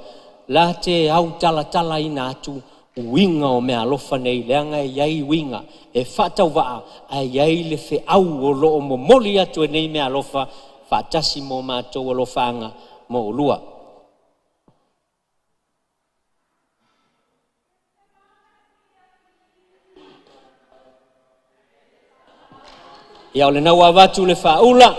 la te au tala ina atu winga o mea alofa nei leanga e iai winga e whatau waa a iai le fe au o loo momoli atu e nei mea alofa whatasi mo mātou alofanga mo lua ia ole nau avatu le whaula.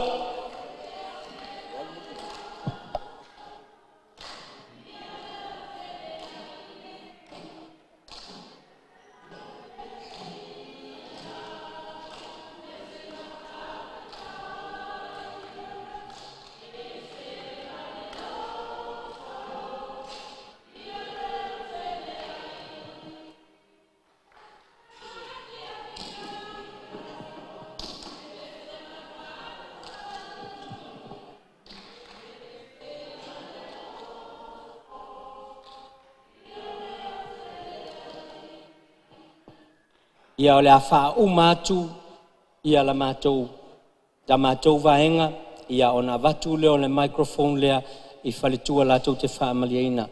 ia o le a whauma atu ia la mātou ta mātou vaenga ia ona vatu leo le microphone lea I whaletua lātou te whaamaliaina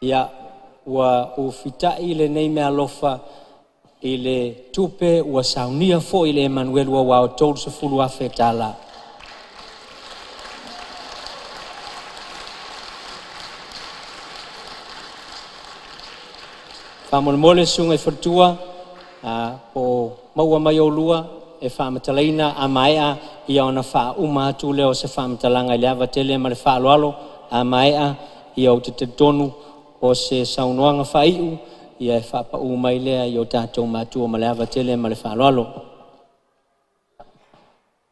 ia ua o fitai le nei mea lofa I le tupe ua saunia fo I le Emanuelu wa o tolu se fulu a whetala. Whamole sunga I whatua o maua mai o lua e whamatalaina a maea ia ona wha umatu leo se whamatalanga I le awa tele ma le whaaloalo a maea ia o te tonu o se saunoanga whaiu ia e whapa umai lea I o tātou mātua ma le awa tele ma le whaaloalo.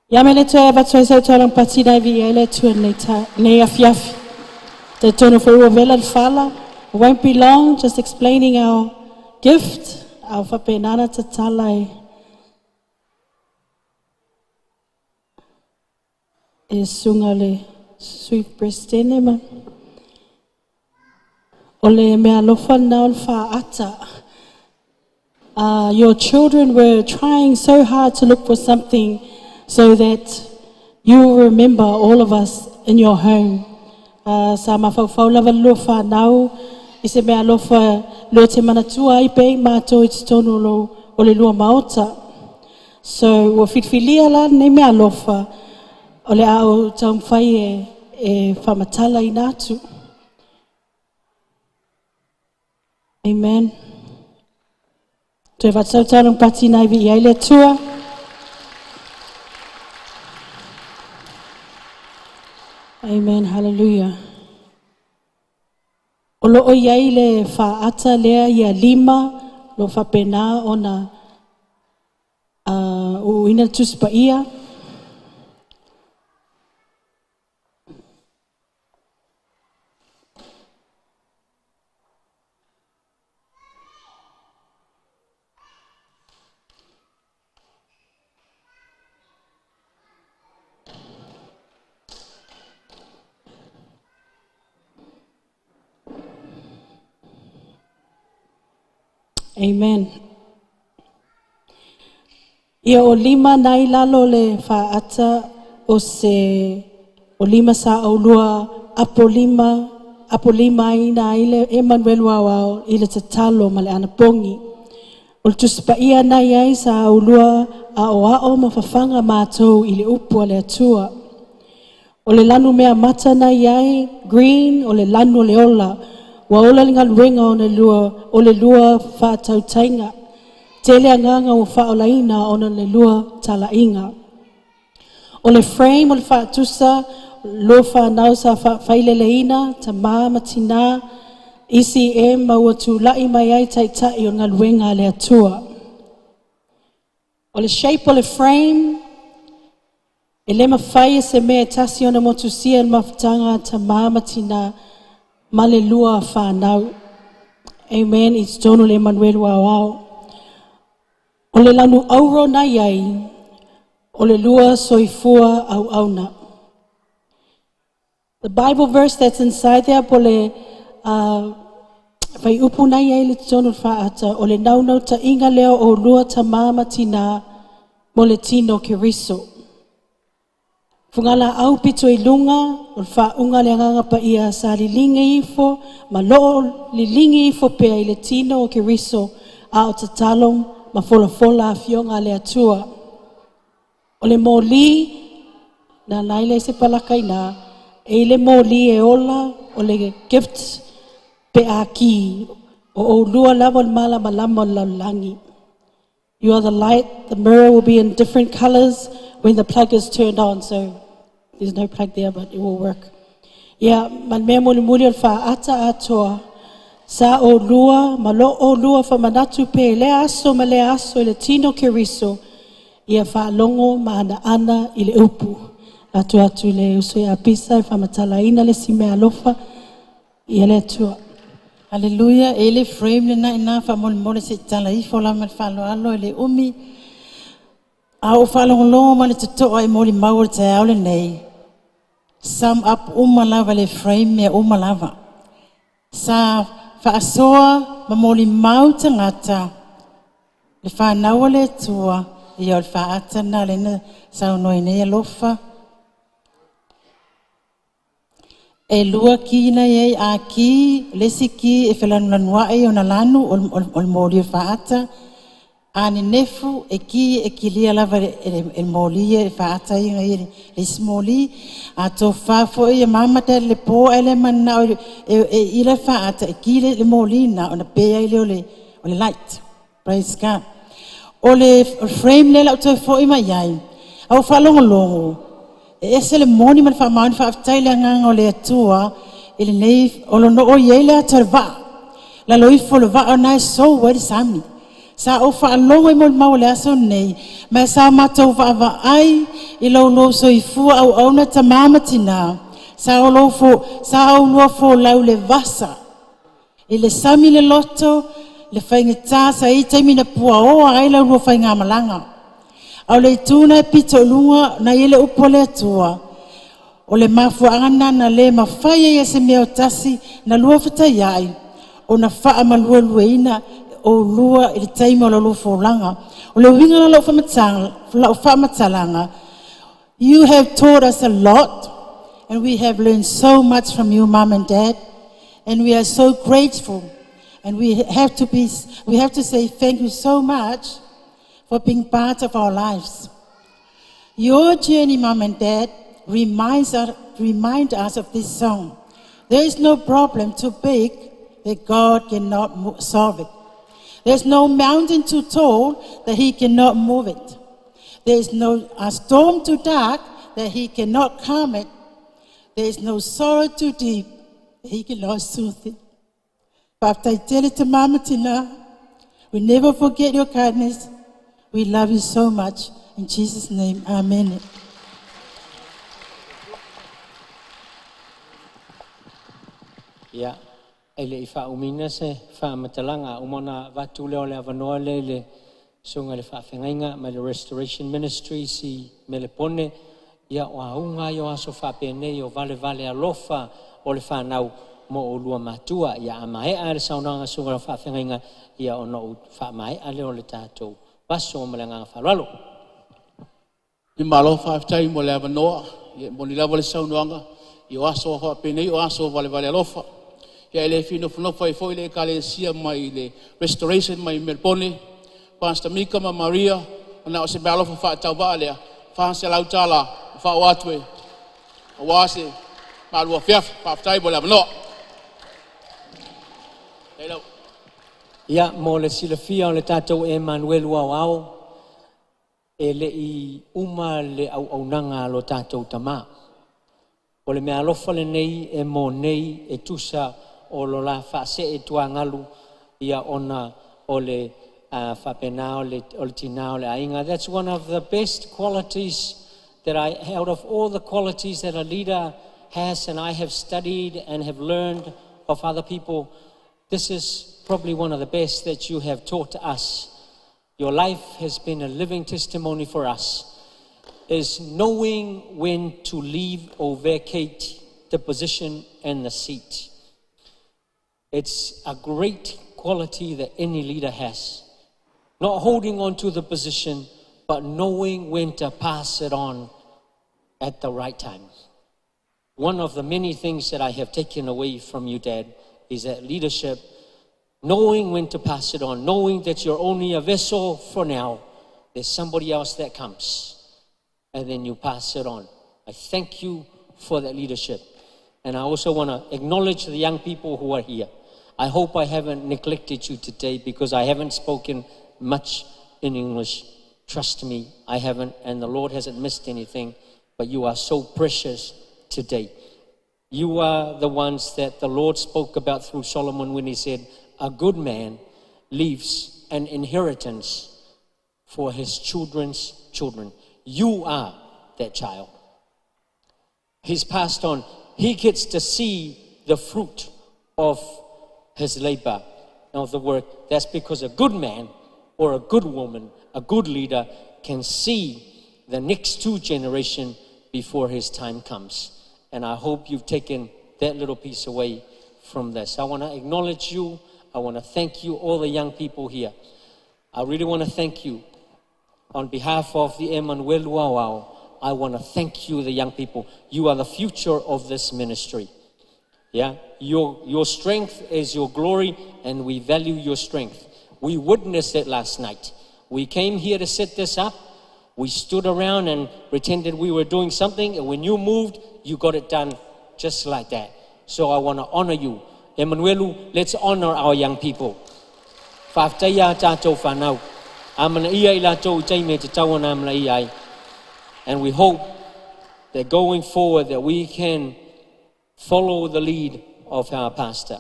Ia mele toe batoi sau tōlang patina vi ele tua nei afiafi. Te tono for ua vela le whala. It won't be long, just explaining our gift, our whapenana te talai. E sunga le sweet breast enema. O le mea lofa nao le whaata. Your children were trying so hard to look for something so that you will remember all of us in your home. Sa mawhau lava lua whanau, I se mea lofa lua te manatua I pei mātou I te tono lo o le lua maota. So, ua whitwhilia la nei mea lofa o le au taumwhai e whamatala I nātu. Amen. Te watsau tānong pati nai vi I le tua. Amen, hallelujah. O lo o iai le whaata lea ia 5 lo whapena ona o ina tuspa ia. Amen. Ia o 5 nai lalo le whaata o se o 5 sa au lua apo 5 ina ile Emanuelu wao ile te talo ma le ana pongi. O le tuspa ia nai ai sa au lua a o ma whawhanga mātou ile upu le atua. O le lanu mea mata nai ai green o le lanu le ola. Wa ola linga luenga o le lua whaatau tainga. Tele anganga o whaolaina o le lua tala inga. O le frame o le whaatusa, lo whanau sa whaileleina, ta matina, ECM ma ua tu lai mai ai taitai o ngā luenga le atua. O le shape o le frame, e le mawhai se mea tasi o na motusia na mawhatanga ta matina, Male lua whanau. Amen. It's tono le Emanuelu wao. O le lanu auro na iai. O le lua soifua au auna. The Bible verse that's inside there po le vai upu na iai le tono whaata. O le naunau ta inga leo o lua ta mamatina mo le tino keriso. Fungala au pito I lunga, o whaunga le anganga pa ia sa lilingi ifo, ma loo lilingi ifo pea I le tino o keriso a o tatalong ma fola a fionga le atua. O le moli, na naile se palakaina, e le moli e ola o le gift pe a ki, o lua lava mala malama langi. You are the light, the mirror will be in different colors when the plug is turned on, so there's no plug there, but it will work. Yeah, man mea muli muli o whaata atoa. Sa o lua, malo o lua whamanatu pe le aso ma le aso le tino keriso. Ia whaalongo ma ana I le upu. Atu le uso ia pisa whamatalaina le si mea lofa. Ia le atua. Hallelujah. Ele frame le na ina whamole mole se tala I fola ma whaloalo ele umi. A o whalongo ma le tutoa I moli maua te aole nei. Sum up umalava le frame mea umalava. Sa whaasoa ma moli mau tangata. Le whanau o le tua i o le whaatana le na saunoi nei alofa. E lua ki na iei a ki, lesi ki e whelanua e o na lanu o le mōri o whaata. Ani nefu e ki lia lava e mōli e whaata i ngai le smoli. A tō whafo e mamata le pō e le mana e ila whaata e ki le mōli na o na pēa i le o le light. Praise God. O le frame le lau tō fo i mai ai. Au whalongolongo. E ese le moni man wha mauni wha aftai le nganga o le atua i le nei o lo no o iei le atua le waa. La loi fo le waa o nai so wadi sami. Sa o wha alongo i mo le mau le aso nei. Ma sa matau wha awa ai i lau lo so i fua au au na ta mama tina. Sa o lo fo, sa au lua fo lau le vasa. I le sami le loto, le whaingata sa i taimi na pua o ai lau lua whainga malanga. Au le tūna e pito lunga na ile upo le atua. O le mafuangana na le mawhaia i se meo tasi na lua whita iai. O na wha ama lua lueina o lua i le taimi o la lua fōlanga. O le winga na lau whamatalanga. You have taught us a lot and we have learned so much from you, Mom and Dad. And we are so grateful. And we have to say thank you so much for being part of our lives. Your journey, Mom and Dad, remind us of this song. There is no problem too big that God cannot solve it. There's no mountain too tall that He cannot move it. There is no storm too dark that He cannot calm it. There is no sorrow too deep that He cannot soothe it. But I tell it to Mama Tina, we never forget your kindness. We love you so much. In Jesus' name, amen. Ia, ele I whaumina se whamatalanga umona watu leo le avanoa le sunga le whawhengainga me le Restoration Ministries I Melepone. Ia o aunga yo aso whapene o vale alofa o le whanau mo o lua matua. Ia amae a le saunanga sunga le whawhengainga ia o no whamae a leo le tātou. Paso o malanga whalalo. Ni malo whaftai mo le avanoa. Mo ni lava le saunanga. I o aso o whapene o aso o vale alofa. Ia ele fino whanofa I foi le kalesia mai le Restoration mai Melbourne. Pastor Mika ma Maria. Ona o se me alofa whaatau waa lea. Whahase lau tala. Whaoatue. O wase. Malua fiaf. Whaftai mo le avanoa. Hello. Ia mo le silafia o le tātou Emanuelu au e le I uma le au nanga lo tātou tama. O le mea alofa le nei e mo nei e tusa o lo la whaase e tua ngalu ia ona o le whapena o le tina o le ainga. That's one of the best qualities that out of all the qualities that a leader has and I have studied and have learned of other people, this is probably one of the best that you have taught to us. Your life has been a living testimony for us, is knowing when to leave or vacate the position and the seat. It's a great quality that any leader has. Not holding on to the position, but knowing when to pass it on at the right time. One of the many things that I have taken away from you, Dad, is that leadership, knowing when to pass it on, knowing that you're only a vessel for now, there's somebody else that comes, and then you pass it on. I thank you for that leadership. And I also want to acknowledge the young people who are here. I hope I haven't neglected you today because I haven't spoken much in English. Trust me, I haven't, and the Lord hasn't missed anything, but you are so precious today. You are the ones that the Lord spoke about through Solomon when he said, a good man leaves an inheritance for his children's children. You are that child. He's passed on. He gets to see the fruit of his labor, of the work. That's because a good man or a good woman, a good leader, can see the next two generations before his time comes. And I hope you've taken that little piece away from this. I want to acknowledge you. I want to thank you, all the young people here. I really want to thank you. On behalf of the Emanuelu Wow, I want to thank you, the young people. You are the future of this ministry. Yeah, your strength is your glory, and we value your strength. We witnessed it last night. We came here to set this up. We stood around and pretended we were doing something, and when you moved, you got it done just like that. So I want to honor you. Emanuelu, let's honor our young people. Whaaftaia tātou whanau. Amana ia I lātou taime te tawana amana ia ai. And we hope that going forward that we can follow the lead of our pastor.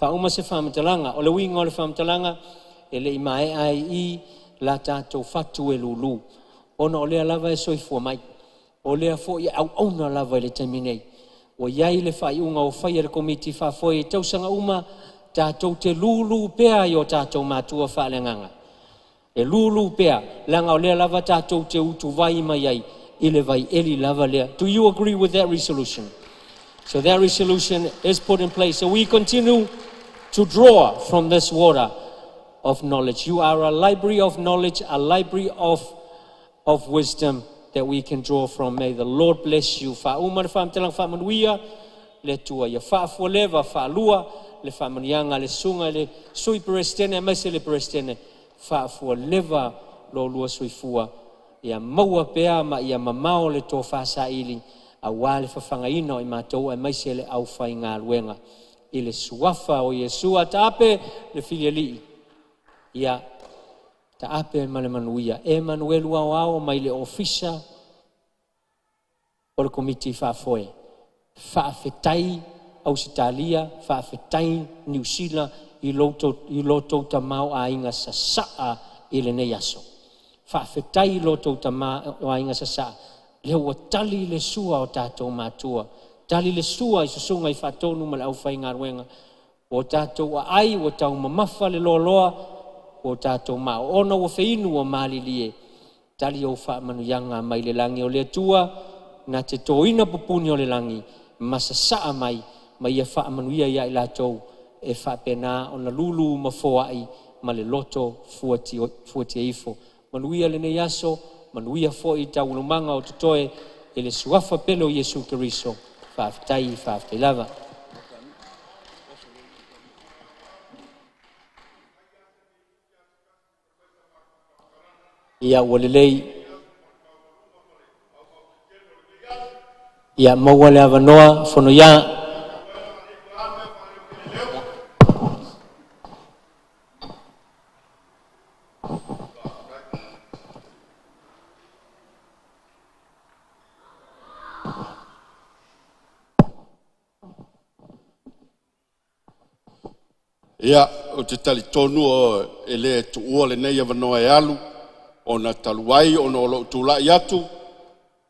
Whauma se whamatalanga, o le winga o le whamatalanga, e le imae ai I la tātou whatu e lulu. Ona o lea lava e soifua mai. O lea fo I au auna lava e le taiminei. O iai le whai unga o whai le komiti whafoi e tausanga uma, tātou te lulu pea I o tātou mātua whaalenganga. E lulu pea, langa o lea lava tātou te utu vai mai ai, I le vai eli lava lea. Do you agree with that resolution? So that resolution is put in place. So we continue to draw from this water of knowledge. You are a library of knowledge, a library of wisdom that we can draw from. May the Lord bless you. Whauma le whaamtelang whaamanuia, le tua ia whaafua lewa, whaalua, le whaamanianga, le sunga, le sui perestene, maise le perestene, whaafua lewa, lo lua suifua, ia maua pea ma ia mamao le tō whaasa ili, a wale whawhangaina o I mātou, e maise le au whai ngā luenga. I le suafa o Yesua, tāpe le filialii. Ia, tāpe ma le manuia. Emanuelu au mai le ofisa o le komiti whaafoe. Whaafetai Ausitalia, whaafetai New Zealand, I loto tamau a inga sa saa I le nei aso. Whaafetai loto tamau a inga sa saa. Le ua tali le sua o tātou mātua. Tali le sua I susunga I whatonu ma le au whai ngā ruenga. O tātou a ai, o tau mamafa le loa, o tātou ma ona o whainu o mālilie. Tali o whaamanuyanga mai le langi o le tua, na te tōina pupuni o le langi, masa saa mai ia whaamanuia ia I lātou, e whaapena o na lulu mafoai, ma le loto fuatia ifo. Manuia le nei aso, manuia fo I taulumanga o tutoe, e le suafa pelo Yesu Keriso, whaaftai lava. Ia walelei, ia maua le avanoa, fono ia, Ia, o te tali tonu o ele tu ua le nei avanoa e alu, o na taluai, o na olo tula I atu,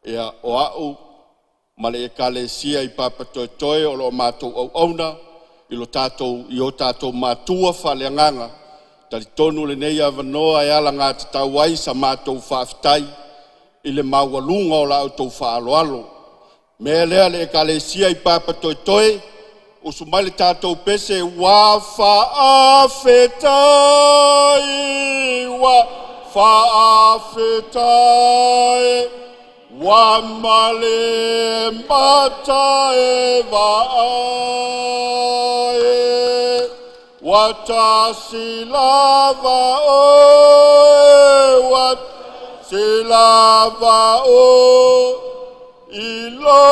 ia o au, ma le e kalesia I papatoetoe, o lo mātou au auna, I o tātou mātua whaleanganga, tali tonu le nei avanoa e ala ngā te tauai sa mātou whaaftai, I le maualunga o la au tau whaaloalo. Me lea le e kalesia I papatoetoe, o sumai le tātou pese wa whaafetai, wa male mata e vae, wa tasilava o, Ilo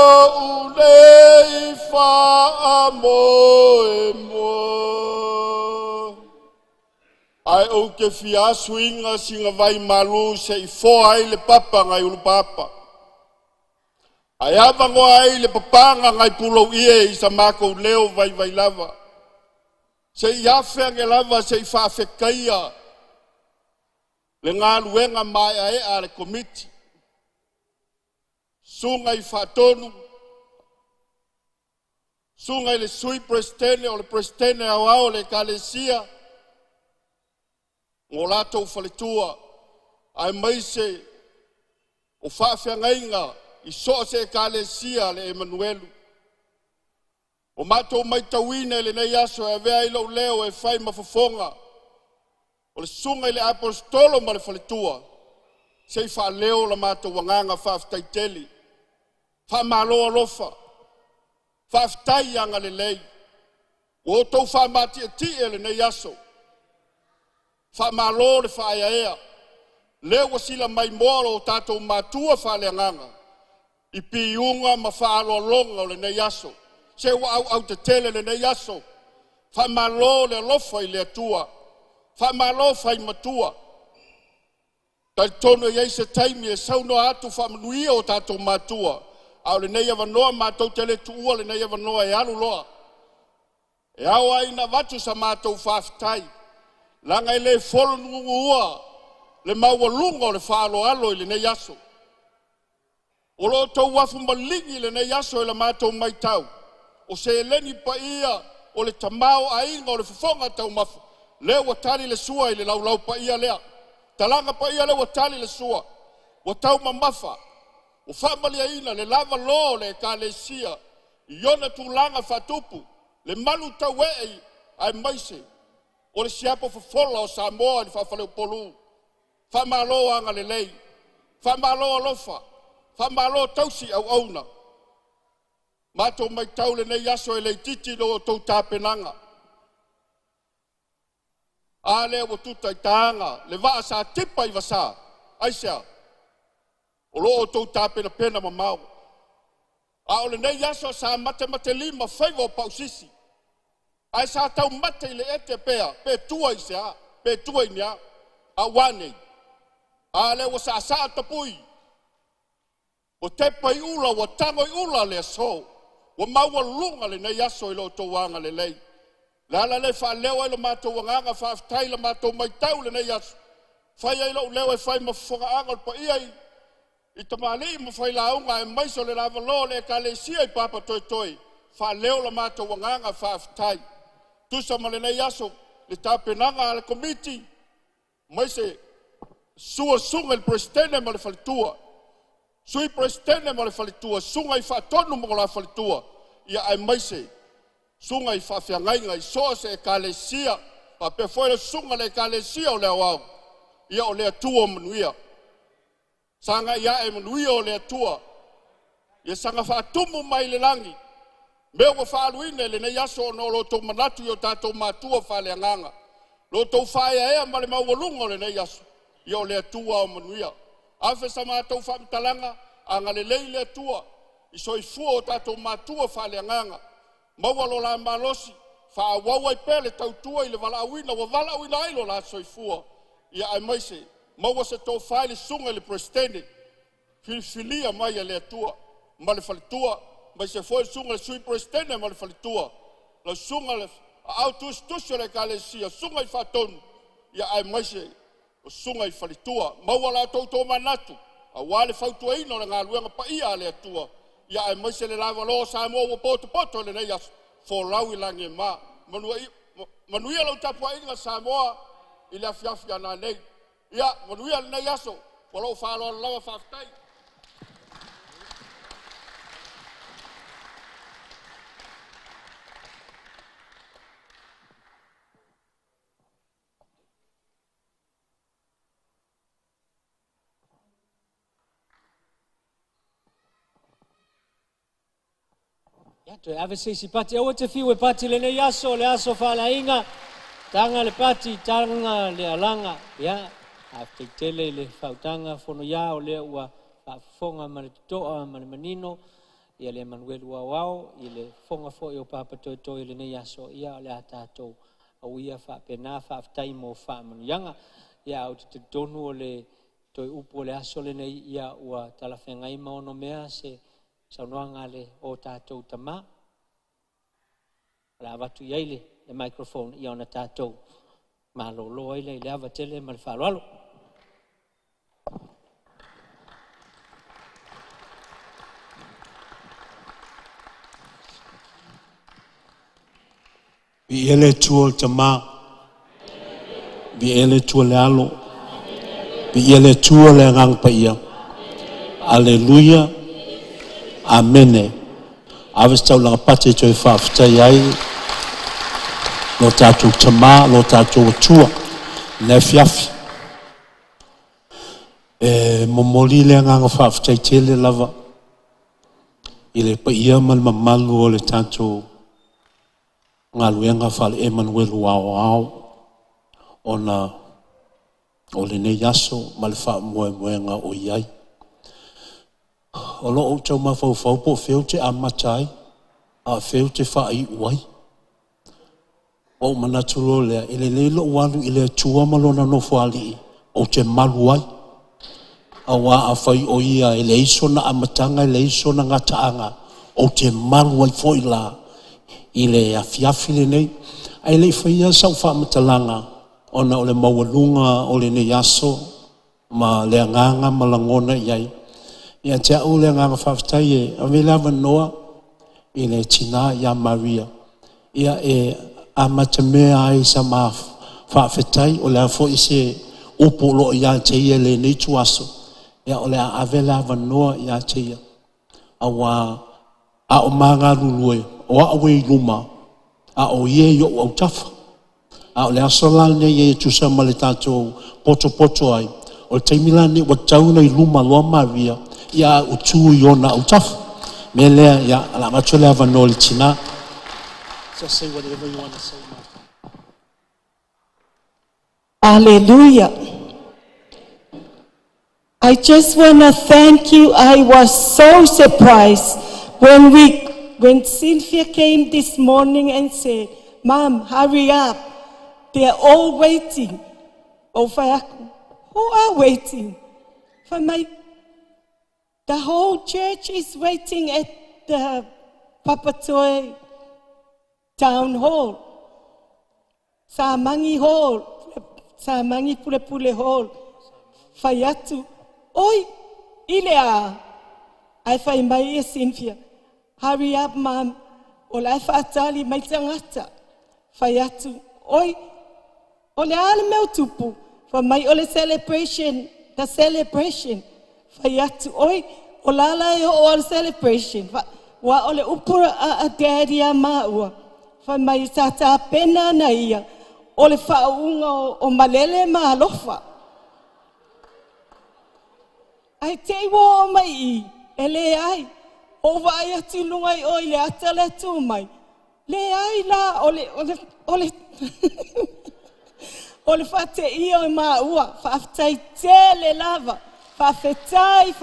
unei wha moe mo. Ai o ke fia swinga singa vai malu se I foa ai le papa ngai ulu papa. Ai avango ai le papanga ngai pulo ie I sa mako leo vai lava. Se I afe nge lava se I whaafekaia. Le ngā luenga mai ai a le komiti. Sunga I whatonu, sunga I le sui prestene o le prestene au le kalesia, ngō lātou whaletua, ai maise o whaawhiangainga I soa se kalesia le Emanuelu. O mātou mai tauine le nei aso e vea I lau leo e whai mawhafonga, O le sunga i le apostolo ma le faletua. Sei wha leo la mātou wanganga whaftai teli. Wha maloa lofa. Whaftai anga le lei. O tau wha mati e ti e le nei aso. Wha malo le wha ea ea. Leo wasila mai moro o tātou mātua wha le anganga. I piunga ma wha alo longa o le nei aso. Se wa au te tele le nei aso. Wha malo le lofa i le atua. Wha malo whai matua. Tai tono iei se taimi e sauno atu wha manuia o tātou mātua. Au le nei avanoa mātou tele tuua le nei avanoa e alu loa. E au aina watu sa mātou whaftai. Langa i le folo nunguua. Le maua lunga o le whaalo alo i le nei aso. O lo tau wafu malingi le nei aso i le mātou maitau. O se eleni pa ia o le tamao a inga o le fufonga tau mafu. Leo watali le sua i le laulau pa ia lea. Talanga pa ia le watali le sua. Watau mamafa. O whamali a ina le lava lo le kalesia. Iona tulanga fatupu. Le malu tau wei ai maise. O le siapo fufola o Samoa ni whawhale polu. Whamalo anga le lei. Whamalo alofa. Whamalo tausi au auna. Mato mai tau le nei aso e le titi lo tau tāpenanga. A le o tuta i tāanga. Le waa sa tipa i wasa. Aisea. O lo o tau tāpena pena ma mau. A o le nei aso sa mate lima whaiva o pausisi. Ai sa tau mate i le ete pea. Pe tua i sea. Pe tua i nia. A wane. A le o sa tapui. O tepa i ula, o tango i ula le so. O maua lunga le nei aso i lo tau wanga le lei. Lala le wha leo e lo mātou wanganga whaaftai la mātou mai tau le nei aso. Whai ai lo leo e whai mawhonga anga pa iai. I tamali mo whai launga e maiso le lava lo le ka le sia i papa toi toi. Wha leo la mātou wanganga whaaftai. Tusa ma le nei aso le tāpenanga le komiti. Maise sua sunga il presidente ma le falitua. Sui presidente ma le falitua. Sunga i whaatonu mo la falitua. Ia ai maise. Sunga i whawhiangainga i soa se e kalesia. Pa pe fwere sunga le kalesia o lea wau. Ia o lea tua manuia. Sanga ia e manuia o lea tua. Ia sanga whaatumu mai le langi. Mea wa whaaluine le nei aso no lo tau manatu i o tātou mātua whale anganga. Lo tau whaia ea ma le maualunga o le nei aso. Ia o lea tua o manuia. Afe sa mātou whaamitalanga. Anga le lei lea tua. I soi fua o tātou mātua whale anganga. Maua lo la malosi, wha wawa i pele tau tua i le wala awina, wa wala awina ailo la soifua. Ia ai maise, maua se tau whaile sunga le presidente, filia mai a lea tua, ma le falitua, mai se foi sunga le sui presidente ma le falitua. La sunga le au tustusia le kalesia, sunga i whatonu, ia ai maise, o sunga i falitua, maua la tau tō manatu, a wale fautua ino le ngā luenga pa ia a lea tua. Ia ai maise le lava lo sa mo poto le nei as fo lau i lange ma manuia lau tapua inga Samoa i le afiafia na nei ia manuia le nei aso walo whaalo lawa whaftai Ya tu ave si pati o te fiu e pati le nei aso le aso fala inga tanga le pati tanga le alanga ya a te tele le fautanga fono ya o le ua fonga ma le toa ma le manino ia le Emanuelu wao i le fonga fo o papa toi le nei aso ia le atato au ia fa pena fa tai mo fa manyanga ia o te tonu le toi upo le aso le nei ia ua talafenga ima ono mea se saunoanga le o tātou tama. La watu iaile le microphone i ona tātou. Ma lolo aile i le awa tele ma le whaaloalo. Vi ele tua tama. Vi ele tua le alo. Vi ele tua le ngang pa ia. Alleluia. Amene. Awas tau langa pate toi whaafitai ai. Lo tātou tama, lo tātou tua. Ne fiafi. Momoli le nganga whaaftaitele lava. I le pa ia mal mamalu o le tātou ngā luenga whale Emanuelu au ona o le ne yaso ma le wha moenga o iai. O lo o tau mawhau po wheu te amatai a wheu te wha i uai. O manaturo lea ele leilo walu i le tua malona no whali o te malu ai. Awa a whai o ia ele iso na amatanga ele iso na ngataanga o te malu ai fo i la i le afiafile nei. Ai le whaia sau wha matalanga ona o le mawalunga o le ne yaso ma le anganga malangona iai. Ia te au le anganga whaftai e a vele awa noa i le tina ia Maria. Ia a matamea ai sa ma whawhetai o le afo i se upolo ia te ia le nei tuaso. Ia o le a vele awa noa ia te ia. Awa a o manga lulue o a awe i luma a o ie yo au tafa. A o le asolal ne ie tusa ma le tātou poto ai. O le taimilani wa tauna i luma loa Maria ia utu i ona au tafa. Me lea ia ala matole awa noa le tina. Just say whatever you want to say. Hallelujah. I just want to thank you. I was so surprised when Cynthia came this morning and said, Mom, hurry up. They're all waiting. Who are waiting? The whole church is waiting at the Papatoe Town Hall. Samangi Hall. Samangi Pule Hall. Fayatu. Oi, ilea. I find my Cynthia. Hurry up, Mom. Ola fatali mai tangata. Fayatu. Oi. Ole ale meu tupu. For my ole celebration. The celebration. Fayatu. Oi. Olala yo all celebration. Wa ole upura a daddy a maua. For my tata pena na ia. Ole faunga o malele ma alofa. Ai te wo mai ele ai o vai atu lungai o le atale tu mai le ai la ole ole fate io ma ua faftai tele lava fafetai.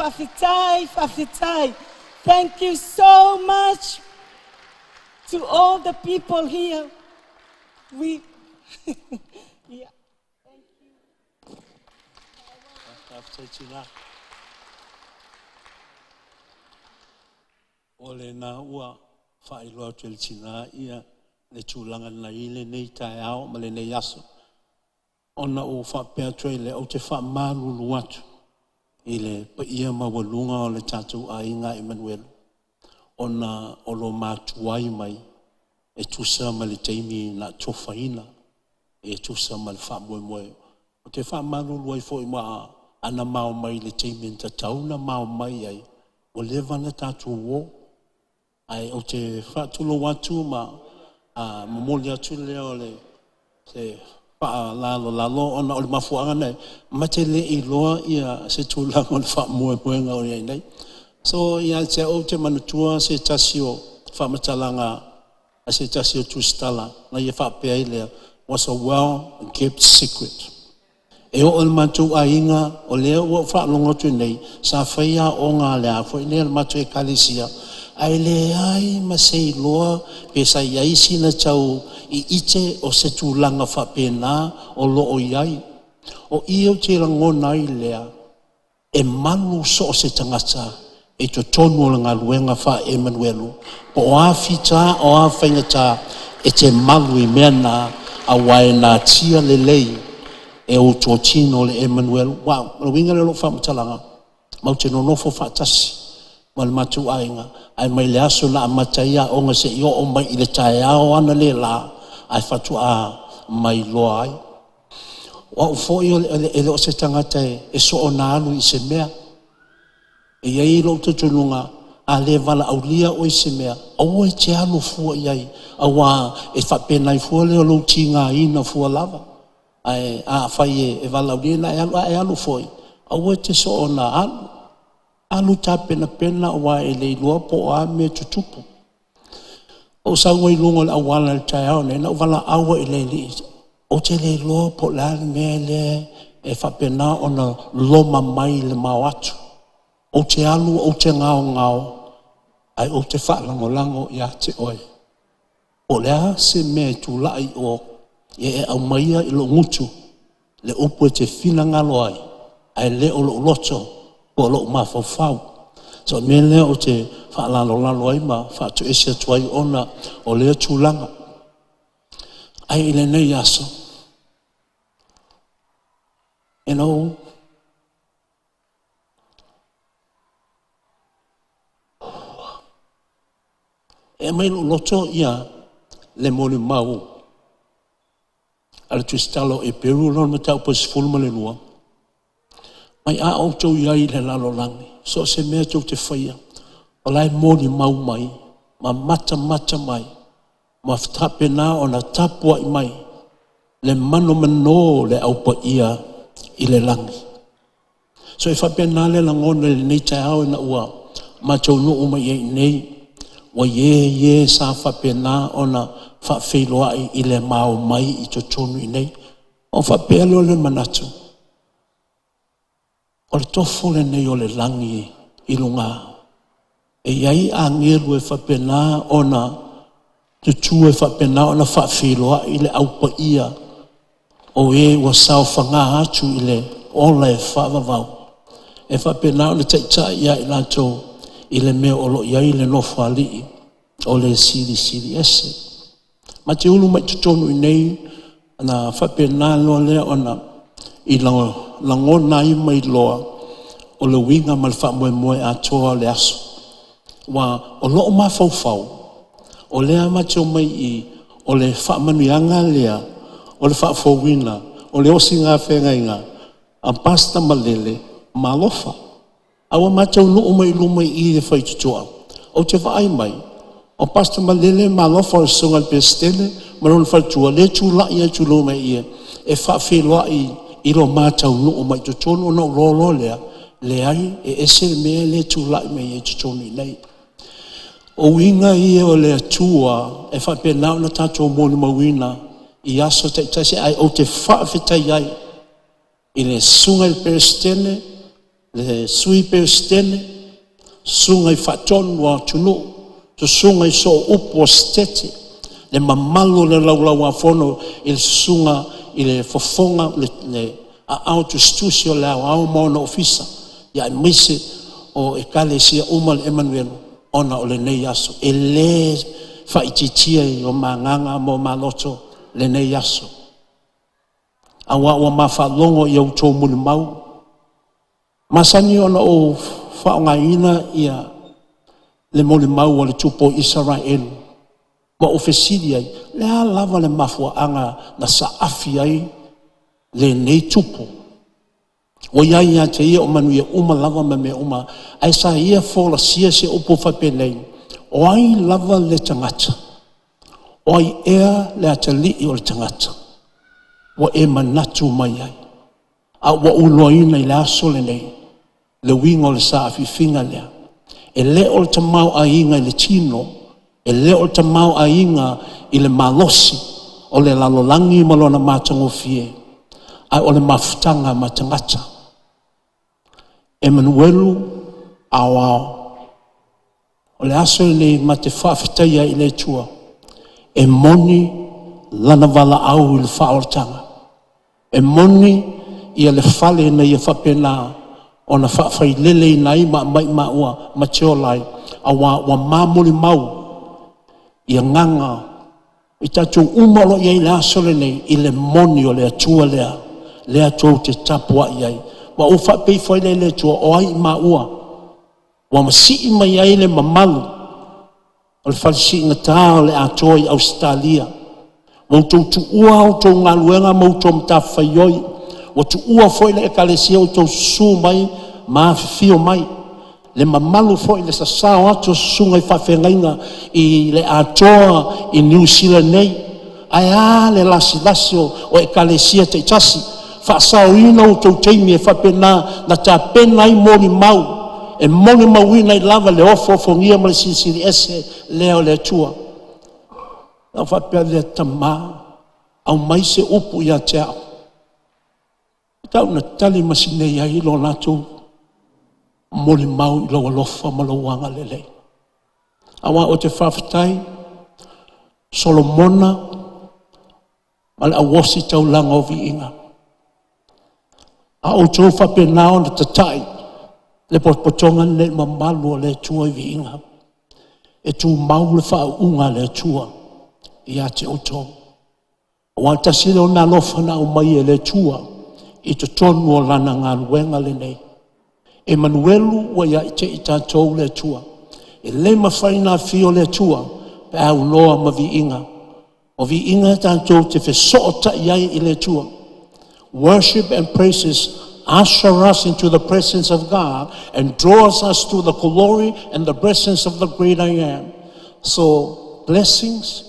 Thank you so much to all the people here. We yeah, thank you. Ole na ua whailoa tue tina ia le tūlanga na ile nei tae ao ma le nei aso. Ona o whapea tue le au te whamarulu atu i le pa ia mawalunga o le tātou a inga Emanuelu. Ona o lo mātuai mai e tusa ma le teimi na tofaina e tusa ma le whamoe. O te whamarulu ai fo i maa ana mao mai le teimi nta tauna mao mai ai o le vana tātou wo. Ai o te whatulo watu ma mamoli atu leo le te paa lalo ona o le mafuanga nei mate le i loa ia se tūlanga o le whamoenga o iei nei. So ia te o te manutua se tasio whamatalanga a se tasio tūstala na ia whapea i lea was a well kept secret. E o le matu a inga o leo o whaalongotu nei sa whaia o ngā lea fo i lea matu e kalisia. Ai le ai ma sei loa pe sa iai sina tau i ite o se tūlanga whapena o lo o iai. O iau te rangona i lea e manu so o se tangata e to tonu o ngā luenga wha Emanuelu. Po o a whita o a whaingata e te malu i mea nā a wae nā tia le lei e o tō tino le Emanuelu. Wow, winga le lo whamatalanga. Mau te nonofo whatasi. Mal matu ainga ai mai le aso na mataia o nga se io o mai i le tae ao ana le la ai fatu a mai loa ai o fo io ele o se tangata e so ona alu i se mea e iai lo tutununga a le vala aulia o i se mea o e te alu fua iai a wā e whapena i fua leo lo tinga ina fua lava ai a fai e vala ni na e alu foi au te so ona alu ta pena wa e le lua po a me tutupu o sa ngoi lungo la wala le tai au ne na vala awa i le li o te le lua po la me le e fa pena ona loma mai le mawatu o te alu o te ngao ai o te fa lango ia te oi o lea se me tu lai o e au maia i lo ngutu le upu e te fina ngalo ai le o lo loto o lo mafau so me le o te fa lalo ai ma fa tu ese tuai ona o le tulanga ai le nei aso e mai lo loto ia le mole mau al twistalo e peru non meta pos fulma le lua mai a o to ia le lalo langi so se me to te faia o lai mole mau mai ma mata mai ma ftapena ona tapua i mai le mano le au pa ia i le langi so e fa pena le langona le nei tai na ua ma to no o mai nei wa ye sa fa pena ona fa feiloa i le mau mai i to tonu i nei o fa pelo le manatu o le tofo le nei o le langi i lunga e iai a ngeru e fa pena ona tutu e fa pena ona fa feiloa i le au pa ia o e wa sao fanga atu i le ola e fa vavau e fa pena ona taita ia i lato i le mea o lo iai le nofo alii o le siri ese ma te ulu mai tutonu i nei na whapena loa lea ona i langona i mai loa o le winga ma le whamoe atoa le aso wa o loo mawhauwhau o lea ma te o mai i o le whamanuianga lea o le whafowina o le osi ngā whengainga a pasta malele ma lofa awa ma te unu umai lumai i le whaitutua o te whaai mai o pasta malele ma lofa o sunga le pestele ma lona whaitua le tu lai e tu lo mai ia e whawheloa i lo mātau nu umai tutonu no lolo lea le ai e ese mea le tu lai mai e tutonu i nei o inga i o le atua e whapenau na tātou mōni mawina i aso te taisi ai o te whawhetai ai i le sunga le pestele le sui pestele sunga i whatonu wa tunu to sunga i so upo stete le mamalo le laulau a fono i le sunga i le fofonga le a auto stusio le au maona ofisa ia i mise o e kale sia umal Emanuelu ona o le nei aso e le whaititia i o manganga mo maloto le nei aso awa ua mawhalongo i au tō muli mau masani ona o whaongaina ia le moli mau o le tupo Israelu ma ofesiri ai le a lava le mafua anga na saafi ai le nei tupo o iai ia te ia o manu ia uma lava me me uma ai sa ia fola sia se upo whapenei o ai lava le tangata o ai ea le atali o le tangata o e manatu mai ai a wa uloina i le aso le nei le wingo le saafi finga lea e le o le tamau a inga i le tino e le o le tamau a inga i le malosi o le lalolangi malona matangofie ai o le mafutanga matangata Emanuelu awao o le aso nei ma te whawhitaia i le tua e moni lana wala au i le whaortanga e moni i le whale na i a whapena o na whawhai lele nai ma mai ma ua ma teo lai a wa mamuli mau i a nganga i tatu umalo i le aso le nei i le moni o le atua le atua te tapua i ai wa o whapei whai le tua o ai ma ua wa masii mai ai le mamalu o le whalisi ngata o le atua i Australia wa tu ua o tu ngaluenga ma tu mtawhaioi wa tu ua foi le ekalesia o tu su mai ma fio mai le mamalu foi le sasao atu sunga i whawhengainga i le atoa i New Zealand nei Ai a le lasi o ekalesia te tasi. Whaasauina o tau teimi e whapena na ta pena i mori mau. E mori mau ina i lava le ofo ngia ma le sirisiri ese leo le tua. Na whapea le tamā. Au mai se upu ia te au. Tau na tali masine ia i lo natu. Mori mau i lo alofa ma lo wanga lele. Awa o te whawhatai. Solomona. Ma le awosi tau langa o vi inga. A o tau whapenao na tatai. Le potonga le mamalu le tua i vi inga. E tu mau le whaunga le tua. Ia te o tau. Wa tasile o na lofa na o mai e le tua. I te tonu o lana ngā luenga le nei. Emanuelu wa ia te i tātou le tua. E le mawhaina fio le tua. Pe au loa ma vi inga. O vi inga tātou te whesoota iai i le tua. Worship and praises usher us into the presence of God and draws us to the glory and the presence of the great I am. So, blessings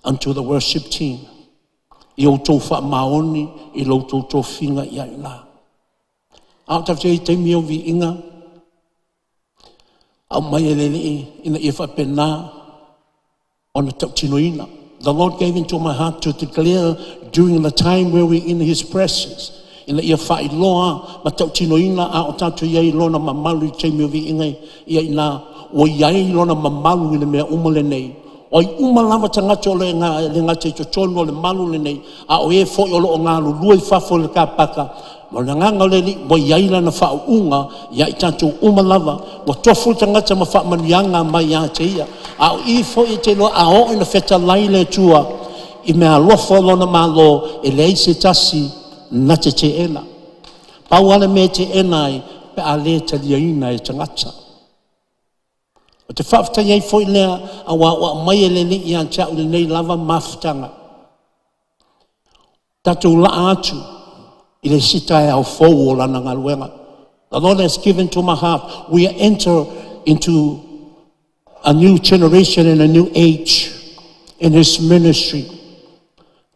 unto the worship team. I o tau wha maoni, i lo tau tau whinga ia i nā. Au tawhia i te mio vi inga. Au mai e lele ina i wha pena o na tau tinoina. The Lord gave into my heart to declare during the time where we're in His presence. Ina ia whai loa, ma tau tinoina a o tatu iai lona mamalu i te mio vi inga ia i nā. O iai lona mamalu i le mea umale nei. O i umalawa tangata o le ngate i tonu o le malu le nei. A o e fo i o lo o ngā lulua i whafo le kāpaka. Mo le nganga le li, mo iai lana whao unga, ia i tātou umalawa. Mo tofu tangata ma wha manuianga mai a te ia. A o i fo i te lo a o ina wheta lai le tua. I mea lofo lona malo e le se tasi na te ena. Pau ale me te enai pe a le taliaina e tangata. O te whafta iei fwoi lea a wa mai e leni i an tia ule nei lava maftanga. Tatou la atu i le sita e au fou o lana ngā luenga. The Lord has given to my heart. We enter into a new generation and a new age in His ministry.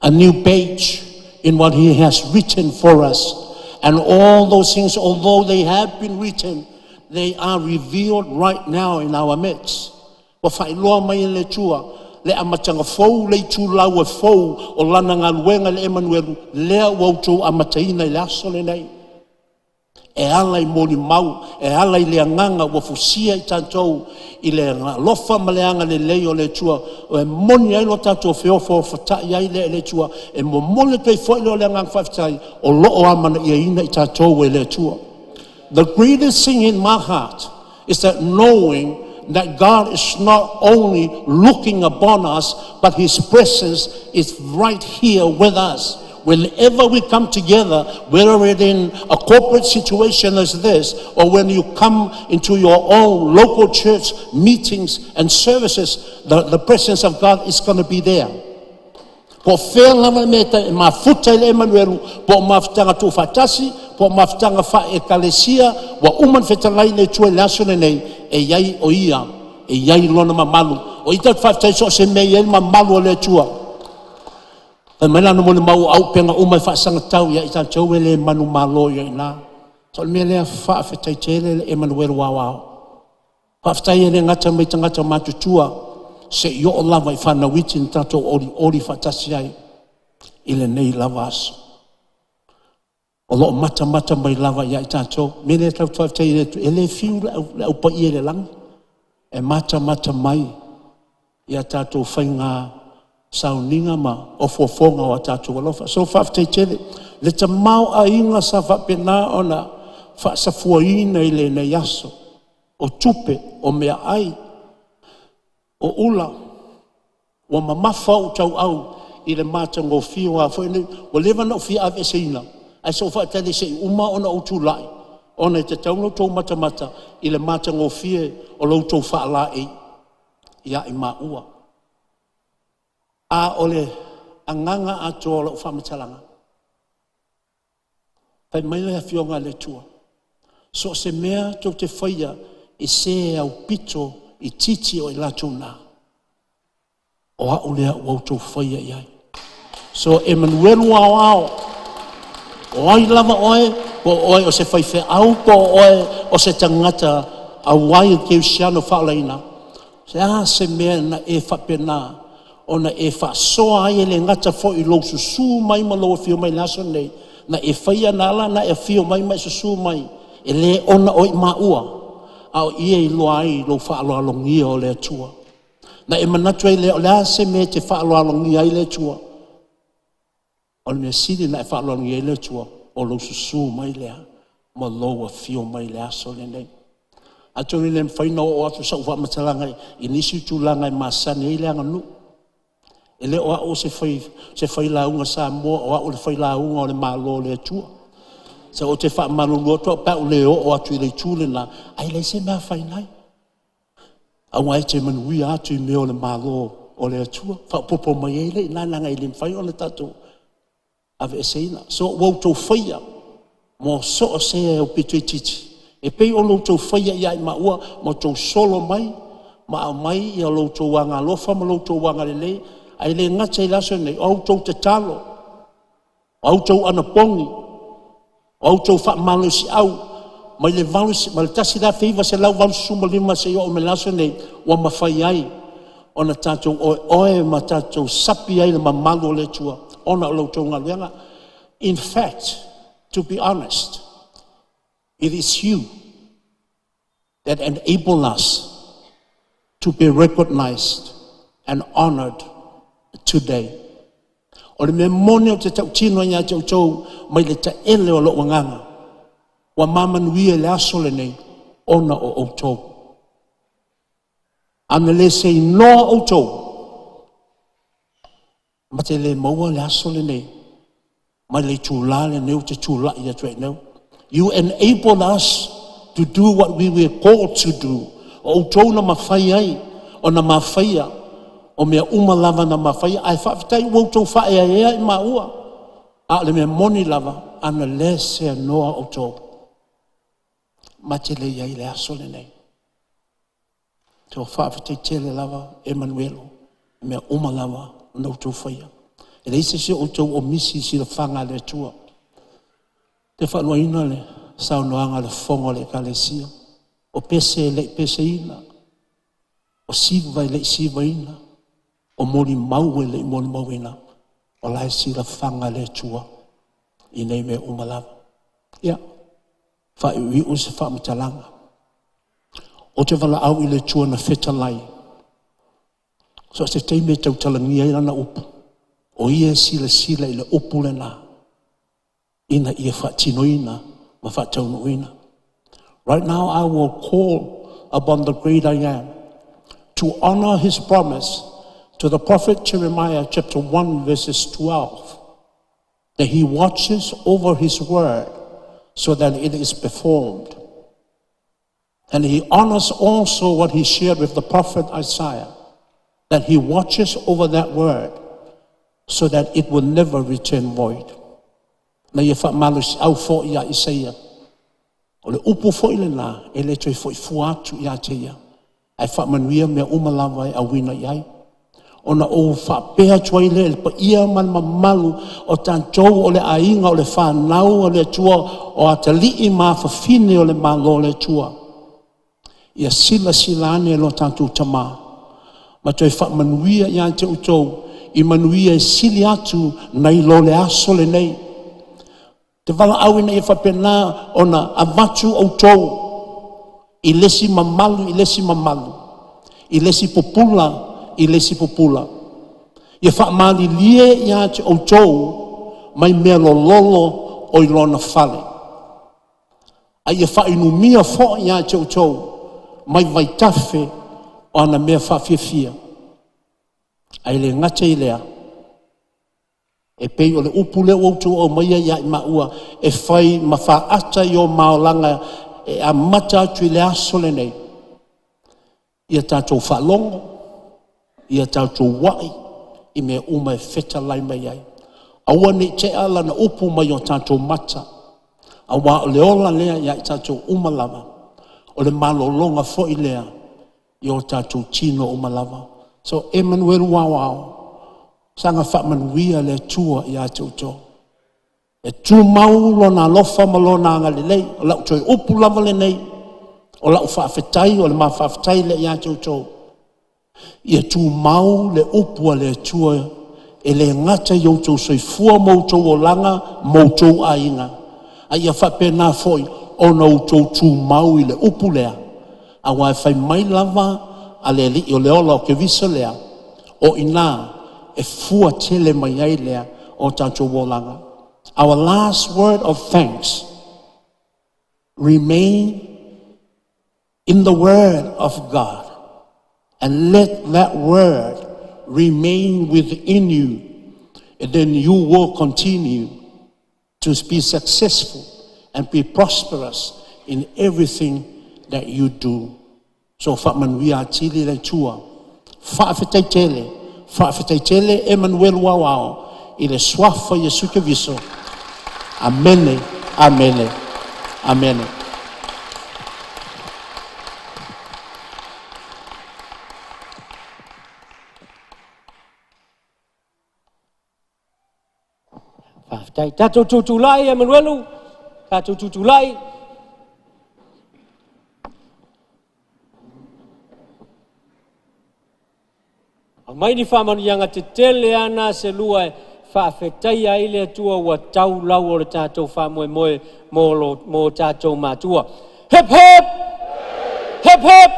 A new page in what He has written for us. And all those things, although they have been written, they are revealed right now in our midst. Wa fai loa mai le tua, le amatanga fou, le tu lau e fou, o lana ngā luenga le Emanuelu, lea wautou amataina i le aso le nei. E ala i moni mau, e ala i le anganga wa fusia i tātou, i le lofa maleanga le leo le tua, o e moni ai lo tātou whiofo whatai ai le tua, e mo moni tei fwoi lo le anganga whaftai, o loo amana i ina i tātou e le tua. The greatest thing in my heart is that knowing that God is not only looking upon us, but His presence is right here with us. Whenever we come together, whether it's in a corporate situation as this, or when you come into your own local church meetings and services, the presence of God is going to be there. Po whea lava meta e mafuta ile Emanuelu, po mafutanga tu fatasi, po mafutanga fa ekalesia, wa uman fetalai le tue lasone nei, e iai o ia, e iai lona mamalu. O ita fafutai so se mei el mamalu o le tua. E melano mo le mau au penga umai faasanga tau, ia ita tau ele manu malo ia ina. So le mea lea faafetai tele le Emanuelu wawao. Faafetai ele ngata mai tangata matutua, se yo o lava I whanawiti ni tatou ori whatasi ai I le nei lava aso. O loo mata mai lava ia I tatou. Mene tau tuaftai e le fiu le au pa I le lang. E mata mai ia tatou whainga sauninga ma o fofonga o tatou alofa. So whaftai tele. Le ta mau a inga sa whapena o na whaasafuaina I le nei aso. O tupe, o mea ai. O ula, wa mamafa o tau au I le mata ngō fio a whaine, wa lewa na o fia ave seina. Ai so whaatele se uma ona o tūlai. Ona te tauno tau mata I le mata ngō fie o loutou whaala e. Ia I maua. A ole anganga ato o lau whamatalanga. Pai mai lea fionga le tua. So se mea tau te whaia I se au pito I titi o I latou nā. o a ulea o tau whaia iai. So Emanuelu ao, o ai lava oe, o se whaiwhe au, o se tangata a wai ke usiano whaalaina. Se mea na e whapena, o na e whasoa ai le ngata fo I lo susu mai ma lo fio mai laso nei, na e whaia nala na e fio mai susu mai, e le ona o I maua, au ia I loa ai lo whaalongia o le atua. Na e manatu ai le o lea se mea te whaalongia ai le atua. O le siri na e whaalongia ai le atua, o lo susu mai lea, ma lo a fio mai le aso le nei. Ato ni le mwhaina o atu sa uwa matalanga I nisi tūlanga I masane I le anganu. E le o au se whai launga sa mua, o au le whai launga o le malo le atua. Sa o te wha manulu atua pa o le o atu I le tūlena, ai le se mea whai nai. Au ai te manui atu I mea o le malo o le atua. Wha popo mai e le, nanga I le mwhai o le tato. Ave e seina. So wau tau whaia, mo so o se e o pitu I titi. E pei o lo tau whaia ia I maua, mo tau solo mai, ma au mai I a lo tau wanga lofa, ma lo tau wanga lele, ai le ngata I laso nei, o au tau te talo, o au tau anapongi, o au tau wha malo si au, mai le valusi, ma le tasi la feiva se lau valusi suma lima se o me laso nei, wa mawhai ai, o na tātou oe ma tātou sapi ai le ma malo le tua, o na o lo tau ngaluenga. In fact, to be honest, it is you that enable us to be recognized and honored today. O le mea mone o te tau tino ia tau tau mai le ta ele o lo wanganga. Wa mama nui e le aso le nei, ona o tau. Ana le se noa o tau. Ma te le maua le aso le nei, mai le tūla le neu te tūla ia tue neu. You enabled us to do what we were called to do. O tau na mawhai ai, o na mawhaia, o mea umalava na mawhaia, ai whawhitai wau tau whaea ea I maua. A le mea moni lava, ana le se noa o tau. Ma te le iai le aso le nei. Te o whawhitai tele lava, Emanuelu, mea umalava, na o tau whaia. E leise se o tau o misi si le whanga le tua. Te whanuaina le saunoanga le whongo le kalesia. O pese le pese ina. O siva le siva ina. O mori mau le mori mau ina. O lai si la whanga le tua. I nei me umalava. Ia. Wha I u se wha matalanga. O te wala au I le tua na wheta lai. So se teime tau talangia I rana upu. O ia sila I le upu le nā. Ina ia whatinoina, ma whataunoina. Right now I will call upon the great I am to honor his promise to the prophet Jeremiah chapter 1 verses 12, that he watches over his word so that it is performed. And he honors also what he shared with the prophet Isaiah, that he watches over that word so that it will never return void. Na ia wha malus au fo ia Isaia. O le upu fo ile na, e le toi fo I fuatu ia te ia. Ai wha manuia mea umalawa ai a wina iai. O na o wha pēha tua ile, le pa ia man mamalu o tantou o le ainga o le whanau o le tua, o ata lii maa whawhine o le malo le tua. Ia sila ane lo tantou tama. Ma toi wha manuia ia te utou, I manuia e sili atu nei lo le aso le nei. Te wala awina e whapena o na avatu au tau. I lesi mamalu, I lesi mamalu. I lesi popula, I lesi popula. Ia whaamali lie ia te au tau, mai mea lo lolo o I lona whale. A ia whainumia fo ia te au tau, mai vai tafe o ana mea whawhiawhia. A ile ngata I lea. E pei o le upule o tu o maia ia I maua e whai ma whaata I o maolanga e a mata atu I le aso le nei. Ia tātou whalongo, ia tātou wai, I mea uma e wheta lai mai ai. Aua ne te ala na upu mai o tātou mata. Awa o le ola lea ia I tātou umalava. O le malolonga fo I lea I o tātou tino umalava. So Emanuelu wawao. Sanga whamanuia le tua i a tautou. E tu mau lona lofa malona nga lelei, o lau toi upu lava le nei, o lau whaafetai, o le maa whaafetai le i a tautou. Ia tu mau le upu le tua, e le ngata i outou soifua moutou o langa, moutou a inga. A ia whapena foi, o na outou tu mau i le upu lea. A wai whai mai lava, a le li o le ola o ke visa lea, o ina, e fua tele mai ai lea, o tātou o langa. Our last word of thanks remain in the word of God, and let that word remain within you, and then you will continue to be successful and be prosperous in everything that you do. So whamanuia tili le tua, whaafetai tele Emanuelu wawao, i le swafa Yesu ke viso. Amene, amene, amene. Whaftai, tātou tutulai, Emanuelu, tātou tutulai. Au mai ni whamanianga te tele ana se lua e whaafetai ai le atua ua tau lau o le tātou whamoe moe mō tātou mātua. Hip hip! Hip hip!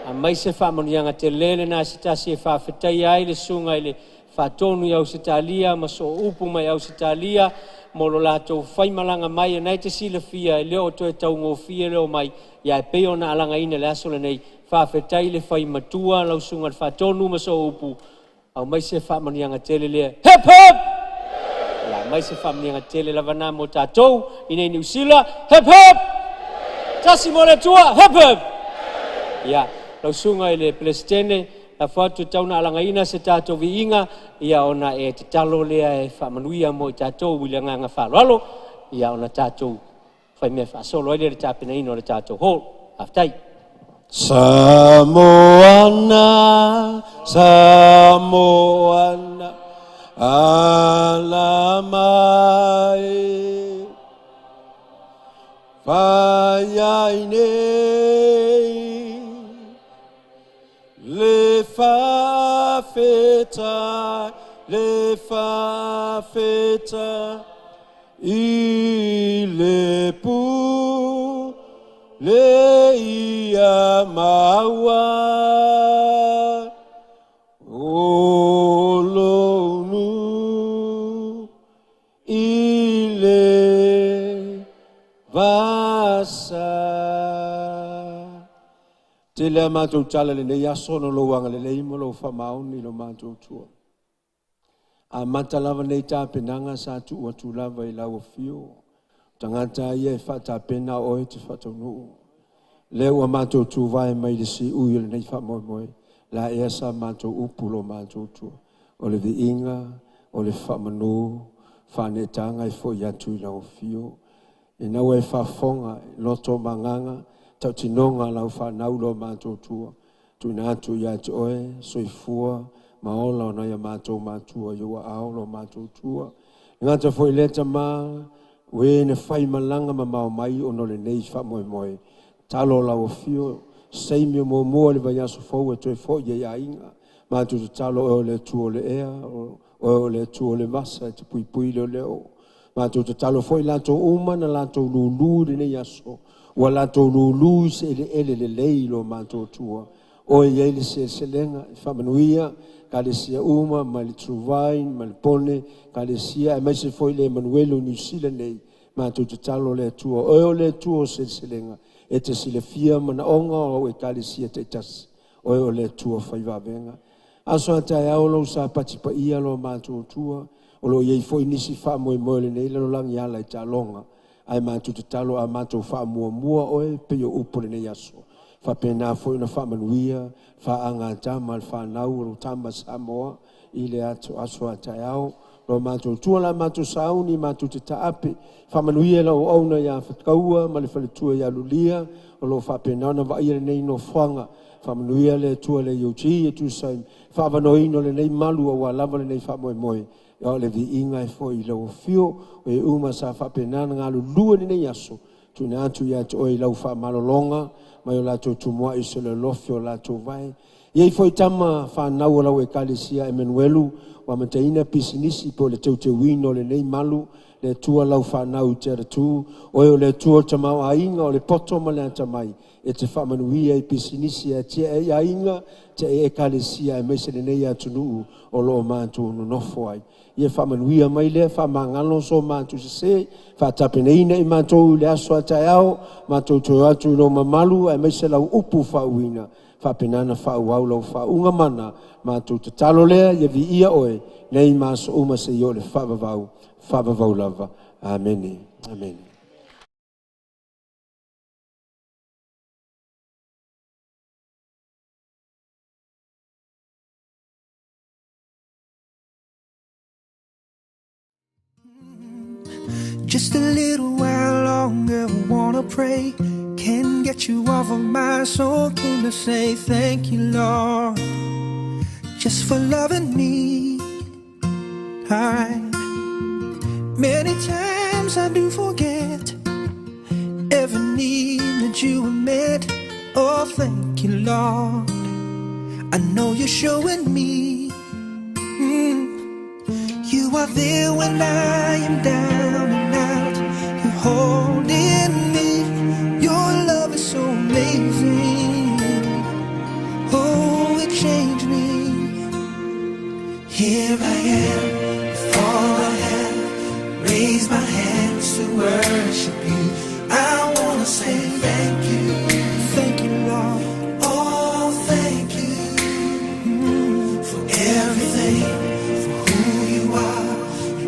A mai se whamanianga te lele nā se tasi e whaafetai ai le sunga i le whatonu i Ausitalia, ma so upu mai Ausitalia, mo lo lātou whaimalanga mai e nei te sila fia e leo to e tau ngō fia leo mai, ia e peo na alanga ina le aso le nei, whaafetai le whaimatua, lau sunga le whatonu ma so upu, au mai se whamanianga tele lea, hip hip! Ia mai se whamanianga tele lava nā mo tātou, i nei New Zealand, hip hip! Tasi mo le tua, hip hip! Ia, lau sunga i le Palestine, la whatu tauna alangaina se tātou vi inga, ia ona e te talo lea e whamanuia mo i tātou wila nganga whaloalo, ia ona tātou whai mea whaasolo ele le tāpina ino le tātou hall. Aftai. Samoana, Samoana, alamai, whaiainei, le fafeta, i le pu, le ia maua, o lonu, i le vasa. Te lea mātou tala le nei aso no lo wanga le leimo lo whamauni lo mātou tua. A mata lava nei tā penanga sa tu ua tu lava I lau fio. Tangata ia e whata pena oe te whataunu. Le ua mātou tu vai mai le si ui le nei whamoe moe. La ea sa mātou upu lo mātou tua. O le vi inga, o le whamanu, whanetanga I fo I atu I lau fio. I nau e whafonga, loto manganga, tau tinonga lau whanau lo mātou tua. Tu nātu I atu oe, soifua, maola ona ia mātou mātua, iua ao lo mātou tua. Ngata foi leta mā, we ne whai malanga ma mau mai ono le nei whamoe moe. Talo lau fio, seimio mo mua le vai aso fau e toi fo ia ia inga. Mātou te talo o le tuo le ea, o le tuo le masa, te pui pui leo leo. Mātou te talo foi lato uma na lato lulu le nei aso. Wa lato lulu se ele le lei lo mātou tua. O e ele se lenga, whamanuia, ka le sia uma, ma le truvain, ma le pone, ka le sia, e mai se foi le Emanuelu New Zealand nei, mātou te talo le tua. O le tua se lenga, e te sile fia mana onga o e ka le sia te tas. O le tua whaiva venga. Aso atai au lo sa pati pa ia lo mātou tua, o lo iei foi nisi wha moe moe le nei, lo langi ala I ta longa. Ai mātou te talo a mātou wha mua mua oe, pe o upole nei aso. Fa pena foi na fa manuia, fa anga tama fa nau ro tama Samoa, I le ato aso atai au, lo mātou tuala, mātou sauni, mātou te taape, whamanuia la o auna ia whakaua, ma le whaletua ia lulia, o lo whapenana wa ia nei no whanga, whamanuia le tua le iuti, e tu sai, whaavanoino le nei malu o lava le nei whamoe moe, o le vi inga e fo i lau fio, o e uma sa whapenana ngā lua ni nei aso, tu ne atu ia te oi lau whamalolonga, mai o lātou tumua i se le lofio lātou vai. Iei foi tama whanau lau e kalesia Emanuelu, wa mataina pisinisi po le tau te wino le nei malu, le tua lau whanau te aratu, oi o le tua tamau a inga o le poto ma le atamai, e te whamanuia i pisinisi e tia e a inga, te e kalesia e meise le nei atunu o lo mātou no nofo ai. Ia whamanuia mai lea, whamangalo so mātou se, whatapeneina i mātou le aso atai au, mātou toi atu no mamalu, e meise lau upu whauina, whapenana whauau lau whaunga mana, mātou te talo lea, ia vi ia oe, nei māso uma se i o le whavavau lava. Amen. Amen. Just a little while longer, wanna pray. Can't get you off of my soul. Came to say thank you, Lord, just for loving me. Many times I do forget every need that you have met. Oh, thank you, Lord. I know you're showing me. You are there when I am down and out. You're holding me. Your love is so amazing. Oh, it changed me. Here I am, with all I have. Raise my hands to worship you. I wanna say thank you. Thank you, Lord. Oh, thank you for everything.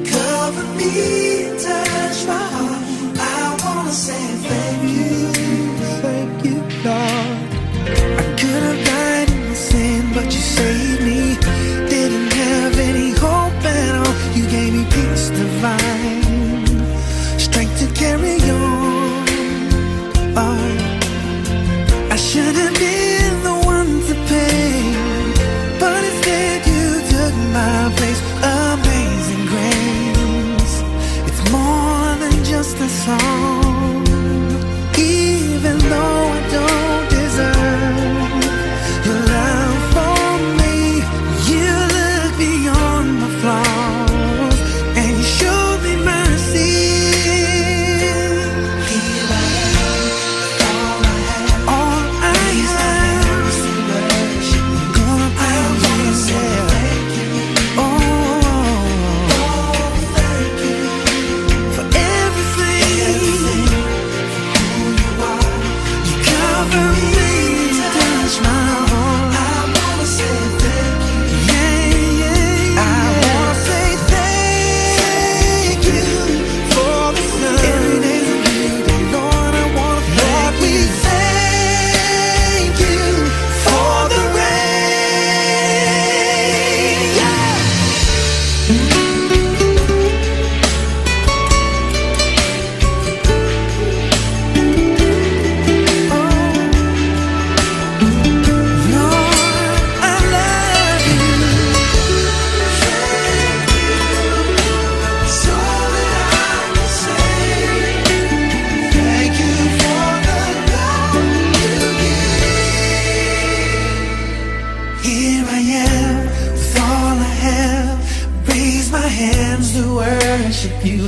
Cover me, touch my heart. I wanna say thank you, Lord. I could have died in the sin, but you saved me. Didn't have any hope at all. You gave me peace divine, strength to carry on. I should have been the one to pay, but instead you took my place. Amazing grace, it's more than just a song. Even though I don't deserve your love for me, you look beyond my flaws and you showed me mercy. Here I am, all I have, gonna praise you. Thank you. Hands to worship you.